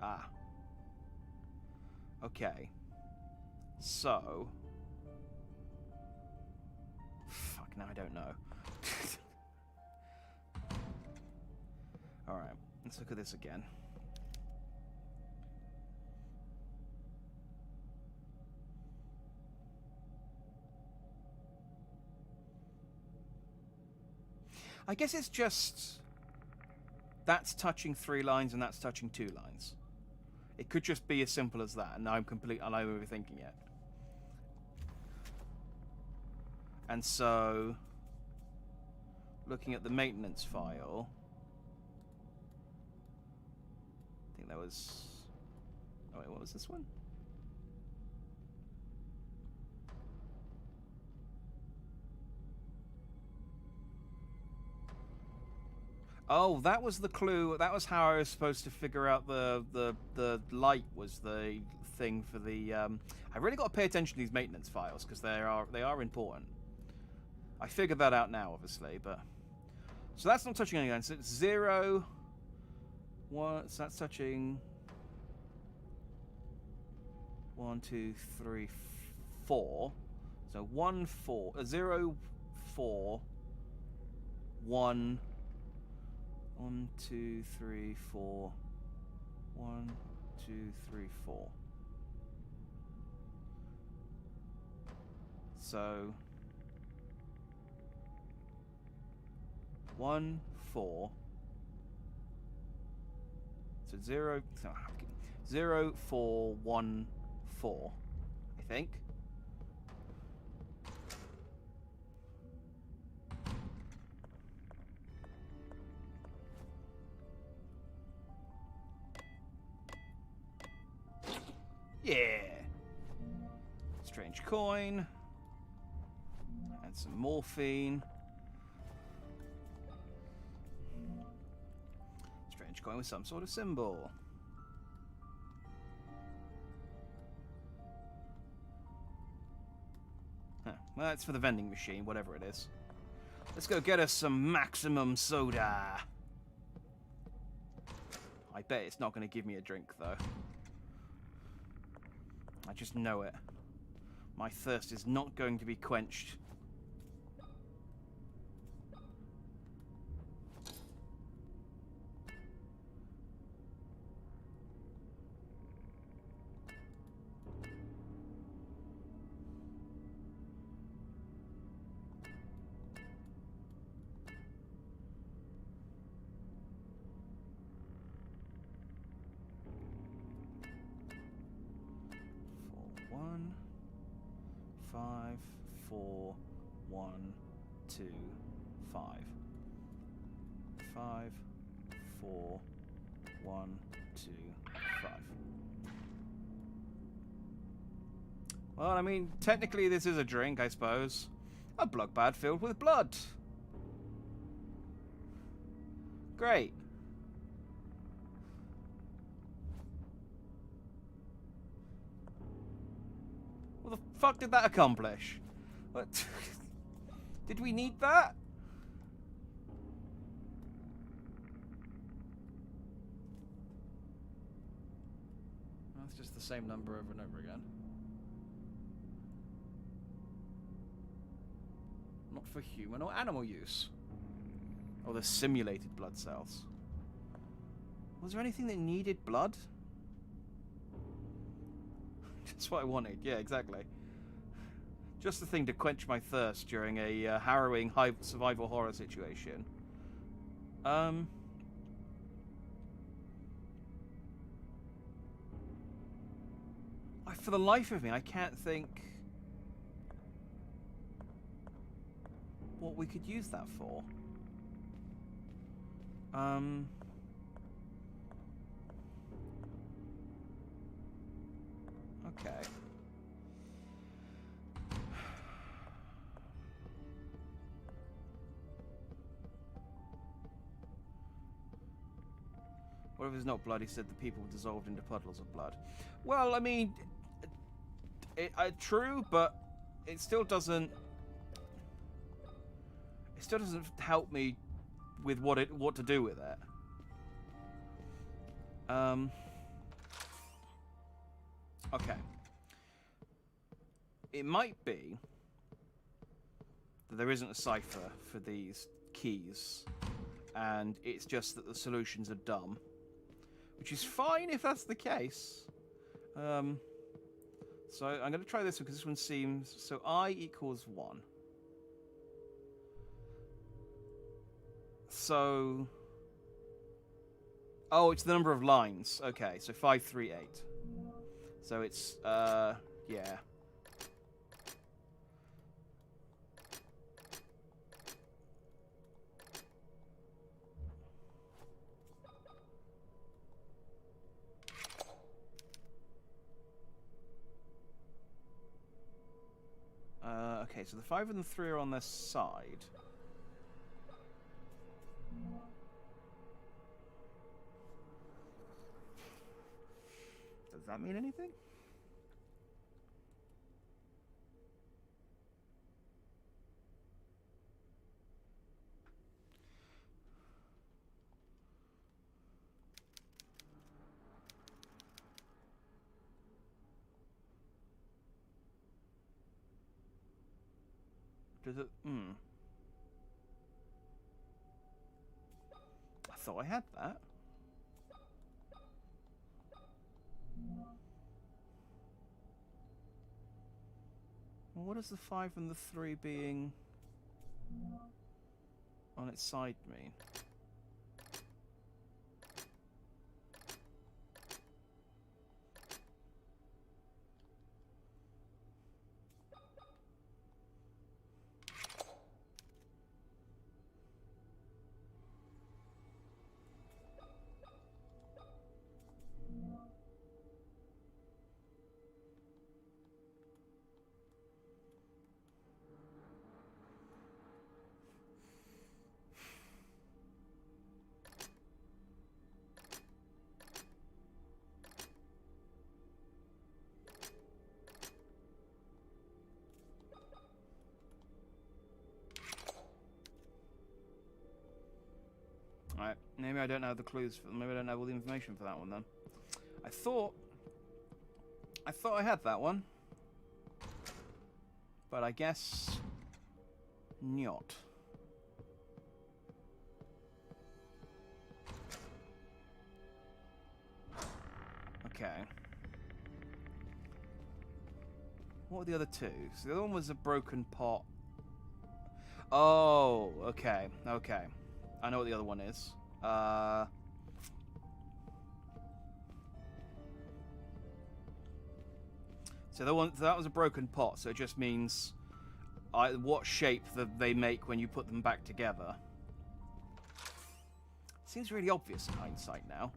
Ah. Okay. So... Fuck, now I don't know. Alright, let's look at this again. I guess it's just... That's touching 3 lines and that's touching 2 lines. It could just be as simple as that, and I'm overthinking it. And so, looking at the maintenance file, I think that was... Oh wait, what was this one? Oh, that was the clue. That was how I was supposed to figure out the light was the thing for the... I really got to pay attention to these maintenance files, because they are important. I figured that out now, obviously, but... So that's not touching anything. So it's 0... 1... So that's touching... 1, 2, 3, 4. So 1, 4... 0, 4... 1... 1, 2, 3, 4. 1, 2, 3, 4. So 1, 4. So 0, 0, 4, 1, 4. I think. Yeah. Strange coin. And some morphine. Strange coin with some sort of symbol. Huh. Well, that's for the vending machine, whatever it is. Let's go get us some maximum soda. I bet it's not going to give me a drink, though. I just know it. My thirst is not going to be quenched. One, 5, 4, 1, 2, 5. 5, 4, 1, 2, 5. Well, I mean, technically this is a drink, I suppose. A blood bag filled with blood. Great. What the fuck did that accomplish? What? Did we need that? That's just the same number over and over again. Not for human or animal use. Oh, the simulated blood cells. Was there anything that needed blood? That's what I wanted. Yeah, exactly. Just the thing to quench my thirst during a harrowing high survival horror situation. For the life of me, I can't think what we could use that for. Okay. What if it's not blood? He said the people dissolved into puddles of blood. Well, I mean, true, but it still doesn't. It still doesn't help me with what to do with it. Okay. It might be that there isn't a cipher for these keys, and it's just that the solutions are dumb, which is fine if that's the case. So I'm going to try this one because this one seems... So I equals 1. So... Oh, it's the number of lines. Okay, so 5, 3, 8. So it's, yeah. Okay, so the 5 and the 3 are on their side. Does that mean anything? Does it? I thought I had that. Well, what does the 5 and the 3 being on its side mean? Maybe I don't have the clues. Maybe I don't have all the information for that one then. I thought I had that one, but I guess not. Okay. What were the other two? So the other one was a broken pot. Oh, okay, okay. I know what the other one is. So that was a broken pot, so it just means what shape they make when you put them back together. Seems really obvious in hindsight now.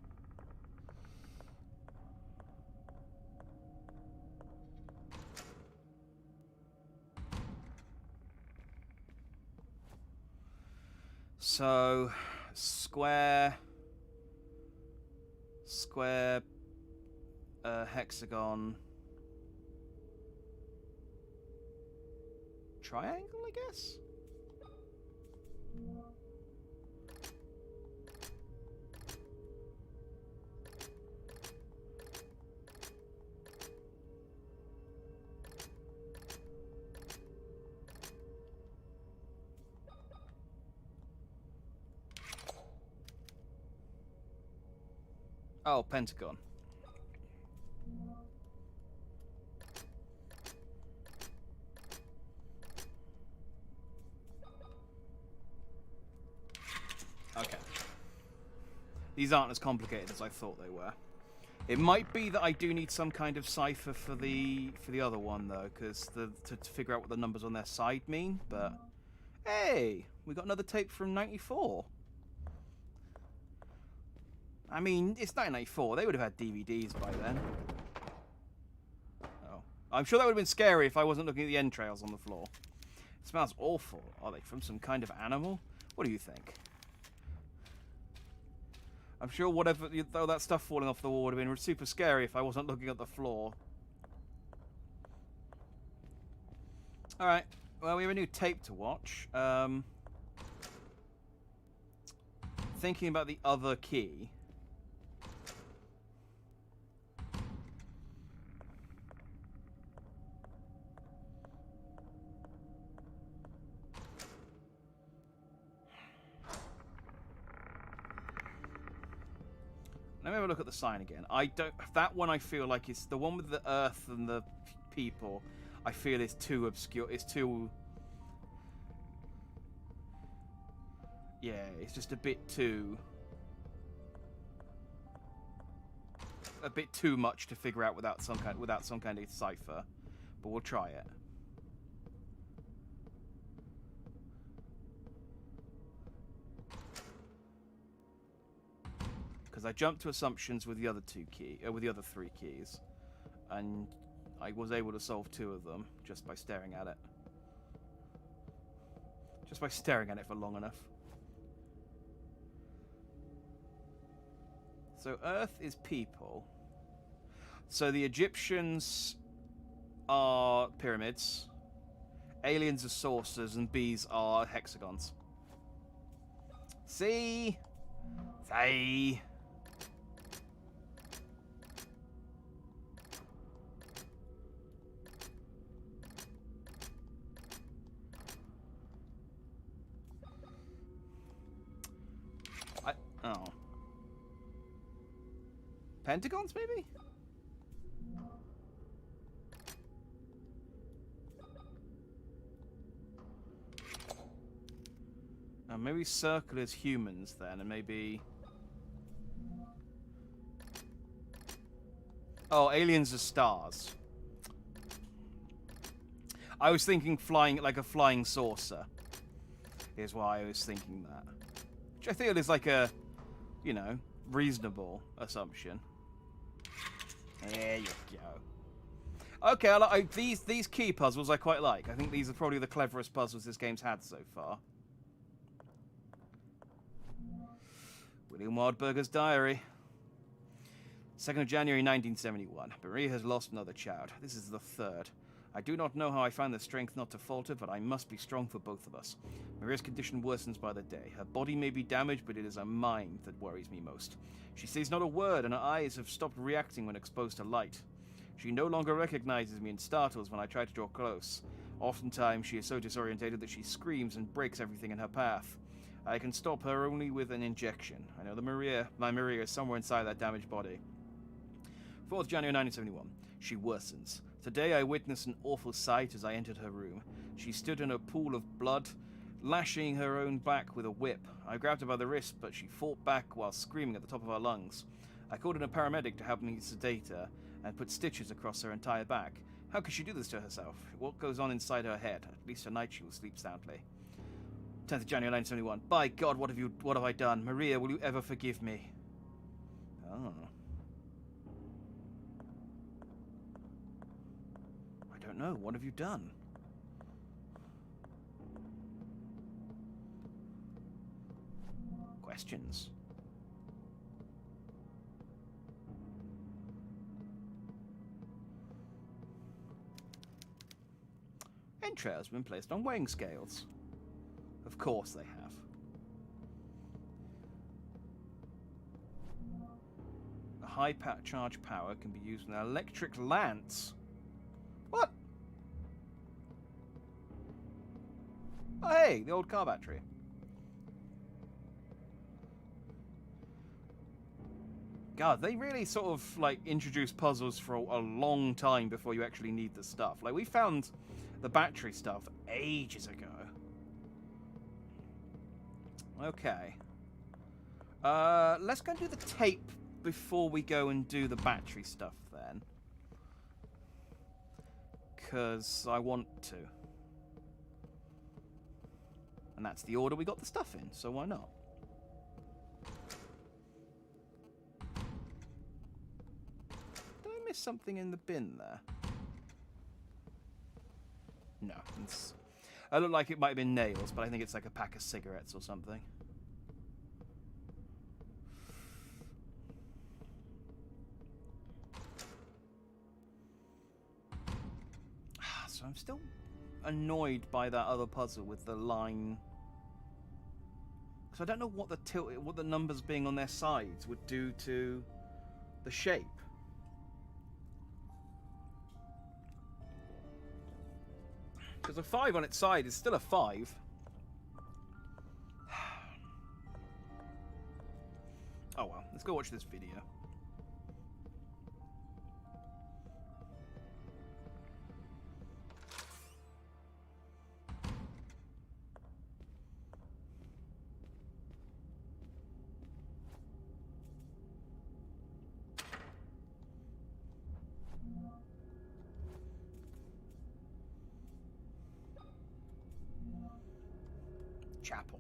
So, square, hexagon, triangle, I guess? Oh, pentagon. Okay. These aren't as complicated as I thought they were. It might be that I do need some kind of cipher for the other one though, because to figure out what the numbers on their side mean. But hey, we got another tape from '94. I mean, it's 1994. They would have had DVDs by then. Oh, I'm sure that would have been scary if I wasn't looking at the entrails on the floor. It smells awful. Are they from some kind of animal? What do you think? I'm sure whatever, though, that stuff falling off the wall would have been super scary if I wasn't looking at the floor. Alright, well, we have a new tape to watch. Thinking about the other key. Let me have a look at the sign again. That one I feel like is the one with the earth and the people. I feel is too obscure. It's too. Yeah, it's just a bit too much to figure out without some kind of cipher. But we'll try it. Because I jumped to assumptions with the other three keys, and I was able to solve two of them just by staring at it. Just by staring at it for long enough. So Earth is people. So the Egyptians are pyramids, aliens are saucers, and bees are hexagons. See? Say. Oh. Pentagons, maybe? Maybe circle is humans then, and maybe... Oh, aliens are stars. I was thinking flying, like a flying saucer. Is why I was thinking that. Which I feel is like a, you know, reasonable assumption. There you go. Okay, these key puzzles I quite like. I think these are probably the cleverest puzzles this game's had so far. William Wildberger's diary. 2nd of January 1971. Maria has lost another child. This is the third. I do not know how I found the strength not to falter, but I must be strong for both of us. Maria's condition worsens by the day. Her body may be damaged, but it is her mind that worries me most. She says not a word, and her eyes have stopped reacting when exposed to light. She no longer recognizes me and startles when I try to draw close. Oftentimes, she is so disorientated that she screams and breaks everything in her path. I can stop her only with an injection. I know my Maria is somewhere inside that damaged body. 4th January 1971. She worsens. Today I witnessed an awful sight as I entered her room. She stood in a pool of blood, lashing her own back with a whip. I grabbed her by the wrist, but she fought back while screaming at the top of her lungs. I called in a paramedic to help me sedate her and put stitches across her entire back. How could she do this to herself? What goes on inside her head? At least tonight she will sleep soundly. 10th of January 1971. By God, what have I done? Maria, will you ever forgive me? Oh. I don't know. What have you done? Questions. Entrails have been placed on weighing scales. Of course they have. A high charge power can be used with an electric lance. What? Oh, hey, the old car battery. God, they really sort of, like, introduce puzzles for a long time before you actually need the stuff. Like, we found the battery stuff ages ago. Okay. Let's go and do the tape before we go and do the battery stuff then. Because I want to. And that's the order we got the stuff in, so why not? Did I miss something in the bin there? No. It looked like it might have been nails, but I think it's like a pack of cigarettes or something. So I'm still annoyed by that other puzzle with the line. Because I don't know what the numbers being on their sides would do to the shape. Because a 5 on its side is still a 5. Oh well, let's go watch this video. Chapel.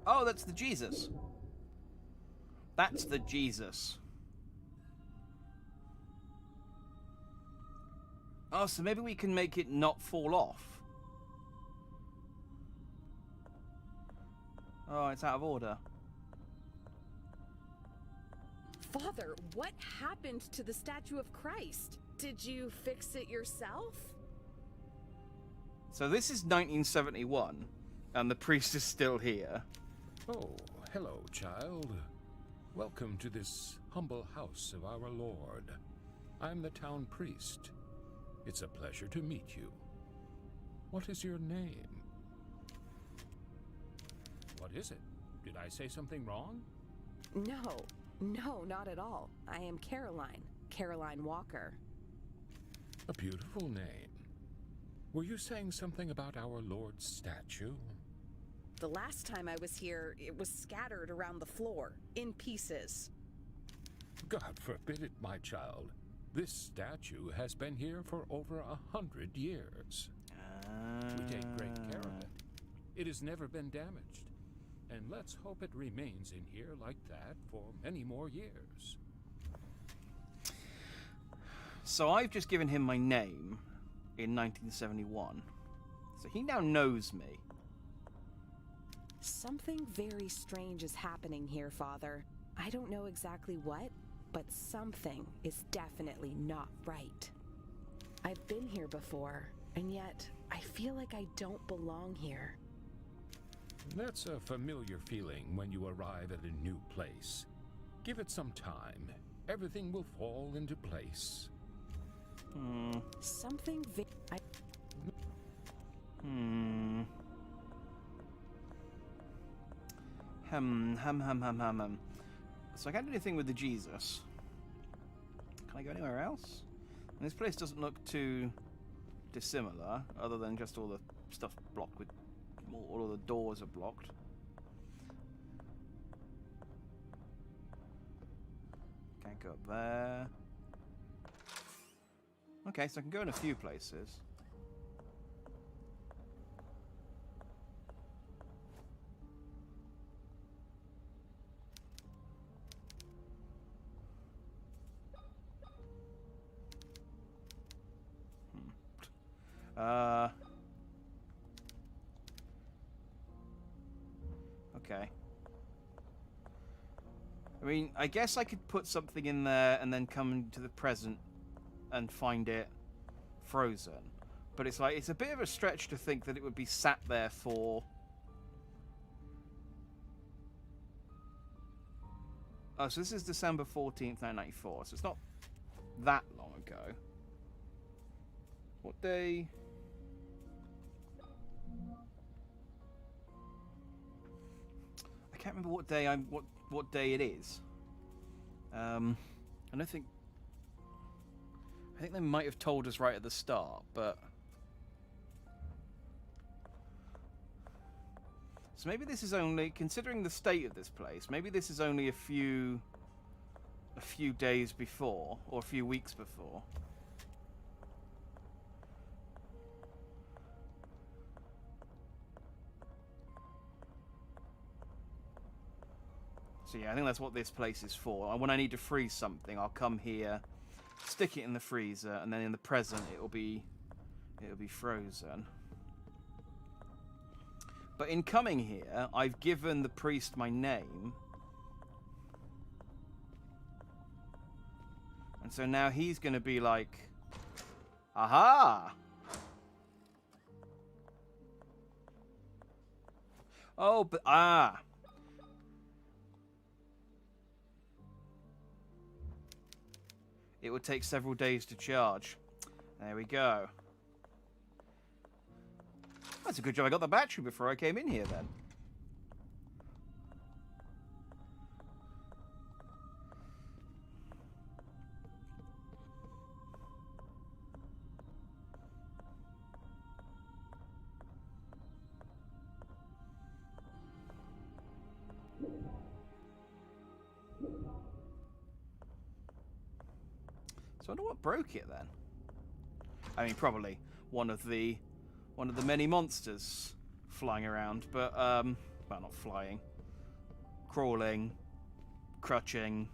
Oh, that's the Jesus. That's the Jesus. Oh, so maybe we can make it not fall off. Oh, it's out of order. Father, what happened to the statue of Christ? Did you fix it yourself? So this is 1971, and the priest is still here. Oh, hello, child. Welcome to this humble house of our Lord. I'm the town priest. It's a pleasure to meet you. What is your name? What is it? Did I say something wrong? No, not at all. I am Caroline Walker. A beautiful name. Were you saying something about our Lord's statue? The last time I was here, it was scattered around the floor, in pieces. God forbid it, my child. This statue has been here for over 100 years. We take great care of it. It has never been damaged. And let's hope it remains in here like that for many more years. So I've just given him my name in 1971. So he now knows me. Something very strange is happening here, Father. I don't know exactly what, but something is definitely not right. I've been here before, and yet I feel like I don't belong here. That's a familiar feeling when you arrive at a new place. Give it some time. Everything will fall into place. Something So I can't do anything with the Jesus. Can I go anywhere else? And this place doesn't look too dissimilar, other than just all the stuff blocked with... all of the doors are blocked. Can't go up there. Okay, so I can go in a few places. Okay. I mean, I guess I could put something in there and then come to the present and find it frozen. But it's like, it's a bit of a stretch to think that it would be sat there for... Oh, so this is December 14th, 1994. So it's not that long ago. What day... I can't remember what day what day it is. I don't think... I think they might have told us right at the start, but... So maybe this is only, considering the state of this place, maybe this is only a few days before, or a few weeks before. So yeah, I think that's what this place is for. When I need to freeze something, I'll come here, stick it in the freezer, and then in the present it'll be frozen. But in coming here, I've given the priest my name. And so now he's going to be like, aha! Oh, but, ah! It would take several days to charge. There we go. That's a good job I got the battery before I came in here then. So I wonder what broke it then. I mean, probably one of the many monsters flying around, but well, not flying, crawling, crutching,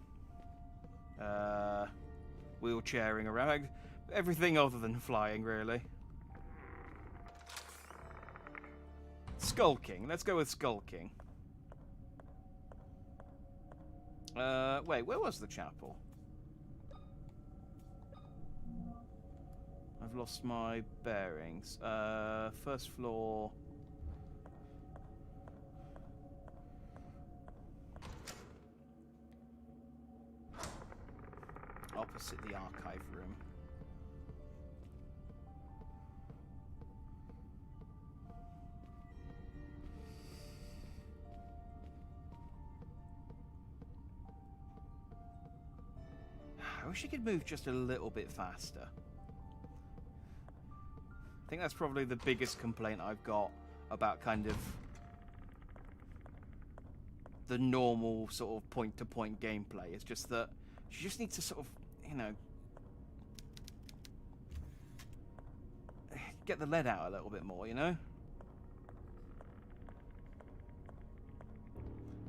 wheelchairing around, everything other than flying, really. Skulking. Let's go with skulking. Wait, where was the chapel? I've lost my bearings. First floor. Opposite the archive room. I wish I could move just a little bit faster. I think that's probably the biggest complaint I've got about kind of the normal sort of point-to-point gameplay. It's just that you just need to sort of, you know, get the lead out a little bit more, you know?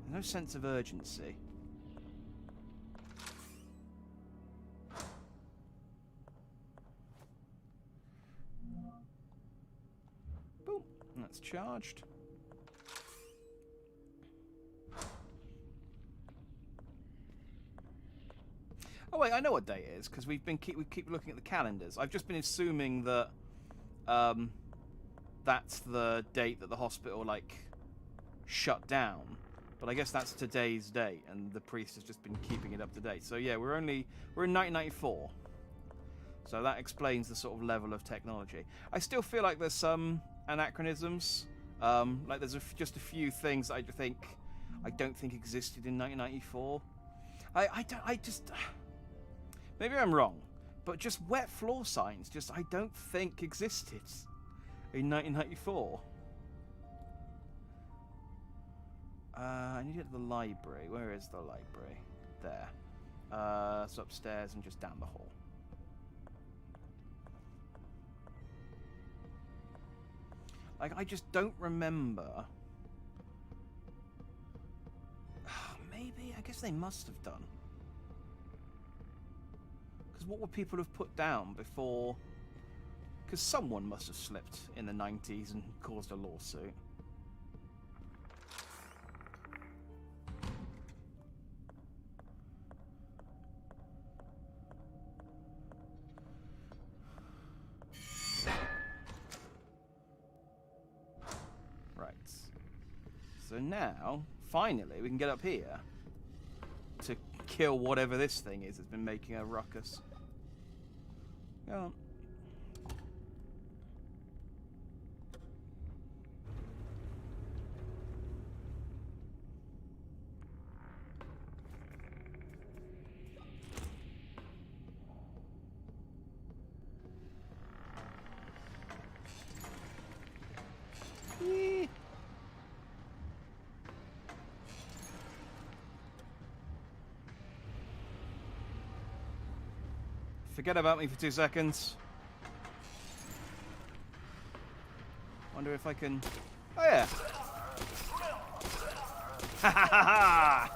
There's no sense of urgency. Boom. That's charged. Oh wait, I know what day it is because we keep looking at the calendars. I've just been assuming that that's the date that the hospital like shut down. But I guess that's today's date, and the priest has just been keeping it up to date. So yeah, we're in 1994. So that explains the sort of level of technology. I still feel like there's some anachronisms. Like there's just a few things that I don't think existed in 1994. I just maybe I'm wrong, but just wet floor signs I don't think existed in 1994. I need to get to the library. Where is the library? There. It's upstairs and just down the hall. Like, I just don't remember. Maybe, I guess they must have done. Because what would people have put down before? Because someone must have slipped in the 90s and caused a lawsuit. So now, finally, we can get up here to kill whatever this thing is that's been making a ruckus. Go on. Yee. Forget about me for 2 seconds. Wonder if I can... Oh yeah! Ha ha ha ha!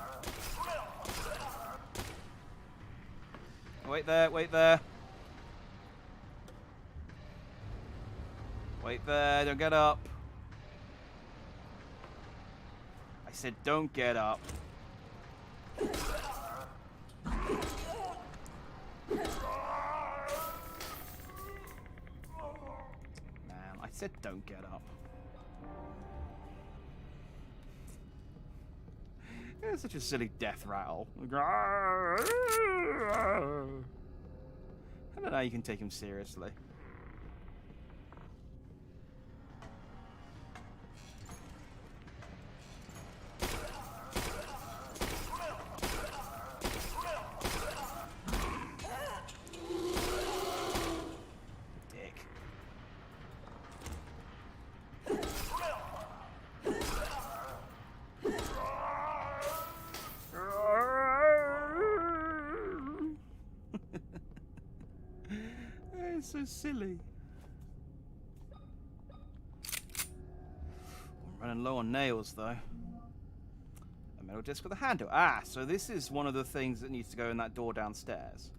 Wait there, wait there. Wait there, don't get up. I said don't get up. I said don't get up. It's such a silly death rattle. I don't know how you can take him seriously. It's so silly. I'm running low on nails, though. A metal disc with a handle. Ah, so this is one of the things that needs to go in that door downstairs.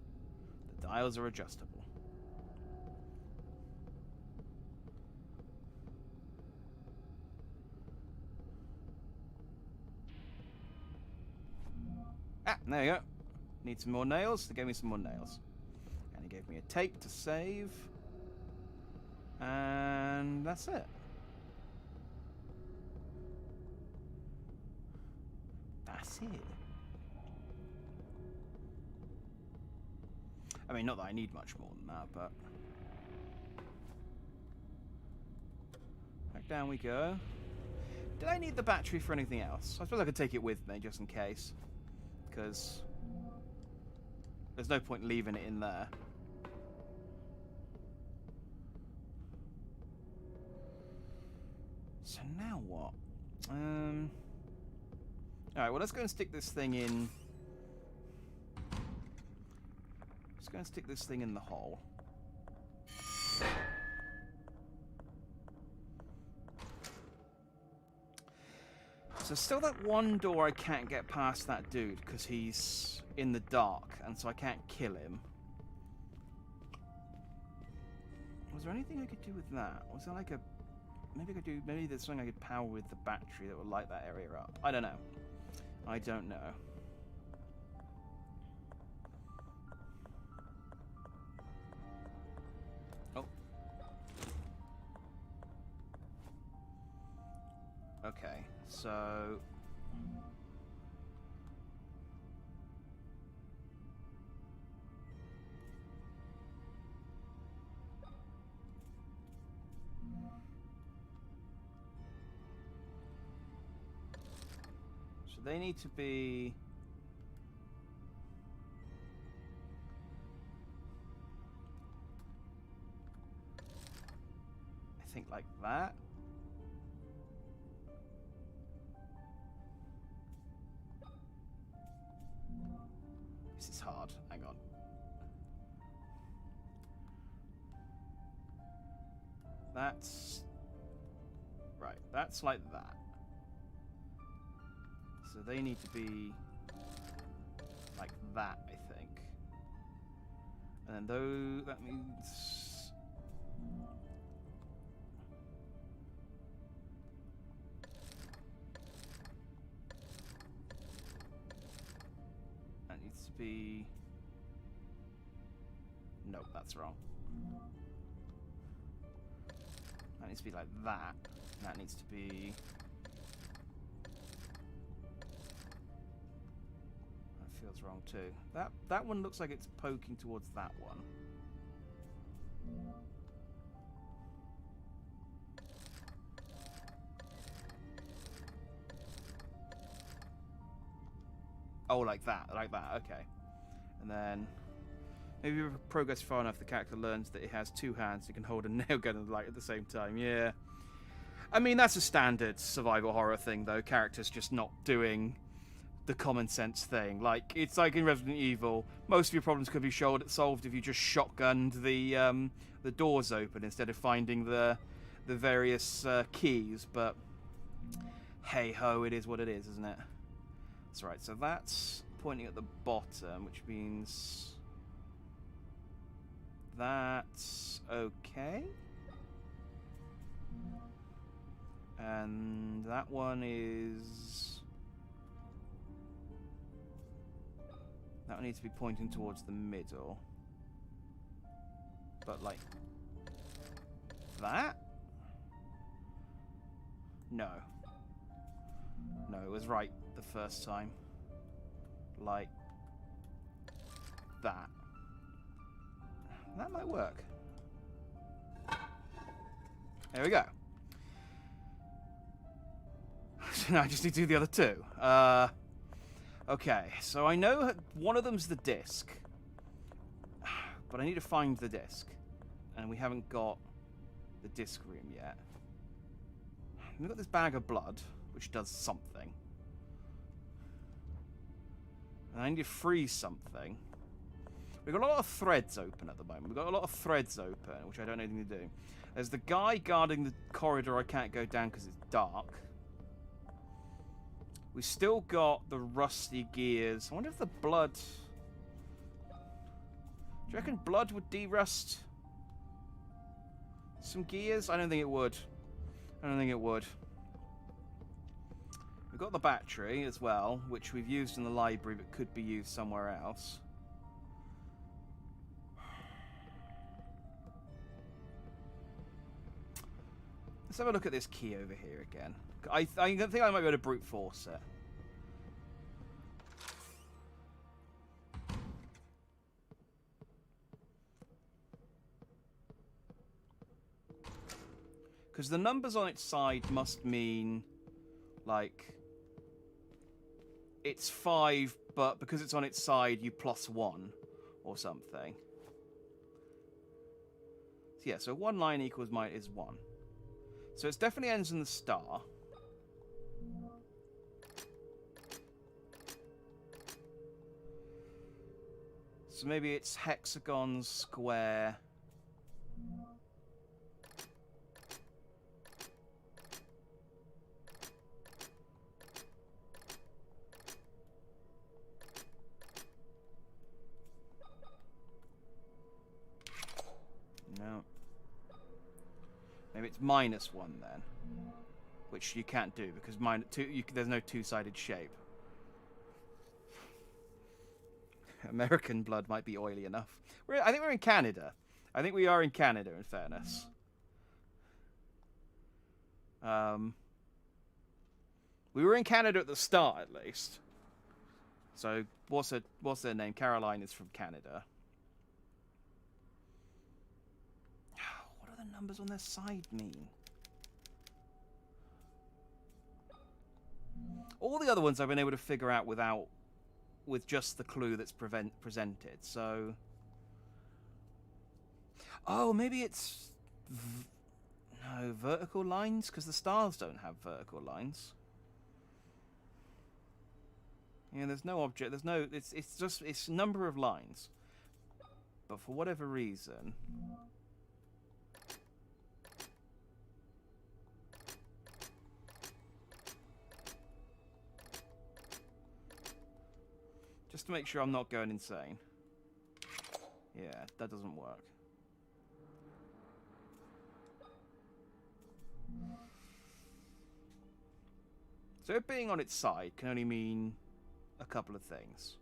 The dials are adjustable. Ah, there you go. Need some more nails. They gave me some more nails. And he gave me a tape to save. And that's it. That's it. I mean, not that I need much more than that, but... Back down we go. Did I need the battery for anything else? I suppose I could take it with me, just in case. Because... there's no point leaving it in there. So now what? Alright, well let's go and stick this thing in... Let's go and stick this thing in the hole. So still that one door I can't get past that dude because he's in the dark and so I can't kill him. Was there anything I could do with that? Was there like a... Maybe there's something I could power with the battery that would light that area up. I don't know. I don't know. Okay, so... So they need to be... I think like that. This is hard. Hang on. That's... Right, that's like that. So they need to be like that, I think. And then though that means that needs to be... Nope, that's wrong. That needs to be like that. That needs to be... That feels wrong too. That one looks like it's poking towards that one. Oh, like that, okay. And then... Maybe if you progress far enough, the character learns that it has two hands. It can hold a nail gun and the light at the same time. Yeah. I mean, that's a standard survival horror thing, though. Characters just not doing the common sense thing. Like, it's like in Resident Evil. Most of your problems could be solved if you just shotgunned the doors open instead of finding the various keys. But hey ho, it is what it is, isn't it? That's right. So that's pointing at the bottom, which means... That's okay. And that one is... That one needs to be pointing towards the middle. But like... That? No. No, it was right the first time. Like... That. That might work. There we go. Now I just need to do the other two. Okay, so I know one of them's the disc. But I need to find the disc. And we haven't got the disc room yet. We've got this bag of blood, which does something. And I need to freeze something. We've got a lot of threads open at the moment. We've got a lot of threads open, which I don't know anything to do. There's the guy guarding the corridor I can't go down because it's dark. We've still got the rusty gears. I wonder if the blood... Do you reckon blood would de-rust some gears? I don't think it would. I don't think it would. We've got the battery as well, which we've used in the library but could be used somewhere else. Let's have a look at this key over here again. I think I might be able to brute force it. Because the numbers on its side must mean, like, it's 5, but because it's on its side, you plus 1 or something. So yeah, so 1 line equals is 1. So it definitely ends in the star. So maybe it's hexagon, square. No. Maybe it's -1 then, which you can't do because there's no two-sided shape. American blood might be oily enough. I think we're in Canada. I think we are in Canada, in fairness. We were in Canada at the start, at least. So, what's their name? Caroline is from Canada. What do the numbers on their side mean? All the other ones I've been able to figure out with just the clue that's presented. So, oh, maybe it's no vertical lines because the stars don't have vertical lines. Yeah, there's no object. There's no. It's number of lines. But for whatever reason. Just to make sure I'm not going insane. Yeah, that doesn't work. So it being on its side can only mean a couple of things.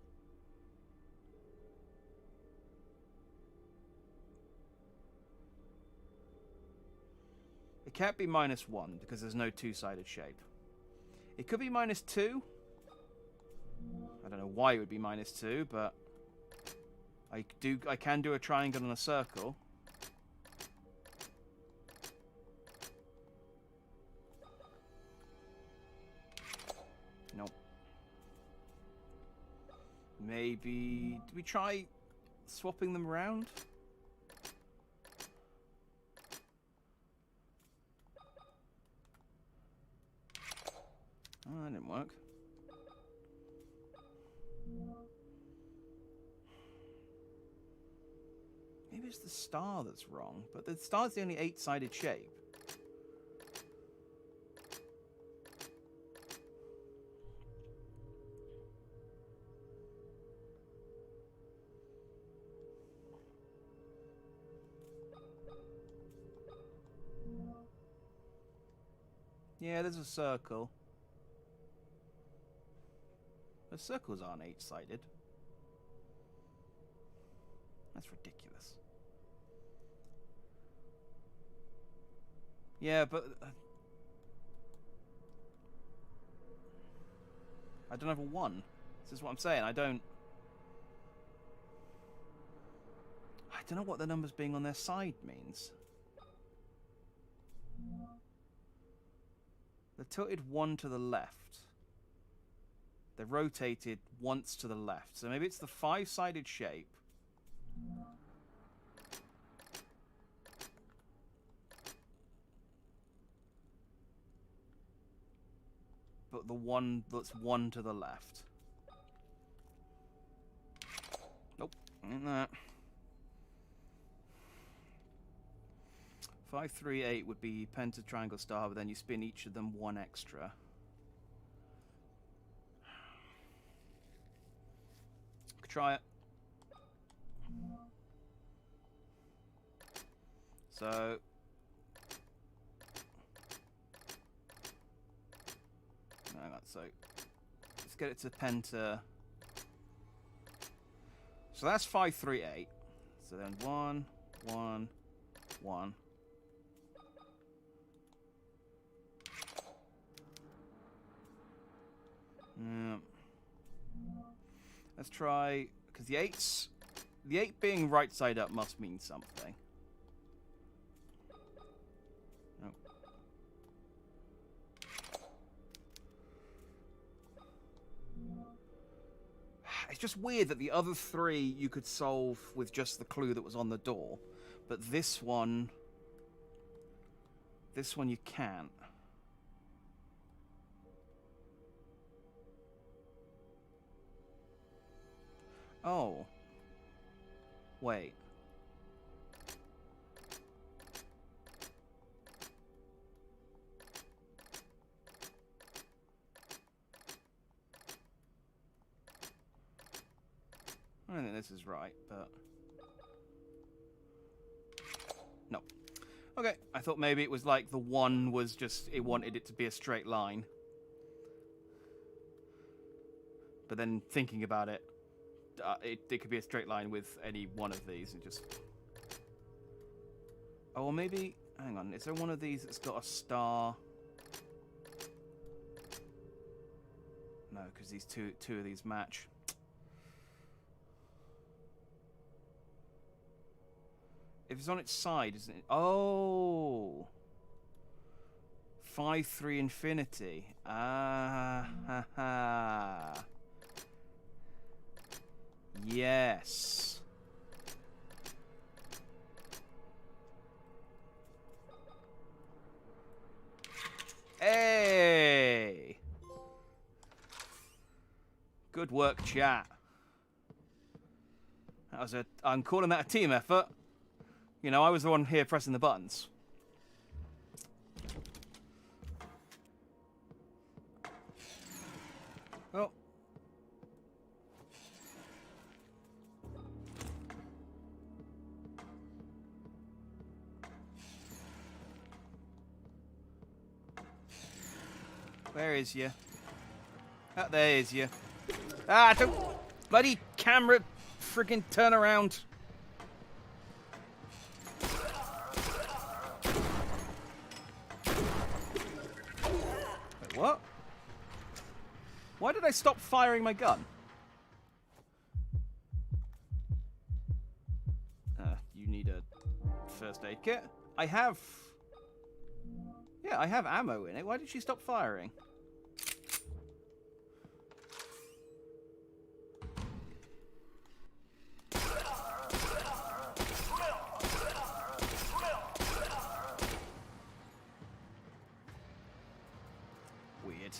It can't be -1 because there's no two-sided shape. It could be -2. I don't know why it would be -2, but I can do a triangle and a circle. Nope. Maybe do we try swapping them around? Oh, that didn't work. Maybe it's the star that's wrong, but the star's the only 8-sided shape. Yeah, there's a circle. The circles aren't 8-sided. That's ridiculous. Yeah, but I don't have a 1. This is what I'm saying. I don't know what the numbers being on their side means. They're tilted 1 to the left. They're rotated once to the left. So maybe it's the 5-sided shape. But the one that's 1 to the left. Nope, ain't that. 5, 3, 8 would be penta, triangle, star, but then you spin each of them 1 extra. Could try it. So hang on, so let's get it to penta. So that's 5, 3, 8. So then 1, 1, 1. Yeah. Let's try, because the 8 being right side up must mean something. Nope. It's just weird that the other 3 you could solve with just the clue that was on the door, but this one you can't. Oh. Wait. I don't think this is right, but no. Okay, I thought maybe it was like the 1 was just, it wanted it to be a straight line. But then thinking about it, it could be a straight line with any one of these and just... Oh, well maybe... Hang on, is there one of these that's got a star? No, because these two of these match. If it's on its side, isn't it? Oh! 5-3 infinity. Ah, ha, ha. Yes. Hey! Good work, chat. That was I'm calling that a team effort. You know, I was the one here pressing the buttons. Oh. Where is you? Oh, there is you. Ah, don't bloody camera friggin' turn around. Wait, what? Why did I stop firing my gun? You need a first aid kit. I have... Yeah, I have ammo in it. Why did she stop firing? Weird.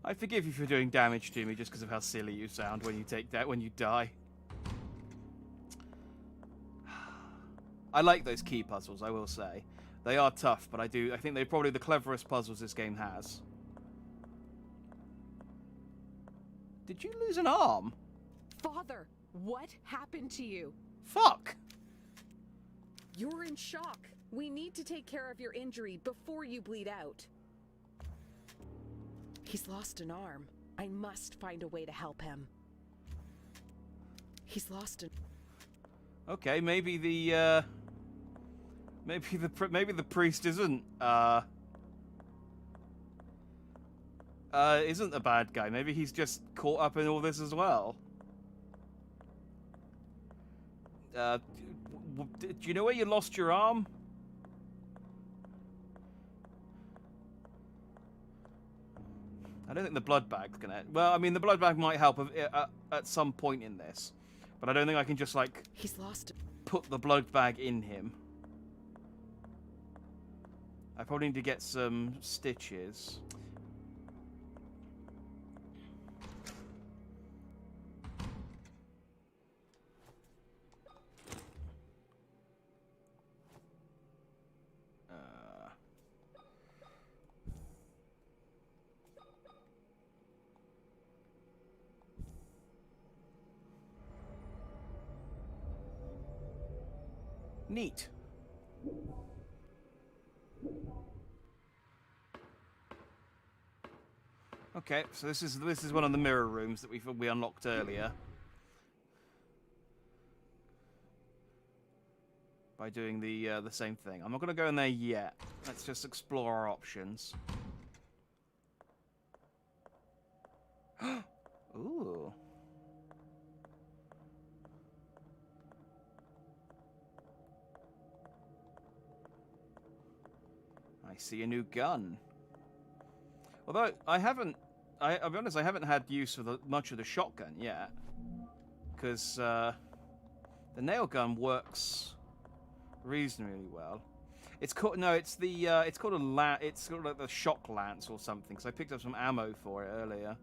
I forgive you for doing damage to me just because of how silly you sound when you take that when you die. I like those key puzzles, I will say. They are tough, but I think they're probably the cleverest puzzles this game has. Did you lose an arm? Father, what happened to you? Fuck! You're in shock. We need to take care of your injury before you bleed out. He's lost an arm. I must find a way to help him. He's lost an... Okay, maybe the priest isn't the bad guy. Maybe he's just caught up in all this as well. Do you know where you lost your arm? I don't think the blood bag's gonna... Well, I mean, the blood bag might help at some point in this. But I don't think I can just, like... He's lost... Put the blood bag in him. I probably need to get some stitches. Neat. Okay, so this is one of the mirror rooms that we unlocked earlier by doing the same thing. I'm not going to go in there yet. Let's just explore our options. Ooh. I see a new gun. Although I'll be honest, I haven't had use for much of the shotgun yet, because the nail gun works reasonably well. It's called it's called it's called like the shock lance or something. Because I picked up some ammo for it earlier.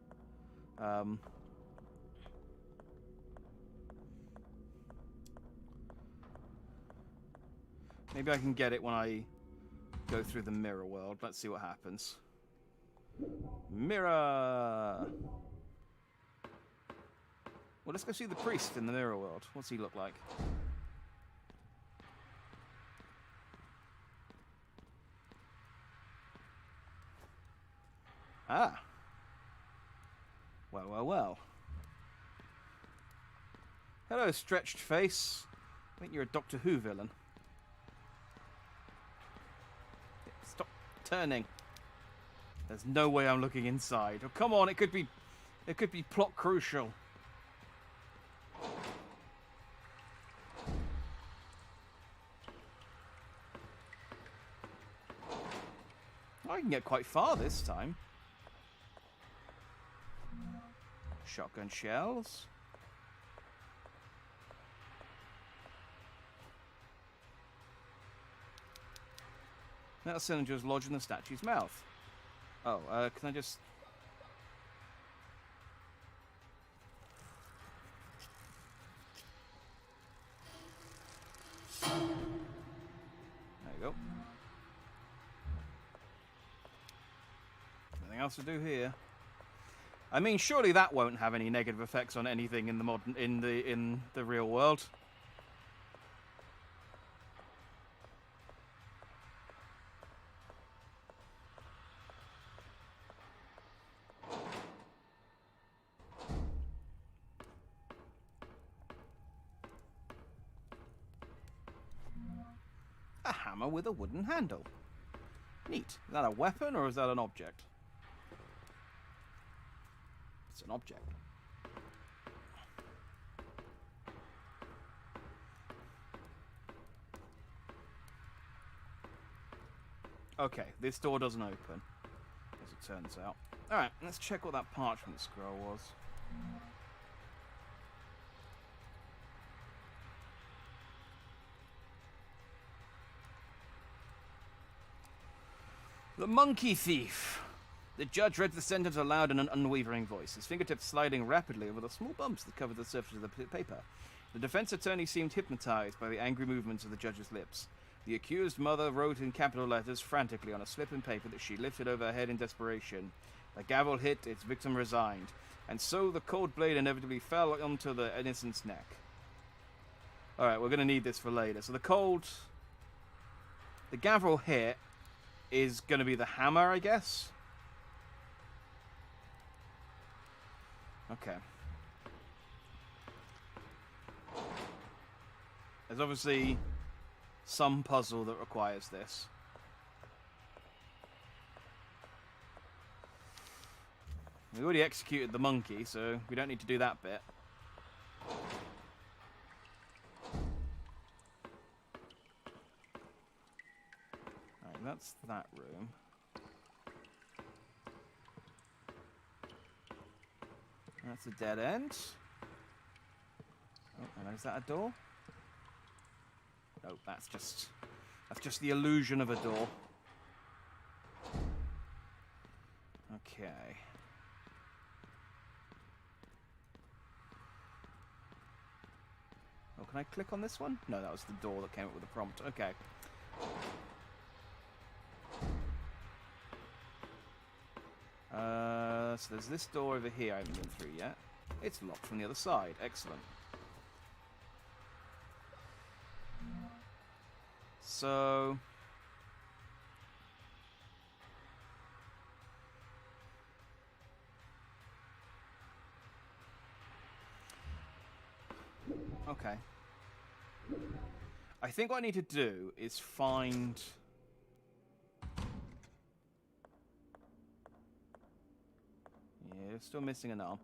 Maybe I can get it when I go through the mirror world. Let's see what happens. Mirror! Well, let's go see the priest in the mirror world. What's he look like? Ah. Well, well, well. Hello, stretched face. I think you're a Doctor Who villain. Stop turning. There's no way I'm looking inside. Oh, come on, it could be plot crucial. I can get quite far this time. Shotgun shells. Metal cylinder is lodged in the statue's mouth. Oh, can I just... There you go. Nothing else to do here. I mean, surely that won't have any negative effects on anything in the in the real world. A hammer with a wooden handle. Neat. Is that a weapon or is that an object? It's an object. Okay, this door doesn't open, as it turns out. Alright, let's check what that parchment scroll was. The Monkey Thief. The judge read the sentence aloud in an unwavering voice, his fingertips sliding rapidly over the small bumps that covered the surface of the paper. The defense attorney seemed hypnotized by the angry movements of the judge's lips. The accused mother wrote in capital letters frantically on a slip in paper that she lifted over her head in desperation. The gavel hit, its victim resigned, and so the cold blade inevitably fell onto the innocent's neck. Alright, we're going to need this for later. So the gavel hit is going to be the hammer, I guess? Okay. There's obviously some puzzle that requires this. We already executed the monkey, so we don't need to do that bit. Alright, that's that room. That's a dead end. Oh, and is that a door? No, that's just the illusion of a door. Okay. Oh, can I click on this one? No, that was the door that came up with the prompt. Okay. So there's this door over here I haven't been through yet. It's locked from the other side. Excellent. So... Okay. I think what I need to do is find... Yeah, still missing an arm.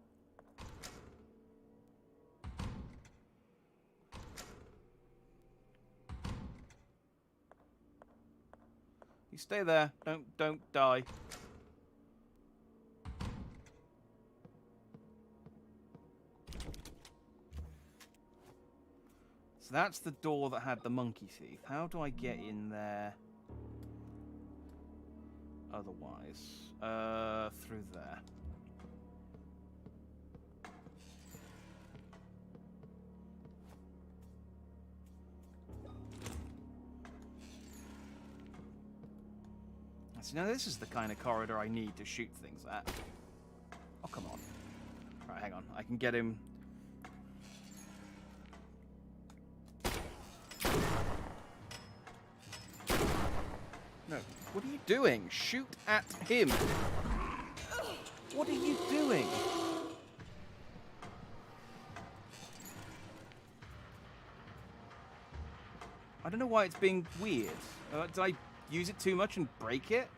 You stay there. Don't die. So that's the door that had the monkey thief. How do I get in there? Otherwise, through there. So now this is the kind of corridor I need to shoot things at. Oh, come on. Right, hang on. I can get him. No. What are you doing? Shoot at him. What are you doing? I don't know why it's being weird. Did I use it too much and break it?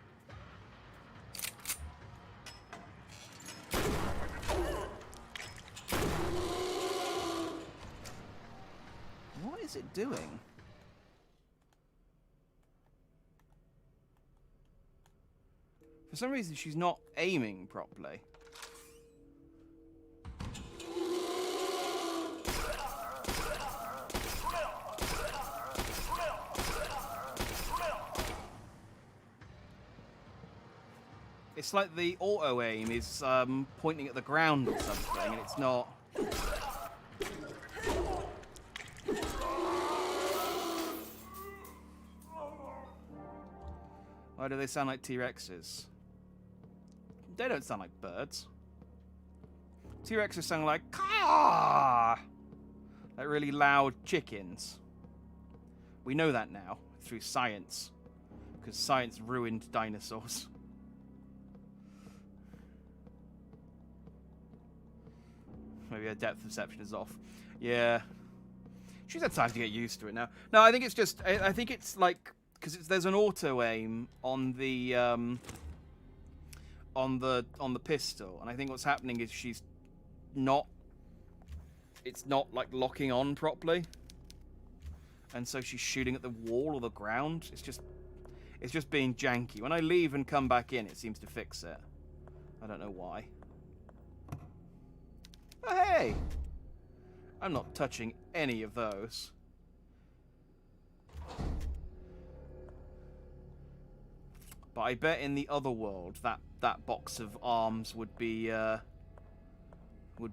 What is it doing? For some reason, she's not aiming properly. It's like the auto-aim is pointing at the ground or something, and it's not. Why do they sound like T-Rexes? They don't sound like birds. T-Rexes sound like caw, like really loud chickens. We know that now through science, because science ruined dinosaurs. Maybe her depth perception is off. Yeah. She's had time to get used to it now. No, I think it's just... I think it's like... Because there's an auto-aim on the pistol. And I think what's happening is she's not... It's not, like, locking on properly. And so she's shooting at the wall or the ground. It's just being janky. When I leave and come back in, it seems to fix it. I don't know why. Oh, hey! I'm not touching any of those. But I bet in the other world that box of arms would be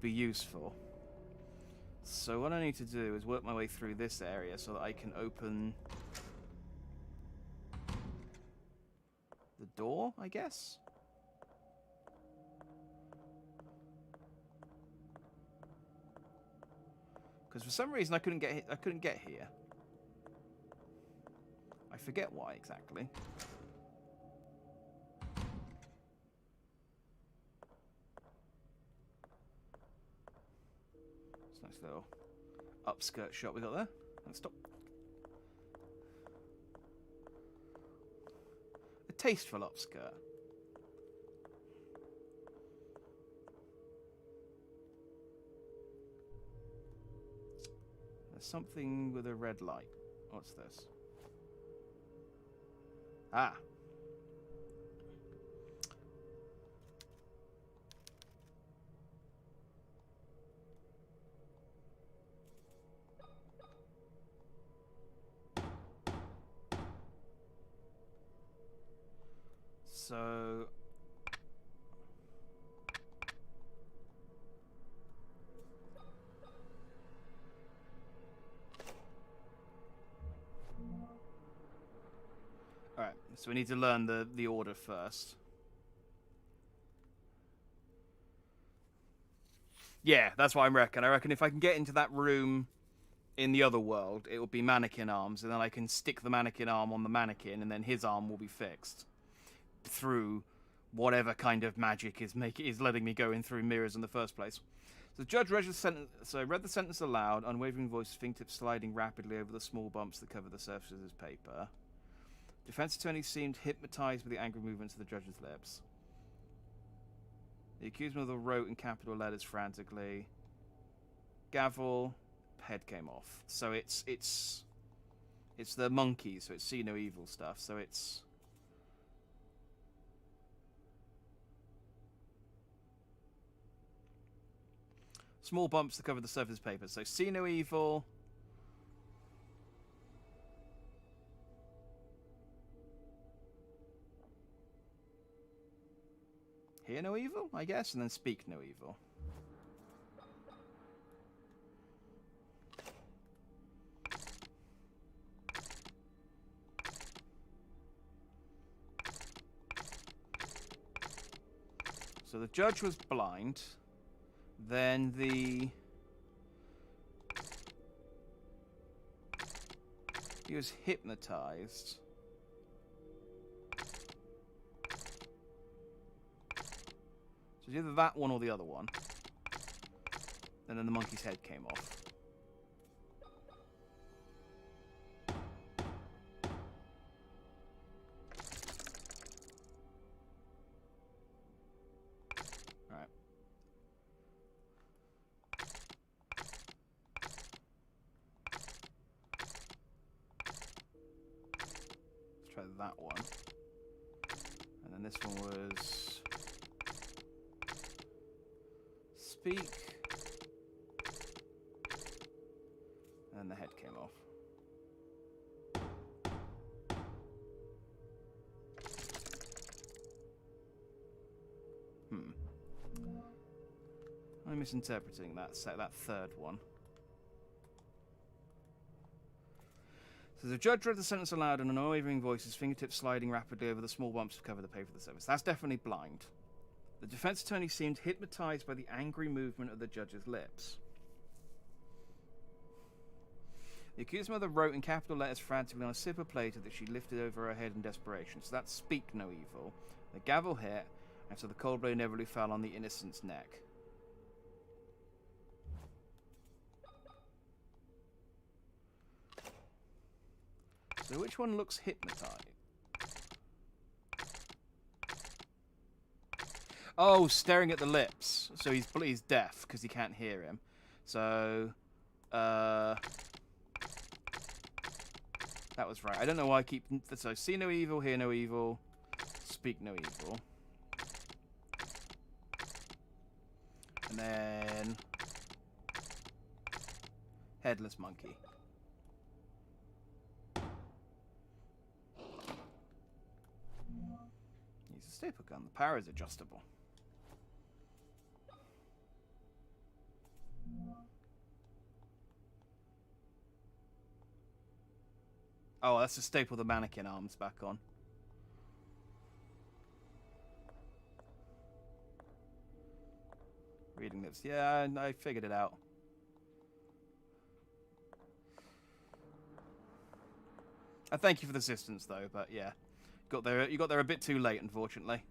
useful. So what I need to do is work my way through this area so that I can open the door, I guess. Because for some reason I couldn't get here. I forget why exactly. It's a nice little upskirt shot we got there. Let's stop. A tasteful upskirt. Something with a red light. What's this? Ah. So... Alright, so we need to learn the order first. Yeah, that's what I reckon. I reckon if I can get into that room in the other world, it will be mannequin arms, and then I can stick the mannequin arm on the mannequin, and then his arm will be fixed through whatever kind of magic is letting me go in through mirrors in the first place. So the judge read the sentence aloud, unwavering voice, fingertips sliding rapidly over the small bumps that cover the surface of his paper. Defense attorney seemed hypnotized by the angry movements of the judge's lips. The accused mother wrote in capital letters frantically. Gavel, head came off. So it's the monkey, so it's see no evil stuff. So it's small bumps that cover the surface of the paper. So see no evil. Hear no evil, I guess, and then speak no evil. So the judge was blind. Then he was hypnotized. So it's either that one or the other one. And then the monkey's head came off. that one. And then this one was... speak. And the head came off. I'm misinterpreting that third one. So the judge read the sentence aloud in an unwavering voice, his fingertips sliding rapidly over the small bumps to cover the paper of the service. That's definitely blind. The defense attorney seemed hypnotized by the angry movement of the judge's lips. The accused mother wrote in capital letters frantically on a silver plate that she lifted over her head in desperation. So that's speak no evil. The gavel hit, and so the cold blade inevitably fell on the innocent's neck. So which one looks hypnotized? Oh, staring at the lips. So he's deaf because he can't hear him. So, that was right. I don't know why I keep... So, see no evil, hear no evil, speak no evil. And then... headless monkey. Use a staple gun. The power is adjustable. Oh, that's to staple the mannequin arms back on. Reading this. Yeah, I figured it out. I thank you for the assistance, though, but yeah. You got there a bit too late, unfortunately.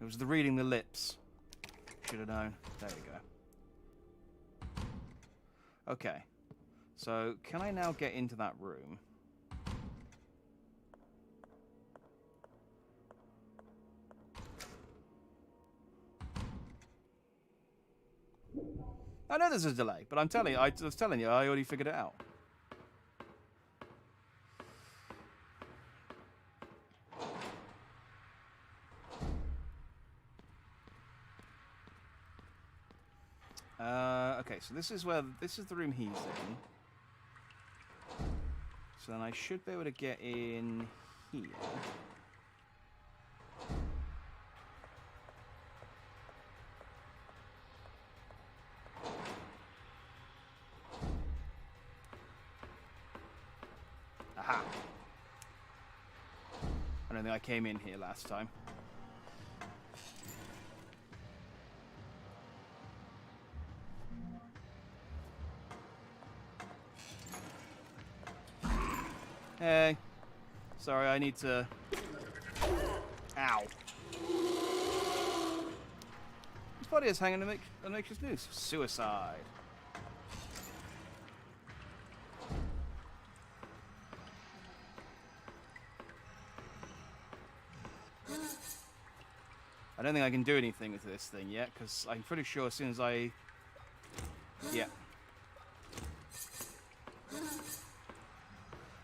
It was the reading the lips. Should have known. There we go. Okay. So, can I now get into that room? I know there's a delay, but I was telling you, I already figured it out. Okay, so this is the room he's in. So then I should be able to get in here. Aha! I don't think I came in here last time. Hey. Sorry, I need to... Ow. His body is hanging on a makeshift noose. Suicide. I don't think I can do anything with this thing yet, because I'm pretty sure as soon as I... Yeah.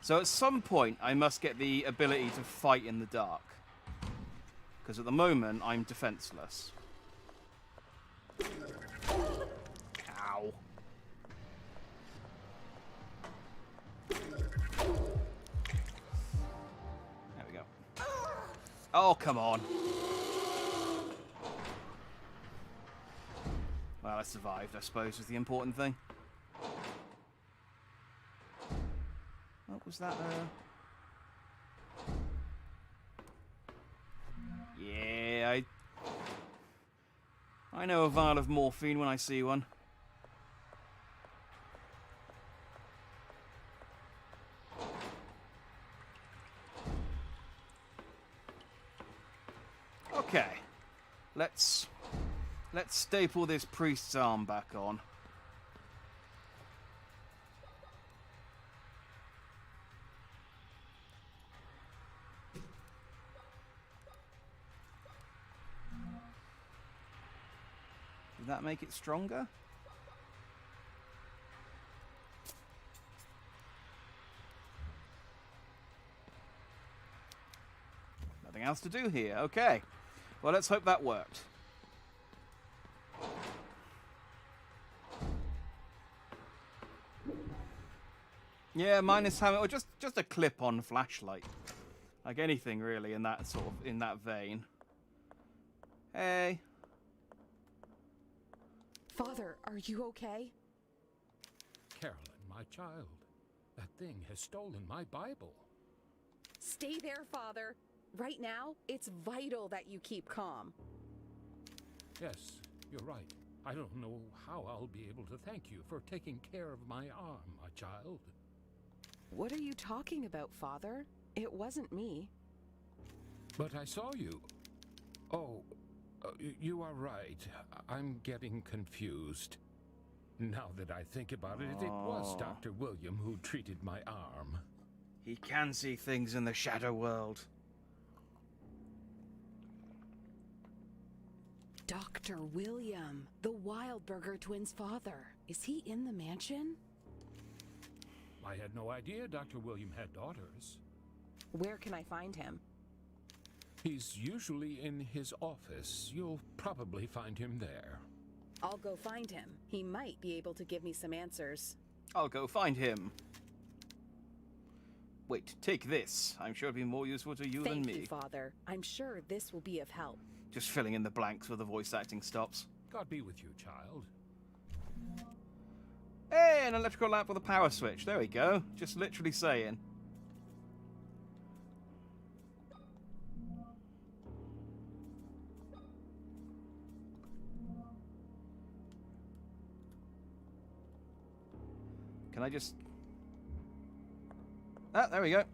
So at some point, I must get the ability to fight in the dark. Because at the moment, I'm defenseless. Ow. There we go. Oh, come on. Well, I survived, I suppose, was the important thing. What was that? Yeah, I know a vial of morphine when I see one. Okay, let's staple this priest's arm back on. Did that make it stronger? nothing else to do here. Okay. Well, let's hope that worked. Yeah, minus hammer, or just a clip-on flashlight. Like anything, really, in that sort of, in that vein. Hey. Father, are you okay? Carolyn, my child, that thing has stolen my Bible. Stay there, Father. Right now, it's vital that you keep calm. Yes, you're right. I don't know how I'll be able to thank you for taking care of my arm, my child. What are you talking about, Father? It wasn't me. But I saw you. Oh, you are right. I'm getting confused. Now that I think about it, it was Dr. William who treated my arm. He can see things in the shadow world. Dr. William, the Wildberger twins' father. Is he in the mansion? I had no idea Dr. William had daughters. Where can I find him? He's usually in his office. You'll probably find him there. I'll go find him. He might be able to give me some answers. I'll go find him. Wait, take this. I'm sure it'll be more useful to you than me. Thank you, Father. I'm sure this will be of help. Just filling in the blanks where the voice acting stops. God be with you, child. Hey, an electrical lamp with a power switch. There we go. Just literally saying. Can I just... Ah, there we go.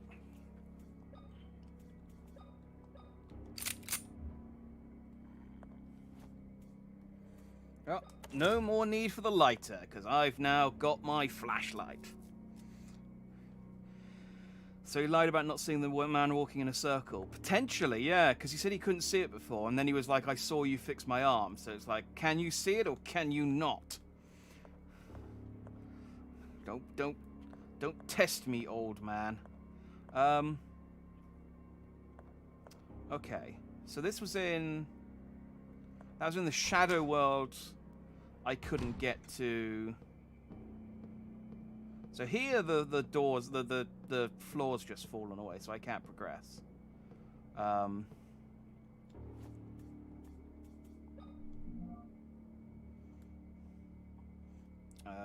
Oh, no more need for the lighter, because I've now got my flashlight. So he lied about not seeing the man walking in a circle. Potentially, yeah, because he said he couldn't see it before, and then he was like, I saw you fix my arm. So it's like, can you see it or can you not? Don't test me, old man. Okay. So this was in... That was in the shadow world I couldn't get to. So here the doors, the floor's just fallen away, so I can't progress.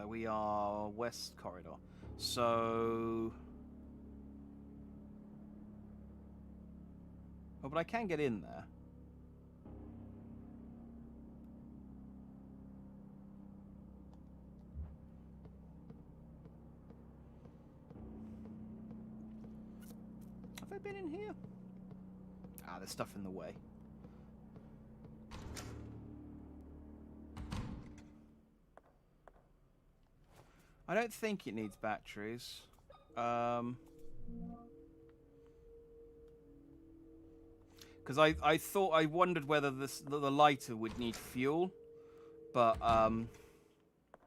We are west corridor. So... Oh, but I can get in there. Have I been in here? Ah, there's stuff in the way. I don't think it needs batteries. Because I wondered whether the lighter would need fuel, but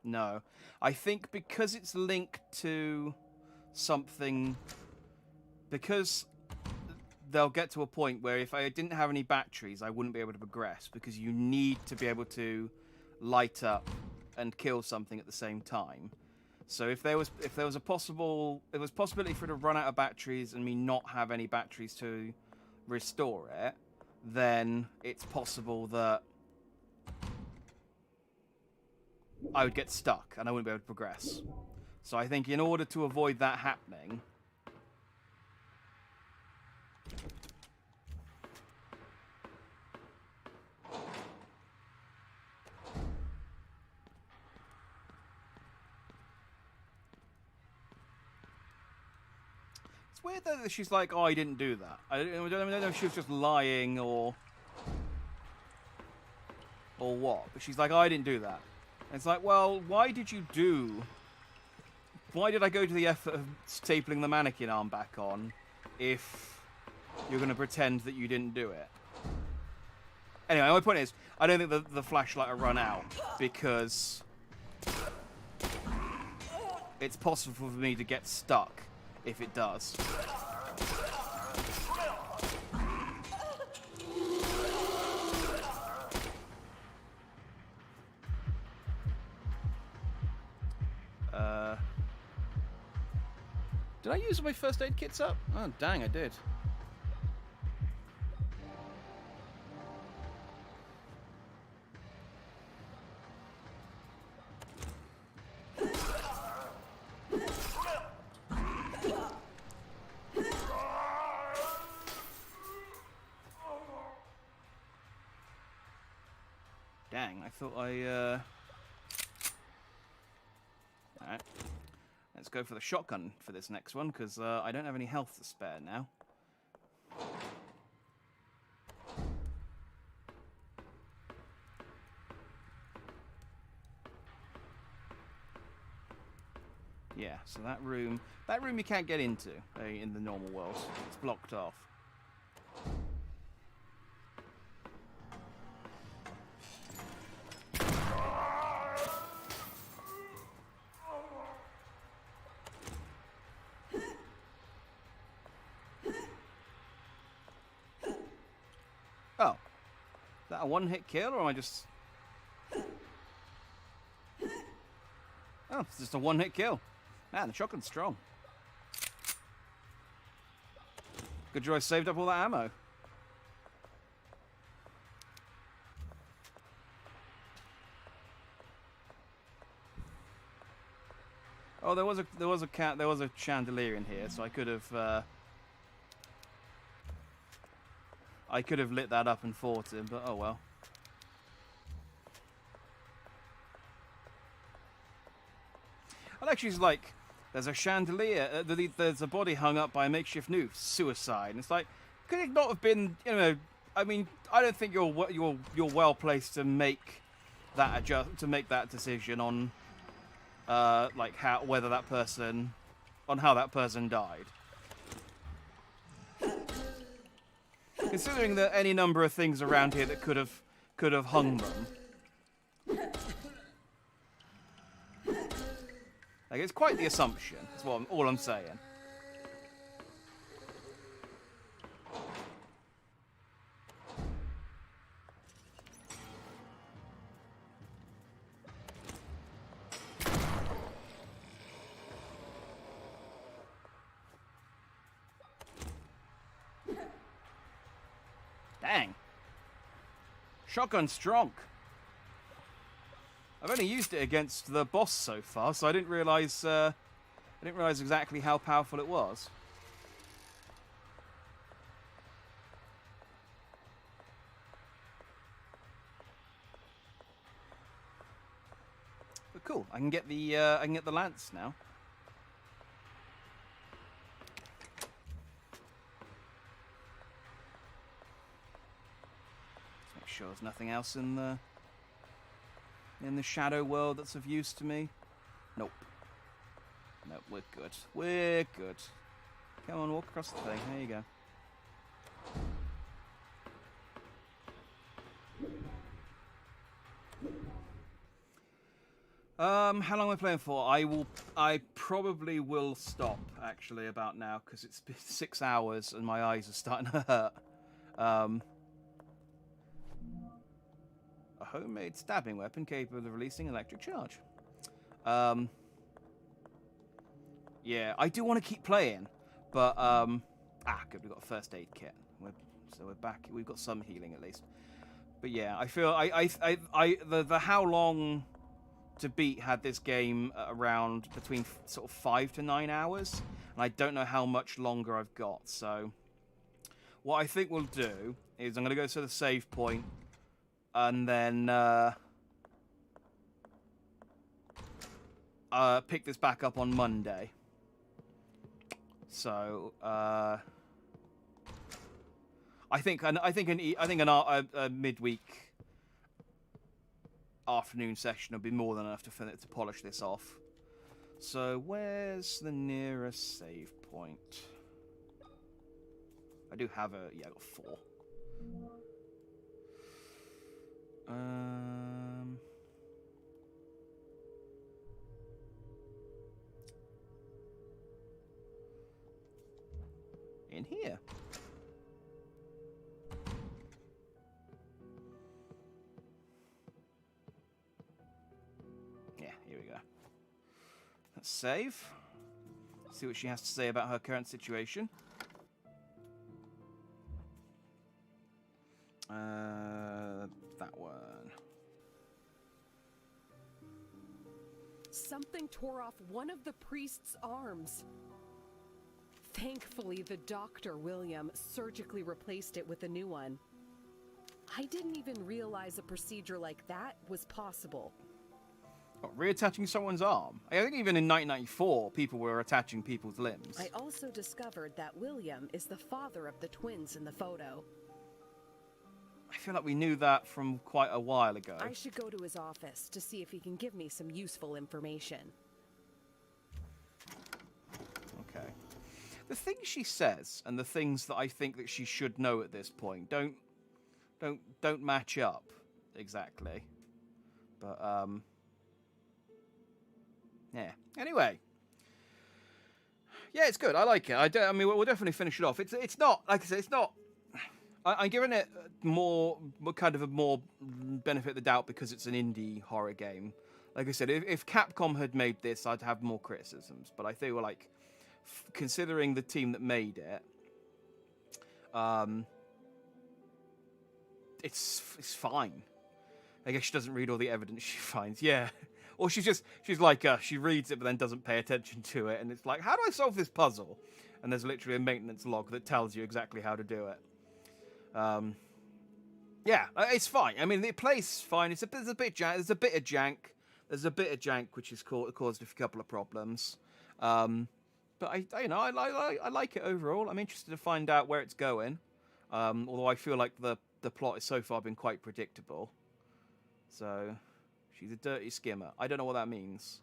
no. I think because it's linked to something, because they'll get to a point where if I didn't have any batteries, I wouldn't be able to progress, because you need to be able to light up and kill something at the same time. So if there was a possibility for it to run out of batteries and me not have any batteries to restore it, then it's possible that I would get stuck and I wouldn't be able to progress. So I think in order to avoid that happening, it's weird though that she's like, oh, I didn't do that. I don't know if she was just lying or what, but she's like, oh, I didn't do that. And it's like, well, why did I go to the effort of stapling the mannequin arm back on if you're going to pretend that you didn't do it? Anyway, my point is, I don't think the flashlight will run out, because it's possible for me to get stuck if it does. Did I use my first aid kits up? Oh, dang, I did. Dang, I thought I, Alright. Let's go for the shotgun for this next one, because I don't have any health to spare now. Yeah, so that room you can't get into in the normal world. It's blocked off. Oh. Is that a one-hit kill, or am I just... Oh, it's just a one-hit kill. Man, the shotgun's strong. Good job I saved up all that ammo. Oh, there was a chandelier in here, so I could have lit that up and fought him, but oh well. I'd actually like, there's a chandelier, there's a body hung up by a makeshift noose, suicide, and it's like, could it not have been, you know, I mean, I don't think you're well placed to make that decision on, like how that person died. Considering that any number of things around here that could have hung them. Like, it's quite the assumption. That's all I'm saying. Dang. Shotgun strong. I've only used it against the boss so far, so I didn't realize exactly how powerful it was. But cool, I can get the lance now. Let's make sure there's nothing else in the shadow world that's of use to me. Nope. Nope, we're good. We're good. Come on, walk across the thing. There you go. How long am I playing for? I probably will stop, actually, about now, because it's been 6 hours and my eyes are starting to hurt. A homemade stabbing weapon capable of releasing electric charge. Yeah, I do want to keep playing, but good, we've got a first aid kit. So we're back. We've got some healing at least. But yeah, I feel the how long to beat had this game around between sort of 5 to 9 hours, and I don't know how much longer I've got. So what I think we'll do is I'm going to go to the save point, and then pick this back up on Monday. So I think a midweek afternoon session will be more than enough to polish this off. So where's the nearest save point? I do have I got 4. In here. Yeah, here we go. Let's save. See what she has to say about her current situation. That one. Something tore off one of the priest's arms. Thankfully, the doctor, William, surgically replaced it with a new one. I didn't even realize a procedure like that was possible. What, reattaching someone's arm? I think even in 1994, people were attaching people's limbs. I also discovered that William is the father of the twins in the photo. I feel like we knew that from quite a while ago. I should go to his office to see if he can give me some useful information. Okay. The things she says and the things that I think that she should know at this point don't match up exactly. But yeah. Anyway. Yeah, it's good. I like it. I mean, we'll definitely finish it off. It's not, like I said, it's not. I'm giving it more benefit of the doubt because it's an indie horror game. Like I said, if Capcom had made this, I'd have more criticisms. But I feel like, considering the team that made it, it's fine. I guess she doesn't read all the evidence she finds. Yeah. Or she's like us. She reads it but then doesn't pay attention to it. And it's like, how do I solve this puzzle? And there's literally a maintenance log that tells you exactly how to do it. Yeah, it's fine. I mean, it plays fine. There's a bit of jank. There's a bit of jank which has caused a couple of problems. But I like it overall. I'm interested to find out where it's going. Although I feel like the plot has so far been quite predictable. So, she's a dirty skimmer. I don't know what that means.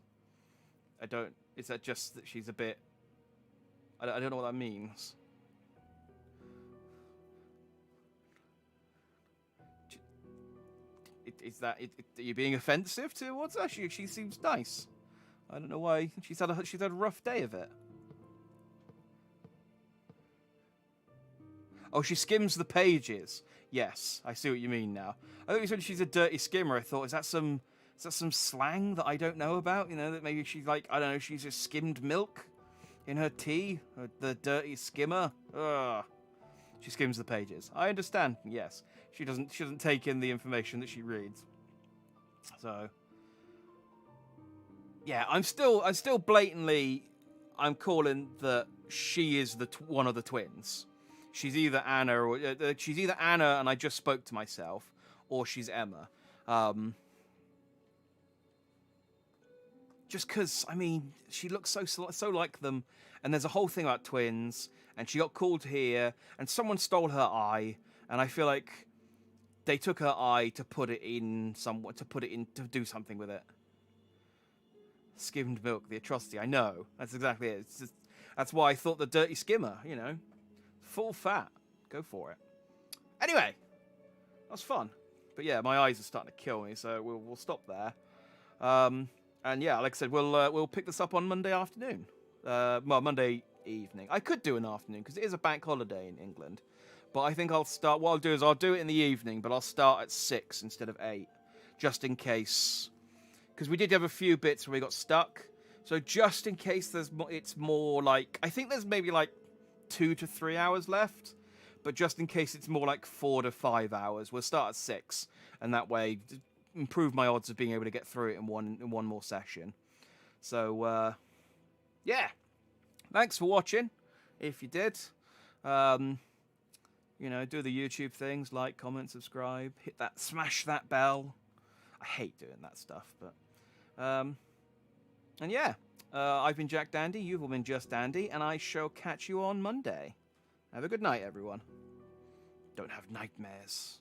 Is that just that she's a bit? I don't know what that means. Are you being offensive towards her? She seems nice. I don't know why. She's had a rough day of it. Oh, she skims the pages. Yes, I see what you mean now. I thought you said she's a dirty skimmer. I thought, is that some slang that I don't know about? You know, that maybe she's like, I don't know, she's just skimmed milk in her tea. The dirty skimmer. Ugh. She skims the pages. I understand. Yes, she doesn't take in the information that she reads. So, yeah, I'm still blatantly, I'm calling that she is one of the twins. She's either Anna and I just spoke to myself, or she's Emma. Just because, I mean, she looks so like them, and there's a whole thing about twins, and she got called here, and someone stole her eye, and I feel like they took her eye to put it in to do something with it. Skimmed milk, the atrocity. I know, that's exactly it. That's why I thought the dirty skimmer. You know, full fat. Go for it. Anyway, that was fun. But yeah, my eyes are starting to kill me, so we'll stop there. And yeah, like I said, we'll pick this up on Monday afternoon. Monday evening. I could do an afternoon because it is a bank holiday in England. But I think I'll start. What I'll do is I'll do it in the evening, but I'll start at 6 instead of 8, just in case. Because we did have a few bits where we got stuck. So just in case it's more like, I think there's maybe like 2 to 3 hours left. But just in case it's more like 4 to 5 hours, we'll start at 6, and that way improve my odds of being able to get through it in one more session. So yeah, thanks for watching. If you did, you know, do the YouTube things, like, comment, subscribe, smash that bell. I hate doing that stuff, but and yeah, I've been Jack Dandy, you've all been Just Dandy, and I shall catch you on Monday. Have a good night, everyone. Don't have nightmares.